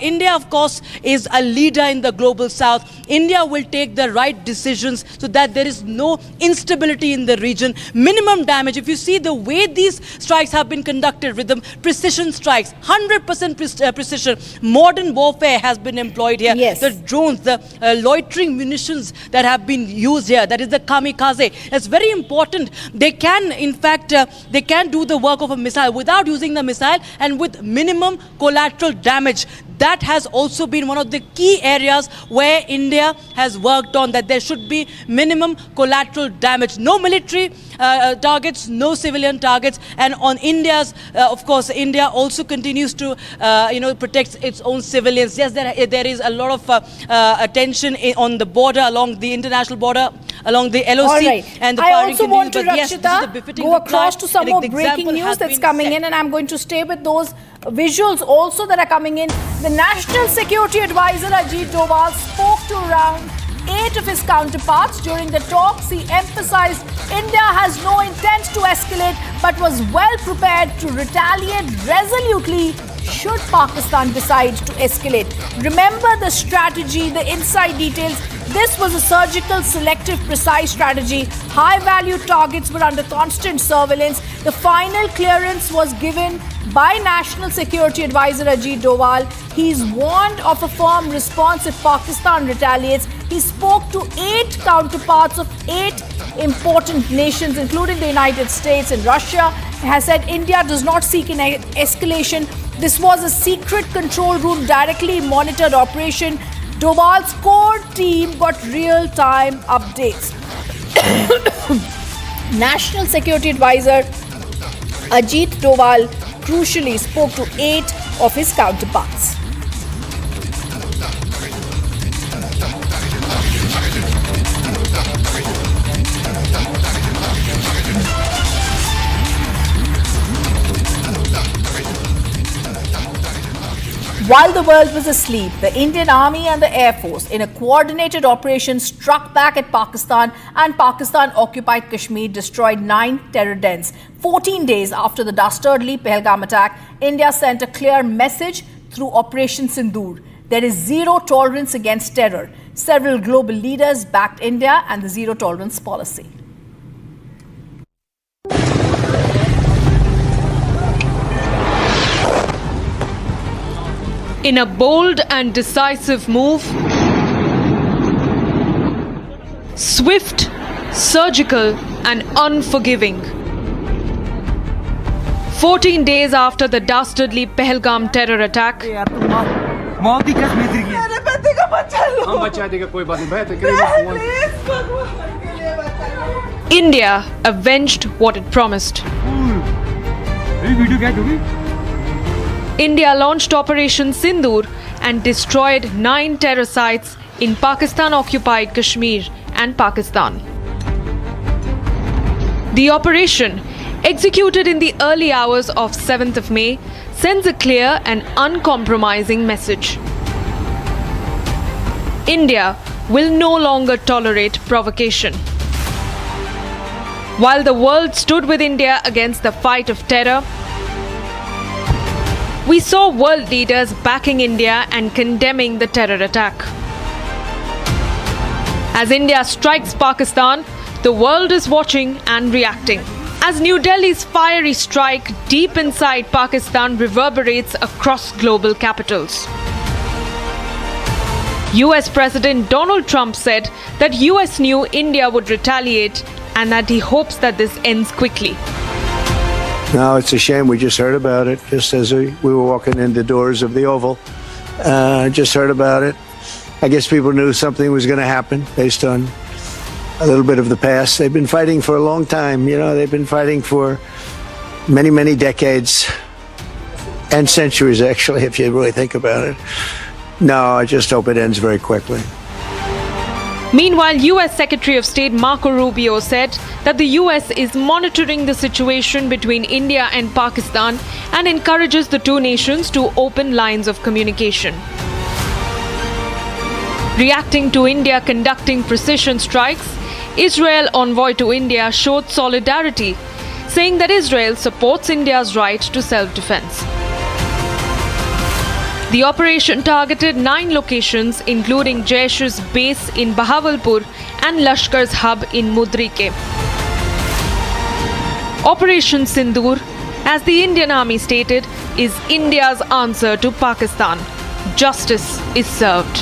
India, of course, is a leader in the global south. India will take the right decisions so that there is no instability in the region. Minimum damage. If you see the way these strikes have been conducted, with the precision strikes, 100% precision. Modern warfare has been employed here. Yes. The drones, the loitering munitions that have been used here, that is the kamikaze. It's very important. They can, in fact, they can do the work of a missile without using the missile and with minimum collateral damage. That has also been one of the key areas where India has worked on, that there should be minimum collateral damage. No military targets, no civilian targets. And on India's, of course, India also continues to, protect its own civilians. Yes, there is a lot of attention on the border, along the international border, along the LOC. All right. And the I also want to, yes, Rakshita, go across to some more breaking news that's coming in, and I'm going to stay with those visuals also that are coming in. The National Security Advisor Ajit Doval spoke to around 8 of his counterparts during the talks. He emphasized India has no intent to escalate but was well prepared to retaliate resolutely should Pakistan decide to escalate. Remember the strategy, the inside details. This was a surgical, selective, precise strategy. High-value targets were under constant surveillance. The final clearance was given by National Security Advisor Ajit Doval. He's warned of a firm response if Pakistan retaliates. He spoke to 8 counterparts of 8 important nations, including the United States and Russia. He has said India does not seek an escalation. This was a secret control room directly monitored operation. Doval's core team got real-time updates. National Security Advisor Ajit Doval crucially spoke to 8 of his counterparts. While the world was asleep, the Indian Army and the Air Force, in a coordinated operation, struck back at Pakistan, and Pakistan-occupied Kashmir destroyed 9 terror dens. 14 days after the dastardly Pahalgam attack, India sent a clear message through Operation Sindoor. There is zero tolerance against terror. Several global leaders backed India and the zero tolerance policy. In a bold and decisive move, swift, surgical and unforgiving. 14 days after the dastardly Pahalgam terror attack, India avenged what it promised. India launched Operation Sindoor and destroyed 9 terror sites in Pakistan-occupied Kashmir and Pakistan. The operation, executed in the early hours of 7th of May, sends a clear and uncompromising message. India will no longer tolerate provocation. While the world stood with India against the fight of terror, we saw world leaders backing India and condemning the terror attack. As India strikes Pakistan, the world is watching and reacting. As New Delhi's fiery strike deep inside Pakistan reverberates across global capitals. US President Donald Trump said that US knew India would retaliate and that he hopes that this ends quickly. No, it's a shame. We just heard about it just as we were walking in the doors of the Oval. Just heard about it. I guess people knew something was going to happen based on a little bit of the past. They've been fighting for a long time. You know, they've been fighting for many, many decades and centuries, actually, if you really think about it. No, I just hope it ends very quickly. Meanwhile, US Secretary of State Marco Rubio said that the US is monitoring the situation between India and Pakistan and encourages the two nations to open lines of communication. Reacting to India conducting precision strikes, Israel envoy to India showed solidarity, saying that Israel supports India's right to self-defense. The operation targeted 9 locations, including Jaish's base in Bahawalpur and Lashkar's hub in Mudrike. Operation Sindoor, as the Indian Army stated, is India's answer to Pakistan. Justice is served.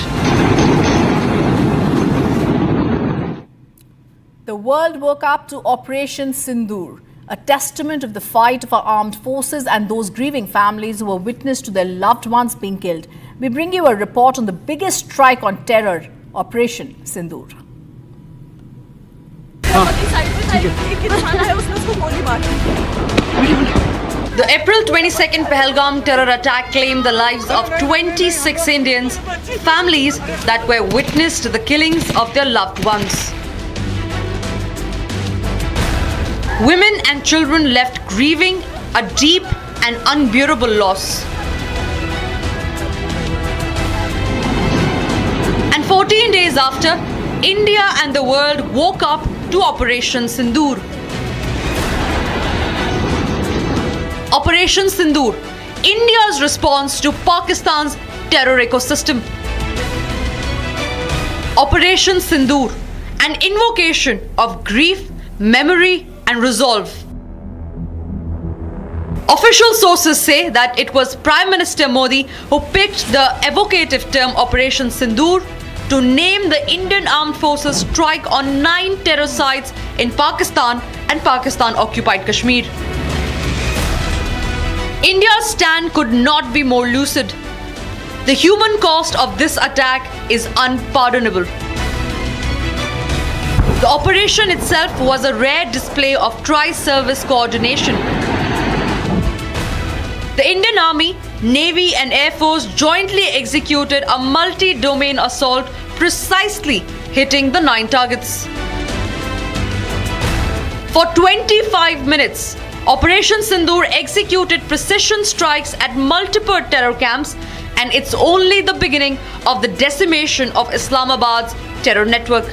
The world woke up to Operation Sindoor, a testament of the fight of our armed forces and those grieving families who were witness to their loved ones being killed. We bring you a report on the biggest strike on terror, Operation Sindoor. The April 22nd Pahalgam terror attack claimed the lives of 26 Indians, families that were witness to the killings of their loved ones. Women and children left grieving a deep and unbearable loss. And 14 days after, India and the world woke up to Operation Sindoor. Operation Sindoor, India's response to Pakistan's terror ecosystem. Operation Sindoor, an invocation of grief, memory, and resolve. Official sources say that it was Prime Minister Modi who picked the evocative term Operation Sindoor to name the Indian Armed Forces strike on 9 terror sites in Pakistan and Pakistan-occupied Kashmir. India's stand could not be more lucid. The human cost of this attack is unpardonable. The operation itself was a rare display of tri-service coordination. The Indian Army, Navy and Air Force jointly executed a multi-domain assault precisely hitting the 9 targets. For 25 minutes, Operation Sindoor executed precision strikes at multiple terror camps, and it's only the beginning of the decimation of Islamabad's terror network.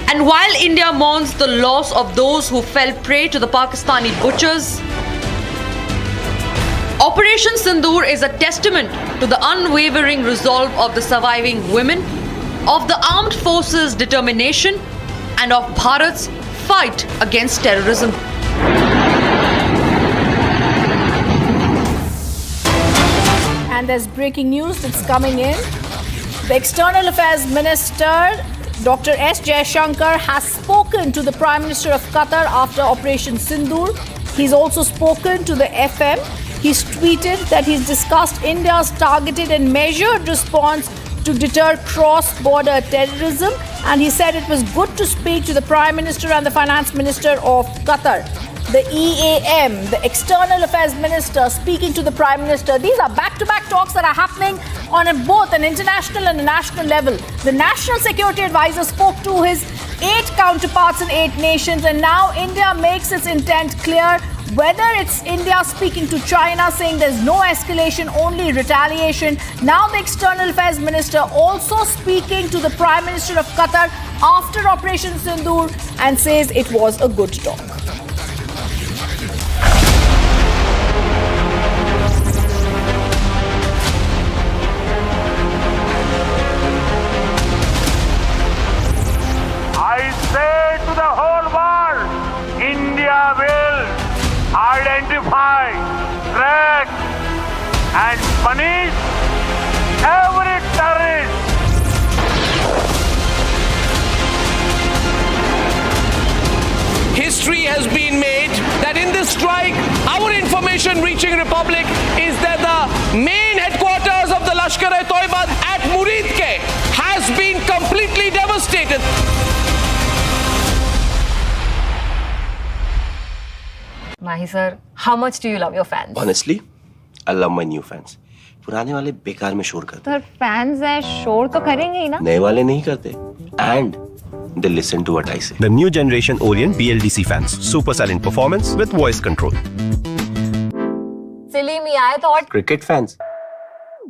And while India mourns the loss of those who fell prey to the Pakistani butchers, Operation Sindoor is a testament to the unwavering resolve of the surviving women, of the armed forces' determination, and of Bharat's fight against terrorism. And there's breaking news that's coming in. The External Affairs Minister, Dr. S. Jaishankar, has spoken to the Prime Minister of Qatar after Operation Sindoor. He's also spoken to the FM. He's tweeted that he's discussed India's targeted and measured response to deter cross-border terrorism, and he said it was good to speak to the Prime Minister and the Finance Minister of Qatar. The EAM, the External Affairs Minister, speaking to the Prime Minister. These are back-to-back talks that are happening on both an international and a national level. The National Security Advisor spoke to his 8 counterparts in 8 nations, and now India makes its intent clear. Whether it's India speaking to China saying there's no escalation, only retaliation. Now the External Affairs Minister also speaking to the Prime Minister of Qatar after Operation Sindoor and says it was a good talk. I say to the whole world, India will identify, track and punish every terrorist. History has been made that in this strike, our information reaching Republic is that the main headquarters of the Lashkar-e-Toiba at Muridke has been completely devastated. Mahi sir, how much do you love your fans? Honestly, I love my new fans. पुराने वाले बेकार में शोर करते Sir, fans हैं, शोर तो करेंगे ही ना? नए वाले नहीं करते. And they listen to what I say. The new generation Orient BLDC fans. Super silent performance with voice control. Silly me आए तो और Cricket fans.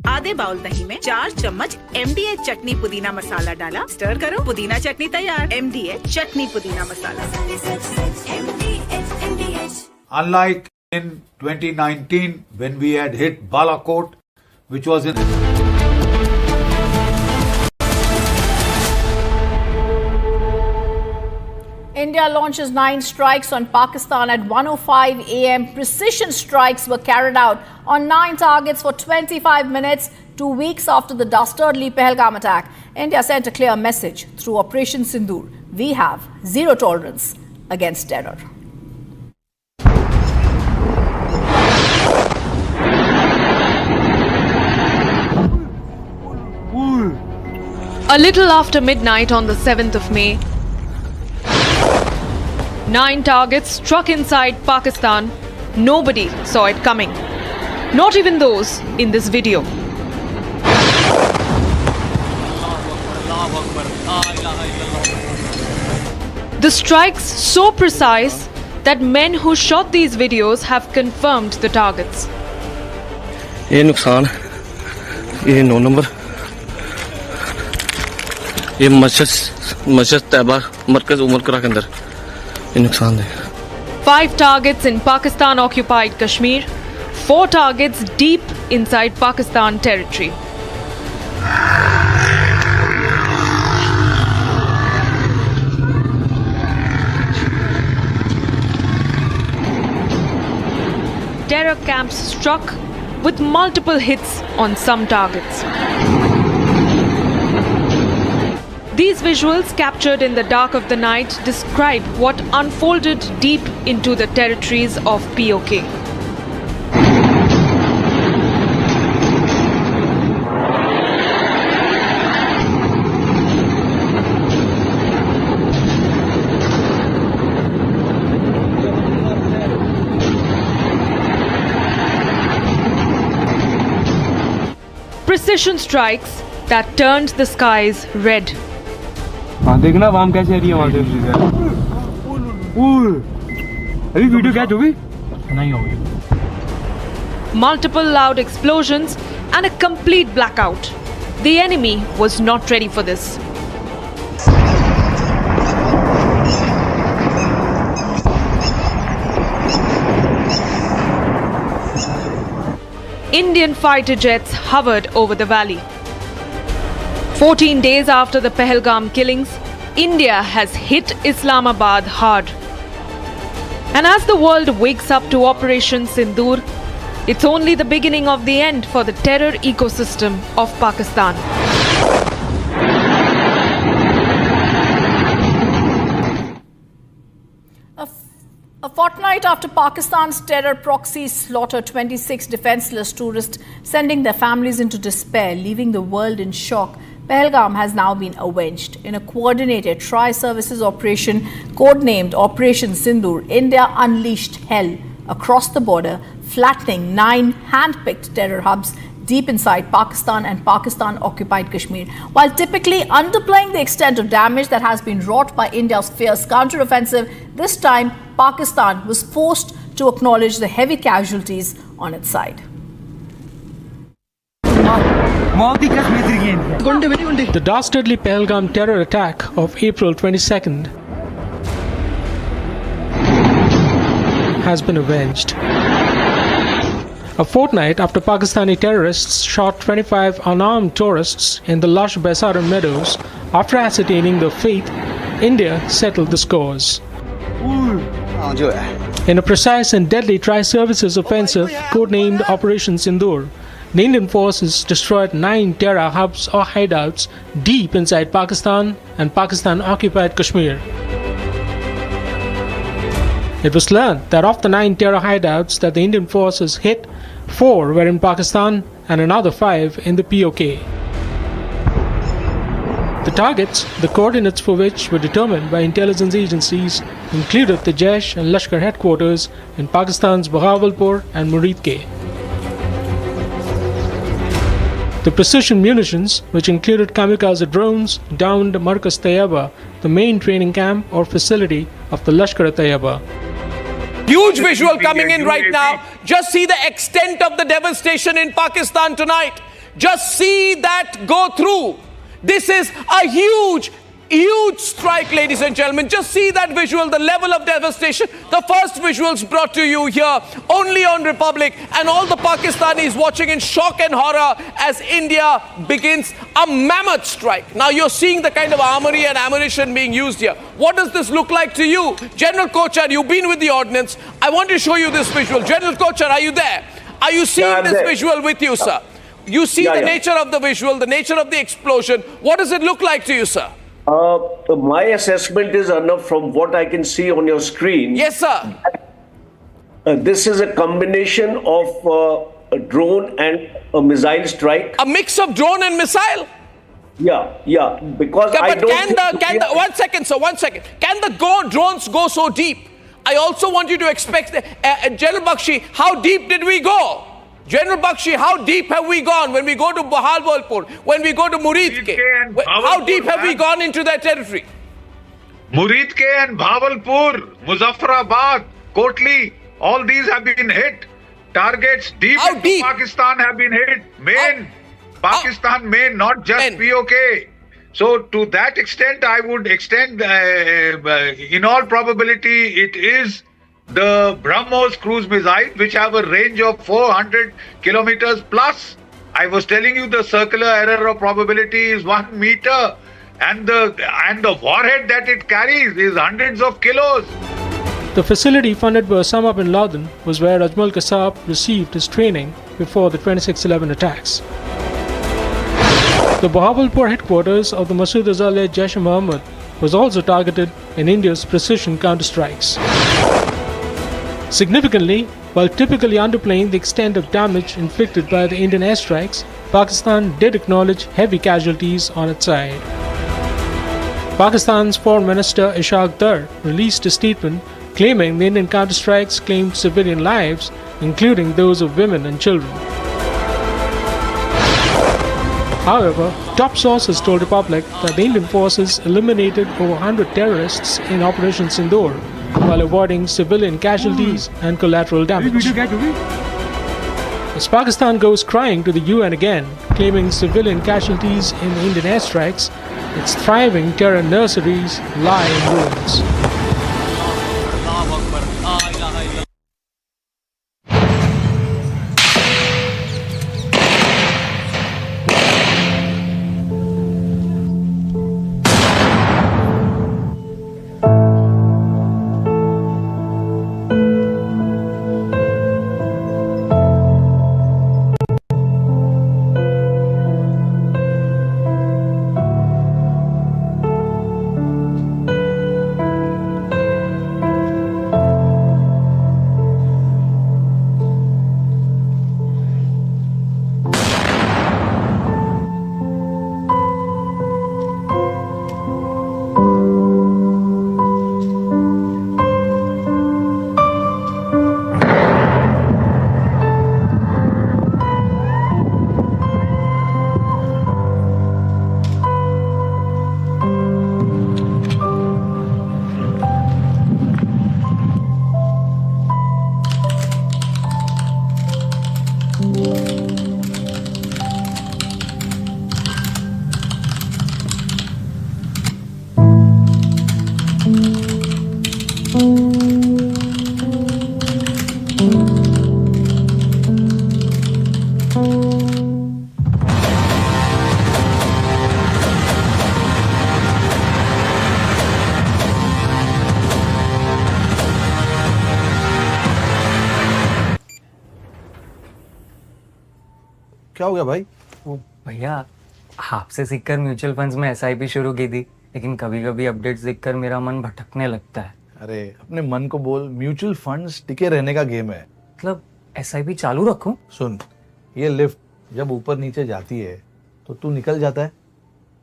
आधे बाउल दही में 4 चम्मच MDH चटनी पुदीना मसाला डाला, स्टर करो, पुदीना चटनी तैयार. MDH चटनी पुदीना मसाला. Unlike in 2019 when we had hit Balakot, which was in India launches 9 strikes on Pakistan at 1:05 a.m. Precision strikes were carried out on 9 targets for 25 minutes, 2 weeks after the dastardly Pahalgam attack. India sent a clear message through Operation Sindoor. We have zero tolerance against terror. A little after midnight on the 7th of May, 9 targets struck inside Pakistan. Nobody saw it coming. Not even those in this video. The strikes so precise that men who shot these videos have confirmed the targets. ये नुकसान, ये 9 number, ये मस्जिद तैयबा मरकज उमर करा के अंदर ये नुकसान है. 5 targets in Pakistan-occupied Kashmir, 4 targets deep inside Pakistan territory. Terror camps struck with multiple hits on some targets. These visuals captured in the dark of the night describe what unfolded deep into the territories of POK. Precision strikes that turned the skies red. देखना वाम कैसे आ रही है वहां से अभी video catch हो गई नहीं हो गई Multiple loud explosions and a complete blackout. The enemy was not ready for this. Indian fighter jets hovered over the valley. 14 days after the Pahalgam killings, India has hit Islamabad hard. And as the world wakes up to Operation Sindoor, it's only the beginning of the end for the terror ecosystem of Pakistan. A fortnight after Pakistan's terror proxies slaughtered 26 defenseless tourists, sending their families into despair, leaving the world in shock, Pahalgam has now been avenged. In a coordinated tri-services operation codenamed Operation Sindoor, India unleashed hell across the border, flattening 9 hand-picked terror hubs deep inside Pakistan and Pakistan-occupied Kashmir. While typically underplaying the extent of damage that has been wrought by India's fierce counter-offensive, this time Pakistan was forced to acknowledge the heavy casualties on its side. The dastardly Pahalgam terror attack of April 22nd has been avenged. A fortnight after Pakistani terrorists shot 25 unarmed tourists in the lush Baisaran meadows, after ascertaining their fate, India settled the scores. In a precise and deadly tri-services offensive codenamed Operation Sindoor, the Indian forces destroyed 9 terror hubs or hideouts deep inside Pakistan and Pakistan-occupied Kashmir. It was learned that of the 9 terror hideouts that the Indian forces hit, 4 were in Pakistan and another 5 in the POK. The targets, the coordinates for which were determined by intelligence agencies, included the Jaish and Lashkar headquarters in Pakistan's Bahawalpur and Muridke. The precision munitions, which included kamikaze drones, downed Markaz Tayyaba, the main training camp or facility of the Lashkar-e-Taiba. Huge visual coming in right now. Just see the extent of the devastation in Pakistan tonight. Just see that go through. This is a huge strike, ladies and gentlemen. Just see that visual, the level of devastation. The first visuals brought to you here only on Republic, and all the Pakistanis watching in shock and horror as India begins a mammoth strike. Now you're seeing the kind of armory and ammunition being used here. What does this look like to you? General Kochar, you've been with the ordnance. I want to show you this visual. General Kochar, are you there? Are you seeing this visual with you, sir? You see the nature of the visual, the nature of the explosion. What does it look like to you, sir? My assessment is, Arnab, from what I can see on your screen. Yes, sir. This is a combination of a drone and a missile strike. A mix of drone and missile? Yeah. Because one second, sir, 1 second. Can the drones go so deep? I also want you to expect, General Bakshi, how deep did we go? General Bakshi, how deep have we gone when we go to Bahawalpur, when we go to Muridke? How deep have we gone into that territory? Muridke and Bahawalpur, Muzaffarabad, Kotli, all these have been hit. Targets deep into Pakistan have been hit. Pakistan main, not just POK. So to that extent, I would extend, in all probability, it is the BrahMos cruise missile, which have a range of 400 kilometers plus. I was telling you the circular error of probability is 1 meter, and the warhead that it carries is hundreds of kilos. The facility funded by Osama bin Laden was where Ajmal Kasab received his training before the 26/11 attacks. The Bahawalpur headquarters of the Masood Azhar-led Jaish-e-Mohammed was also targeted in India's precision counterstrikes. Significantly, while typically underplaying the extent of damage inflicted by the Indian airstrikes, Pakistan did acknowledge heavy casualties on its side. Pakistan's Foreign Minister Ishaq Dar released a statement claiming the Indian counterstrikes claimed civilian lives, including those of women and children. However, top sources told Republic that the Indian forces eliminated over 100 terrorists in Operation Sindoor, while avoiding civilian casualties and collateral damage. As Pakistan goes crying to the UN again, claiming civilian casualties in the Indian airstrikes, its thriving terror nurseries lie in ruins. क्या हो गया भाई? वो भैया आपसे सीखकर mutual funds में SIP शुरू की थी, लेकिन कभी कभी अपडेट्स देखकर मेरा मन भटकने लगता है। अरे अपने मन को बोल, म्यूचुअल फंड्स टिके रहने का गेम है। मतलब एसआईपी चालू रखूं? सुन, ये लिफ्ट जब ऊपर नीचे जाती है तो तू निकल जाता है।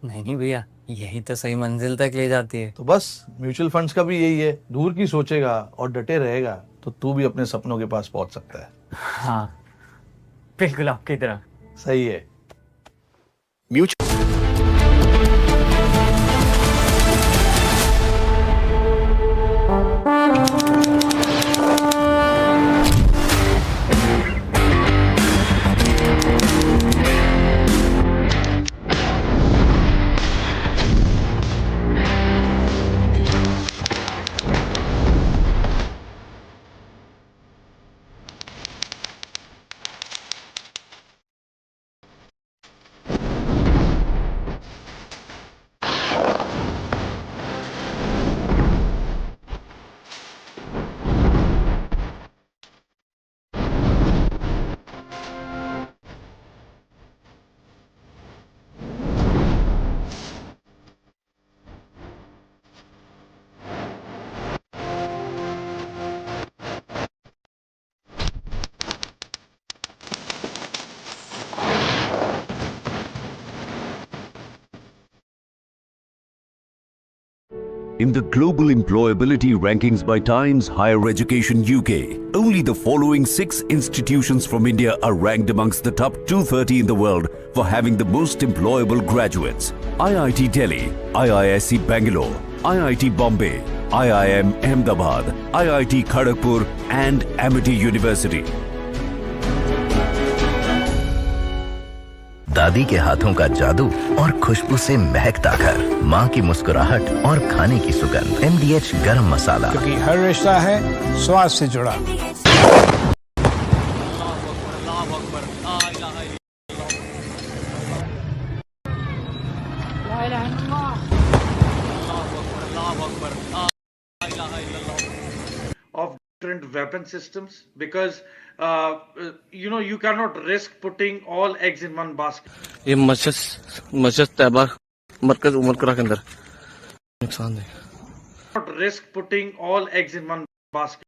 नहीं भैया, यही तो सही मंजिल तक ले जाती है। तो बस म्यूचुअल फंड्स का भी यही है, दूर की सोचेगा और डटे रहेगा तो तू भी अपने सपनों के पास पहुंच सकता है। हाँ बिल्कुल आपकी तरह। सही है। In the global employability rankings by Times Higher Education UK, only the following 6 institutions from India are ranked amongst the top 230 in the world for having the most employable graduates. IIT Delhi, IISc Bangalore, IIT Bombay, IIM Ahmedabad, IIT Kharagpur and Amity University. दादी के हाथों का जादू और खुशबू से महकता घर, माँ की मुस्कुराहट और खाने की सुगंध। MDH गरम मसाला, क्योंकि हर रिश्ता है स्वाद से जुड़ा। Of different weapon systems, because you cannot risk putting all eggs in one basket. ये मस्जिद तैयबा मरकज उमरकरा के अंदर नुकसान है। Not risk putting all eggs in one basket.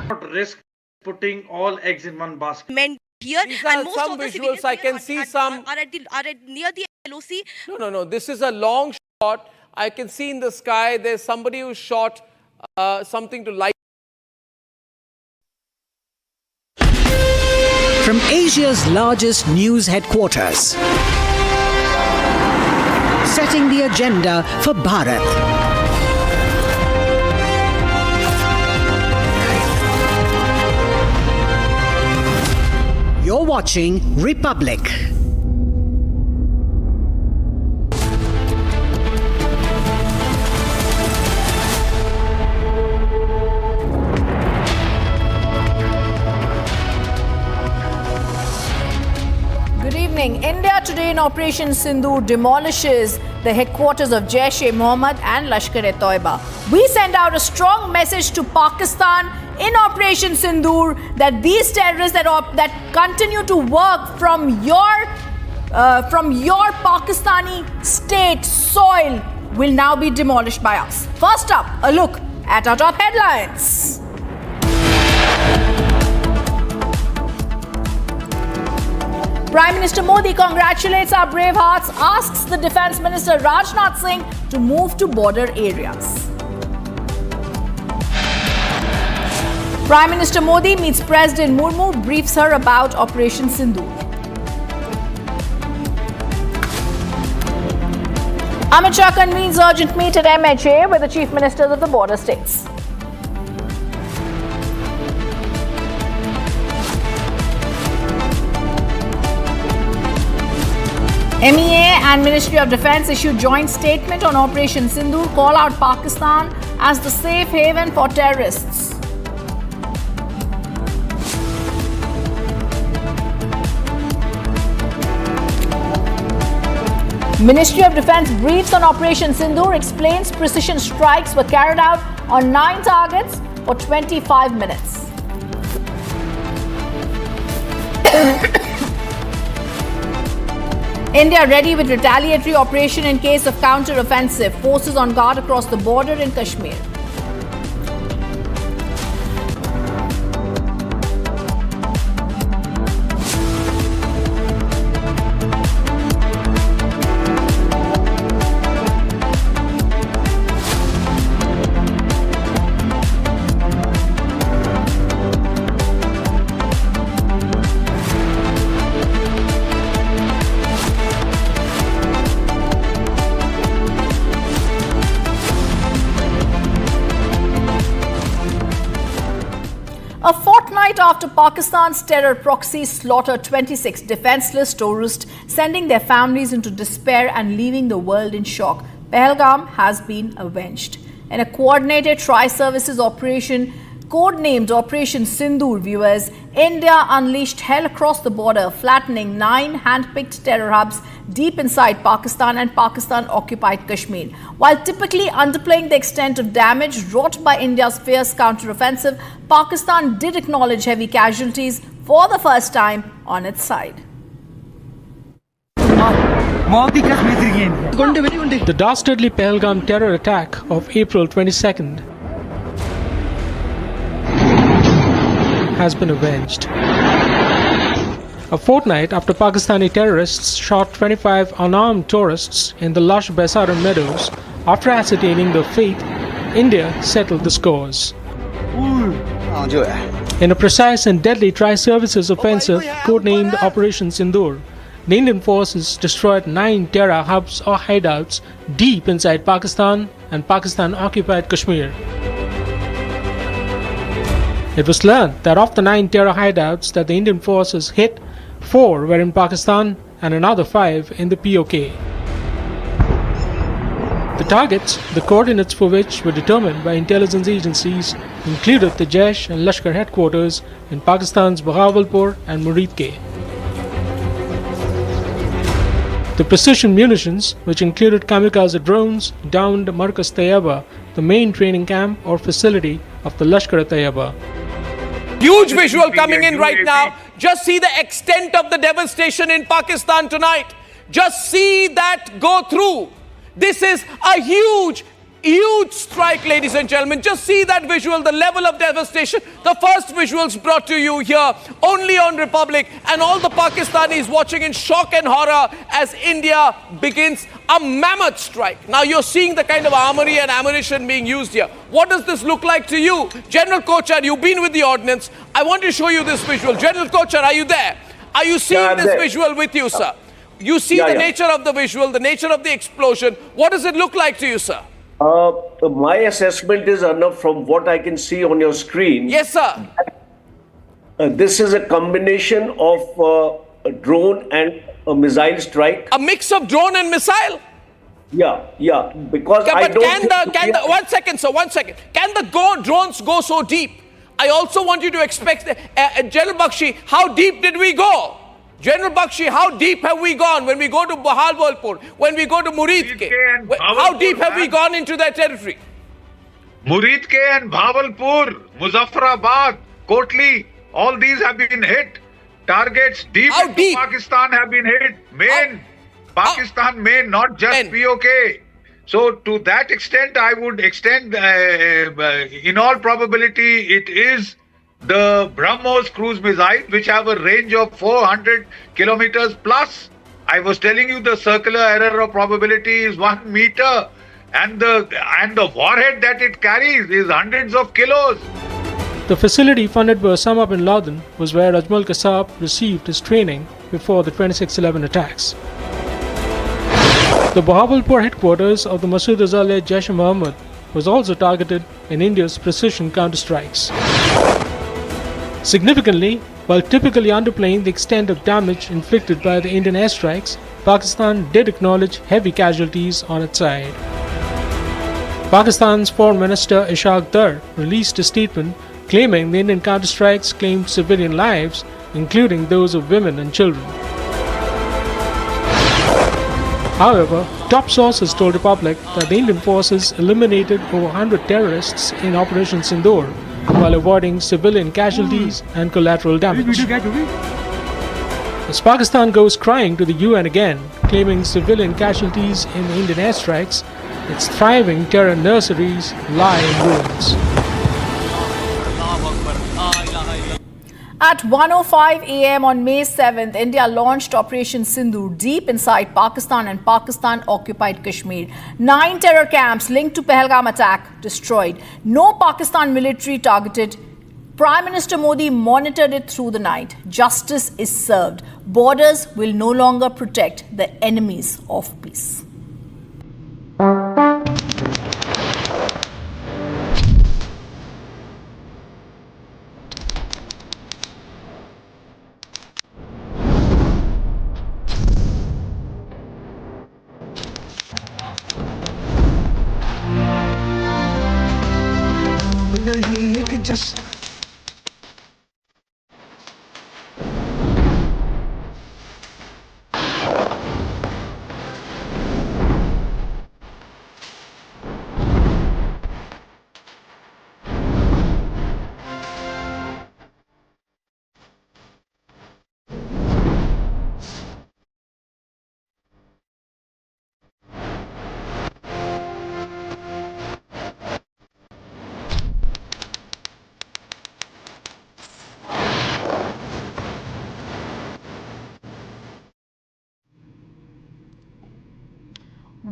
Not risk putting all eggs in one basket. Here, these are some visuals. I can see some are near the LOC. No. This is a long shot. I can see in the sky. There's somebody who shot something to light. From Asia's largest news headquarters, setting the agenda for Bharat. You're watching Republic. Good evening. India today in Operation Sindoor demolishes the headquarters of Jaish-e-Mohammed and Lashkar-e-Toiba. We send out a strong message to Pakistan in Operation Sindoor that these terrorists that continue to work from your Pakistani state soil will now be demolished by us. First up, a look at our top headlines. Prime Minister Modi congratulates our brave hearts, asks the Defence Minister Rajnath Singh to move to border areas. Prime Minister Modi meets President Murmu, briefs her about Operation Sindoor. Amit Shah convenes urgent meet at MHA with the Chief Ministers of the border states. MEA and Ministry of Defence issue joint statement on Operation Sindoor, call out Pakistan as the safe haven for terrorists. Ministry of Defence briefs on Operation Sindoor, explains precision strikes were carried out on 9 targets for 25 minutes. India ready with retaliatory operation in case of counter-offensive. Forces on guard across the border in Kashmir. A fortnight after Pakistan's terror proxies slaughtered 26 defenseless tourists, sending their families into despair and leaving the world in shock, Pahalgam has been avenged. In a coordinated tri-services operation codenamed Operation Sindoor, viewers, India unleashed hell across the border, flattening 9 hand-picked terror hubs deep inside Pakistan and Pakistan-occupied Kashmir. While typically underplaying the extent of damage wrought by India's fierce counter-offensive, Pakistan did acknowledge heavy casualties for the first time on its side. The dastardly Pahalgam terror attack of April 22nd has been avenged. A fortnight after Pakistani terrorists shot 25 unarmed tourists in the lush Baisaran meadows, after ascertaining their fate, India settled the scores. In a precise and deadly tri-services offensive codenamed Operation Sindoor, the Indian forces destroyed 9 terror hubs or hideouts deep inside Pakistan and Pakistan-occupied Kashmir. It was learned that of the 9 terror hideouts that the Indian forces hit, 4 were in Pakistan and another 5 in the POK. The targets, the coordinates for which were determined by intelligence agencies, included the Jaish and Lashkar headquarters in Pakistan's Bahawalpur and Muridke. The precision munitions, which included kamikaze drones, downed Markaz Tayyaba, the main training camp or facility of the Lashkar-e-Taiba. Huge visual coming in right now. Just see the extent of the devastation in Pakistan tonight. Just see that go through. This is a huge strike, ladies and gentlemen. Just see that visual, the level of devastation. The first visuals brought to you here only on Republic, and all the Pakistanis watching in shock and horror as India begins a mammoth strike. Now you're seeing the kind of armory and ammunition being used here. What does this look like to you? General Kochar, you've been with the ordnance. I want to show you this visual. General Kochar, are you there? Are you seeing this visual with you, sir? You see the nature of the visual, the nature of the explosion. What does it look like to you, sir? My assessment is, Arnab, from what I can see on your screen. Yes, sir. This is a combination of a drone and a missile strike. A mix of drone and missile? Yeah. Because I don't. One second, sir. One second. Can the drones go so deep? I also want you to expect, General Bakshi, how deep did we go? General Bakshi, how deep have we gone when we go to Bahawalpur, when we go to Muridke? How deep have we gone into that territory? Muridke and Bahawalpur, Muzaffarabad, Kotli, all these have been hit. Targets deep into Pakistan have been hit. Pakistan main, not just POK. So to that extent, I would extend, in all probability, it is the BrahMos cruise missiles, which have a range of 400 kilometers plus. I was telling you the circular error of probability is 1 meter, and the warhead that it carries is hundreds of kilos. The facility funded by Osama bin Laden was where Ajmal Kasab received his training before the 26/11 attacks. The Bahawalpur headquarters of the Masood Azhar-led Jaish-e-Mohammed was also targeted in India's precision counterstrikes. Significantly, while typically underplaying the extent of damage inflicted by the Indian airstrikes, Pakistan did acknowledge heavy casualties on its side. Pakistan's Foreign Minister Ishaq Dar released a statement claiming the Indian counterstrikes claimed civilian lives, including those of women and children. However, top sources told Republic that the Indian forces eliminated over 100 terrorists in Operation Sindoor, while avoiding civilian casualties and collateral damage. As Pakistan goes crying to the UN again, claiming civilian casualties in the Indian airstrikes, its thriving terror nurseries lie in ruins. At 1:05 a.m. on May 7th, India launched Operation Sindoor deep inside Pakistan and Pakistan-occupied Kashmir. 9 terror camps linked to Pahalgam attack destroyed. No Pakistan military targeted. Prime Minister Modi monitored it through the night. Justice is served. Borders will no longer protect the enemies of peace.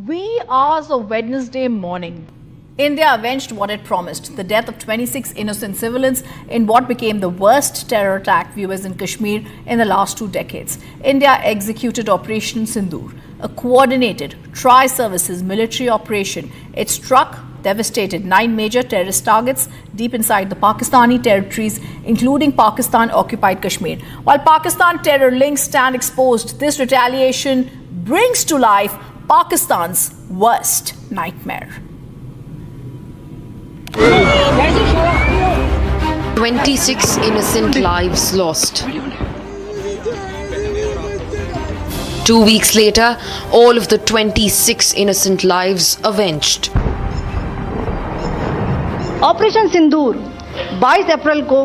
Wee hours of Wednesday morning, India avenged what it promised, the death of 26 innocent civilians in what became the worst terror attack viewers in Kashmir in the last 2 decades. India executed Operation Sindoor, a coordinated tri-services military operation. It struck, devastated 9 major terrorist targets deep inside the Pakistani territories, including Pakistan-occupied Kashmir. While Pakistan terror links stand exposed, this retaliation brings to life Pakistan's worst nightmare. 26 innocent lives lost. 2 weeks later, all of the 26 innocent lives avenged. Operation Sindoor 22 अप्रैल को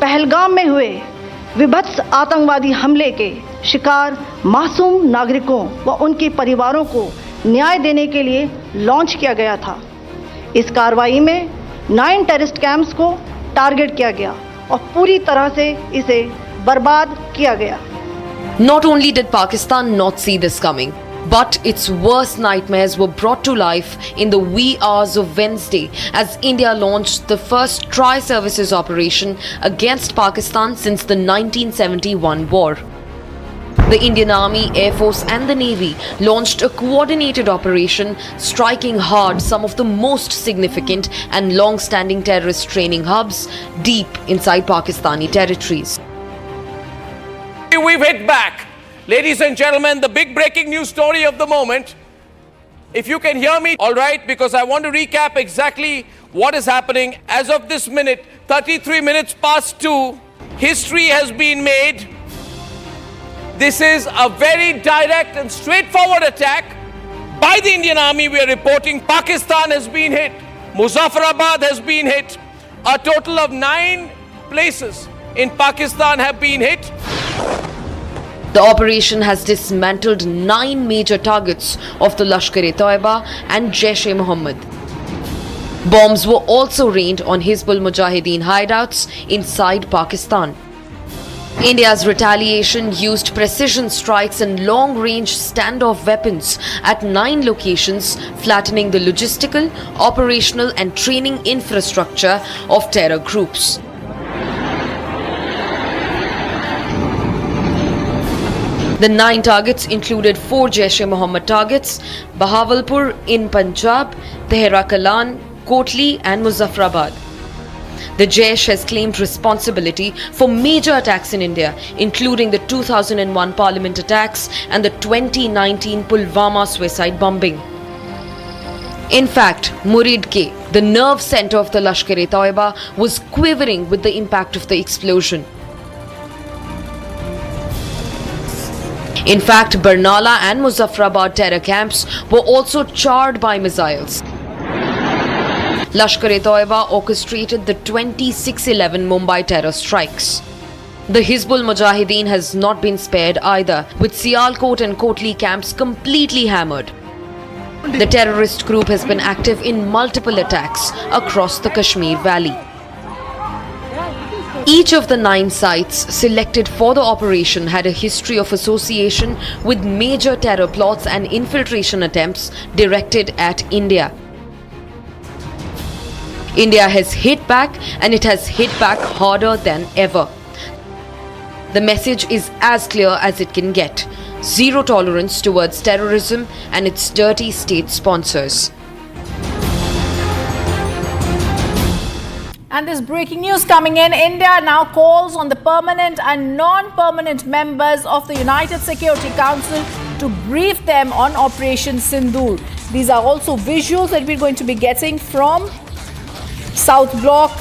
पहलगाम में हुए विभत्स आतंकवादी हमले के शिकार मासूम नागरिकों व उनके परिवारों को न्याय देने के लिए लॉन्च किया गया था। इस कार्रवाई में 9 टेररिस्ट कैंप्स को टारगेट किया गया और पूरी तरह से इसे बर्बाद किया गया। Not only did Pakistan not see this coming, but its worst nightmares were brought to life in the wee hours of Wednesday as India launched the first tri-services operation against Pakistan since the 1971 war. The Indian Army, Air Force and the Navy launched a coordinated operation striking hard some of the most significant and long-standing terrorist training hubs deep inside Pakistani territories. We've hit back. Ladies and gentlemen, the big breaking news story of the moment. If you can hear me, all right, because I want to recap exactly what is happening. As of this minute, 33 minutes past 2, history has been made. This is a very direct and straightforward attack by the Indian Army. We are reporting Pakistan has been hit. Muzaffarabad has been hit. A total of 9 places in Pakistan have been hit. The operation has dismantled 9 major targets of the Lashkar-e-Toiba and Jaish-e-Mohammed. Bombs were also rained on Hizbul Mujahideen hideouts inside Pakistan. India's retaliation used precision strikes and long-range standoff weapons at 9 locations, flattening the logistical, operational and training infrastructure of terror groups. The 9 targets included 4 Jaish-e-Mohammed targets: Bahawalpur in Punjab, Tehra Kalan, Kotli and Muzaffarabad. The Jaish has claimed responsibility for major attacks in India, including the 2001 Parliament attacks and the 2019 Pulwama suicide bombing. In fact, Murid K, the nerve center of the Lashkar-e-Toiba, was quivering with the impact of the explosion. In fact, Barnala and Muzaffarabad terror camps were also charred by missiles. Lashkar-e-Toiba orchestrated the 26/11 Mumbai terror strikes. The Hizbul Mujahideen has not been spared either, with Sialkot and Kotli camps completely hammered. The terrorist group has been active in multiple attacks across the Kashmir Valley. Each of the 9 sites selected for the operation had a history of association with major terror plots and infiltration attempts directed at India. India has hit back, and it has hit back harder than ever. The message is as clear as it can get: zero tolerance towards terrorism and its dirty state sponsors. And this breaking news coming in, India now calls on the permanent and non-permanent members of the United Security Council to brief them on Operation Sindoor. These are also visuals that we're going to be getting from South Block,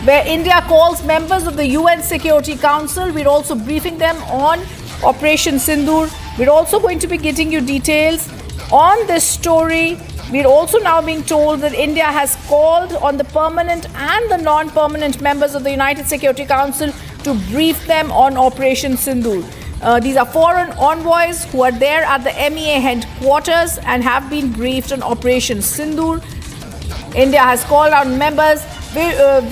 where India calls members of the UN Security Council. We're also briefing them on Operation Sindoor. We're also going to be getting you details on this story. We're also now being told that India has called on the permanent and the non-permanent members of the United Security Council to brief them on Operation Sindoor. These are foreign envoys who are there at the MEA headquarters and have been briefed on Operation Sindoor. India has called on members.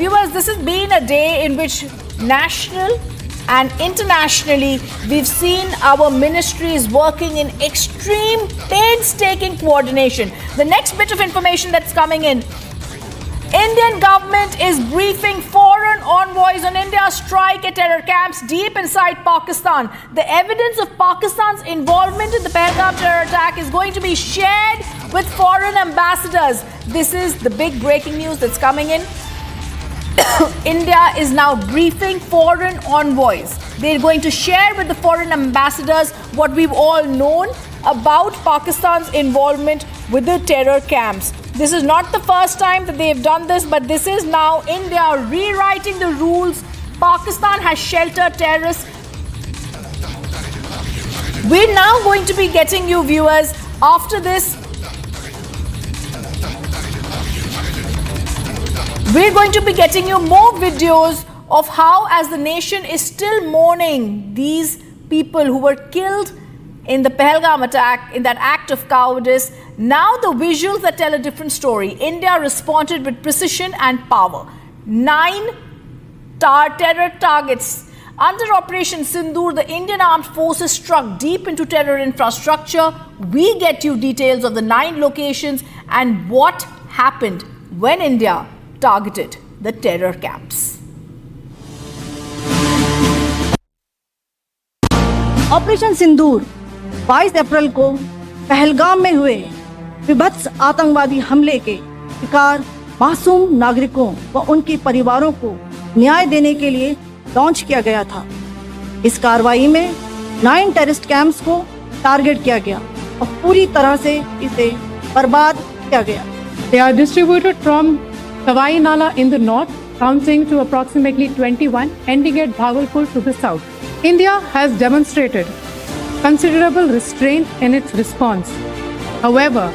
Viewers, this has been a day in which national and internationally we've seen our ministries working in extreme painstaking coordination. The next bit of information that's coming in, Indian government is briefing foreign envoys on India's strike at terror camps deep inside Pakistan. The evidence of Pakistan's involvement in the Pahalgam terror attack is going to be shared with foreign ambassadors. This is the big breaking news that's coming in. India is now briefing foreign envoys. They're going to share with the foreign ambassadors what we've all known about Pakistan's involvement with the terror camps. This is not the first time that they've done this, but this is now India rewriting the rules. Pakistan has sheltered terrorists. We're now going to be getting you, viewers, after this. We're going to be getting you more videos of how, as the nation is still mourning these people who were killed in the Pahalgam attack, in that act of cowardice, now the visuals that tell a different story. India responded with precision and power. 9 terror targets. Under Operation Sindoor, the Indian Armed Forces struck deep into terror infrastructure. We get you details of the 9 locations and what happened when India targeted the terror camps. Operation Sindoor 22 अप्रैल को पहलगाम में हुए विभत्स आतंकवादी हमले के शिकार मासूम नागरिकों व उनके परिवारों को न्याय देने के लिए लॉन्च किया गया था। इस कार्रवाई में 9 टेररिस्ट कैंप्स को टारगेट किया गया और पूरी तरह से इसे बर्बाद किया गया। They are distributed from Kawai Nala in the north, counting to approximately 21, ending at Bahawalpur to the south. India has demonstrated considerable restraint in its response. However,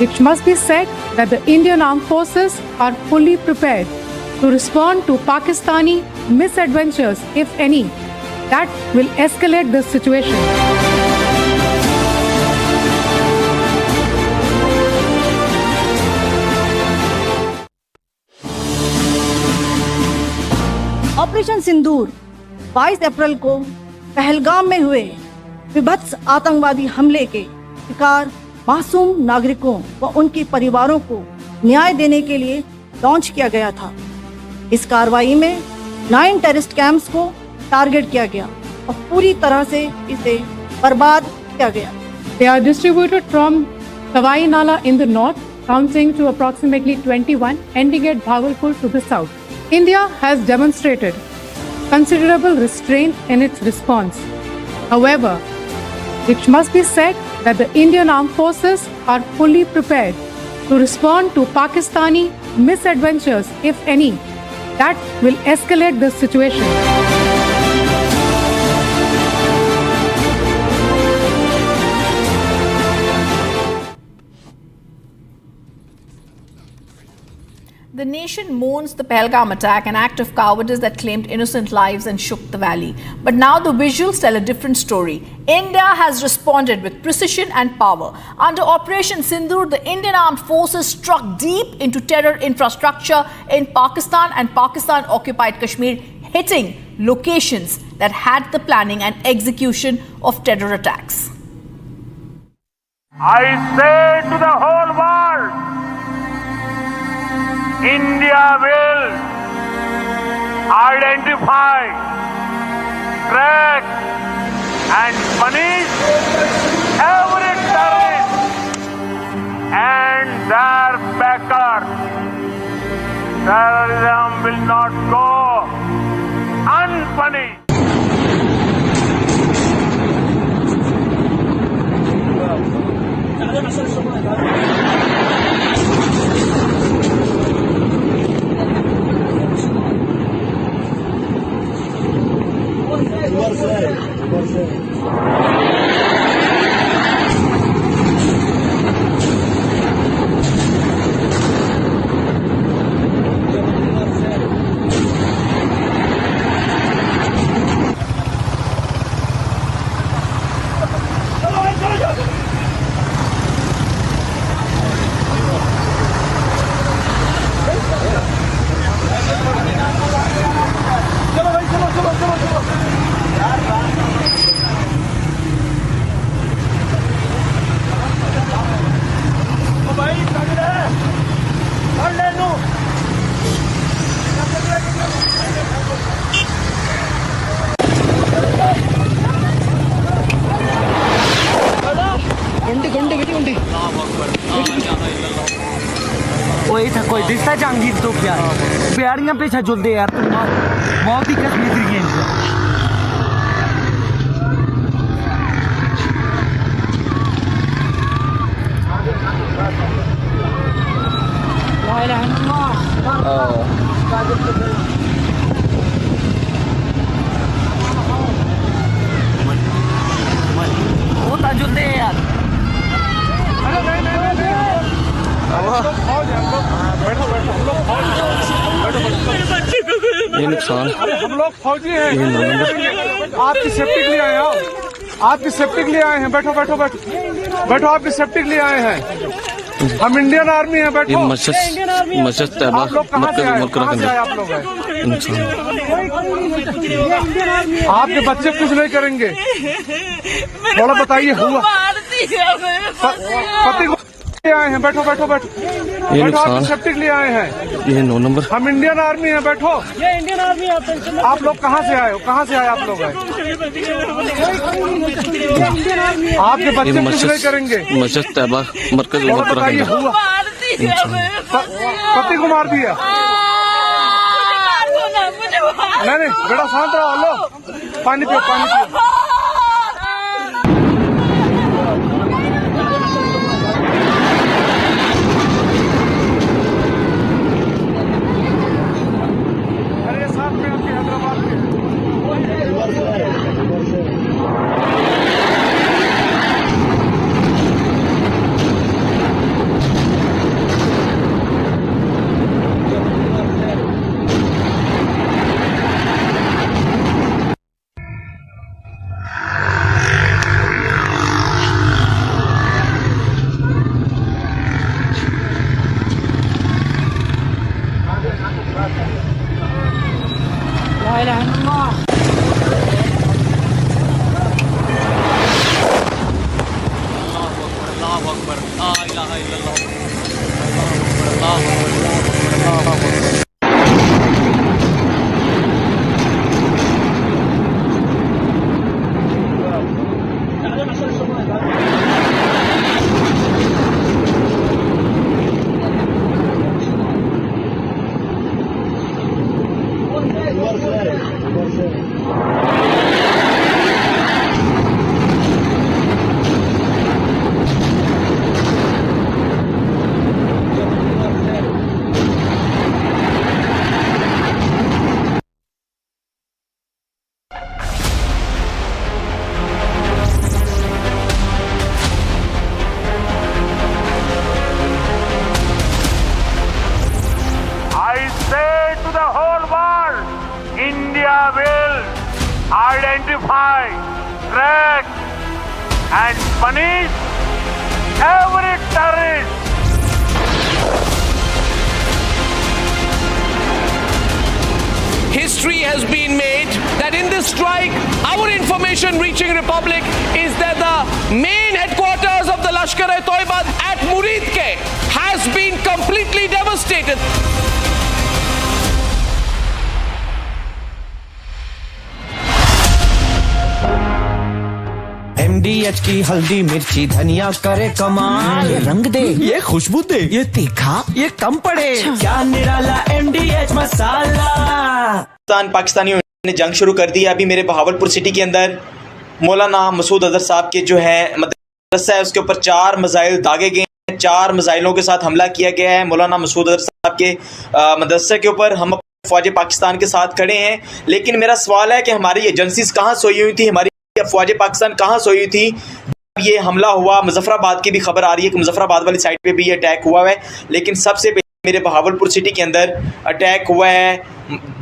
it must be said that the Indian Armed Forces are fully prepared to respond to Pakistani misadventures, if any, that will escalate the situation. Operation Sindoor 22 अप्रैल को पहलगाम में हुए विभत्स आतंकवादी हमले के शिकार मासूम नागरिकों व उनके परिवारों को न्याय देने के लिए लॉन्च किया गया था। इस कार्रवाई में 9 टेररिस्ट कैंप्स को टारगेट किया गया और पूरी तरह से इसे बर्बाद किया गया। They are distributed from Kawai Nala in the north, counting to approximately 21, ending at Bahawalpur to the south. India has demonstrated considerable restraint in its response. However, it must be said that the Indian Armed Forces are fully prepared to respond to Pakistani misadventures, if any, that will escalate the situation. The nation mourns the Pahalgam attack, an act of cowardice that claimed innocent lives and shook the valley. But now the visuals tell a different story. India has responded with precision and power. Under Operation Sindoor, the Indian Armed Forces struck deep into terror infrastructure in Pakistan and Pakistan-occupied Kashmir, hitting locations that had the planning and execution of terror attacks. I say to the whole world, India will identify, track and punish every terrorist and their backers. Terrorism will not go unpunished. ओए था कोई दिखता जहांगीर तो क्या बेड़ियां पे छजुलदे यार बहुत ही कश्मीर तरीके हैं ला इलाहा इल्लल्लाह वो ताजुलदे यार ये नुकसान हम लोग फौजी हैं आपकी सेफ्टी के लिए आए हैं आपकी सेफ्टी के लिए आए हैं बैठो बैठो बैठो बैठो आपकी सेफ्टी के लिए आए हैं हम इंडियन आर्मी हैं बैठो मस्जिद तैयबा आप लोग आपके बच्चे कुछ नहीं करेंगे थोड़ा बताइए हुआ पति को आए हैं बैठो बैठो बैठो ये बैठो आपकी नुकसान सेफ्टी के लिए आए हैं ये 9 नंबर हम इंडियन आर्मी हैं बैठो ये इंडियन आर्मी आप लोग कहाँ से आए हो कहाँ से आए आप लोग आपके बच्चे कुछ नहीं करेंगे मस्जिद तैयबा मरकज थोड़ा बताइए हुआ पति को मार दिया नहीं बेटा शांत रहो लो पानी पियो पानी पियो ला इलाहा इल्लल्लाह अल्लाहु अकबर ला इलाहा इल्लल्लाह अल्लाहु Akbar identify, track and punish every terrorist. History has been made that in this strike, our information reaching Republic is that the main headquarters of the Lashkar-e-Toiba at Muridke has been completely devastated. MDH की हल्दी मिर्ची धनिया करे कमाल ये रंग दे ये खुशबू दे ये तीखा ये कम पड़े क्या निराला MDH मसाला। पाकिस्तानियों ने जंग शुरू कर दी है। अभी मेरे बहावलपुर सिटी के अंदर मौलाना मसूद अजहर साहब के जो है मदरसा है उसके ऊपर 4 मिसाइल दागे गए हैं। 4 मिसाइलों के साथ हमला किया गया है मौलाना मसूद अजहर साहब के मदरसे के ऊपर। हम फौज पाकिस्तान के साथ खड़े हैं, लेकिन मेरा सवाल है कि हमारी एजेंसीज कहाँ सोई हुई थी, हमारी फौज पाकिस्तान कहाँ सोई थी ये हमला हुआ। मुजफ्फराबाद की भी खबर आ रही है कि मुजफ्फराबाद वाली साइड पे भी ये अटैक हुआ है, लेकिन सबसे पहले मेरे बहावलपुर सिटी के अंदर अटैक हुआ है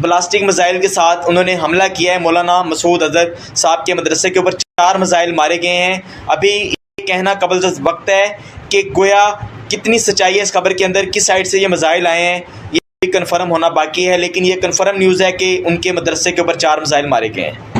ब्लास्टिक मिसाइल के साथ। उन्होंने हमला किया है मौलाना मसूद अजहर साहब के मदरसे के ऊपर 4 मिसाइल मारे गए हैं। अभी ये कहना कबल वक्त है कि गोया कितनी सच्चाई है इस खबर के अंदर, किस साइड से ये मिसाइल आए हैं ये कन्फर्म होना बाकी है, लेकिन ये कन्फर्म न्यूज़ है कि उनके मदरसे के ऊपर 4 मिसाइल मारे गए हैं।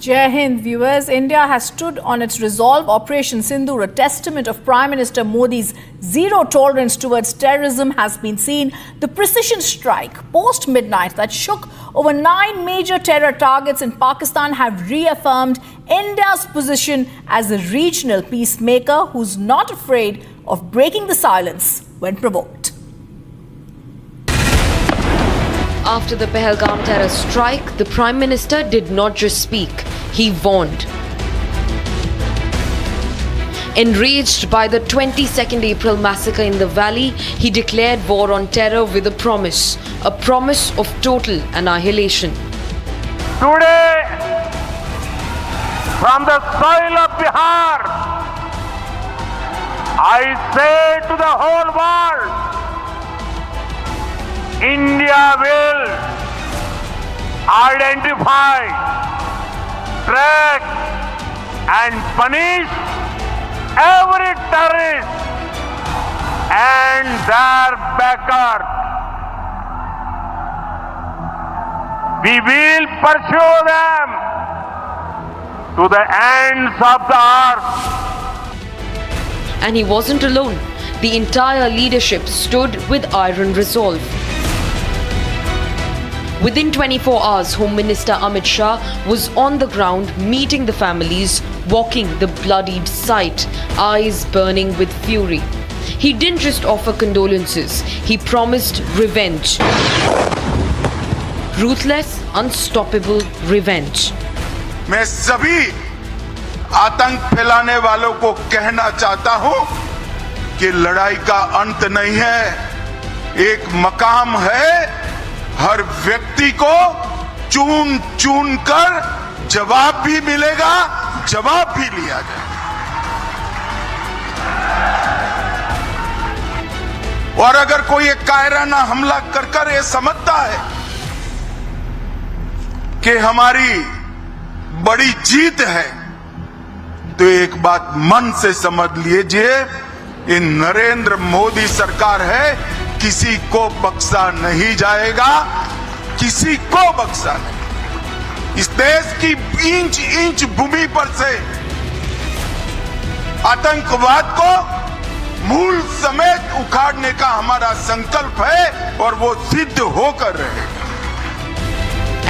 Jai Hind, viewers. India has stood on its resolve. Operation Sindoor, a testament of Prime Minister Modi's zero tolerance towards terrorism, has been seen. The precision strike post-midnight that shook over 9 major terror targets in Pakistan have reaffirmed India's position as a regional peacemaker who's not afraid of breaking the silence when provoked. After the Pahalgam terror strike, the Prime Minister did not just speak, he warned. Enraged by the 22nd April massacre in the valley, he declared war on terror with a promise of total annihilation. Today, from the soil of Bihar, I say to the whole world, India will identify, track and punish every terrorist and their backer. We will pursue them to the ends of the earth. And he wasn't alone. The entire leadership stood with iron resolve. Within 24 hours, Home Minister Amit Shah was on the ground meeting the families, walking the bloodied site, eyes burning with fury. He didn't just offer condolences, he promised revenge. Ruthless, unstoppable revenge. मैं सभी आतंक फैलाने वालों को कहना चाहता हूं कि लड़ाई का अंत नहीं है, एक मकाम है। हर व्यक्ति को चुन चुन कर जवाब भी मिलेगा, जवाब भी लिया जाएगा। और अगर कोई एक कायराना हमला कर ये समझता है कि हमारी बड़ी जीत है, तो एक बात मन से समझ लीजिए, ये नरेंद्र मोदी सरकार है, किसी को बख्शा नहीं जाएगा, किसी को बख्शा नहीं। इस देश की इंच इंच भूमि पर से आतंकवाद को मूल समेत उखाड़ने का हमारा संकल्प है और वो सिद्ध होकर रहेगा।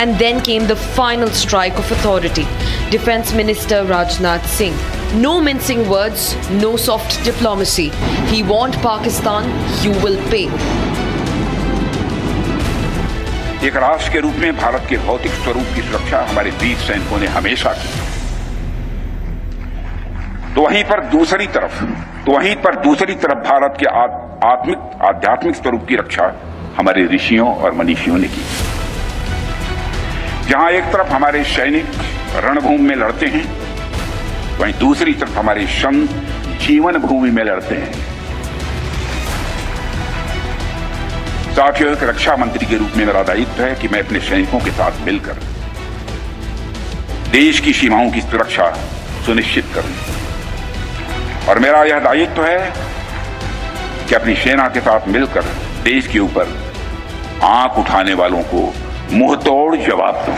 And then came the final strike of authority. Defence Minister Rajnath Singh. No mincing words, no soft diplomacy. He warned Pakistan, you will pay. एक राष्ट्र के रूप में भारत के भौतिक स्वरूप की सुरक्षा हमारे वीर सैनिकों ने हमेशा की। तो वहीं पर दूसरी तरफ भारत के आध्यात्मिक स्वरूप की रक्षा हमारे ऋषियों और मनीषियों ने की। जहां एक तरफ हमारे सैनिक रणभूमि में लड़ते हैं, वहीं दूसरी तरफ हमारे संत जीवन भूमि में लड़ते हैं। साथियों, एक रक्षा मंत्री के रूप में मेरा दायित्व है कि मैं अपने सैनिकों के साथ मिलकर देश की सीमाओं की सुरक्षा सुनिश्चित करूं। और मेरा यह दायित्व है कि अपनी सेना के साथ मिलकर देश के ऊपर आंख उठाने वालों को मुंहतोड़ जवाब दूं।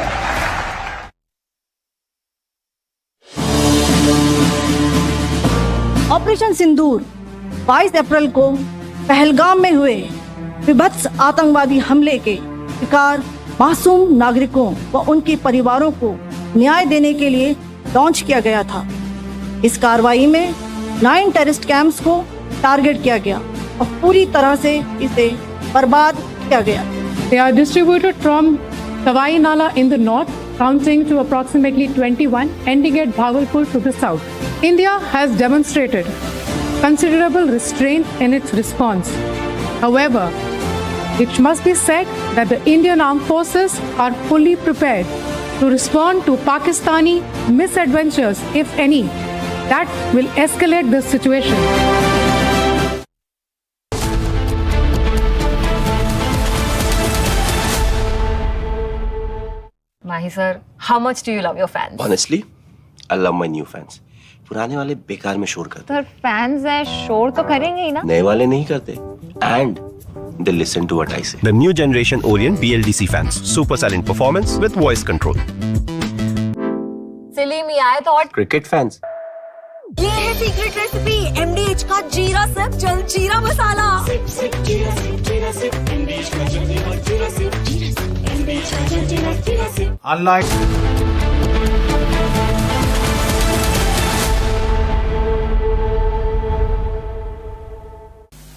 ऑपरेशन सिंदूर 22 अप्रैल को पहलगाम में हुए विभत्स आतंकवादी हमले के शिकार मासूम नागरिकों व उनके परिवारों को न्याय देने के लिए लॉन्च किया गया था। इस कार्रवाई में 9 टेररिस्ट कैंप्स को टारगेट किया गया और पूरी तरह से इसे बर्बाद किया गया। They are distributed from Tawai Nala in the north, counting to approximately 21, ending at Bahawalpur to the south. India has demonstrated considerable restraint in its response. However, it must be said that the Indian armed forces are fully prepared to respond to Pakistani misadventures, if any, that will escalate this situation. Mahi sir, how much do you love your fans? Honestly, I love my new fans. पुराने वाले बेकार में शोर करते sir fans है शोर तो करेंगे ही ना। नए वाले नहीं करते and they listen to what I say. The new generation Orient BLDC fans. Super silent performance with voice control. सिली मियाँ है तो और क्रिकेट फैंस। ये है सीक्रेट रेसिपी MDH का जीरा सिप जल जीरा मसाला।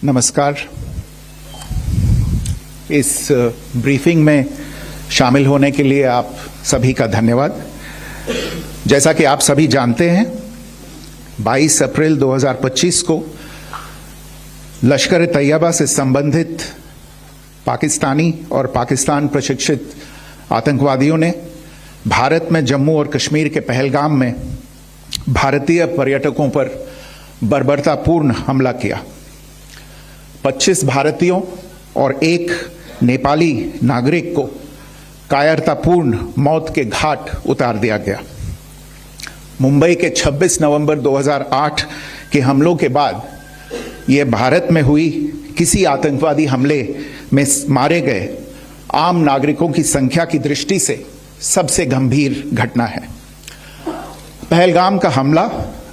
नमस्कार। इस ब्रीफिंग में शामिल होने के लिए आप सभी का धन्यवाद। जैसा कि आप सभी जानते हैं, 22 अप्रैल 2025 को लश्कर तैयबा से संबंधित पाकिस्तानी और पाकिस्तान प्रशिक्षित आतंकवादियों ने भारत में जम्मू और कश्मीर के पहलगाम में भारतीय पर्यटकों पर बर्बरतापूर्ण हमला किया। 25 भारतीयों और एक नेपाली नागरिक को कायरतापूर्ण मौत के घाट उतार दिया गया। मुंबई के 26 नवंबर 2008 के हमलों के बाद यह भारत में हुई किसी आतंकवादी हमले में मारे गए आम नागरिकों की संख्या की दृष्टि से सबसे गंभीर घटना है। पहलगाम का हमला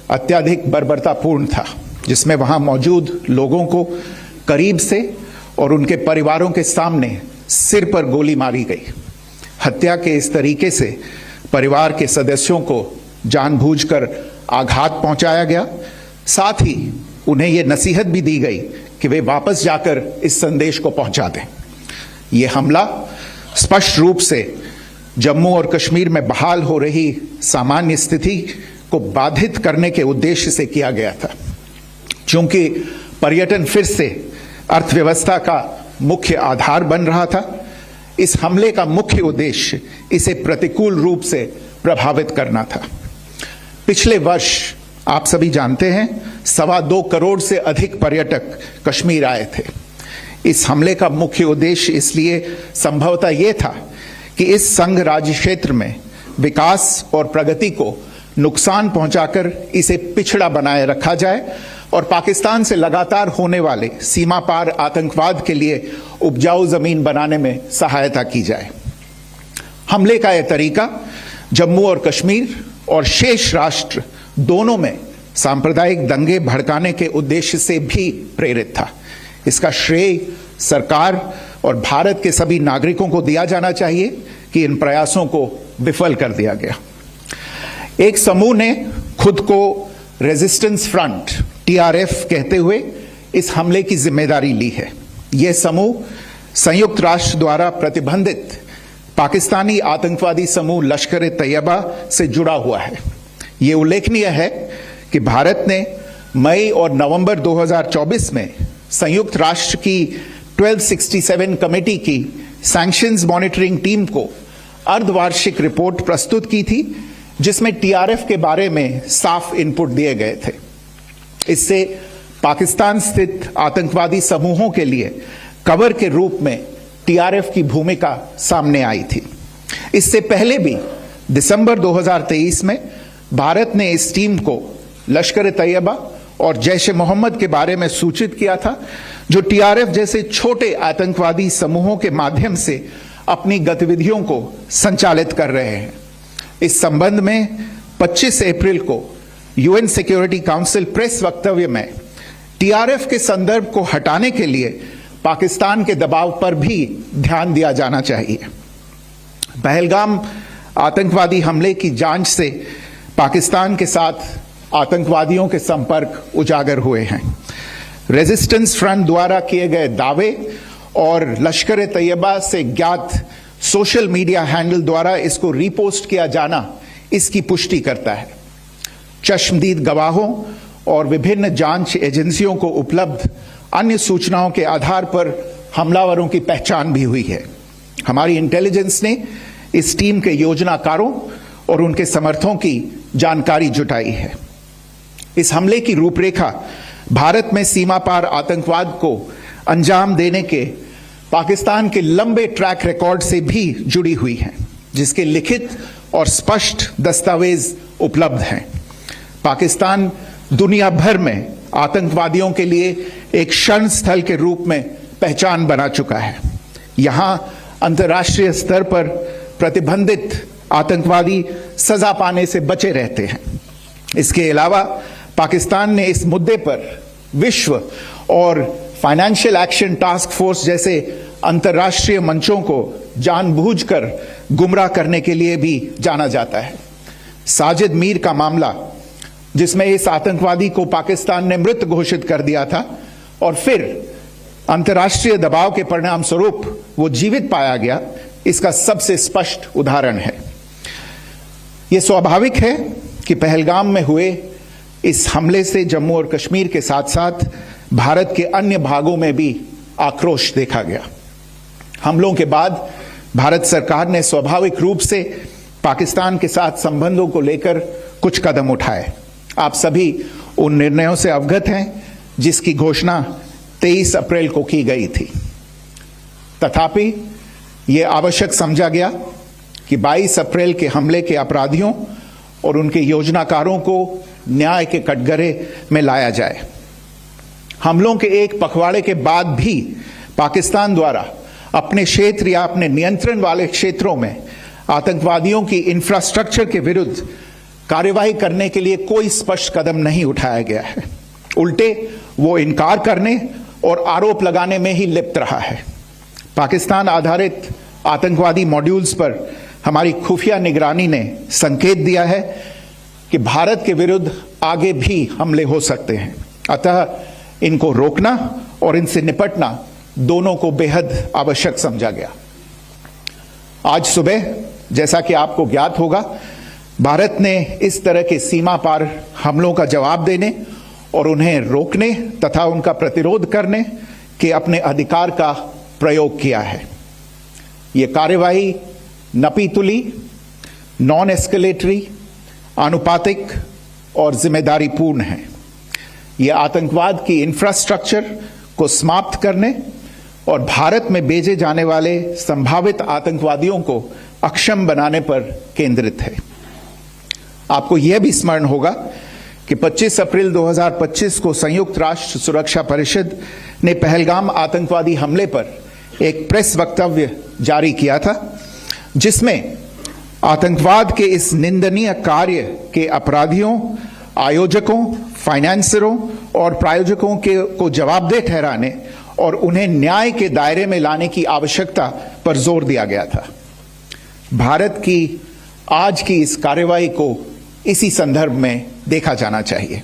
अत्यधिक बर्बरतापूर्ण था, जिसमें वहां मौजूद लोगों को करीब से और उनके परिवारों के सामने सिर पर गोली मारी गई। हत्या के इस तरीके से परिवार के सदस्यों को जानबूझकर आघात पहुंचाया गया। साथ ही उन्हें यह नसीहत भी दी गई कि वे वापस जाकर इस संदेश को पहुंचा दें। यह हमला स्पष्ट रूप से जम्मू और कश्मीर में बहाल हो रही सामान्य स्थिति को बाधित करने के उद्देश्य से किया गया था। चूंकि पर्यटन फिर से अर्थव्यवस्था का मुख्य आधार बन रहा था, इस हमले का मुख्य उद्देश्य इसे प्रतिकूल रूप से प्रभावित करना था। पिछले वर्ष आप सभी जानते हैं 2.25 करोड़ से अधिक पर्यटक कश्मीर आए थे। इस हमले का मुख्य उद्देश्य इसलिए संभवतः यह था कि इस संघ राज्य क्षेत्र में विकास और प्रगति को नुकसान पहुंचाकर इसे पिछड़ा बनाए रखा जाए और पाकिस्तान से लगातार होने वाले सीमा पार आतंकवाद के लिए उपजाऊ जमीन बनाने में सहायता की जाए। हमले का यह तरीका जम्मू और कश्मीर और शेष राष्ट्र दोनों में सांप्रदायिक दंगे भड़काने के उद्देश्य से भी प्रेरित था। इसका श्रेय सरकार और भारत के सभी नागरिकों को दिया जाना चाहिए कि इन प्रयासों को विफल कर दिया गया। एक समूह ने खुद को रेजिस्टेंस फ्रंट TRF कहते हुए इस हमले की जिम्मेदारी ली है। यह समूह संयुक्त राष्ट्र द्वारा प्रतिबंधित पाकिस्तानी आतंकवादी समूह लश्कर तैयबा से जुड़ा हुआ है। यह उल्लेखनीय है कि भारत ने मई और नवंबर 2024 में संयुक्त राष्ट्र की 1267 कमेटी की सैंक्शंस मॉनिटरिंग टीम को अर्धवार्षिक रिपोर्ट प्रस्तुत की थी, जिसमें TRF के बारे में साफ इनपुट दिए गए थे। इससे पाकिस्तान स्थित आतंकवादी समूहों के लिए कवर के रूप में TRF की भूमिका सामने आई थी। इससे पहले भी दिसंबर 2023 में भारत ने इस टीम को लश्कर तैयबा और जैश-ए-मोहम्मद के बारे में सूचित किया था, जो TRF जैसे छोटे आतंकवादी समूहों के माध्यम से अपनी गतिविधियों को संचालित कर रहे हैं। इस संबंध में 25 अप्रैल को UN सिक्योरिटी काउंसिल प्रेस वक्तव्य में TRF के संदर्भ को हटाने के लिए पाकिस्तान के दबाव पर भी ध्यान दिया जाना चाहिए। पहलगाम आतंकवादी हमले की जांच से पाकिस्तान के साथ आतंकवादियों के संपर्क उजागर हुए हैं। रेजिस्टेंस फ्रंट द्वारा किए गए दावे और लश्कर तैयबा से ज्ञात सोशल मीडिया हैंडल द्वारा इसको रीपोस्ट किया जाना इसकी पुष्टि करता है। चश्मदीद गवाहों और विभिन्न जांच एजेंसियों को उपलब्ध अन्य सूचनाओं के आधार पर हमलावरों की पहचान भी हुई है। हमारी इंटेलिजेंस ने इस टीम के योजनाकारों और उनके समर्थकों की जानकारी जुटाई है। इस हमले की रूपरेखा भारत में सीमा पार आतंकवाद को अंजाम देने के पाकिस्तान के लंबे ट्रैक रिकॉर्ड से भी जुड़ी हुई है, जिसके लिखित और स्पष्ट दस्तावेज उपलब्ध हैं। पाकिस्तान दुनिया भर में आतंकवादियों के लिए एक शरण स्थल के रूप में पहचान बना चुका है। यहां अंतर्राष्ट्रीय स्तर पर प्रतिबंधित आतंकवादी सजा पाने से बचे रहते हैं। इसके अलावा पाकिस्तान ने इस मुद्दे पर विश्व और फाइनेंशियल एक्शन टास्क फोर्स जैसे अंतर्राष्ट्रीय मंचों को जानबूझकर गुमराह करने के लिए भी जाना जाता है। साजिद मीर का मामला, जिसमें इस आतंकवादी को पाकिस्तान ने मृत घोषित कर दिया था और फिर अंतर्राष्ट्रीय दबाव के परिणाम स्वरूप वो जीवित पाया गया, इसका सबसे स्पष्ट उदाहरण है। यह स्वाभाविक है कि पहलगाम में हुए इस हमले से जम्मू और कश्मीर के साथ साथ भारत के अन्य भागों में भी आक्रोश देखा गया। हमलों के बाद भारत सरकार ने स्वाभाविक रूप से पाकिस्तान के साथ संबंधों को लेकर कुछ कदम उठाए। आप सभी उन निर्णयों से अवगत हैं जिसकी घोषणा 23 अप्रैल को की गई थी। तथापि यह आवश्यक समझा गया कि 22 अप्रैल के हमले के अपराधियों और उनके योजनाकारों को न्याय के कटघरे में लाया जाए। हमलों के एक पखवाड़े के बाद भी पाकिस्तान द्वारा अपने क्षेत्र या अपने नियंत्रण वाले क्षेत्रों में आतंकवादियों की इंफ्रास्ट्रक्चर के विरुद्ध कार्रवाई करने के लिए कोई स्पष्ट कदम नहीं उठाया गया है। उल्टे वो इनकार करने और आरोप लगाने में ही लिप्त रहा है। पाकिस्तान आधारित आतंकवादी मॉड्यूल्स पर हमारी खुफिया निगरानी ने संकेत दिया है कि भारत के विरुद्ध आगे भी हमले हो सकते हैं। अतः इनको रोकना और इनसे निपटना दोनों को बेहद आवश्यक समझा गया। आज सुबह, जैसा कि आपको ज्ञात होगा, भारत ने इस तरह के सीमा पार हमलों का जवाब देने और उन्हें रोकने तथा उनका प्रतिरोध करने के अपने अधिकार का प्रयोग किया है। यह कार्यवाही नपीतुली, नॉन एस्केलेटरी, आनुपातिक और जिम्मेदारीपूर्ण है। यह आतंकवाद की इंफ्रास्ट्रक्चर को समाप्त करने और भारत में भेजे जाने वाले संभावित आतंकवादियों को अक्षम बनाने पर केंद्रित है। आपको यह भी स्मरण होगा कि 25 अप्रैल 2025 को संयुक्त राष्ट्र सुरक्षा परिषद ने पहलगाम आतंकवादी हमले पर एक प्रेस वक्तव्य जारी किया था, जिसमें आतंकवाद के इस निंदनीय कार्य के अपराधियों, आयोजकों, फाइनेंसरों और प्रायोजकों को जवाबदेह ठहराने और उन्हें न्याय के दायरे में लाने की आवश्यकता पर जोर दिया गया था। भारत की आज की इस कार्रवाई को इसी संदर्भ में देखा जाना चाहिए।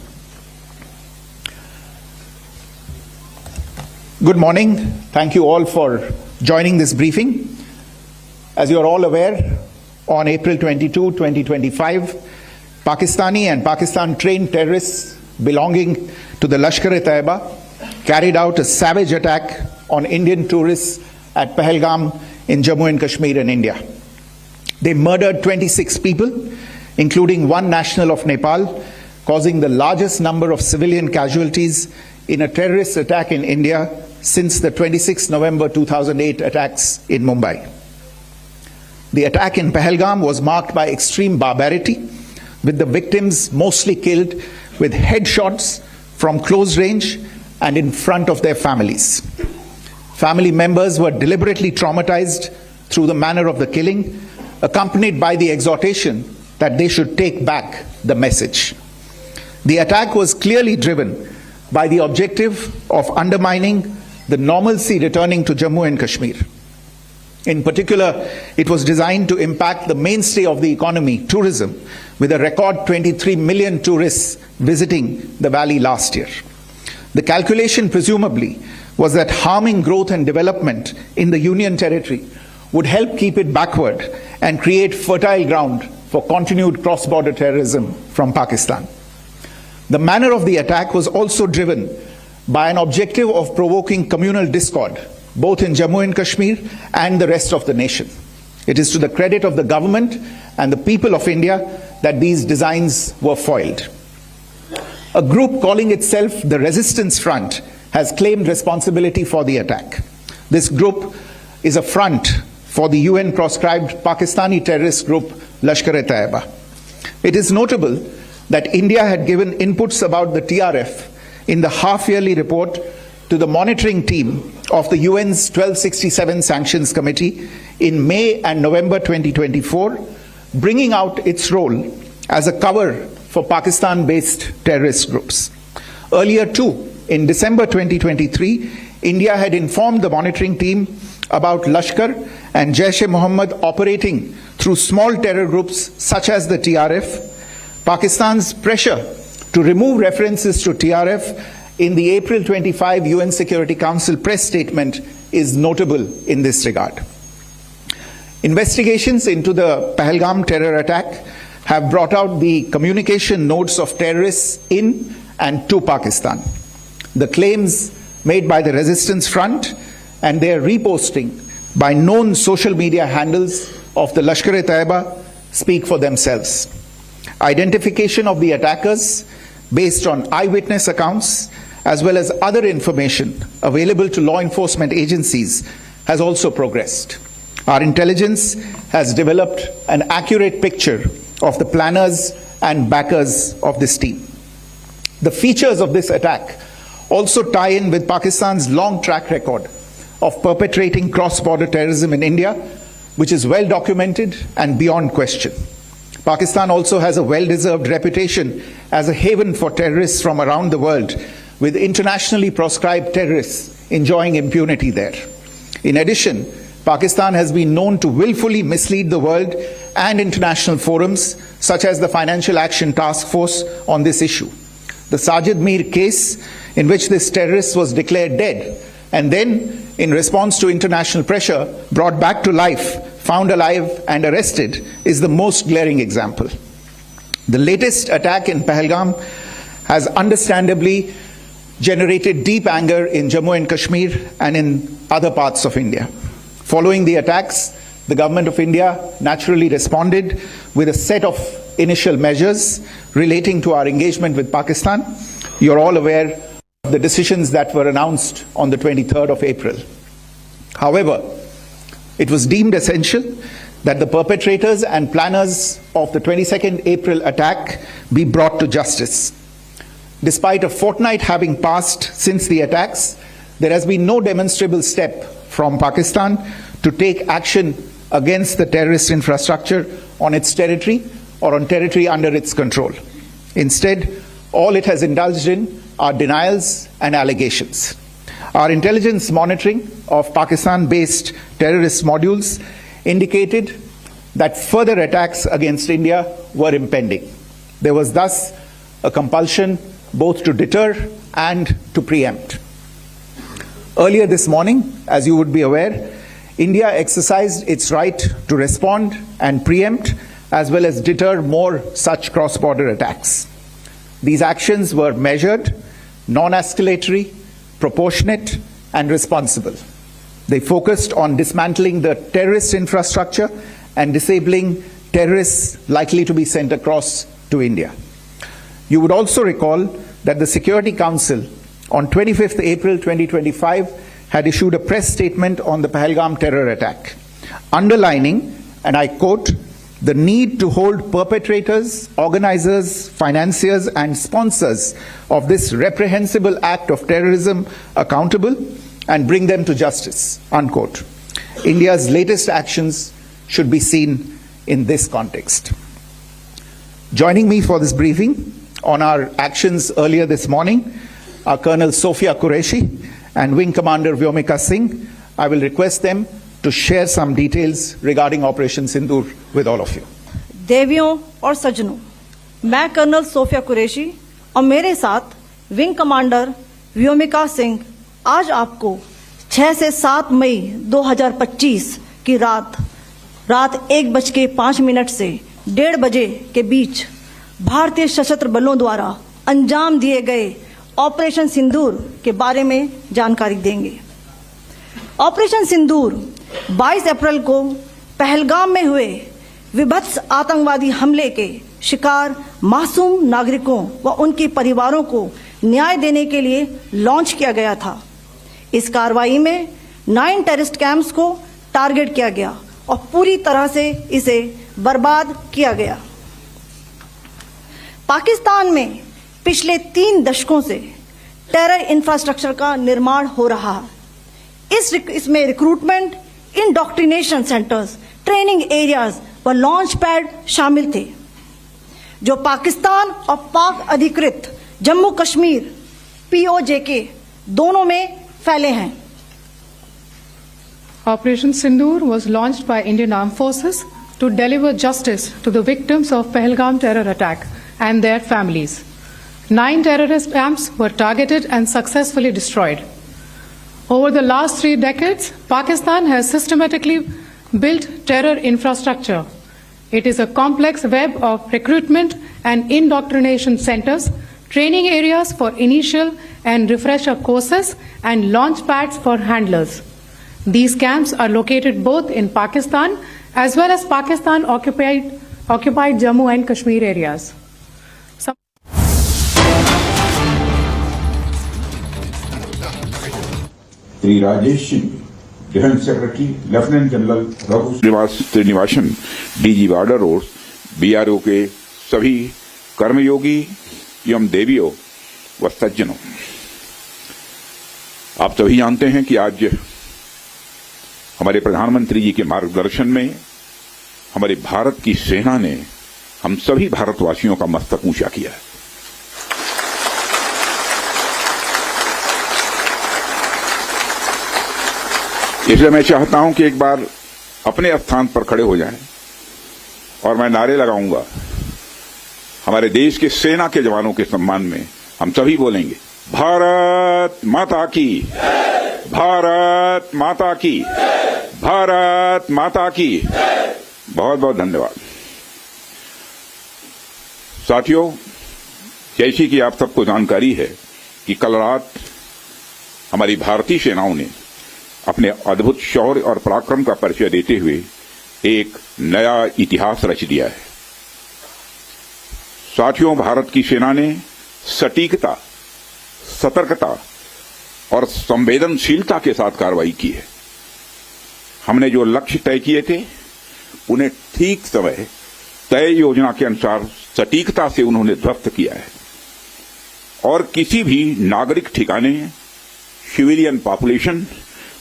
Good morning. Thank you all for joining this briefing. As you are all aware, on April 22, 2025, Pakistani and Pakistan-trained terrorists belonging to the Lashkar-e-Taiba carried out a savage attack on Indian tourists at Pahalgam in Jammu and Kashmir in India. They murdered 26 people, including one national of Nepal, causing the largest number of civilian casualties in a terrorist attack in India since the 26 November 2008 attacks in Mumbai. The attack in Pahalgam was marked by extreme barbarity, with the victims mostly killed with headshots from close range and in front of their families. Family members were deliberately traumatized through the manner of the killing, accompanied by the exhortation that they should take back the message. The attack was clearly driven by the objective of undermining the normalcy returning to Jammu and Kashmir. In particular, it was designed to impact the mainstay of the economy, tourism, with a record 23 million tourists visiting the valley last year. The calculation presumably was that harming growth and development in the Union Territory would help keep it backward and create fertile ground for continued cross-border terrorism from Pakistan. The manner of the attack was also driven by an objective of provoking communal discord, both in Jammu and Kashmir and the rest of the nation. It is to the credit of the government and the people of India that these designs were foiled. A group calling itself the Resistance Front has claimed responsibility for the attack. This group is a front for the UN-proscribed Pakistani terrorist group Lashkar-e-Taiba. It is notable that India had given inputs about the TRF in the half-yearly report to the monitoring team of the UN's 1267 Sanctions Committee in May and November 2024, bringing out its role as a cover for Pakistan-based terrorist groups. Earlier too, in December 2023, India had informed the monitoring team about Lashkar and Jaish-e-Mohammed operating through small terror groups such as the TRF. Pakistan's pressure to remove references to TRF in the April 25 UN Security Council press statement is notable in this regard. Investigations into the Pahalgam terror attack have brought out the communication notes of terrorists in and to Pakistan. The claims made by the Resistance Front and their reposting by known social media handles of the Lashkar-e-Taiba speak for themselves. Identification of the attackers based on eyewitness accounts as well as other information available to law enforcement agencies has also progressed. Our intelligence has developed an accurate picture of the planners and backers of this team. The features of this attack also tie in with Pakistan's long track record of perpetrating cross-border terrorism in India, which is well documented and beyond question. Pakistan also has a well-deserved reputation as a haven for terrorists from around the world, with internationally proscribed terrorists enjoying impunity there. In addition, Pakistan has been known to willfully mislead the world and international forums, such as the Financial Action Task Force, on this issue. The Sajid Mir case, in which this terrorist was declared dead, and then, in response to international pressure, brought back to life, found alive and arrested, is the most glaring example. The latest attack in Pahalgam has understandably generated deep anger in Jammu and Kashmir and in other parts of India. Following the attacks, the government of India naturally responded with a set of initial measures relating to our engagement with Pakistan. You're all aware of the decisions that were announced on the 23rd of April. However, it was deemed essential that the perpetrators and planners of the 22nd April attack be brought to justice. Despite a fortnight having passed since the attacks, there has been no demonstrable step from Pakistan to take action against the terrorist infrastructure on its territory or on territory under its control. Instead, all it has indulged in are denials and allegations. Our intelligence monitoring of Pakistan-based terrorist modules indicated that further attacks against India were impending. There was thus a compulsion both to deter and to preempt. Earlier this morning, as you would be aware, India exercised its right to respond and preempt as well as deter more such cross-border attacks. These actions were measured, non-escalatory, proportionate, and responsible. They focused on dismantling the terrorist infrastructure and disabling terrorists likely to be sent across to India. You would also recall that the Security Council on 25th April 2025 had issued a press statement on the Pahalgam terror attack, underlining, and I quote, the need to hold perpetrators, organizers, financiers, and sponsors of this reprehensible act of terrorism accountable and bring them to justice, unquote. India's latest actions should be seen in this context. Joining me for this briefing on our actions earlier this morning are Colonel Sophia Qureshi and Wing Commander Vyomika Singh. I will request them to share some details regarding Operation Sindoor with all of you. देवियों और सज्जनों, मैं colonel Sophia Qureshi और मेरे साथ wing commander Vyomika Singh आज आपको 6 से 7 मई 2025 की रात 1:05 से 1:30 बजे के बीच भारतीय सशस्त्र बलों द्वारा अंजाम दिए गए ऑपरेशन सिंदूर के बारे में जानकारी देंगे। ऑपरेशन सिंदूर 22 अप्रैल को पहलगाम में हुए विभत्स आतंकवादी हमले के शिकार मासूम नागरिकों व उनके परिवारों को न्याय देने के लिए लॉन्च किया गया था। इस कार्रवाई में 9 टेररिस्ट कैंप्स को टारगेट किया गया और पूरी तरह से इसे बर्बाद किया गया। पाकिस्तान में पिछले 3 दशकों से टेरर इंफ्रास्ट्रक्चर का निर्माण हो रहा है। इसमें recruitment, indoctrination centres, training areas, व लॉन्च पैड शामिल थे, जो पाकिस्तान और पाक अधिकृत जम्मू कश्मीर POJK दोनों में फैले हैं। Operation Sindoor was launched by Indian Armed Forces to deliver justice to the victims of Pahalgam terror attack and their families. 9 terrorist camps were targeted and successfully destroyed. Over the last 3 decades, Pakistan has systematically built terror infrastructure. It is a complex web of recruitment and indoctrination centers, training areas for initial and refresher courses, and launch pads for handlers. These camps are located both in Pakistan as well as Pakistan occupied Jammu and Kashmir areas. Sri Rajesh Singh, Defense Secretary, Lieutenant General Raghu Srinivasan, DG Border Roads, BRO के सभी कर्मयोगी एवं देवियों व सज्जनों, आप सभी जानते हैं कि आज हमारे प्रधानमंत्री जी के मार्गदर्शन में हमारे भारत की सेना ने हम सभी भारतवासियों का मस्तक ऊंचा किया है। इसलिए मैं चाहता हूं कि एक बार अपने स्थान पर खड़े हो जाएं और मैं नारे लगाऊंगा। हमारे देश के सेना के जवानों के सम्मान में हम सभी बोलेंगे, भारत माता की, भारत माता की, भारत माता की। बहुत बहुत धन्यवाद। साथियों, जैसी कि आप सबको जानकारी है कि कल रात हमारी भारतीय सेनाओं ने अपने अद्भुत शौर्य और पराक्रम का परिचय देते हुए एक नया इतिहास रच दिया है। साथियों, भारत की सेना ने सटीकता, सतर्कता और संवेदनशीलता के साथ कार्रवाई की है। हमने जो लक्ष्य तय किए थे उन्हें ठीक समय तय योजना के अनुसार सटीकता से उन्होंने ध्वस्त किया है और किसी भी नागरिक ठिकाने, सिविलियन पॉपुलेशन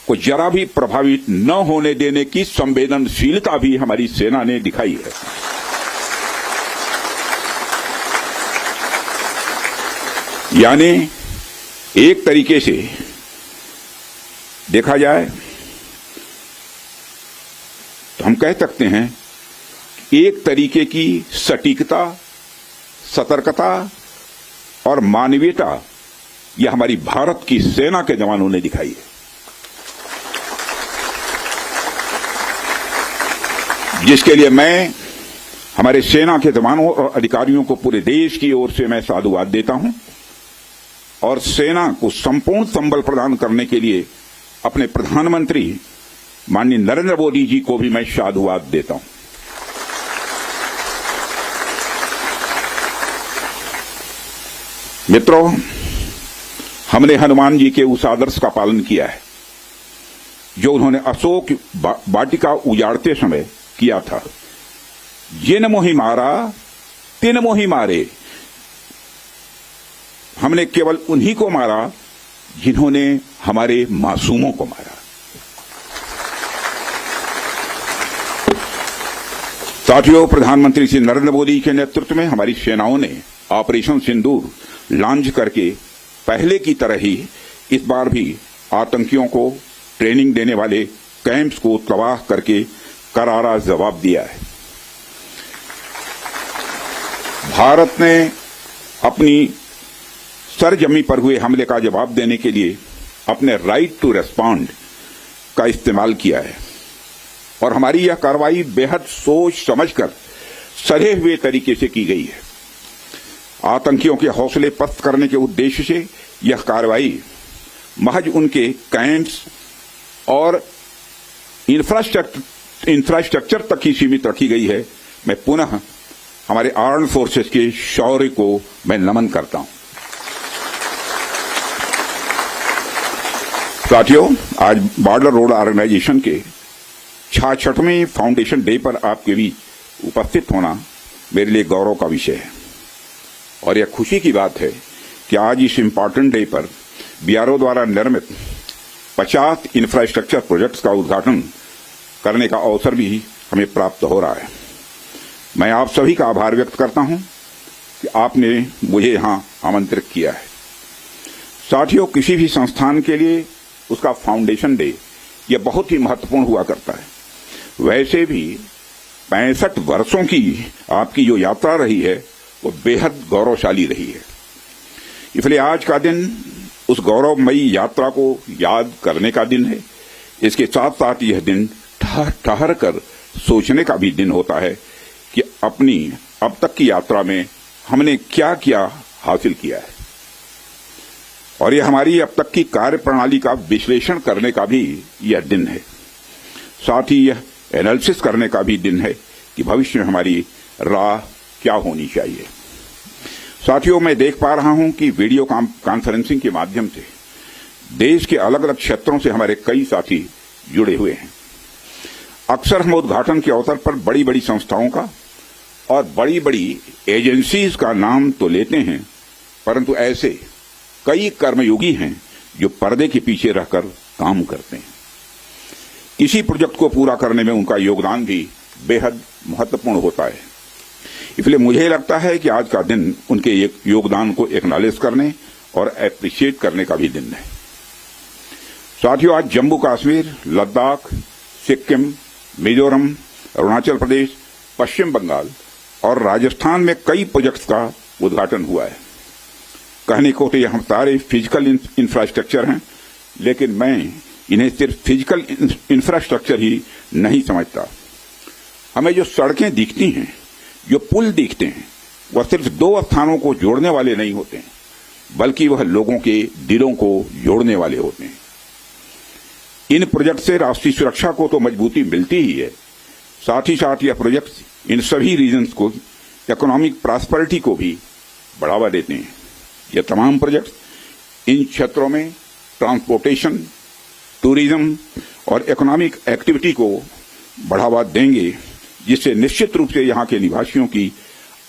को जरा भी प्रभावित न होने देने की संवेदनशीलता भी हमारी सेना ने दिखाई है। यानी एक तरीके से देखा जाए तो हम कह सकते हैं एक तरीके की सटीकता, सतर्कता और मानवीयता यह हमारी भारत की सेना के जवानों ने दिखाई है, जिसके लिए मैं हमारे सेना के जवानों और अधिकारियों को पूरे देश की ओर से मैं साधुवाद देता हूं और सेना को संपूर्ण संबल प्रदान करने के लिए अपने प्रधानमंत्री माननीय नरेंद्र मोदी जी को भी मैं साधुवाद देता हूं। मित्रों, हमने हनुमान जी के उस आदर्श का पालन किया है जो उन्होंने अशोक वाटिका उजाड़ते समय किया था, जिन मोहि मारा तिन मोहि मारे। हमने केवल उन्हीं को मारा जिन्होंने हमारे मासूमों को मारा। साथियों, प्रधानमंत्री श्री नरेंद्र मोदी के नेतृत्व में हमारी सेनाओं ने ऑपरेशन सिंदूर लॉन्च करके पहले की तरह ही इस बार भी आतंकियों को ट्रेनिंग देने वाले कैंप्स को तबाह करके करारा जवाब दिया है। भारत ने अपनी सरजमी पर हुए हमले का जवाब देने के लिए अपने राइट टू रेस्पॉन्ड का इस्तेमाल किया है और हमारी यह कार्रवाई बेहद सोच समझकर सधे हुए तरीके से की गई है। आतंकियों के हौसले पस्त करने के उद्देश्य से यह कार्रवाई महज उनके कैंप्स और इंफ्रास्ट्रक्चर तक ही सीमित रखी गई है। मैं पुनः हमारे आर्म्ड फोर्सेस के शौर्य को मैं नमन करता हूं। साथियों, आज बॉर्डर रोड ऑर्गेनाइजेशन के 66वें फाउंडेशन डे पर आपके बीच उपस्थित होना मेरे लिए गौरव का विषय है और यह खुशी की बात है कि आज इस इम्पॉर्टेंट डे पर बीआरओ द्वारा निर्मित 50 इंफ्रास्ट्रक्चर प्रोजेक्ट्स का उद्घाटन करने का अवसर भी हमें प्राप्त हो रहा है। मैं आप सभी का आभार व्यक्त करता हूं कि आपने मुझे यहां आमंत्रित किया है। साथियों, किसी भी संस्थान के लिए उसका फाउंडेशन डे यह बहुत ही महत्वपूर्ण हुआ करता है। वैसे भी 65 वर्षों की आपकी जो यात्रा रही है वो बेहद गौरवशाली रही है। इसलिए आज का दिन उस गौरवमयी यात्रा को याद करने का दिन है। इसके साथ साथ यह दिन ठहर कर सोचने का भी दिन होता है कि अपनी अब तक की यात्रा में हमने क्या क्या हासिल किया है, और यह हमारी अब तक की कार्य प्रणाली का विश्लेषण करने का भी यह दिन है। साथ ही यह एनालिसिस करने का भी दिन है कि भविष्य में हमारी राह क्या होनी चाहिए। साथियों, मैं देख पा रहा हूं कि वीडियो कॉन्फ्रेंसिंग के माध्यम से देश के अलग अलग क्षेत्रों से हमारे कई साथी जुड़े हुए हैं। अक्सर हम उद्घाटन के अवसर पर बड़ी बड़ी संस्थाओं का और बड़ी बड़ी एजेंसीज का नाम तो लेते हैं, परंतु ऐसे कई कर्मयोगी हैं जो पर्दे के पीछे रहकर काम करते हैं। इसी प्रोजेक्ट को पूरा करने में उनका योगदान भी बेहद महत्वपूर्ण होता है। इसलिए मुझे लगता है कि आज का दिन उनके योगदान को एक्नॉलेज करने और एप्रिशिएट करने का भी दिन है। साथियों, आज जम्मू कश्मीर, लद्दाख, सिक्किम, मिजोरम, अरुणाचल प्रदेश, पश्चिम बंगाल और राजस्थान में कई प्रोजेक्ट्स का उद्घाटन हुआ है। कहने को तो ये हम सारे फिजिकल इंफ्रास्ट्रक्चर हैं, लेकिन मैं इन्हें सिर्फ फिजिकल इंफ्रास्ट्रक्चर ही नहीं समझता। हमें जो सड़कें दिखती हैं, जो पुल दिखते हैं, वह सिर्फ दो स्थानों को जोड़ने वाले नहीं होते हैं, बल्कि वह लोगों के दिलों को जोड़ने वाले होते हैं। इन प्रोजेक्ट से राष्ट्रीय सुरक्षा को तो मजबूती मिलती ही है, साथ ही साथ यह प्रोजेक्ट इन सभी रीजन्स को इकोनॉमिक प्रॉस्पेरिटी को भी बढ़ावा देते हैं। यह तमाम प्रोजेक्ट इन क्षेत्रों में ट्रांसपोर्टेशन, टूरिज्म और इकोनॉमिक एक्टिविटी को बढ़ावा देंगे, जिससे निश्चित रूप से यहाँ के निवासियों की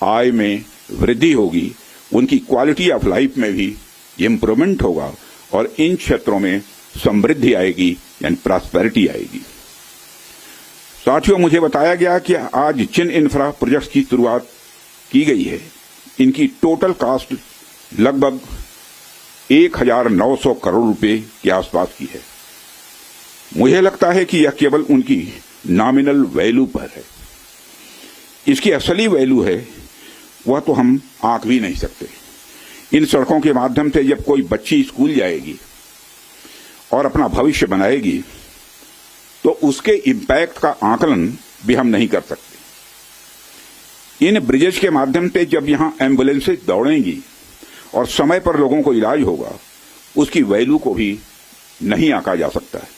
आय में वृद्धि होगी, उनकी क्वालिटी ऑफ लाइफ में भी इम्प्रूवमेंट होगा और इन क्षेत्रों में समृद्धि आएगी यानी प्रॉस्पेरिटी आएगी। साथियों, मुझे बताया गया कि आज जिन इंफ्रा प्रोजेक्ट्स की शुरुआत की गई है, इनकी टोटल कॉस्ट लगभग 1900 करोड़ रुपए के आसपास की है। मुझे लगता है कि यह केवल उनकी नॉमिनल वैल्यू पर है। इसकी असली वैल्यू है वह तो हम आंक भी नहीं सकते। इन सड़कों के माध्यम से जब कोई बच्ची स्कूल जाएगी और अपना भविष्य बनाएगी, तो उसके इम्पैक्ट का आकलन भी हम नहीं कर सकते। इन ब्रिजेज के माध्यम से जब यहां एम्बुलेंसेज दौड़ेंगी और समय पर लोगों को इलाज होगा, उसकी वैल्यू को भी नहीं आंका जा सकता है।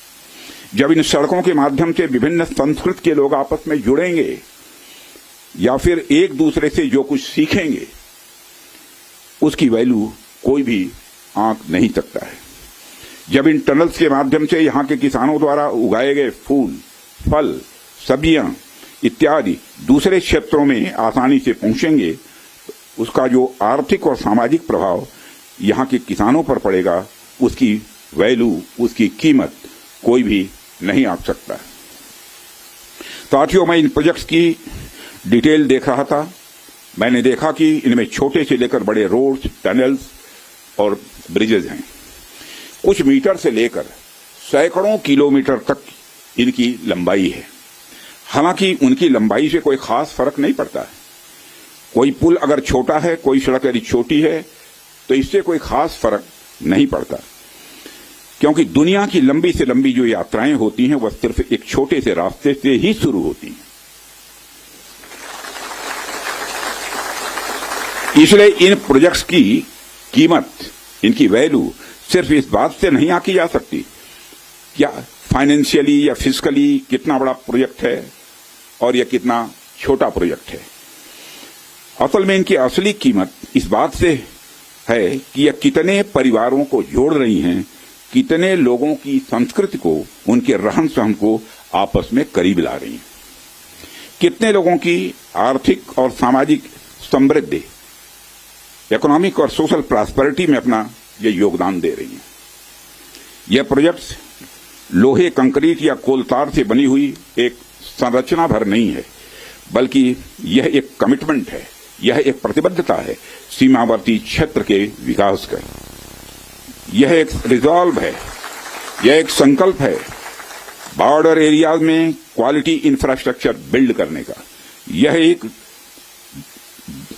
जब इन सड़कों के माध्यम से विभिन्न संस्कृति के लोग आपस में जुड़ेंगे या फिर एक दूसरे से जो कुछ सीखेंगे, उसकी वैल्यू कोई भी आंक नहीं सकता है। जब इन टनल्स के माध्यम से यहाँ के किसानों द्वारा उगाए गए फूल, फल, सब्जियां इत्यादि दूसरे क्षेत्रों में आसानी से पहुंचेंगे, उसका जो आर्थिक और सामाजिक प्रभाव यहाँ के किसानों पर पड़ेगा, उसकी वैल्यू, उसकी कीमत कोई भी नहीं आंक सकता। साथियों, मैं इन प्रोजेक्ट्स की डिटेल देख रहा था। मैंने देखा कि इनमें छोटे से लेकर बड़े रोड्स, टनल्स और ब्रिजेज हैं। कुछ मीटर से लेकर सैकड़ों किलोमीटर तक इनकी लंबाई है। हालांकि उनकी लंबाई से कोई खास फर्क नहीं पड़ता है। कोई पुल अगर छोटा है, कोई सड़क यदि छोटी है, तो इससे कोई खास फर्क नहीं पड़ता, क्योंकि दुनिया की लंबी से लंबी जो यात्राएं होती हैं वह सिर्फ एक छोटे से रास्ते से ही शुरू होती हैं। इसलिए इन प्रोजेक्ट्स की कीमत, इनकी वैल्यू सिर्फ इस बात से नहीं आंकी जा सकती क्या फाइनेंशियली या फिजिकली कितना बड़ा प्रोजेक्ट है और यह कितना छोटा प्रोजेक्ट है। असल में इनकी असली कीमत इस बात से है कि यह कितने परिवारों को जोड़ रही हैं, कितने लोगों की संस्कृति को, उनके रहन सहन को आपस में करीब ला रही हैं, कितने लोगों की आर्थिक और सामाजिक समृद्धि, इकोनॉमिक और सोशल प्रॉस्पेरिटी में अपना ये योगदान दे रही हैं। यह प्रोजेक्ट्स लोहे, कंक्रीट या कोलतार से बनी हुई एक संरचना भर नहीं है, बल्कि यह एक कमिटमेंट है, यह एक प्रतिबद्धता है सीमावर्ती क्षेत्र के विकास का। यह एक रिजॉल्व है, यह एक संकल्प है बॉर्डर एरियाज में क्वालिटी इंफ्रास्ट्रक्चर बिल्ड करने का। यह एक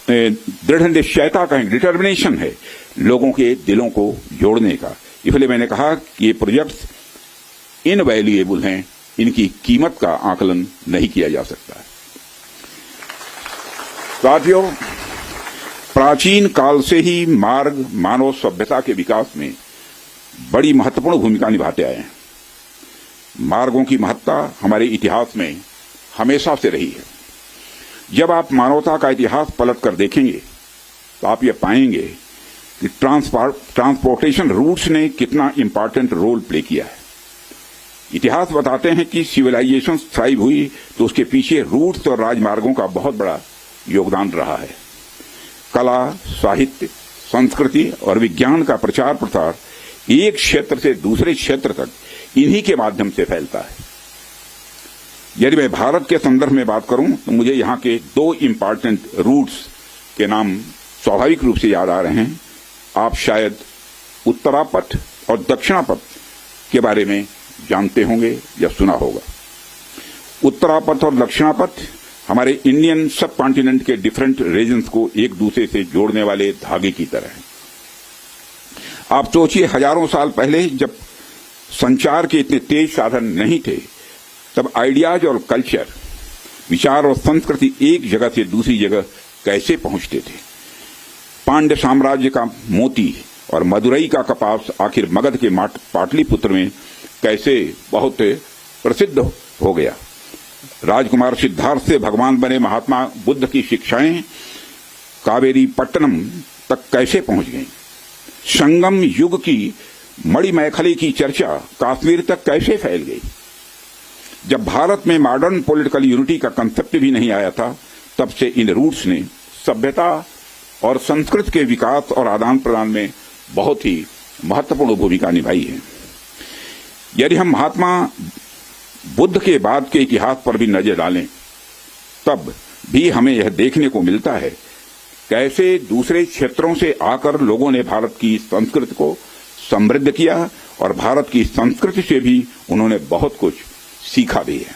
दृढ़ निश्चयता का डिटर्मिनेशन है लोगों के दिलों को जोड़ने का। इसलिए मैंने कहा कि ये प्रोजेक्ट्स इनवैल्यूएबल हैं, इनकी कीमत का आकलन नहीं किया जा सकता। साथियों, प्राचीन काल से ही मार्ग मानव सभ्यता के विकास में बड़ी महत्वपूर्ण भूमिका निभाते आए हैं। मार्गों की महत्ता हमारे इतिहास में हमेशा से रही है। जब आप मानवता का इतिहास पलट कर देखेंगे तो आप ये पाएंगे कि ट्रांसपोर्टेशन रूट्स ने कितना इंपॉर्टेंट रोल प्ले किया है। इतिहास बताते हैं कि सिविलाइजेशन थ्राइव हुई तो उसके पीछे रूट्स और राजमार्गों का बहुत बड़ा योगदान रहा है। कला, साहित्य, संस्कृति और विज्ञान का प्रचार प्रसार एक क्षेत्र से दूसरे क्षेत्र तक इन्हीं के माध्यम से फैलता है। यदि मैं भारत के संदर्भ में बात करूं तो मुझे यहां के दो इंपॉर्टेंट रूट्स के नाम स्वाभाविक रूप से याद आ रहे हैं। आप शायद उत्तरापथ और दक्षिणापथ के बारे में जानते होंगे या सुना होगा। उत्तरापथ और दक्षिणापथ हमारे इंडियन सब कॉन्टिनेंट के डिफरेंट रीजन्स को एक दूसरे से जोड़ने वाले धागे की तरह हैं। आप सोचिए, हजारों साल पहले जब संचार के इतने तेज साधन नहीं थे, तब आइडियाज और कल्चर, विचार और संस्कृति एक जगह से दूसरी जगह कैसे पहुंचते थे। पांड्य साम्राज्य का मोती और मदुरई का कपास आखिर मगध के पाटलिपुत्र में कैसे बहुत प्रसिद्ध हो गया। राजकुमार सिद्धार्थ से भगवान बने महात्मा बुद्ध की शिक्षाएं कावेरी पट्टनम तक कैसे पहुंच गईं। संगम युग की मणिमैखली की चर्चा कश्मीर तक कैसे फैल गई। जब भारत में मॉडर्न पॉलिटिकल यूनिटी का कंसेप्ट भी नहीं आया था, तब से इन रूट्स ने सभ्यता और संस्कृति के विकास और आदान प्रदान में बहुत ही महत्वपूर्ण भूमिका निभाई है। यदि हम महात्मा बुद्ध के बाद के इतिहास पर भी नजर डालें, तब भी हमें यह देखने को मिलता है कैसे दूसरे क्षेत्रों से आकर लोगों ने भारत की संस्कृति को समृद्ध किया और भारत की संस्कृति से भी उन्होंने बहुत कुछ सीखा भी है।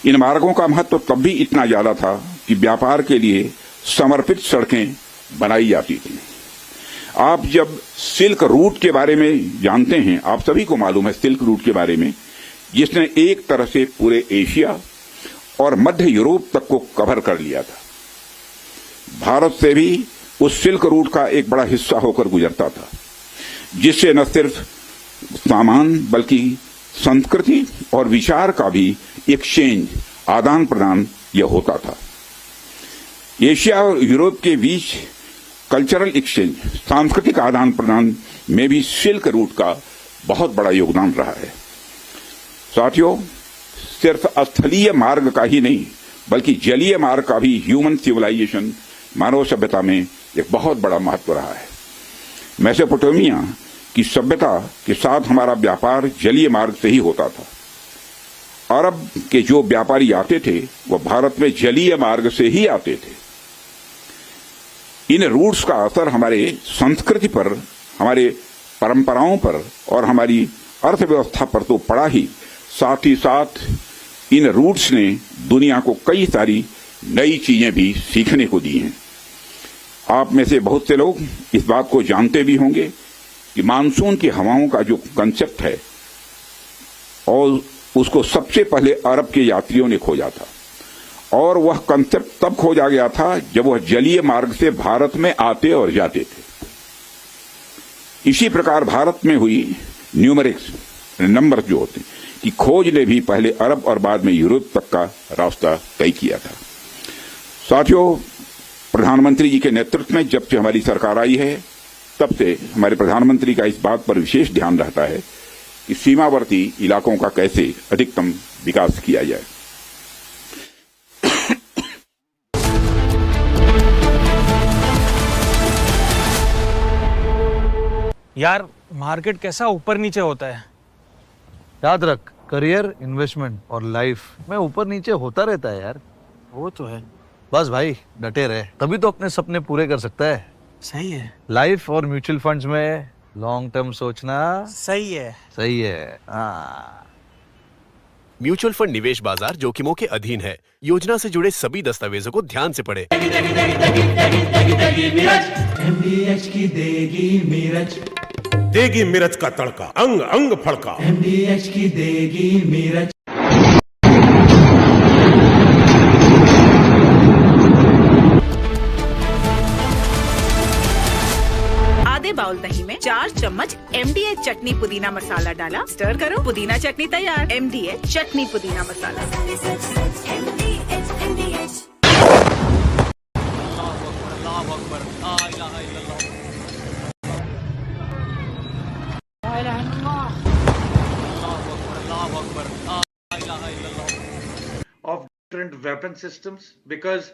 इन मार्गों का महत्व तब भी इतना ज्यादा था कि व्यापार के लिए समर्पित सड़कें बनाई जाती थी। आप जब सिल्क रूट के बारे में जानते हैं, आप सभी को मालूम है सिल्क रूट के बारे में, जिसने एक तरह से पूरे एशिया और मध्य यूरोप तक को कवर कर लिया था। भारत से भी उस सिल्क रूट का एक बड़ा हिस्सा होकर गुजरता था, जिससे न सिर्फ सामान बल्कि संस्कृति और विचार का भी एक्सचेंज, आदान प्रदान यह होता था। एशिया और यूरोप के बीच कल्चरल एक्सचेंज, सांस्कृतिक आदान प्रदान में भी सिल्क रूट का बहुत बड़ा योगदान रहा है। साथियों, सिर्फ स्थलीय मार्ग का ही नहीं बल्कि जलीय मार्ग का भी ह्यूमन सिविलाइजेशन, मानव सभ्यता में एक बहुत बड़ा महत्व रहा है। मेसोपोटामिया की सभ्यता के साथ हमारा व्यापार जलीय मार्ग से ही होता था। अरब के जो व्यापारी आते थे वह भारत में जलीय मार्ग से ही आते थे। इन रूट्स का असर हमारे संस्कृति पर, हमारे परंपराओं पर और हमारी अर्थव्यवस्था पर तो पड़ा ही, साथ ही साथ इन रूट्स ने दुनिया को कई सारी नई चीजें भी सीखने को दी हैं। आप में से बहुत से लोग इस बात को जानते भी होंगे कि मानसून की हवाओं का जो कंसेप्ट है, और उसको सबसे पहले अरब के यात्रियों ने खोजा था, और वह कंसेप्ट तब खोजा गया था जब वह जलीय मार्ग से भारत में आते और जाते थे। इसी प्रकार भारत में हुई न्यूमेरिक्स, नंबर जो होते हैं, की खोज ने भी पहले अरब और बाद में यूरोप तक का रास्ता तय किया था। साथियों, प्रधानमंत्री जी के नेतृत्व में जब से हमारी सरकार आई है, तब से हमारे प्रधानमंत्री का इस बात पर विशेष ध्यान रहता है कि सीमावर्ती इलाकों का कैसे अधिकतम विकास किया जाए। यार, मार्केट कैसा ऊपर नीचे होता है। याद रख, करियर, इन्वेस्टमेंट और लाइफ में ऊपर नीचे होता रहता है यार। वो तो है। बस भाई डटे रहे, तभी तो अपने सपने पूरे कर सकता है। सही है। लाइफ और म्यूचुअल फंड्स में लॉन्ग टर्म सोचना सही है। सही है। हाँ। म्यूचुअल फंड निवेश बाजार जोखिमों के अधीन है। योजना से जुड़े सभी दस्तावेजों को ध्यान से पढ़ें। MDH की देगी मिर्च, देगी मिर्च का तड़का, अंग अंग फड़का। MDH की देगी मिर्च। आधे बाउल दही में 4 चम्मच MDH चटनी पुदीना मसाला डाला, स्टर करो, पुदीना चटनी तैयार। MDH चटनी पुदीना मसाला। Of different weapon systems, because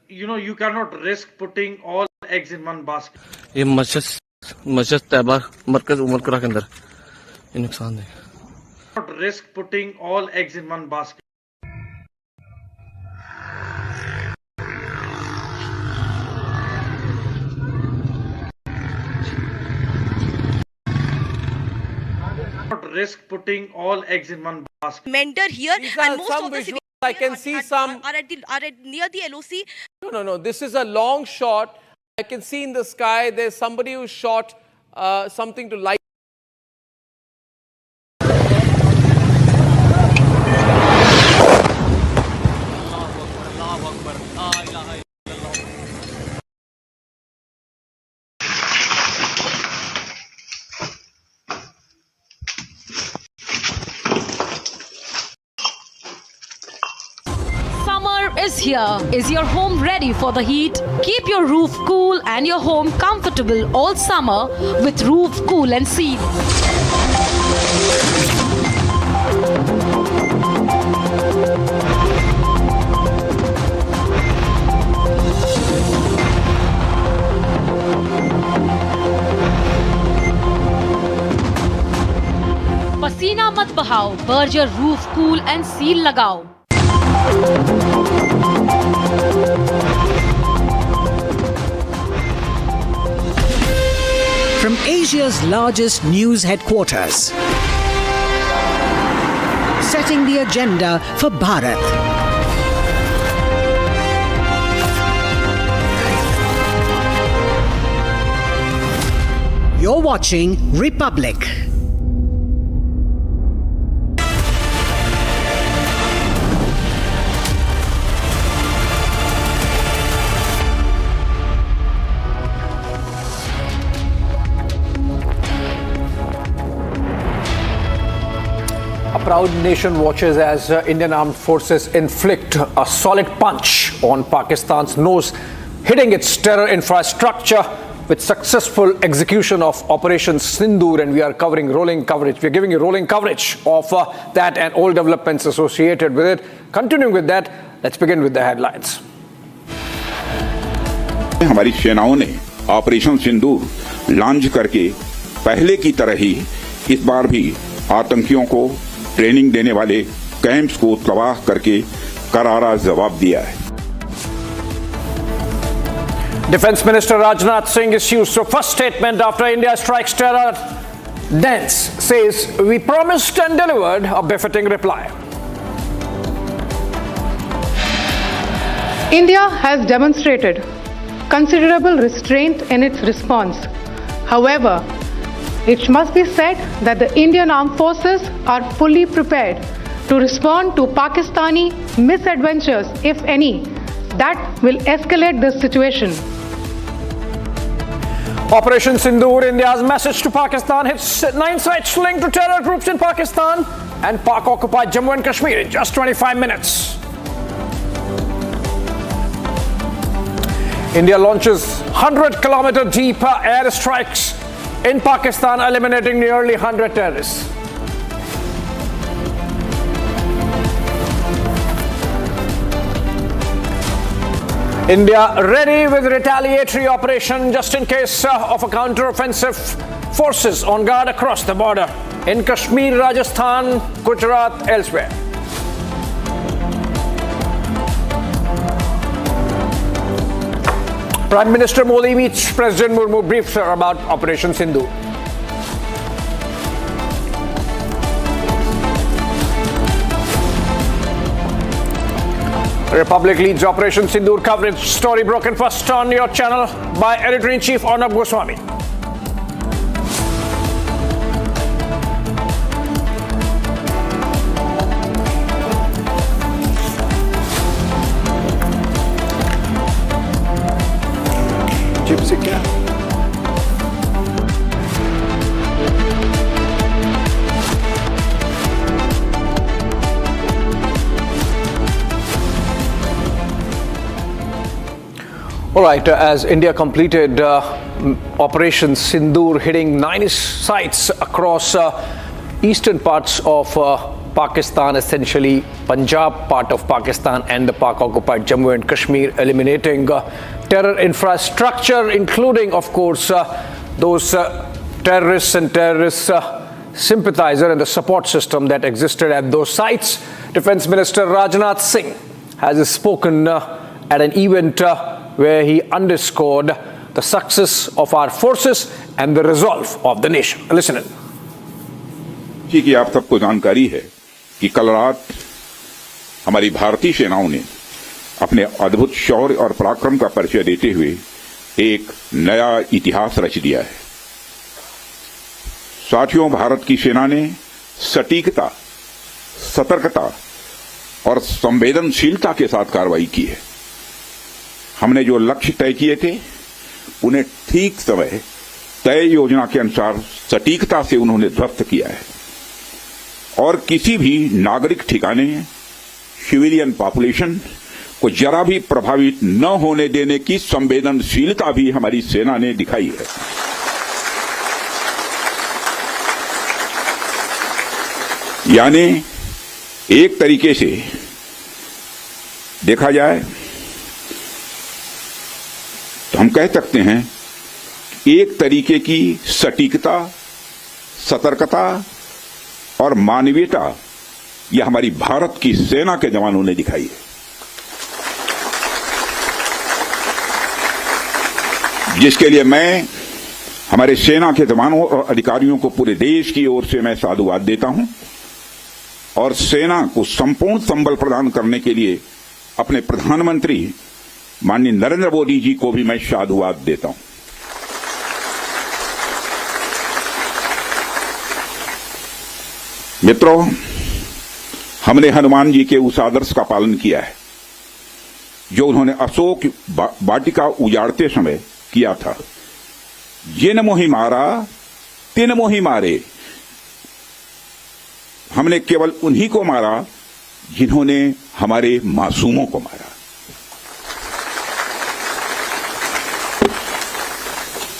you cannot risk putting all eggs in one basket. ये मस्जिद तैयबा मरकज उमर करा के अंदर ये नुकसान है। Not risk putting all eggs in one basket. Not risk putting all eggs in one basket. Mentor here, These and are most some of the visuals. civilians I can see some. are near the LOC. No. This is a long shot. I can see in the sky there's somebody who shot something to light. Summer is here. Is your home ready for the heat? Keep your roof cool and your home comfortable all summer with Roof Cool and Seal. पसीना मत बहाओ, Berger roof cool and seal लगाओ। From Asia's largest news headquarters, setting the agenda for Bharat. You're watching Republic. A proud nation watches as Indian armed forces inflict a solid punch on Pakistan's nose, hitting its terror infrastructure with successful execution of Operation Sindoor, and we are covering rolling coverage. We are giving you rolling coverage of that and all developments associated with it. Continuing with that, let's begin with the headlines. हमारी सेनाओं ने operation सिंदूर launch करके पहले की तरह ही इस बार भी आतंकियों को ट्रेनिंग देने वाले कैंप्स को तबाह करके करारा जवाब दिया है। Defense Minister Rajnath Singh issues a first statement after India strikes terror. Dance says, "We promised and delivered a befitting reply." India has demonstrated considerable restraint in its response. However, it must be said that the Indian armed forces are fully prepared to respond to Pakistani misadventures, if any, that will escalate the situation. Operation Sindoor, India's message to Pakistan, hits 9 sites linked to terror groups in Pakistan and Pak-occupied Jammu and Kashmir in just 25 minutes. India launches 100-kilometer deep airstrikes in Pakistan, eliminating nearly 100 terrorists. India ready with retaliatory operation just in case of a counter-offensive. Forces on guard across the border in Kashmir, Rajasthan, Gujarat, elsewhere. Prime Minister Modi meets President Murmu, briefs her about Operation Sindoor. Republic leads Operation Sindoor coverage. Story broken first on your channel by Editor-in-Chief Arnab Goswami. Gypsy cat. All right, as India completed Operation Sindoor, hitting 9 sites across eastern parts of Pakistan, essentially Punjab part of Pakistan and the Pak-occupied Jammu and Kashmir, eliminating terror infrastructure, including, of course, those terrorists and terrorist sympathizer and the support system that existed at those sites. Defense Minister Rajnath Singh has spoken at an event where he underscored the success of our forces and the resolve of the nation. Listen in. जी कि आप सबको जानकारी है कि कल रात हमारी भारतीय सेनाओं ने अपने अद्भुत शौर्य और पराक्रम का परिचय देते हुए एक नया इतिहास रच दिया है। साथियों, भारत की सेना ने सटीकता, सतर्कता और संवेदनशीलता के साथ कार्रवाई की है। हमने जो लक्ष्य तय किए थे उन्हें ठीक समय तय योजना के अनुसार सटीकता से उन्होंने ध्वस्त किया है और किसी भी नागरिक ठिकाने, सिविलियन पॉपुलेशन को जरा भी प्रभावित न होने देने की संवेदनशीलता भी हमारी सेना ने दिखाई है। यानी एक तरीके से देखा जाए तो हम कह सकते हैं एक तरीके की सटीकता, सतर्कता और मानवीयता यह हमारी भारत की सेना के जवानों ने दिखाई है, जिसके लिए मैं हमारे सेना के जवानों और अधिकारियों को पूरे देश की ओर से मैं साधुवाद देता हूं और सेना को संपूर्ण संबल प्रदान करने के लिए अपने प्रधानमंत्री माननीय नरेंद्र मोदी जी को भी मैं साधुवाद देता हूं। मित्रों, हमने हनुमान जी के उस आदर्श का पालन किया है जो उन्होंने अशोक वाटिका उजाड़ते समय किया था। जिन मोहि मारा तिन मोहि मारे। हमने केवल उन्हीं को मारा जिन्होंने हमारे मासूमों को मारा।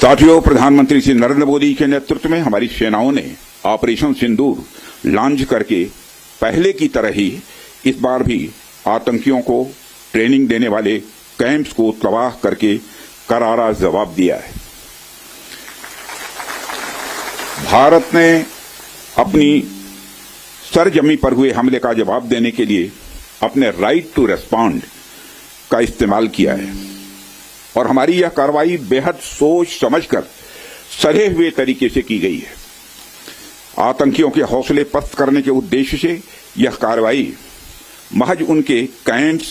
साथियों, प्रधानमंत्री श्री नरेंद्र मोदी के नेतृत्व में हमारी सेनाओं ने ऑपरेशन सिंदूर लॉन्च करके पहले की तरह ही इस बार भी आतंकियों को ट्रेनिंग देने वाले कैंप्स को तबाह करके करारा जवाब दिया है। भारत ने अपनी सरजमी पर हुए हमले का जवाब देने के लिए अपने राइट टू रेस्पॉन्ड का इस्तेमाल किया है और हमारी यह कार्रवाई बेहद सोच समझकर सधे हुए तरीके से की गई है। आतंकियों के हौसले पस्त करने के उद्देश्य से यह कार्रवाई महज उनके कैंप्स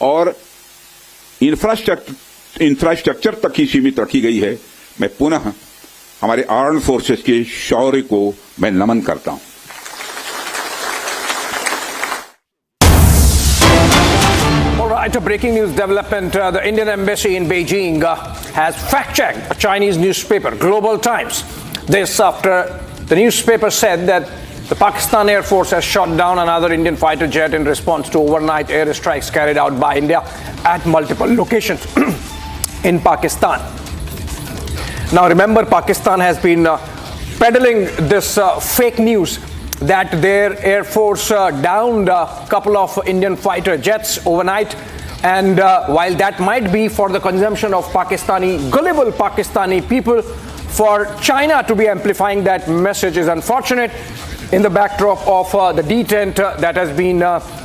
और इंफ्रास्ट्रक्चर तक ही सीमित रखी गई है। मैं पुनः हमारे आर्म्ड फोर्सेस के शौर्य को मैं नमन करता हूं। Right, a breaking news development. The Indian embassy in Beijing has fact-checked a Chinese newspaper, Global Times. This after the newspaper said that the Pakistan Air Force has shot down another Indian fighter jet in response to overnight airstrikes carried out by India at multiple locations in Pakistan. Now remember, Pakistan has been peddling this fake news that their Air Force downed a couple of Indian fighter jets overnight. And while that might be for the consumption of gullible Pakistani people, for China to be amplifying that message is unfortunate. in the backdrop of the detent that has been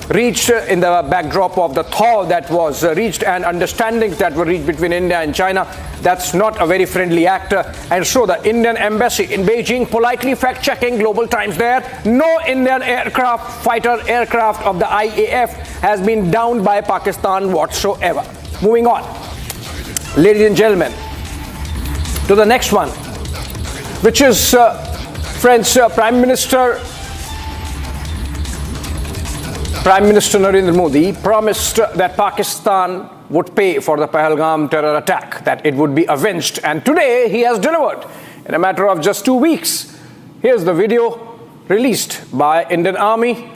reached, in the backdrop of the thaw that was reached and understandings that were reached between India and China. That's not a very friendly act. And so the Indian embassy in Beijing politely fact-checking Global Times there. No Indian fighter aircraft of the IAF has been downed by Pakistan whatsoever. Moving on, ladies and gentlemen, to the next one, which is, friends, Prime Minister Narendra Modi promised that Pakistan would pay for the Pahalgam terror attack, that it would be avenged. And today he has delivered in a matter of just 2 weeks. Here's the video released by Indian Army,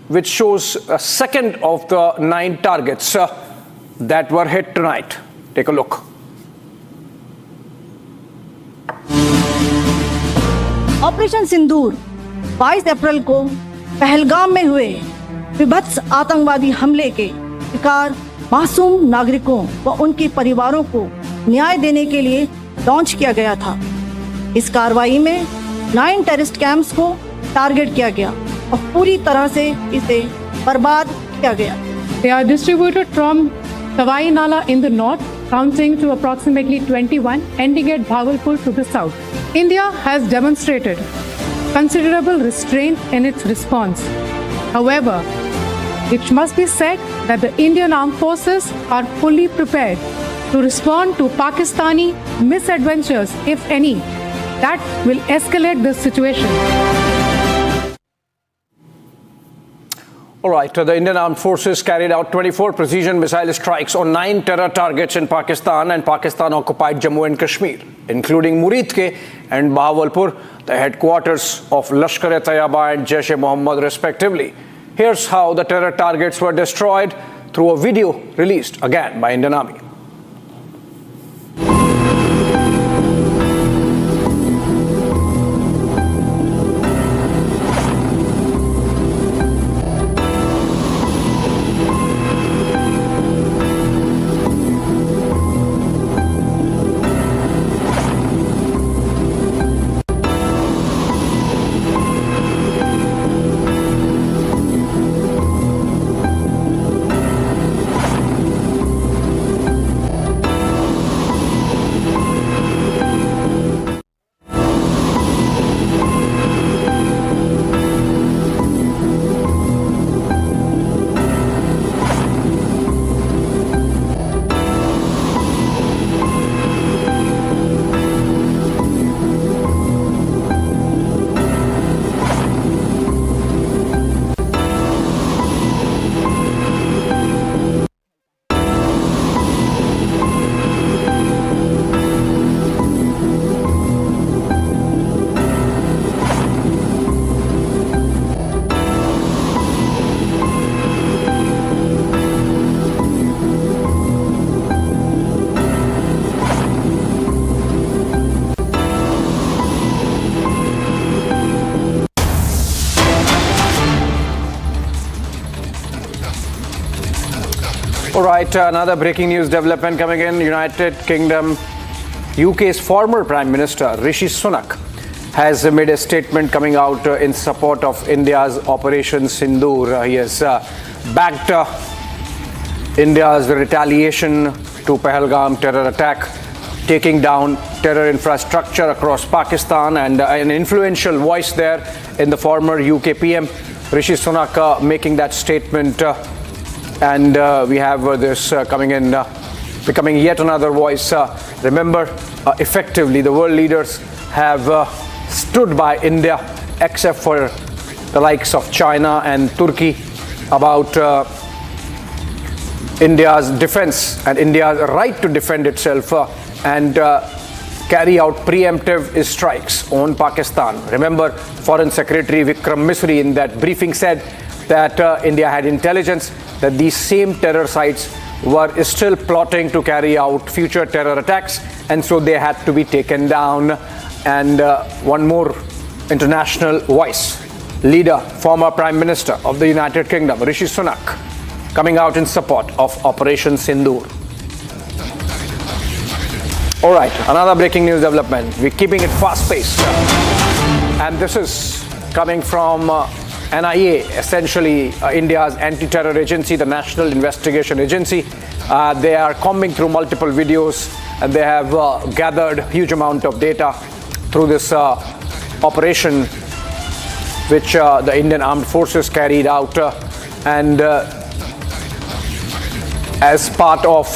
which shows a second of the 9 targets that were hit tonight. Take a look. Operation Sindoor 22 अप्रैल को पहलगाम में हुए विभत्स आतंकवादी हमले के शिकार मासूम नागरिकों व उनके परिवारों को न्याय देने के लिए लॉन्च किया गया था। इस कार्रवाई में 9 टेररिस्ट कैंप्स को टारगेट किया गया और पूरी तरह से इसे बर्बाद किया गया। They are distributed from Tawai Nala in the north, counting to approximately 21, ending at Bahawalpur to the south. India has demonstrated considerable restraint in its response. However, it must be said that the Indian armed forces are fully prepared to respond to Pakistani misadventures, if any, that will escalate this situation. All right, the Indian Armed Forces carried out 24 precision missile strikes on 9 terror targets in Pakistan and Pakistan-occupied Jammu and Kashmir, including Muridke and Bahawalpur, the headquarters of Lashkar-e-Taiba and Jaish-e-Mohammed respectively. Here's how the terror targets were destroyed through a video released again by Indian Army. All right, another breaking news development coming in. United Kingdom, UK's former Prime Minister Rishi Sunak has made a statement coming out in support of India's Operation Sindoor. He has backed India's retaliation to Pahalgam terror attack, taking down terror infrastructure across Pakistan, and an influential voice there in the former UK PM Rishi Sunak making that statement. And we have this coming in, becoming yet another voice. Remember, effectively, the world leaders have stood by India, except for the likes of China and Turkey, about India's defense and India's right to defend itself and carry out preemptive strikes on Pakistan. Remember, Foreign Secretary Vikram Misri in that briefing said that India had intelligence that these same terror sites were still plotting to carry out future terror attacks, and so they had to be taken down. And one more international voice, leader, former Prime Minister of the United Kingdom, Rishi Sunak, coming out in support of Operation Sindoor. All right, another breaking news development. We're keeping it fast-paced. And this is coming from NIA, essentially India's anti-terror agency, the National Investigation Agency. They are combing through multiple videos and they have gathered huge amount of data through this operation which the Indian Armed Forces carried out. And as part of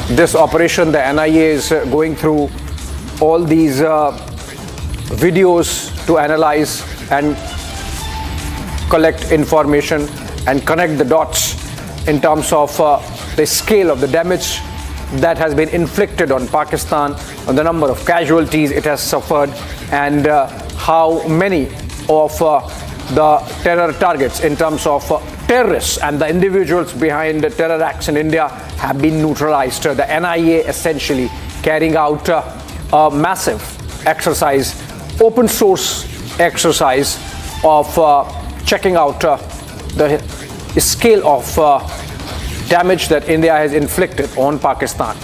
this operation, the NIA is going through all these videos to analyze and collect information and connect the dots in terms of the scale of the damage that has been inflicted on Pakistan, on the number of casualties it has suffered, and how many of the terror targets in terms of terrorists and the individuals behind the terror acts in India have been neutralized. The NIA essentially carrying out a massive exercise, open source exercise of checking out the scale of damage that India has inflicted on Pakistan.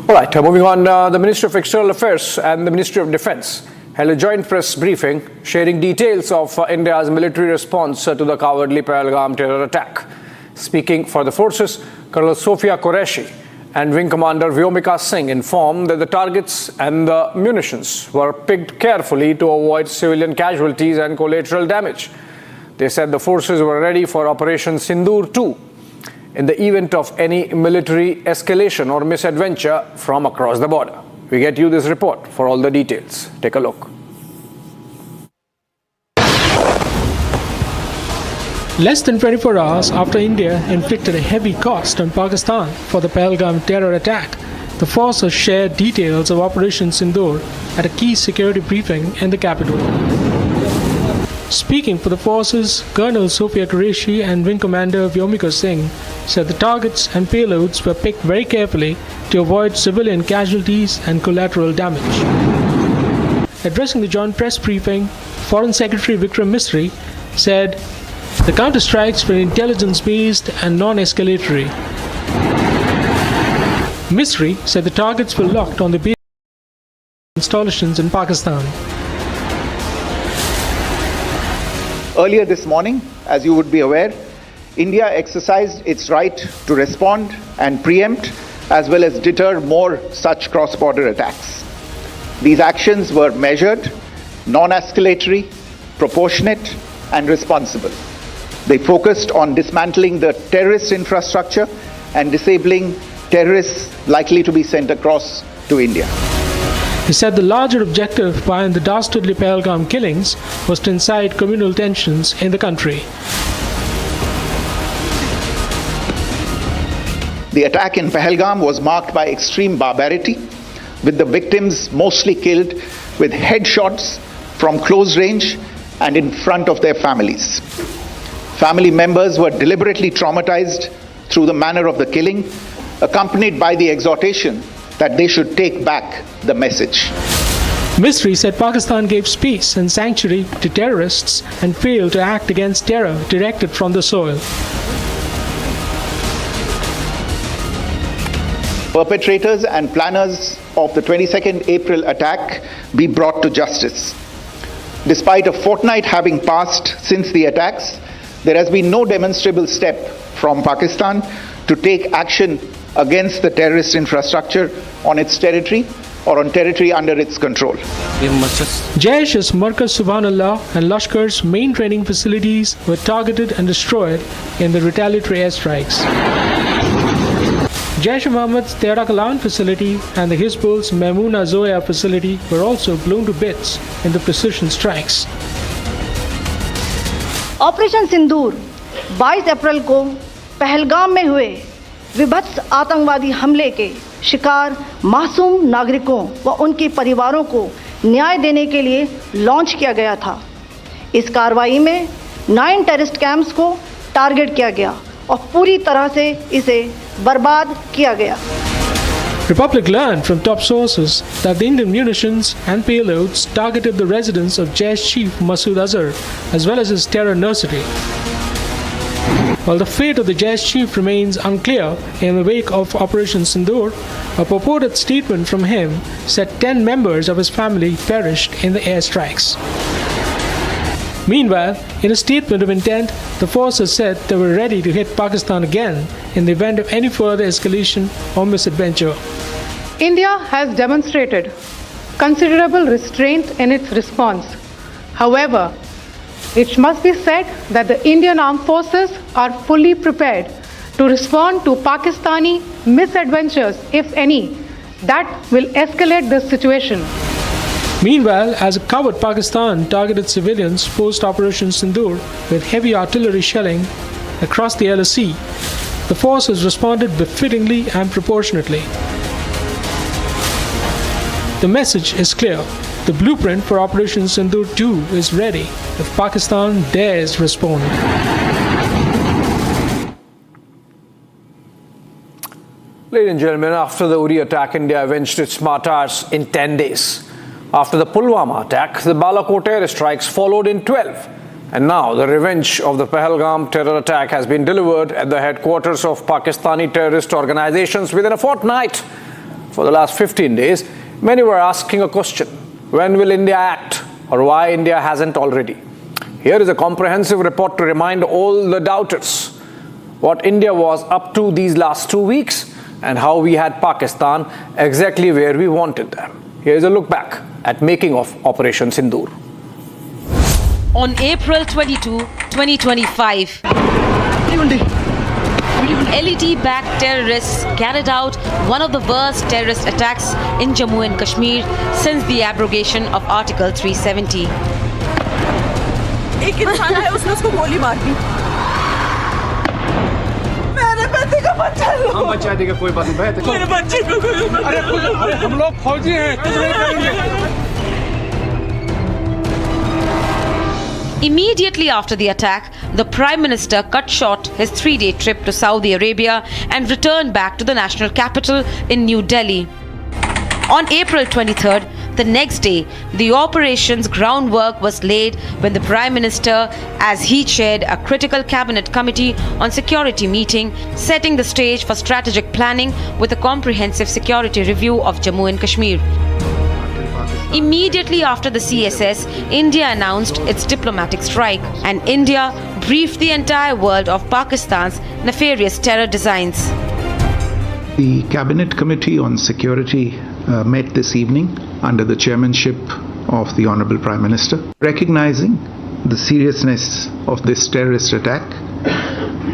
All right, moving on, the Ministry of External Affairs and the Ministry of Defense held a joint press briefing sharing details of India's military response to the cowardly Pahalgam terror attack. Speaking for the forces, Colonel Sophia Qureshi and Wing Commander Vyomika Singh informed that the targets and the munitions were picked carefully to avoid civilian casualties and collateral damage. They said the forces were ready for Operation Sindoor 2 in the event of any military escalation or misadventure from across the border. We get you this report for all the details. Take a look. Less than 24 hours after India inflicted a heavy cost on Pakistan for the Pahalgam terror attack, the forces shared details of Operation Sindoor at a key security briefing in the capital. Speaking for the forces, Colonel Sophia Qureshi and Wing Commander Vyomika Singh said the targets and payloads were picked very carefully to avoid civilian casualties and collateral damage. Addressing the joint press briefing, Foreign Secretary Vikram Misri said the counter-strikes were intelligence-based and non-escalatory. Misri said the targets were locked on the base installations in Pakistan. Earlier this morning, as you would be aware, India exercised its right to respond and preempt as well as deter more such cross-border attacks. These actions were measured, non-escalatory, proportionate and responsible. They focused on dismantling the terrorist infrastructure and disabling terrorists likely to be sent across to India. He said the larger objective behind the dastardly Pahalgam killings was to incite communal tensions in the country. The attack in Pahalgam was marked by extreme barbarity, with the victims mostly killed with headshots from close range and in front of their families. Family members were deliberately traumatized through the manner of the killing, accompanied by the exhortation that they should take back the message. Misri said Pakistan gave space and sanctuary to terrorists and failed to act against terror directed from the soil. Perpetrators and planners of the 22nd April attack be brought to justice. Despite a fortnight having passed since the attacks, there has been no demonstrable step from Pakistan to take action against the terrorist infrastructure on its territory or on territory under its control. Jaish's Markaz Subhanallah and Lashkar's main training facilities were targeted and destroyed in the retaliatory airstrikes. Jaish-e-Mohammed's Tehran facility and the Hizbul's Maimouna Zoya facility were also blown to bits in the precision strikes. Operation Sindoor 22 अप्रैल को पहलगाम में हुए विभत्स आतंकवादी हमले के शिकार मासूम नागरिकों व उनके परिवारों को न्याय देने के लिए लॉन्च किया गया था। इस कार्रवाई में 9 टेररिस्ट कैंप्स को टारगेट किया गया और पूरी तरह से इसे बर्बाद किया गया। Republic learned from top sources that the Indian munitions and payloads targeted the residence of Jaish chief Masood Azhar as well as his terror nursery. While the fate of the Jaish chief remains unclear, in the wake of Operation Sindoor, a purported statement from him said 10 members of his family perished in the airstrikes. Meanwhile, in a statement of intent, the forces said they were ready to hit Pakistan again in the event of any further escalation or misadventure. India has demonstrated considerable restraint in its response. However, it must be said that the Indian Armed Forces are fully prepared to respond to Pakistani misadventures, if any, that will escalate the situation. Meanwhile, as a coward Pakistan targeted civilians post-Operation Sindoor with heavy artillery shelling across the LSC, the forces responded befittingly and proportionately. The message is clear. The blueprint for Operation Sindoor 2 is ready if Pakistan dares respond. Ladies and gentlemen, after the Uri attack, India avenged its martyrs in 10 days. After the Pulwama attack, the Balakot airstrikes followed in 12. And now the revenge of the Pahalgam terror attack has been delivered at the headquarters of Pakistani terrorist organizations within a fortnight. For the last 15 days, many were asking a question. When will India act, or why India hasn't already? Here is a comprehensive report to remind all the doubters what India was up to these last 2 weeks and how we had Pakistan exactly where we wanted them. Here is a look back at making of Operation Sindoor. On April 22, 2025, LED-backed terrorists carried out one of the worst terrorist attacks in Jammu and Kashmir since the abrogation of Article 370. एक इंसान आया उसने उसको गोली मार दी मेरे बेटे का बच्चा हम बचा देगा कोई बात नहीं मेरे बच्चे को अरे हम लोग फौजी हैं कुछ नहीं करेंगे Immediately after the attack, the Prime Minister cut short his 3-day trip to Saudi Arabia and returned back to the national capital in New Delhi. On April 23rd, the next day, the operation's groundwork was laid when the Prime Minister, as he chaired a critical cabinet committee on security meeting, setting the stage for strategic planning with a comprehensive security review of Jammu and Kashmir. Immediately after the CSS, India announced its diplomatic strike, and India briefed the entire world of Pakistan's nefarious terror designs. The Cabinet Committee on Security met this evening under the chairmanship of the Honorable Prime Minister. Recognizing the seriousness of this terrorist attack,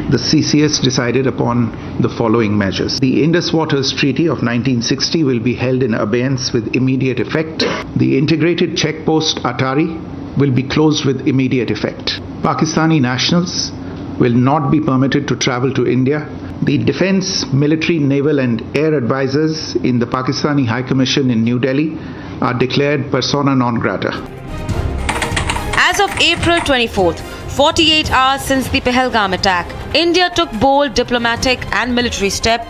the CCS decided upon the following measures. The Indus Waters Treaty of 1960 will be held in abeyance with immediate effect. The integrated checkpost Atari will be closed with immediate effect. Pakistani nationals will not be permitted to travel to India. The defense, military, naval and air advisors in the Pakistani High Commission in New Delhi are declared persona non grata. As of April 24th, 48 hours since the Pahalgam attack, India took bold diplomatic and military step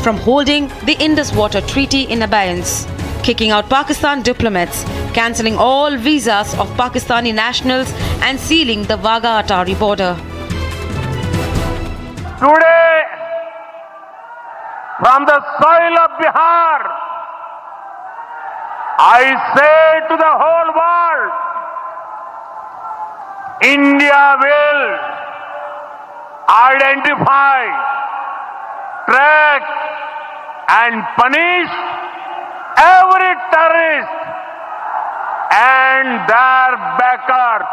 from holding the Indus Water Treaty in abeyance, kicking out Pakistan diplomats, cancelling all visas of Pakistani nationals and sealing the Wagah-Atari border. Today, from the soil of Bihar, I say to the whole world, India will identify, track and punish every terrorist and their backers.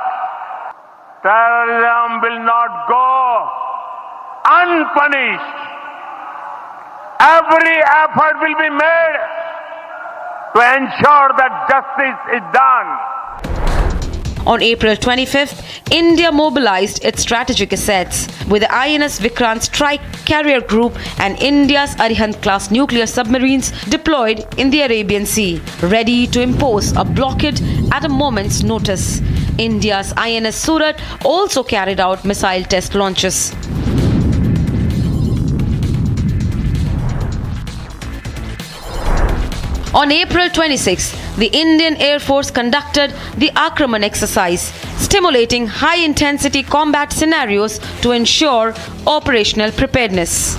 Terrorism will not go unpunished. Every effort will be made to ensure that justice is done. On April 25th, India mobilized its strategic assets with the INS Vikrant strike carrier group and India's Arihant-class nuclear submarines deployed in the Arabian Sea, ready to impose a blockade at a moment's notice. India's INS Surat also carried out missile test launches. On April 26, the Indian Air Force conducted the Akraman exercise, stimulating high-intensity combat scenarios to ensure operational preparedness.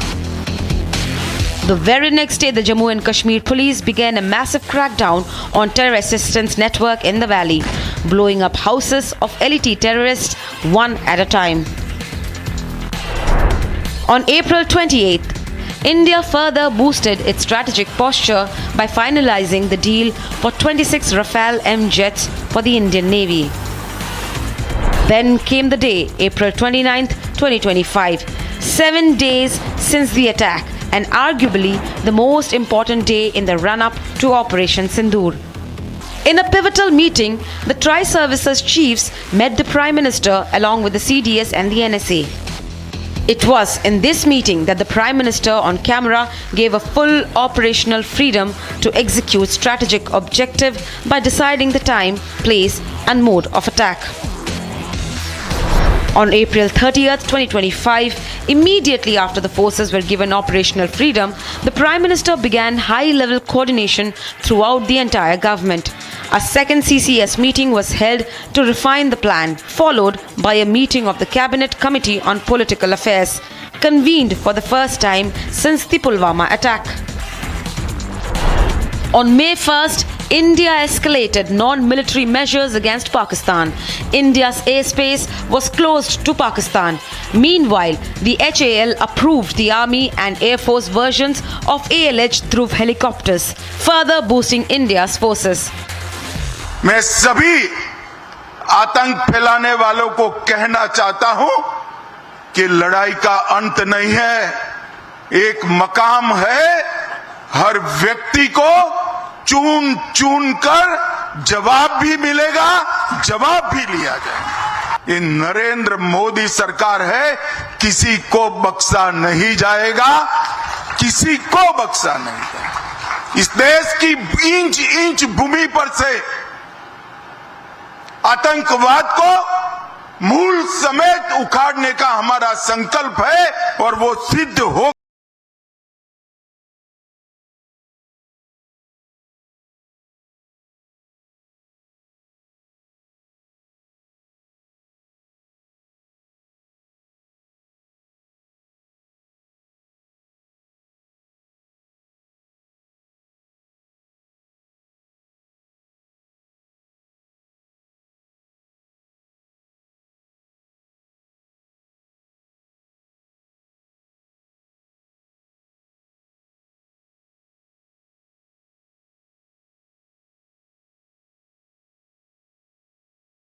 The very next day, the Jammu and Kashmir police began a massive crackdown on terror assistance network in the valley, blowing up houses of elite terrorists one at a time. On April 28th, India further boosted its strategic posture by finalizing the deal for 26 Rafale M jets for the Indian Navy. Then came the day, April 29, 2025, 7 days since the attack, and arguably the most important day in the run-up to Operation Sindoor. In a pivotal meeting, the Tri-Services chiefs met the Prime Minister along with the CDS and the NSA. It was in this meeting that the Prime Minister on camera gave a full operational freedom to execute strategic objective by deciding the time, place and mode of attack. On April 30th, 2025, immediately after the forces were given operational freedom, the Prime Minister began high-level coordination throughout the entire government. A second CCS meeting was held to refine the plan, followed by a meeting of the Cabinet Committee on Political Affairs, convened for the first time since the Pulwama attack. On May 1st, India escalated non-military measures against Pakistan. India's airspace was closed to Pakistan. Meanwhile, the HAL approved the Army and Air Force versions of ALH through helicopters, further boosting India's forces. मैं सभी आतंक फैलाने वालों को कहना चाहता हूं कि लड़ाई का अंत नहीं है, एक मकाम है। हर व्यक्ति को चुन चुन कर जवाब भी मिलेगा, जवाब भी लिया जाएगा। ये नरेंद्र मोदी सरकार है, किसी को बख्शा नहीं जाएगा, किसी को बख्शा नहीं जाएगा। इस देश की इंच इंच भूमि पर से आतंकवाद को मूल समेत उखाड़ने का हमारा संकल्प है और वो सिद्ध हो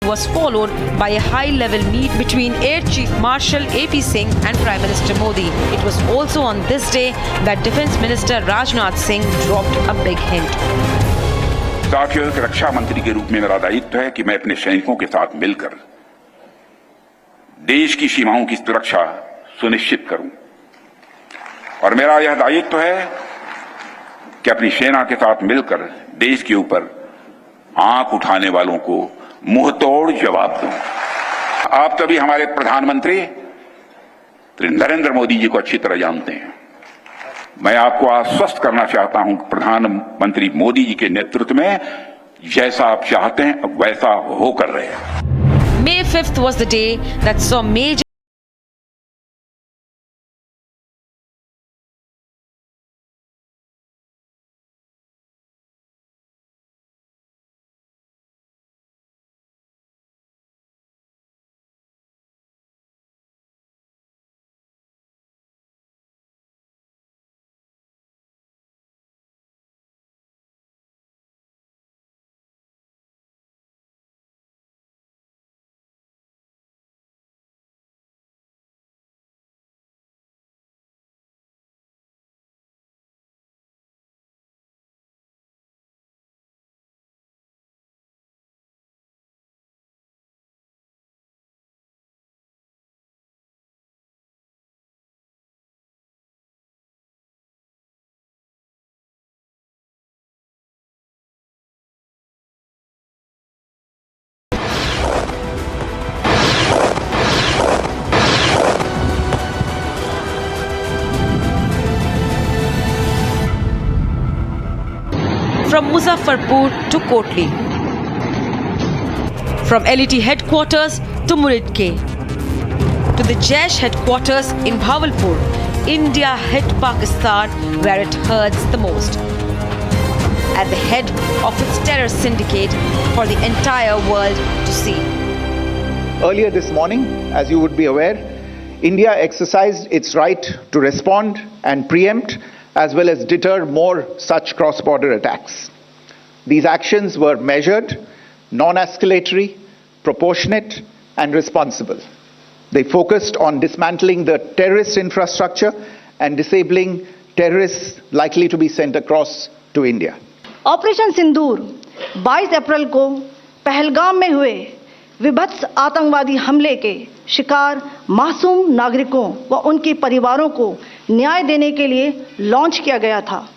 was followed by a high-level meet between Air Chief Marshal AP Singh and Prime Minister Modi. It was also on this day that Defence Minister Rajnath Singh dropped a big hint. साथियों, एक रक्षा मंत्री के रूप में मेरा दायित्व है कि मैं अपने सैनिकों के साथ मिलकर देश की सीमाओं की सुरक्षा सुनिश्चित करूं। और मेरा यह दायित्व है कि अपनी सेना के साथ मिलकर देश के ऊपर आंख उठाने वालों को मुंहतोड़ जवाब दूं। आप सभी हमारे प्रधानमंत्री श्री नरेंद्र मोदी जी को अच्छी तरह जानते हैं। मैं आपको आश्वस्त करना चाहता हूं कि प्रधानमंत्री मोदी जी के नेतृत्व में जैसा आप चाहते हैं वैसा होकर रहे। May 5th was the day that saw major from Muzaffarpur to Kotli, from LET headquarters to Muridke, to the Jaish headquarters in Bahawalpur, India hit Pakistan where it hurts the most, at the head of its terror syndicate for the entire world to see. Earlier this morning, as you would be aware, India exercised its right to respond and preempt as well as deter more such cross-border attacks. These actions were measured, non-escalatory, proportionate and responsible. They focused on dismantling the terrorist infrastructure and disabling terrorists likely to be sent across to India. Operation Sindoor 22 अप्रैल को पहलगाम में हुए विभत्स आतंकवादी हमले के शिकार मासूम नागरिकों व उनके परिवारों को न्याय देने के लिए लॉन्च किया गया था।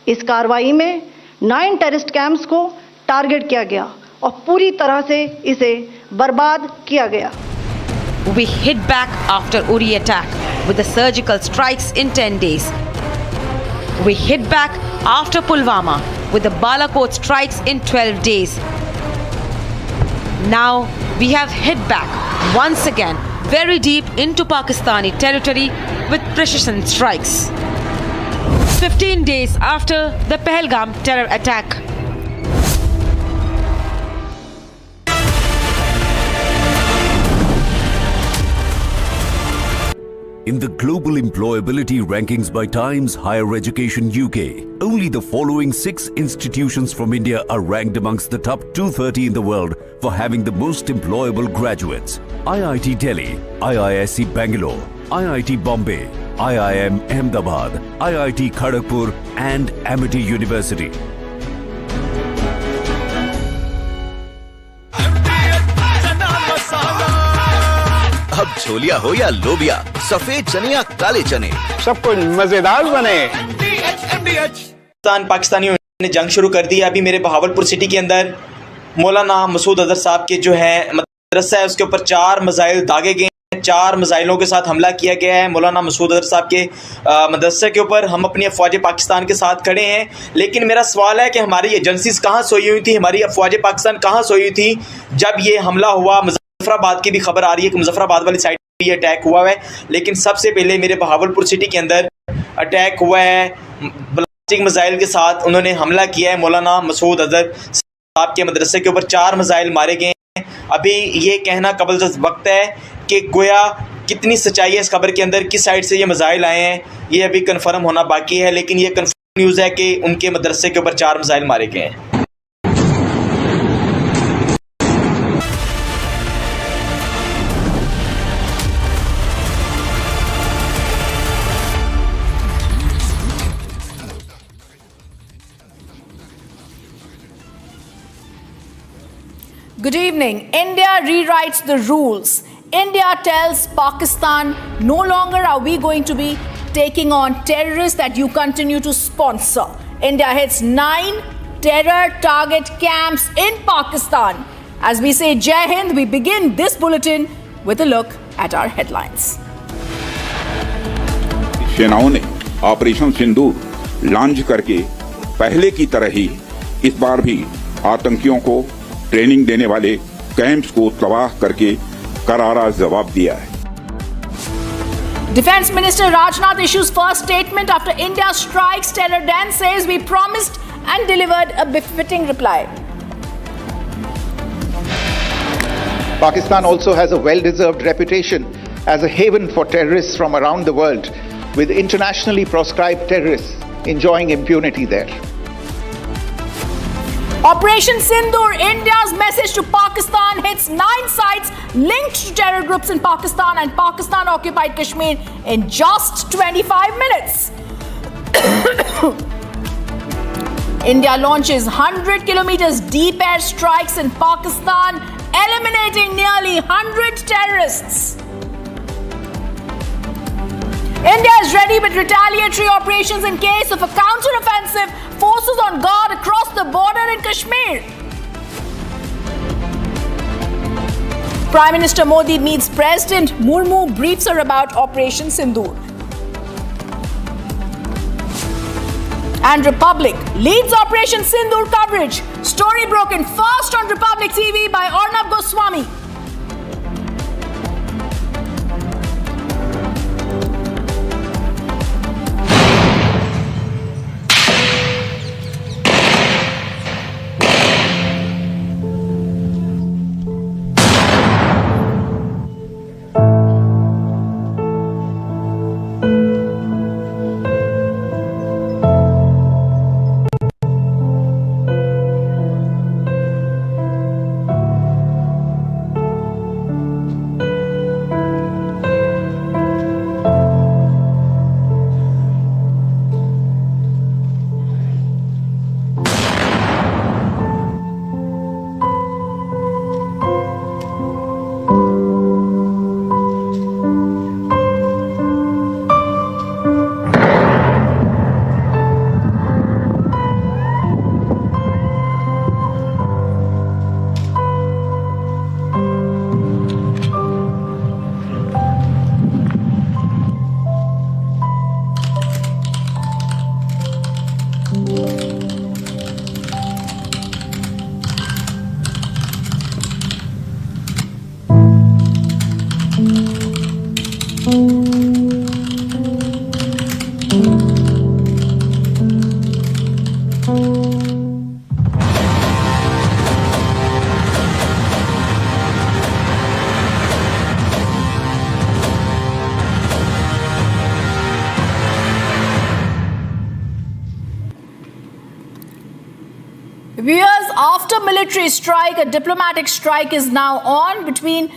इस कार्रवाई में 9 टेररिस्ट कैंप्स को टारगेट किया गया और पूरी तरह से इसे बर्बाद किया गया। We hit back after Uri attack with the surgical strikes in 10 days. We hit back after Pulwama with the Balakot strikes in 12 days. Now we have hit back once again very deep into Pakistani territory with precision strikes. 15 days after the Pahalgam terror attack. In the global employability rankings by Times Higher Education UK, only the following 6 institutions from India are ranked amongst the top 230 in the world for having the most employable graduates. IIT Delhi, IISc Bangalore, IIT Bombay, IIM Ahmedabad, IIT Kharagpur and Amity University. अब छोलिया हो या लोबिया, सफेद चने या काले चने, सब कुछ मजेदार बने। पाकिस्तानियों ने जंग शुरू कर दी है। अभी मेरे बहावलपुर सिटी के अंदर मौलाना मसूद अजहर साहब के जो है मदरसा है उसके ऊपर 4 मिसाइल दागे गए हैं। 4 मिसाइलों के साथ हमला किया गया है मौलाना मसूद अजहर साहब के मदरसे के ऊपर। हम अपनी अफवाज पाकिस्तान के साथ खड़े हैं, लेकिन मेरा सवाल है कि हमारी एजेंसीज कहाँ सोई हुई थी, हमारी अफवाज पाकिस्तान कहाँ सोई हुई थी जब ये हमला हुआ। मुजफ्फराबाद की भी खबर आ रही है कि मुजफ्फराबाद वाली साइड पे ये अटैक हुआ है, लेकिन सबसे पहले मेरे बहावलपुर सिटी के अंदर अटैक हुआ है बैलिस्टिक मिसाइल के साथ। उन्होंने हमला किया है मौलाना मसूद अजहर साहब के मदरसे के ऊपर 4 मिसाइल मारे गए हैं। अभी ये कहना कबल वक्त है कि गोया कितनी सच्चाई है इस खबर के अंदर, किस साइड से ये मिसाइल आए हैं, ये अभी कन्फर्म होना बाकी है। लेकिन ये कन्फर्म न्यूज़ है कि उनके मदरसे के ऊपर 4 मिसाइल मारे गए हैं। Good evening. India rewrites the rules. India tells Pakistan, no longer are we going to be taking on terrorists that you continue to sponsor. India hits 9 terror target camps in Pakistan. As we say Jai Hind, we begin this bulletin with a look at our headlines. सेनाओं ने operation सिंदूर launch करके पहले की तरह ही इस बार भी आतंकियों को ट्रेनिंग देने वाले कैंप्स को तबाह करके करारा जवाब दिया है। Defence Minister Rajnath issues first statement after India strikes terror den, says we promised and delivered a befitting reply. Pakistan also has a well-deserved reputation as a haven for terrorists from around the world, with internationally proscribed terrorists enjoying impunity there. Operation Sindoor, India's message to Pakistan, hits 9 sites linked to terror groups in Pakistan and Pakistan-occupied Kashmir in just 25 minutes. India launches 100 kilometers deep air strikes in Pakistan, eliminating nearly 100 terrorists. India is ready with retaliatory operations in case of a counter-offensive, forces on guard across the border in Kashmir. Prime Minister Modi meets President Murmu, briefs her about Operation Sindoor. And Republic leads Operation Sindoor coverage. Story broken first on Republic TV by Arnab Goswami. Viewers, after military strike, a diplomatic strike is now on between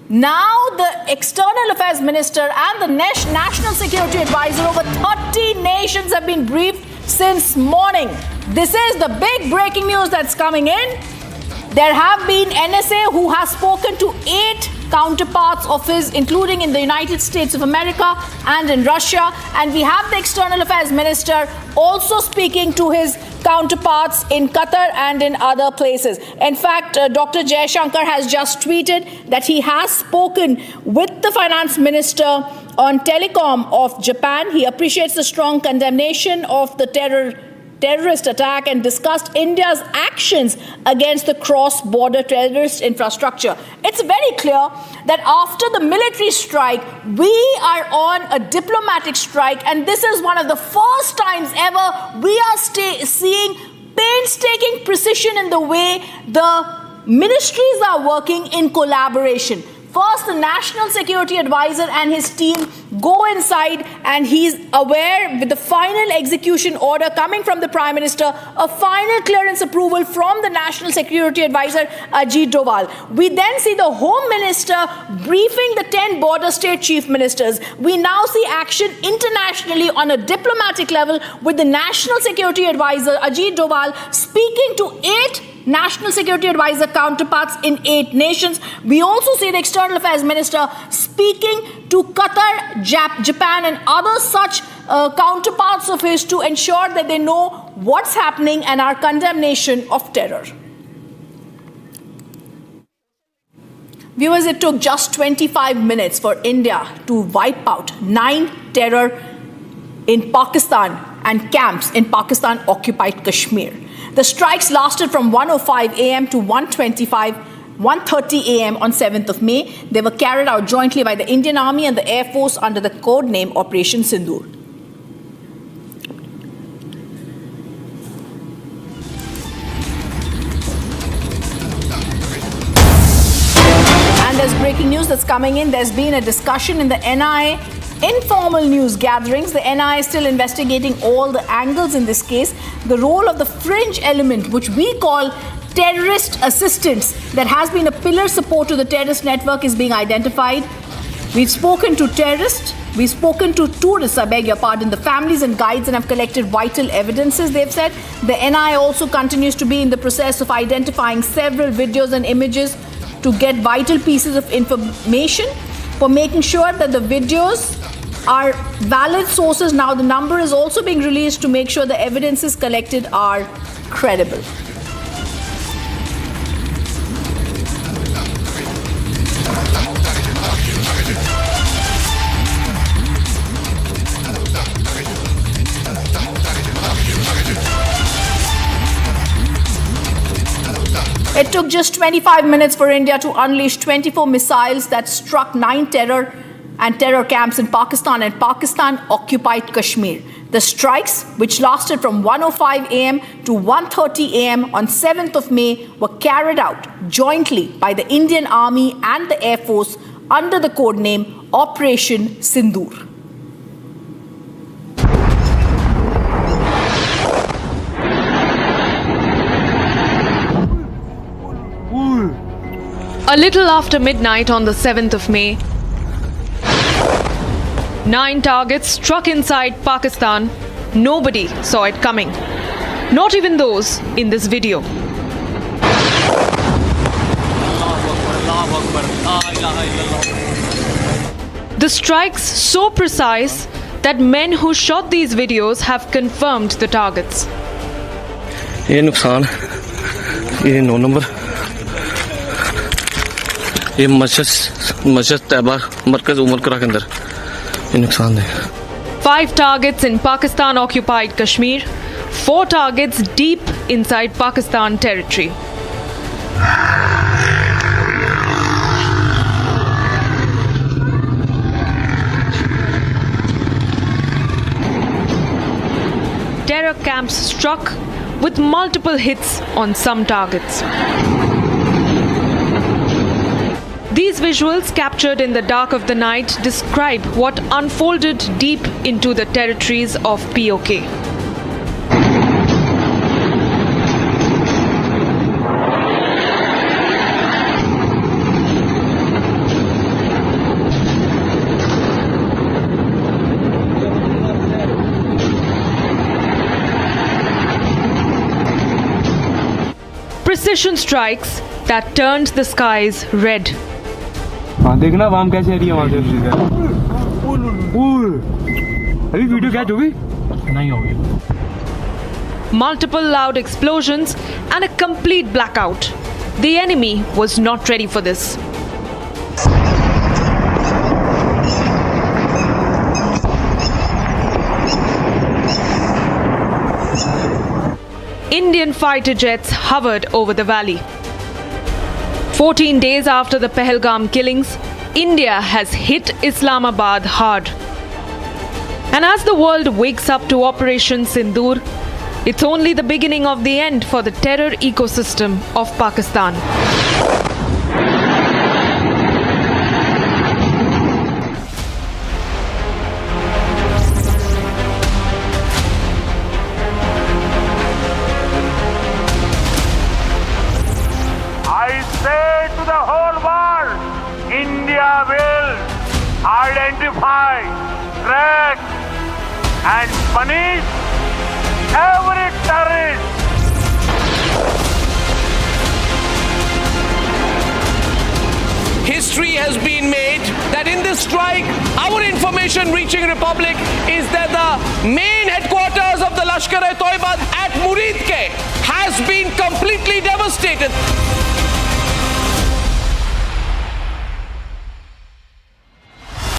now the External Affairs Minister and the National Security Advisor. Over 30 nations have been briefed since morning. This is the big breaking news that's coming in. There have been NSA who has spoken to 8 counterparts of his, including in the United States of America and in Russia. And we have the External Affairs Minister also speaking to his counterparts in Qatar and in other places. In fact, Dr. Jaishankar has just tweeted that he has spoken with the Finance Minister on telecom of Japan. He appreciates the strong condemnation of the terrorist attack and discussed India's actions against the cross-border terrorist infrastructure. It's very clear that after the military strike, we are on a diplomatic strike, and this is one of the first times ever we are seeing painstaking precision in the way the ministries are working in collaboration. First, the National Security Advisor and his team go inside, and he's aware with the final execution order coming from the Prime Minister, a final clearance approval from the National Security Advisor, Ajit Doval. We then see the Home Minister briefing the 10 border state chief ministers. We now see action internationally on a diplomatic level with the National Security Advisor, Ajit Doval, speaking to 8 National Security Advisor counterparts in 8 nations. We also see the External Affairs Minister speaking to Qatar, Japan and other such counterparts of his to ensure that they know what's happening and our condemnation of terror. Viewers, it took just 25 minutes for India to wipe out 9 terror in Pakistan and camps in Pakistan-occupied Kashmir. The strikes lasted from 1:05 a.m. to 1:30 a.m. on 7th of May. They were carried out jointly by the Indian Army and the Air Force under the code name Operation Sindoor. And there's breaking news that's coming in. There's been a discussion in the NIA informal news gatherings. The NIA is still investigating all the angles in this case. The role of the fringe element, which we call terrorist assistance, that has been a pillar support to the terrorist network, is being identified. We've spoken to terrorists, we've spoken to tourists, I beg your pardon, the families and guides, and have collected vital evidences, they've said. The NIA also continues to be in the process of identifying several videos and images to get vital pieces of information for making sure that the videos are valid sources. Now the number is also being released to make sure the evidences collected are credible. It took just 25 minutes for India to unleash 24 missiles that struck 9 terror camps in Pakistan and Pakistan-occupied Kashmir. The strikes, which lasted from 1:05 a.m. to 1:30 a.m. on 7th of May, were carried out jointly by the Indian Army and the Air Force under the codename Operation Sindoor. A little after midnight on the 7th of May, 9 targets struck inside Pakistan. Nobody saw it coming. Not even those in this video. The strikes so precise that men who shot these videos have confirmed the targets. ये नुकसान ये 9 number ये मस्जिद तैयबा मरकज उमर करा के अंदर ये नुकसान है 5 targets in Pakistan-occupied Kashmir, 4 targets deep inside Pakistan territory. Terror camps struck with multiple hits on some targets. These visuals captured in the dark of the night describe what unfolded deep into the territories of POK. Precision strikes that turned the skies red. हाँ देखना वाम कैसे आ रही है वहाँ से अभी video catch होगी नहीं होगी Multiple loud explosions and a complete blackout. The enemy was not ready for this. Indian fighter jets hovered over the valley. 14 days after the Pahalgam killings, India has hit Islamabad hard. And as the world wakes up to Operation Sindoor, it's only the beginning of the end for the terror ecosystem of Pakistan. India will identify, track and punish every terrorist. History has been made that in this strike, our information reaching Republic is that the main headquarters of the Lashkar-e-Toiba at Muridke has been completely devastated.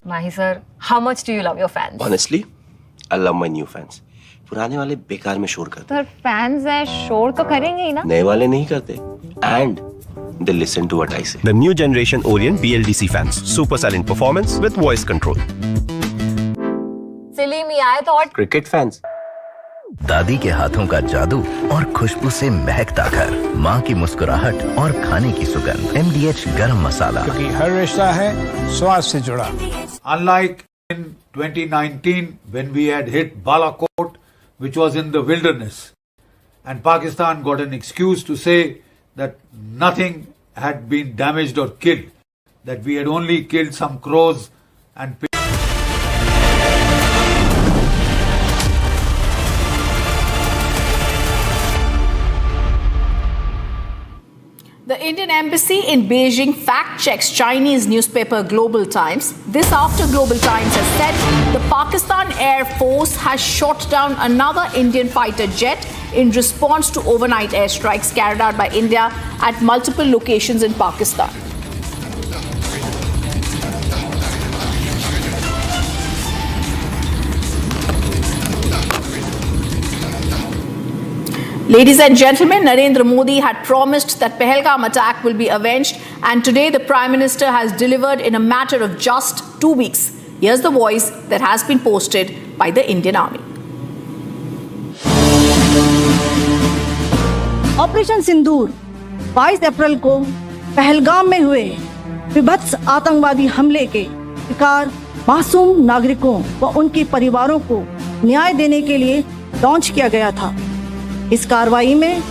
Mahi sir, how much do you love your fans? Honestly, I love my new fans. पुराने वाले बेकार में शोर करते sir fans हैं शोर तो करेंगे ही ना नए वाले नहीं करते and they listen to what I say. The new generation Orient BLDC fans. Super silent performance with voice control. सिली में आए तो और Cricket fans. दादी के हाथों का जादू और खुशबू से महकता घर, माँ की मुस्कुराहट और खाने की सुगंध, MDH गरम मसाला, क्योंकि हर रिश्ता है स्वाद से जुड़ा. Unlike in 2019 when we had hit Balakot, which was in the wilderness, and Pakistan got an excuse to say that nothing had been damaged or killed, that we had only killed some crows and pigs. The Indian embassy in Beijing fact-checks Chinese newspaper Global Times. This after Global Times has said the Pakistan Air Force has shot down another Indian fighter jet in response to overnight airstrikes carried out by India at multiple locations in Pakistan. Ladies and gentlemen, Narendra Modi had promised that Pahalgam attack will be avenged, and today the Prime Minister has delivered in a matter of just 2 weeks. Here's the voice that has been posted by the Indian Army. Operation Sindoor 22 अप्रैल को पहलगाम में हुए विभत्स आतंकवादी हमले के शिकार मासूम नागरिकों व उनके परिवारों को न्याय देने के लिए लॉन्च किया गया था। इस कार्रवाई में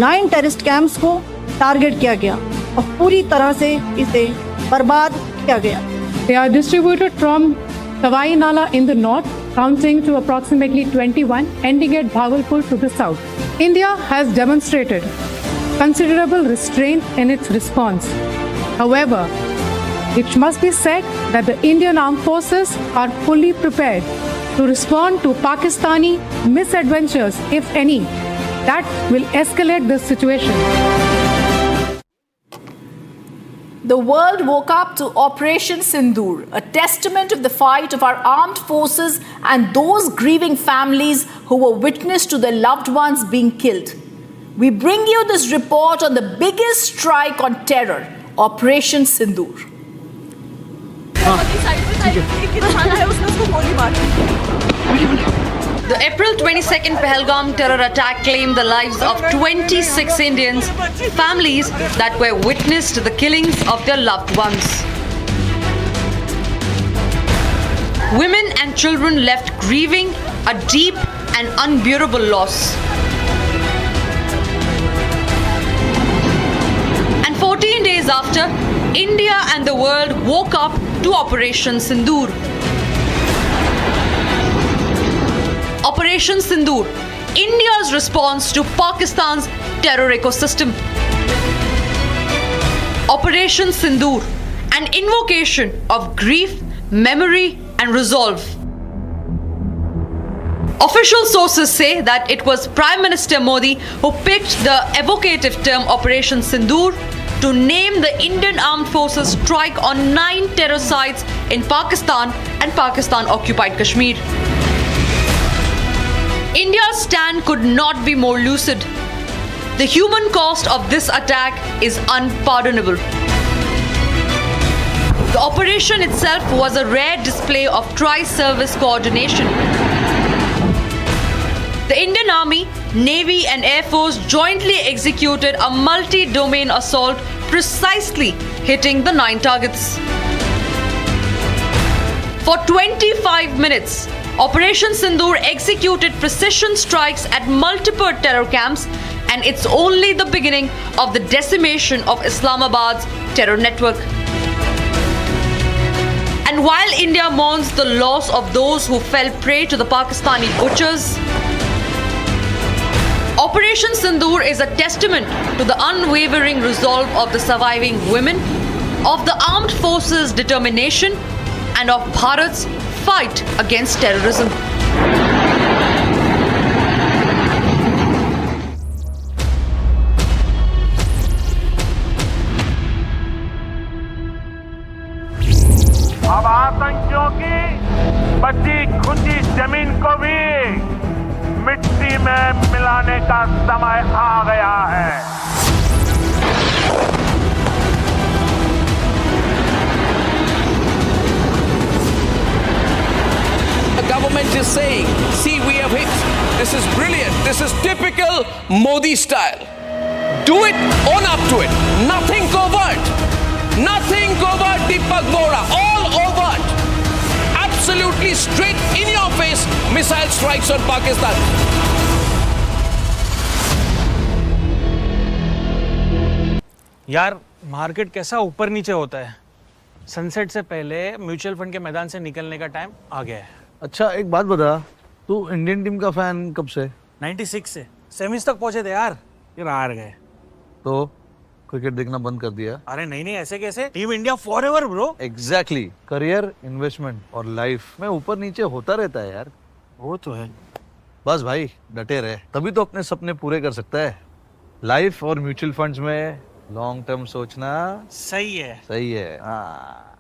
9 टेररिस्ट कैंप्स को टारगेट किया गया और पूरी तरह से इसे बर्बाद किया गया। They are distributed from Tawai Nala in the north, counting to approximately 21, ending at Bahawalpur to the south. India has demonstrated considerable restraint in its response. However, it must be said that the Indian armed forces are fully prepared to respond to Pakistani misadventures, if any, that will escalate the situation. The world woke up to Operation Sindoor, a testament of the fight of our armed forces and those grieving families who were witness to their loved ones being killed. We bring you this report on the biggest strike on terror, Operation Sindoor. The April 22nd Pahalgam terror attack claimed the lives of 26 Indians, families that were witness to the killings of their loved ones. Women and children left grieving a deep and unbearable loss. And 14 days after, India and the world woke up to Operation Sindoor. Operation Sindoor, India's response to Pakistan's terror ecosystem. Operation Sindoor, an invocation of grief, memory and resolve. Official sources say that it was Prime Minister Modi who picked the evocative term Operation Sindoor to name the Indian Armed Forces strike on 9 terror sites in Pakistan and Pakistan-occupied Kashmir. India's stand could not be more lucid. The human cost of this attack is unpardonable. The operation itself was a rare display of tri-service coordination. The Indian Army, Navy and Air Force jointly executed a multi-domain assault precisely hitting the 9 targets. For 25 minutes, Operation Sindoor executed precision strikes at multiple terror camps, and it's only the beginning of the decimation of Islamabad's terror network. And while India mourns the loss of those who fell prey to the Pakistani butchers, Operation Sindoor is a testament to the unwavering resolve of the surviving women, of the armed forces' determination, and of Bharat's fight against terrorism. अब आतंकियों की बची खुची जमीन को भी मिट्टी में मिलाने का समय आ गया है। The government is saying, see, we have hit. This is brilliant. This is typical Modi style. Do it, own up to it. Nothing covert. Nothing covert, Deepak Bora. All overt. Absolutely straight in your face missile strikes on Pakistan. यार market कैसा ऊपर नीचे होता है। Sunset से पहले mutual fund के मैदान से निकलने का टाइम आ गया है। अच्छा एक बात बता, तू इंडियन टीम का फैन कब से? 96 से सेमीज तक पहुंचे थे यार, फिर हार गए। तो क्रिकेट देखना बंद कर दिया? अरे नहीं नहीं, ऐसे कैसे? Team India forever bro. Exactly, career, investment और लाइफ में ऊपर नीचे होता रहता है यार। वो तो है। बस भाई डटे रहे, तभी तो अपने सपने पूरे कर सकता है। लाइफ और म्यूचुअल फंड्स में लॉन्ग टर्म सोचना सही है। सही है। हाँ।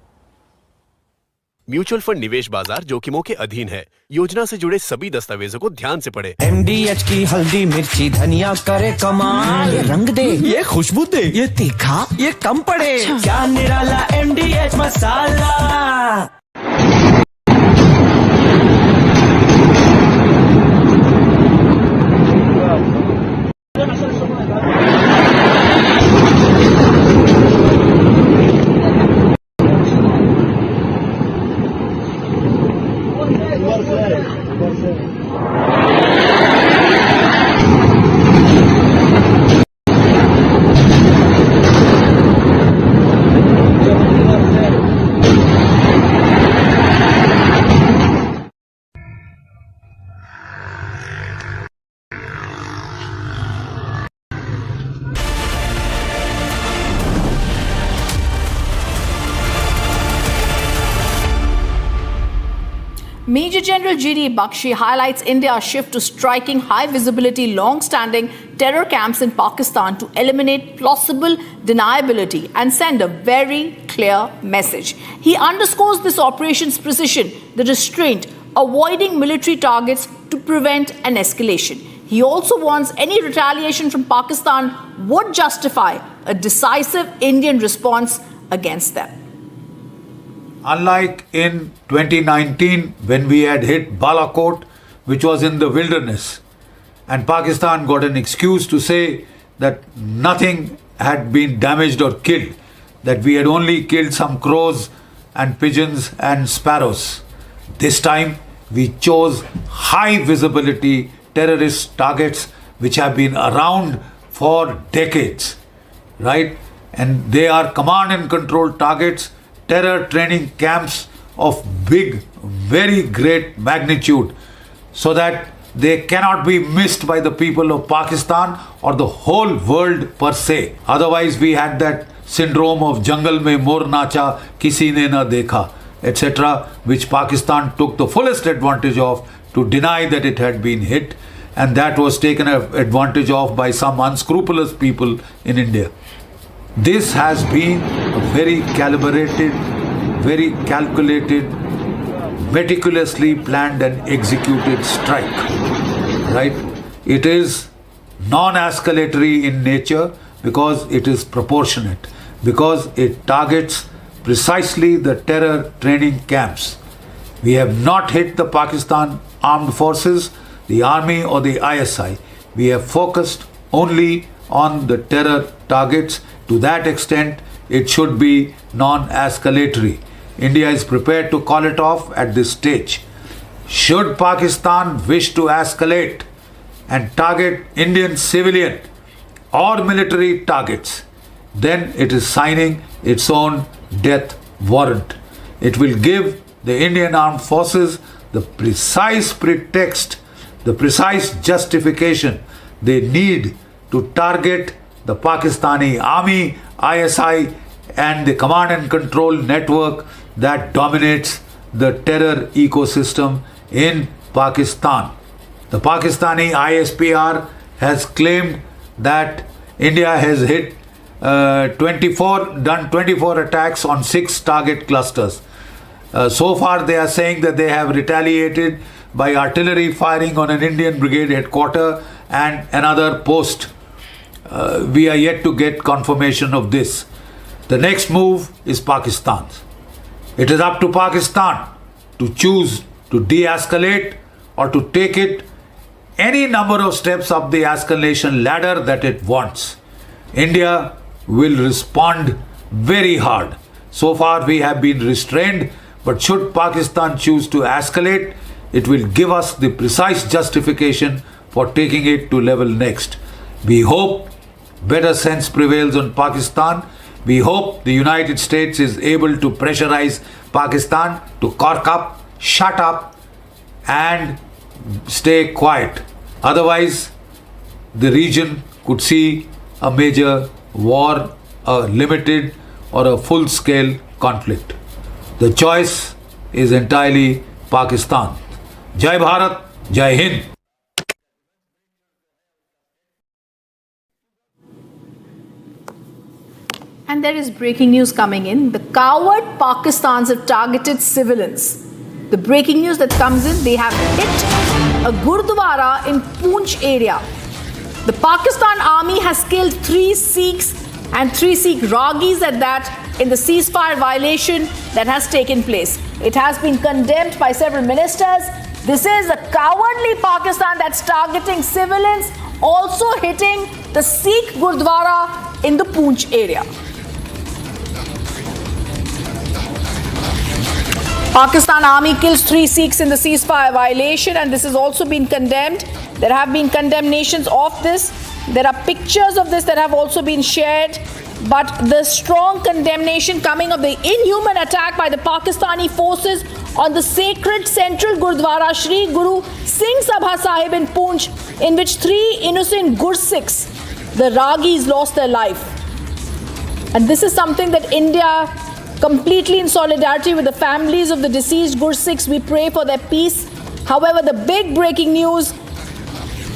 म्यूचुअल फंड निवेश बाजार जोखिमों के अधीन है। योजना से जुड़े सभी दस्तावेजों को ध्यान से पढ़ें। MDH की हल्दी मिर्ची धनिया करे कमाल, ये रंग दे, ये खुशबू दे, ये तीखा, ये कम पड़े, क्या निराला MDH masala. Major General G.D. Bakshi highlights India's shift to striking high-visibility, long-standing terror camps in Pakistan to eliminate plausible deniability and send a very clear message. He underscores this operation's precision, the restraint, avoiding military targets to prevent an escalation. He also warns any retaliation from Pakistan would justify a decisive Indian response against them. Unlike in 2019 when we had hit Balakot, which was in the wilderness, and Pakistan got an excuse to say that nothing had been damaged or killed, that we had only killed some crows and pigeons and sparrows. This time we chose high visibility terrorist targets which have been around for decades, right? And they are command and control targets, terror training camps of big, very great magnitude, so that they cannot be missed by the people of Pakistan or the whole world per se. Otherwise we had that syndrome of jungle mein mor nacha kisi ne na dekha, etc., which Pakistan took the fullest advantage of to deny that it had been hit, and that was taken advantage of by some unscrupulous people in India. This has been a very calibrated, very calculated, meticulously planned and executed strike, right? It is non-escalatory in nature because it is proportionate, because it targets precisely the terror training camps. We have not hit the Pakistan armed forces, the army or the ISI. We have focused only on the terror targets. To that extent, it should be non-escalatory. India is prepared to call it off at this stage. Should Pakistan wish to escalate and target Indian civilian or military targets, then it is signing its own death warrant. It will give the Indian armed forces the precise pretext, the precise justification they need to target the Pakistani army, ISI, and the command and control network that dominates the terror ecosystem in Pakistan. The Pakistani ISPR has claimed that India has hit 24 attacks on 6 target clusters. So far they are saying that they have retaliated by artillery firing on an Indian brigade headquarters and another post. We are yet to get confirmation of this. The next move is Pakistan's. It is up to Pakistan to choose to de-escalate or to take it any number of steps up the escalation ladder that it wants. India will respond very hard. So far we have been restrained, but should Pakistan choose to escalate, it will give us the precise justification for taking it to level next. We hope better sense prevails on Pakistan. We hope the United States is able to pressurize Pakistan to cork up, shut up, and stay quiet. Otherwise, the region could see a major war, a limited or a full-scale conflict. The choice is entirely Pakistan. Jai Bharat, Jai Hind. And there is breaking news coming in. The coward Pakistans have targeted civilians. The breaking news that comes in, they have hit a Gurdwara in Poonch area. The Pakistan army has killed 3 Sikhs and 3 Sikh Ragis at that in the ceasefire violation that has taken place. It has been condemned by several ministers. This is a cowardly Pakistan that's targeting civilians, also hitting the Sikh Gurdwara in the Poonch area. Pakistan army kills 3 Sikhs in the ceasefire violation, and this has also been condemned. There have been condemnations of this. There are pictures of this that have also been shared. But the strong condemnation coming of the inhuman attack by the Pakistani forces on the sacred central Gurdwara Shri Guru Singh Sabha Sahib in Poonch, in which 3 innocent Gursikhs, the Ragis, lost their life. And this is something that India, completely in solidarity with the families of the deceased Gursikhs, we pray for their peace. However, the big breaking news,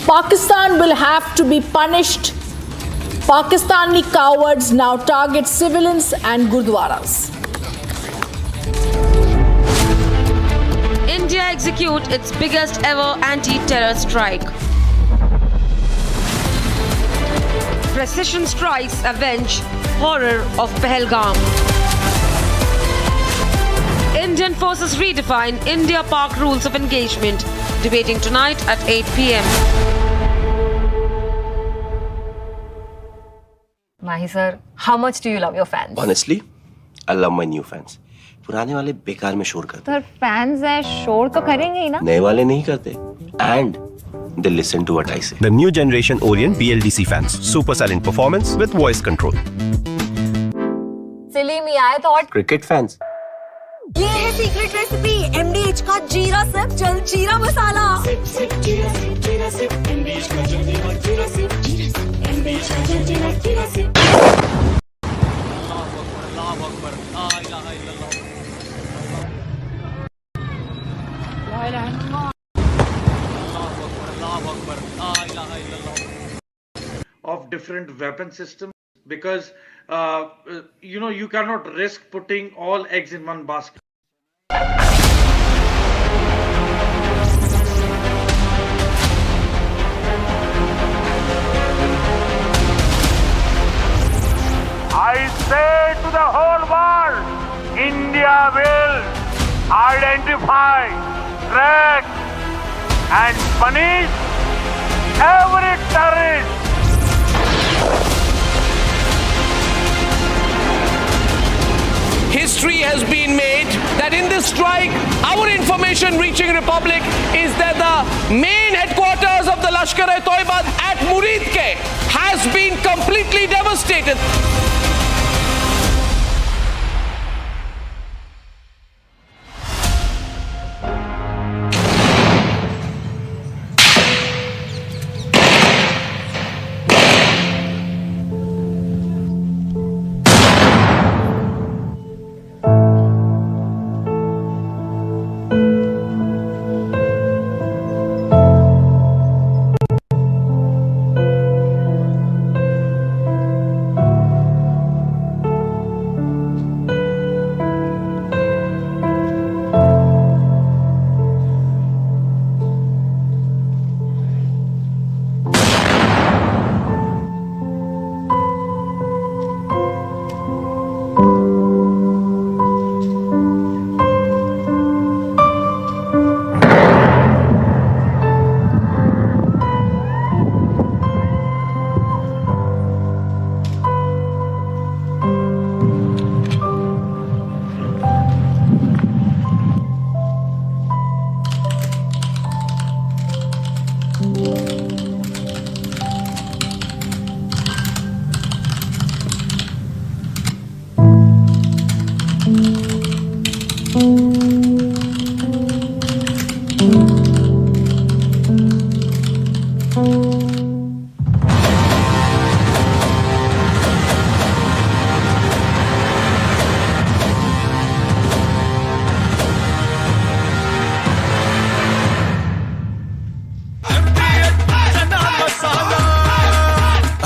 Pakistan will have to be punished. Pakistani cowards now target civilians and Gurdwaras. India execute its biggest ever anti-terror strike. Precision strikes avenge horror of Pahalgam. Indian forces redefine India-Pak rules of engagement. Debating tonight at 8 p.m. Mahi sir, how much do you love your fans? Honestly, I love my new fans. पुराने वाले बेकार में शोर करते Sir, fans हैं, शोर तो करेंगे ही ना? नए वाले नहीं करते. And they listen to what I say. The new generation Orient BLDC fans. Super silent performance with voice control. Silly me, I thought. Cricket fans. ये है सीक्रेट रेसिपी MDH का जीरा सिप जल जीरा मसाला. सिप सिप जीरा SIP MDH का जल जीरा सिप MDH का जल जीरा SIP. Of different weapon systems, because you cannot risk putting all eggs in one basket. I say to the whole world, India will identify, track and punish every terrorist. History has been made that in this strike, our information reaching Republic is that the main headquarters of the Lashkar-e-Toiba at Muridke has been completely devastated.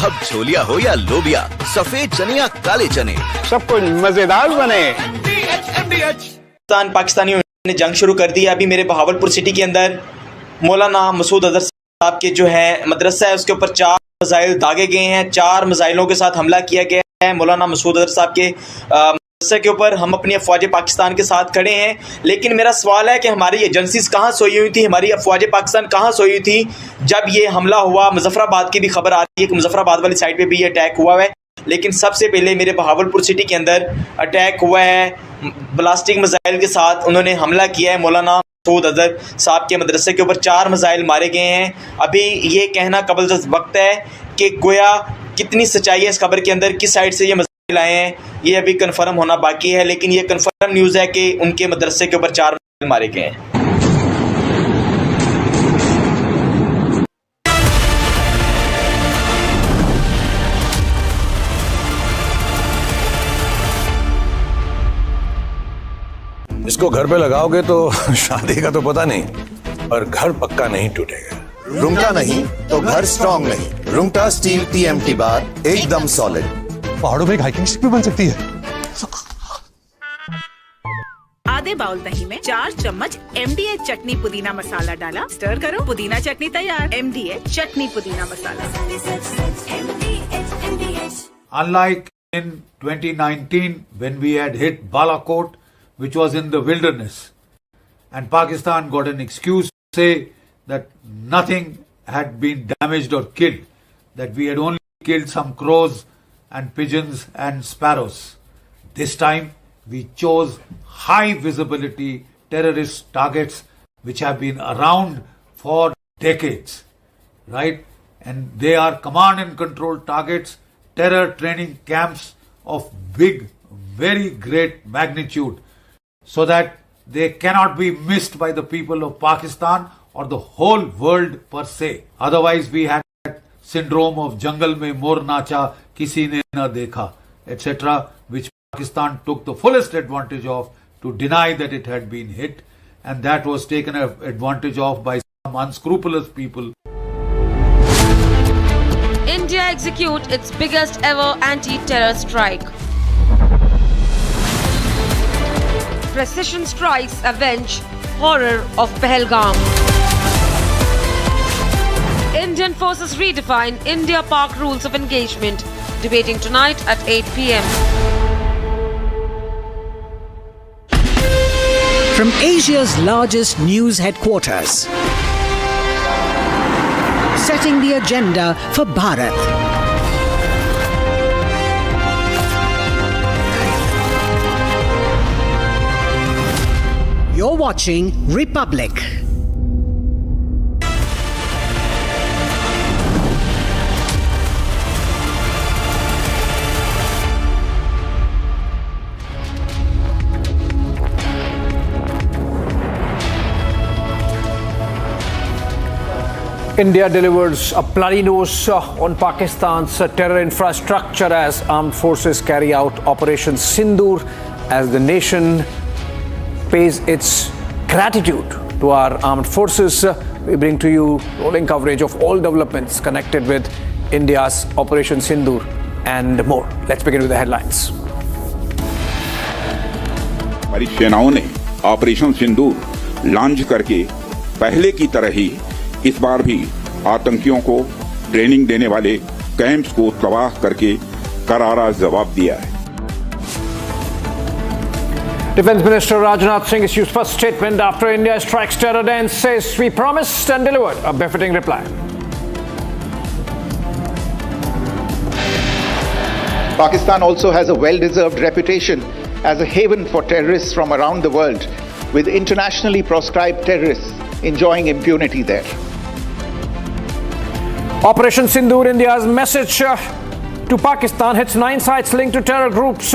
अब झोलिया हो या लोबिया, सफेद चने या काले चने, सब कुछ मजेदार बने। पाकिस्तानियों ने जंग शुरू कर दी है। अभी मेरे बहावलपुर सिटी के अंदर मौलाना मसूद अजहर साहब के जो है मदरसा है, उसके ऊपर 4 मिसाइल दागे गए हैं। 4 मिसाइलों के साथ हमला किया गया है मौलाना मसूद अजहर साहब के मदरसे के ऊपर। हम अपनी अफवाज पाकिस्तान के साथ खड़े हैं, लेकिन मेरा सवाल है कि हमारी एजेंसीज कहाँ सोई हुई थी, हमारी अफवाज पाकिस्तान कहाँ सोई हुई थी जब ये हमला हुआ। मुजफ्फराबाद की भी खबर आ रही है कि मुजफ्फराबाद वाली साइड पे भी ये अटैक हुआ है, लेकिन सबसे पहले मेरे बहावलपुर सिटी के अंदर अटैक हुआ है ब्लास्टिक मिसाइल के साथ। उन्होंने हमला किया है मौलाना मसूद अजहर साहब के मदरसे के ऊपर। 4 मिसाइल मारे गए हैं। अभी ये कहना कबल वक्त है कि गोया कितनी सच्चाई है इस खबर के अंदर, किस साइड से ये मिसाइल आए हैं, ये अभी कंफर्म होना बाकी है। लेकिन ये कंफर्म न्यूज़ है कि उनके मदरसे के ऊपर 4 मिसाइल मारे गए हैं। इसको घर पे लगाओगे तो शादी का तो पता नहीं, पर घर पक्का नहीं टूटेगा। रुंगटा नहीं तो घर स्ट्रॉन्ग नहीं। रुंगटा स्टील TMT बार एकदम सॉलिड। पहाड़ों में एक हाइकिंग शिप भी बन सकती है। आधे बाउल दही में 4 चम्मच MDH चटनी पुदीना मसाला डाला, स्टर करो, पुदीना चटनी तैयार। MDH चटनी पुदीना मसाला। Unlike in 2019 when we had hit Balakot, which was in the wilderness, and Pakistan got an excuse to say that nothing had been damaged or killed, that we had only killed some crows and pigeons and sparrows. This time we chose high visibility terrorist targets which have been around for decades, right? And they are command and control targets, terror training camps of big, very great magnitude, so that they cannot be missed by the people of Pakistan or the whole world per se. Otherwise we had that syndrome of jungle mein mor nacha kisi ne na dekha, etc., which Pakistan took the fullest advantage of to deny that it had been hit, and that was taken advantage of by some unscrupulous people. India execute its biggest ever anti-terror strike. Precision strikes avenge horror of Pahalgam. Indian forces redefine India-Pak rules of engagement. Debating tonight at 8 p.m. From Asia's largest news headquarters, setting the agenda for Bharat. You're watching Republic. India delivers a bloody dose on Pakistan's terror infrastructure as armed forces carry out Operation Sindoor, as the nation pays its gratitude to our armed forces. We bring to you rolling coverage of all developments connected with India's Operation Sindoor and more. Let's begin with the headlines. हमारी सेनाओं ने operation सिंदूर launch करके पहले की तरह ही इस बार भी आतंकियों को ट्रेनिंग देने वाले कैंप्स को तबाह करके करारा जवाब दिया है। Defense Minister Rajnath Singh issues first statement after India strikes terror and says we promised and delivered a befitting reply. Pakistan also has a well-deserved reputation as a haven for terrorists from around the world, with internationally proscribed terrorists enjoying impunity there. Operation Sindoor, India's message to Pakistan, hits 9 sites linked to terror groups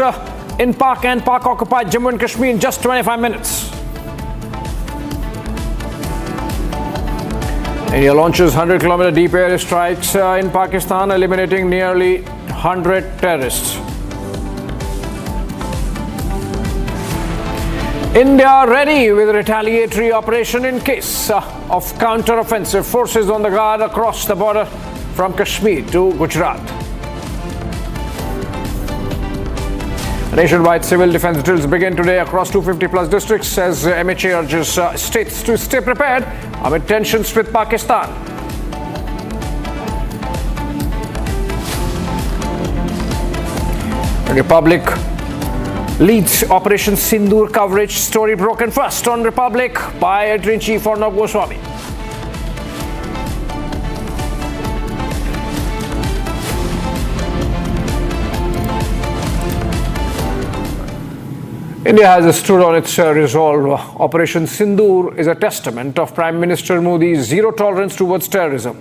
in Pak and Pak-occupied Jammu and Kashmir in just 25 minutes. India launches 100-kilometer deep air strikes in Pakistan, eliminating nearly 100 terrorists. India ready with a retaliatory operation in case of counter-offensive. Forces on the guard across the border from Kashmir to Gujarat. Nationwide civil defense drills begin today across 250 plus districts as MHA urges states to stay prepared amid tensions with Pakistan. Republic leads Operation Sindoor coverage. Story broken first on Republic by Editor-in-Chief Arnab Goswami. India has stood on its resolve. Operation Sindoor is a testament of Prime Minister Modi's zero tolerance towards terrorism.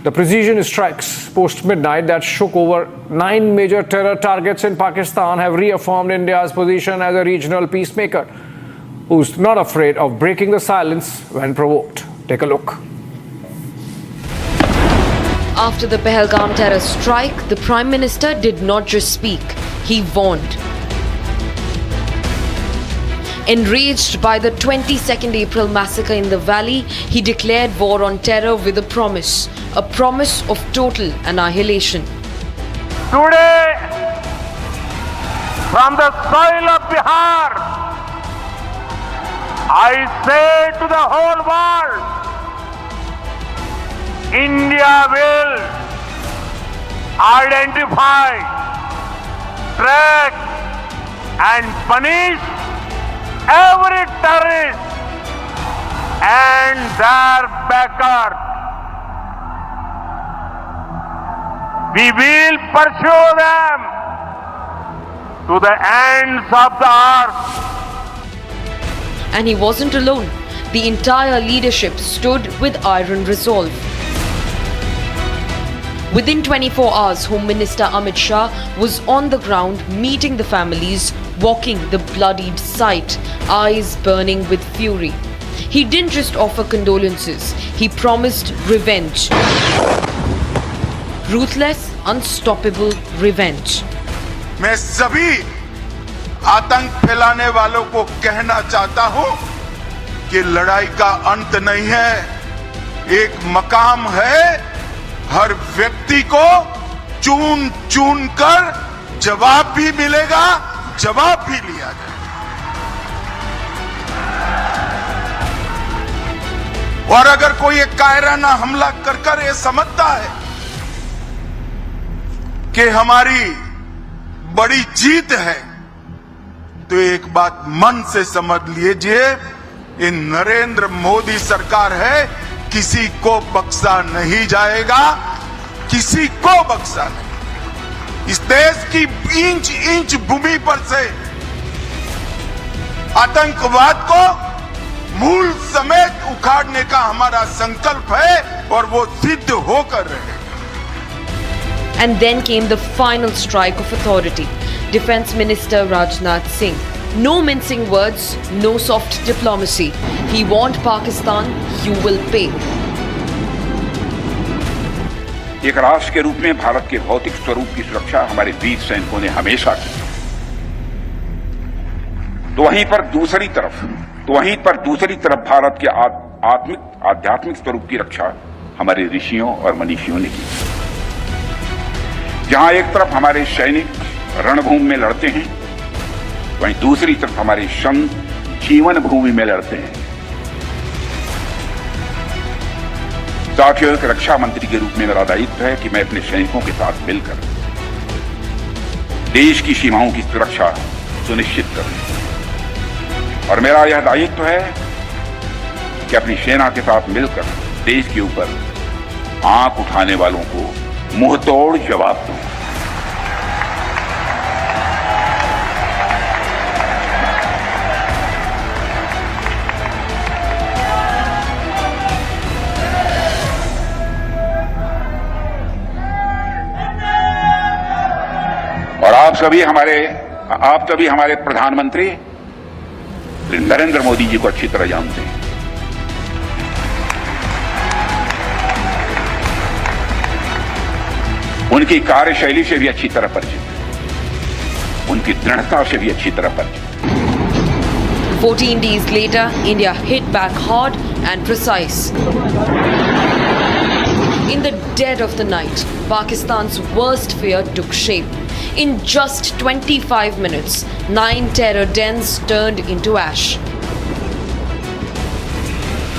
The precision strikes post-midnight that shook over 9 major terror targets in Pakistan have reaffirmed India's position as a regional peacemaker who's not afraid of breaking the silence when provoked. Take a look. After the Pahalgam terror strike, the Prime Minister did not just speak, he warned. Enraged by the 22nd April massacre in the valley, he declared war on terror with a promise of total annihilation. Today, from the soil of Bihar, I say to the whole world, India will identify, track and punish every terrorist and their backer. We will pursue them to the ends of the earth. And he wasn't alone. The entire leadership stood with iron resolve. Within 24 hours, Home Minister Amit Shah was on the ground meeting the families, walking the bloodied site, eyes burning with fury. He didn't just offer condolences, he promised revenge. Ruthless, unstoppable revenge. मैं सभी आतंक फैलाने वालों को कहना चाहता हूं कि लड़ाई का अंत नहीं है, एक मकाम है। हर व्यक्ति को चुन चुन कर जवाब भी मिलेगा, जवाब भी लिया जाएगा। और अगर कोई एक कायराना हमला कर ये समझता है कि हमारी बड़ी जीत है, तो एक बात मन से समझ लीजिए, ये नरेंद्र मोदी सरकार है, किसी को बख्शा नहीं जाएगा, किसी को बख्शा नहीं। इस देश की इंच इंच भूमि पर से आतंकवाद को मूल समेत उखाड़ने का हमारा संकल्प है और वो सिद्ध होकर रहेगा। And then came the final strike of authority. Defense Minister Rajnath Singh. No mincing words, no soft diplomacy. He warned Pakistan, you will pay. एक राष्ट्र के रूप में भारत के भौतिक स्वरूप की सुरक्षा हमारे वीर सैनिकों ने हमेशा की। तो वहीं पर दूसरी तरफ भारत के आध्यात्मिक स्वरूप की रक्षा हमारे ऋषियों और मनीषियों ने की। जहां एक तरफ हमारे सैनिक रणभूमि में लड़ते हैं, वहीं दूसरी तरफ हमारे संत जीवन भूमि में लड़ते हैं। साथियों, एक रक्षा मंत्री के रूप में मेरा दायित्व है कि मैं अपने सैनिकों के साथ मिलकर देश की सीमाओं की सुरक्षा सुनिश्चित करूं। और मेरा यह दायित्व है कि अपनी सेना के साथ मिलकर देश के ऊपर आंख उठाने वालों को मुंहतोड़ जवाब दूं। और आप सभी हमारे प्रधानमंत्री नरेंद्र मोदी जी को अच्छी तरह जानते हैं। उनकी कार्यशैली से भी अच्छी तरह परिचित हैं, उनकी दृढ़ता से भी अच्छी तरह परिचित हैं। 14 days later, India hit back hard and precise. In the dead of the night, Pakistan's worst fear took shape. In just 25 minutes, 9 terror dens turned into ash.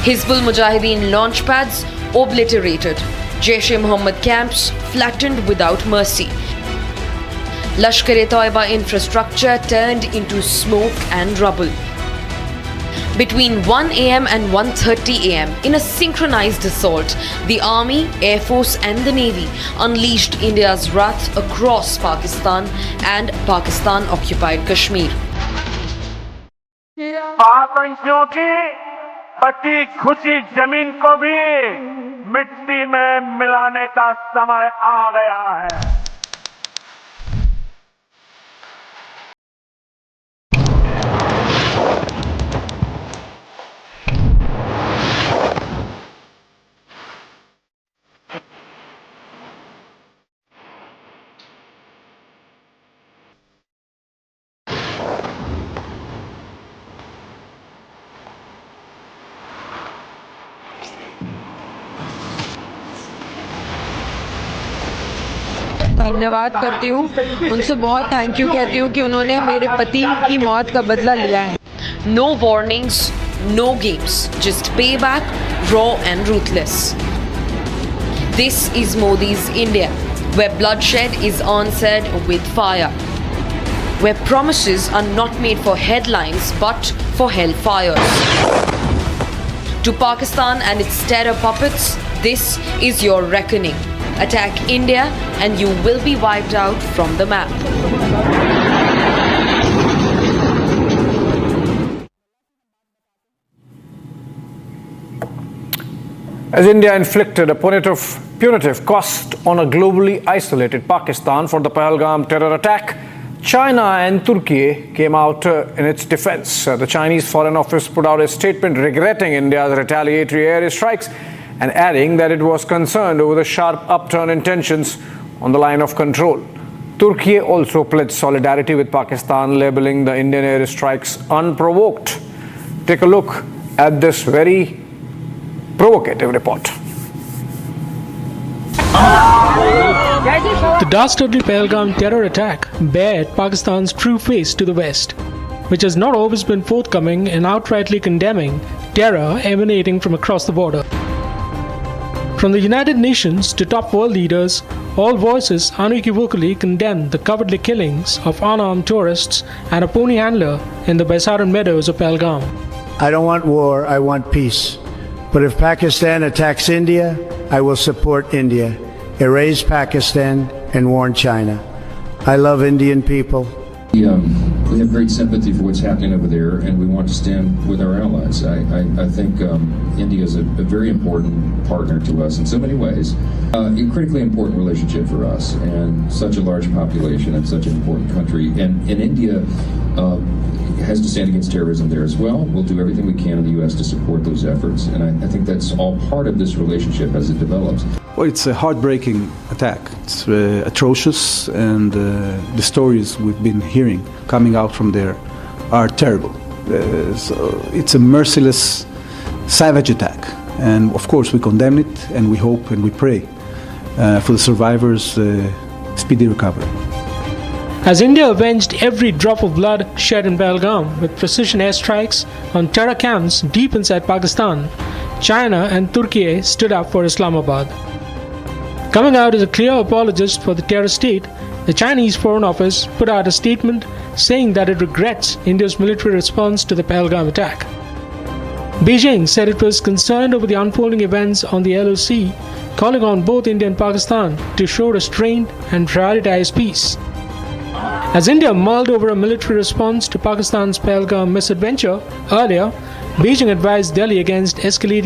Hizbul Mujahideen launch pads obliterated. Jaish-e-Mohammed camps flattened without mercy. Lashkar-e-Toiba infrastructure turned into smoke and rubble. Between 1 a.m. and 1:30 a.m., in a synchronized assault, the Army, Air Force and the Navy unleashed India's wrath across Pakistan and Pakistan-occupied Kashmir. आतंकियों की बची खुशी जमीन को भी मिट्टी में मिलाने का समय आ गया है। धन्यवाद करती हूँ, उनसे बहुत थैंक यू कहती हूँ कि उन्होंने मेरे पति की मौत का बदला लिया है। No warnings, no games, just payback, raw and ruthless. This is Modi's India, where bloodshed is answered with fire, where promises are not made for headlines but for hellfires. To Pakistan and its terror puppets, this is your reckoning. Attack India and you will be wiped out from the map. As India inflicted a punitive cost on a globally isolated Pakistan for the Pahalgam terror attack, China and Turkey came out in its defense. The Chinese Foreign Office put out a statement regretting India's retaliatory air strikes and adding that it was concerned over the sharp upturn in tensions on the line of control. Turkey also pledged solidarity with Pakistan, labeling the Indian air strikes unprovoked. Take a look at this very provocative report. The dastardly Pahalgam terror attack bared Pakistan's true face to the West, which has not always been forthcoming in outrightly condemning terror emanating from across the border. From the United Nations to top world leaders, all voices unequivocally condemned the cowardly killings of unarmed tourists and a pony handler in the Baisaran meadows of Pahalgam. I don't want war, I want peace. But if Pakistan attacks India, I will support India, erase Pakistan, and warn China. I love Indian people. We have great sympathy for what's happening over there, and we want to stand with our allies. I think India is a very important partner to us in so many ways. A critically important relationship for us, and such a large population and such an important country. And India has to stand against terrorism there as well. We'll do everything we can in the U.S. to support those efforts, and I think that's all part of this relationship as it develops. Well, it's a heartbreaking attack. It's atrocious, and the stories we've been hearing coming out from there are terrible. So it's a merciless, savage attack, and of course we condemn it, and we hope and we pray for the survivors' speedy recovery. As India avenged every drop of blood shed in Pahalgam with precision airstrikes on terror camps deep inside Pakistan, China and Turkey stood up for Islamabad. Coming out as a clear apologist for the terror state, the Chinese Foreign Office put out a statement saying that it regrets India's military response to the Pahalgam attack. Beijing said it was concerned over the unfolding events on the LOC, calling on both India and Pakistan to show restraint and prioritize peace. As India mulled over a military response to Pakistan's Pahalgam misadventure earlier, Beijing advised Delhi against escalating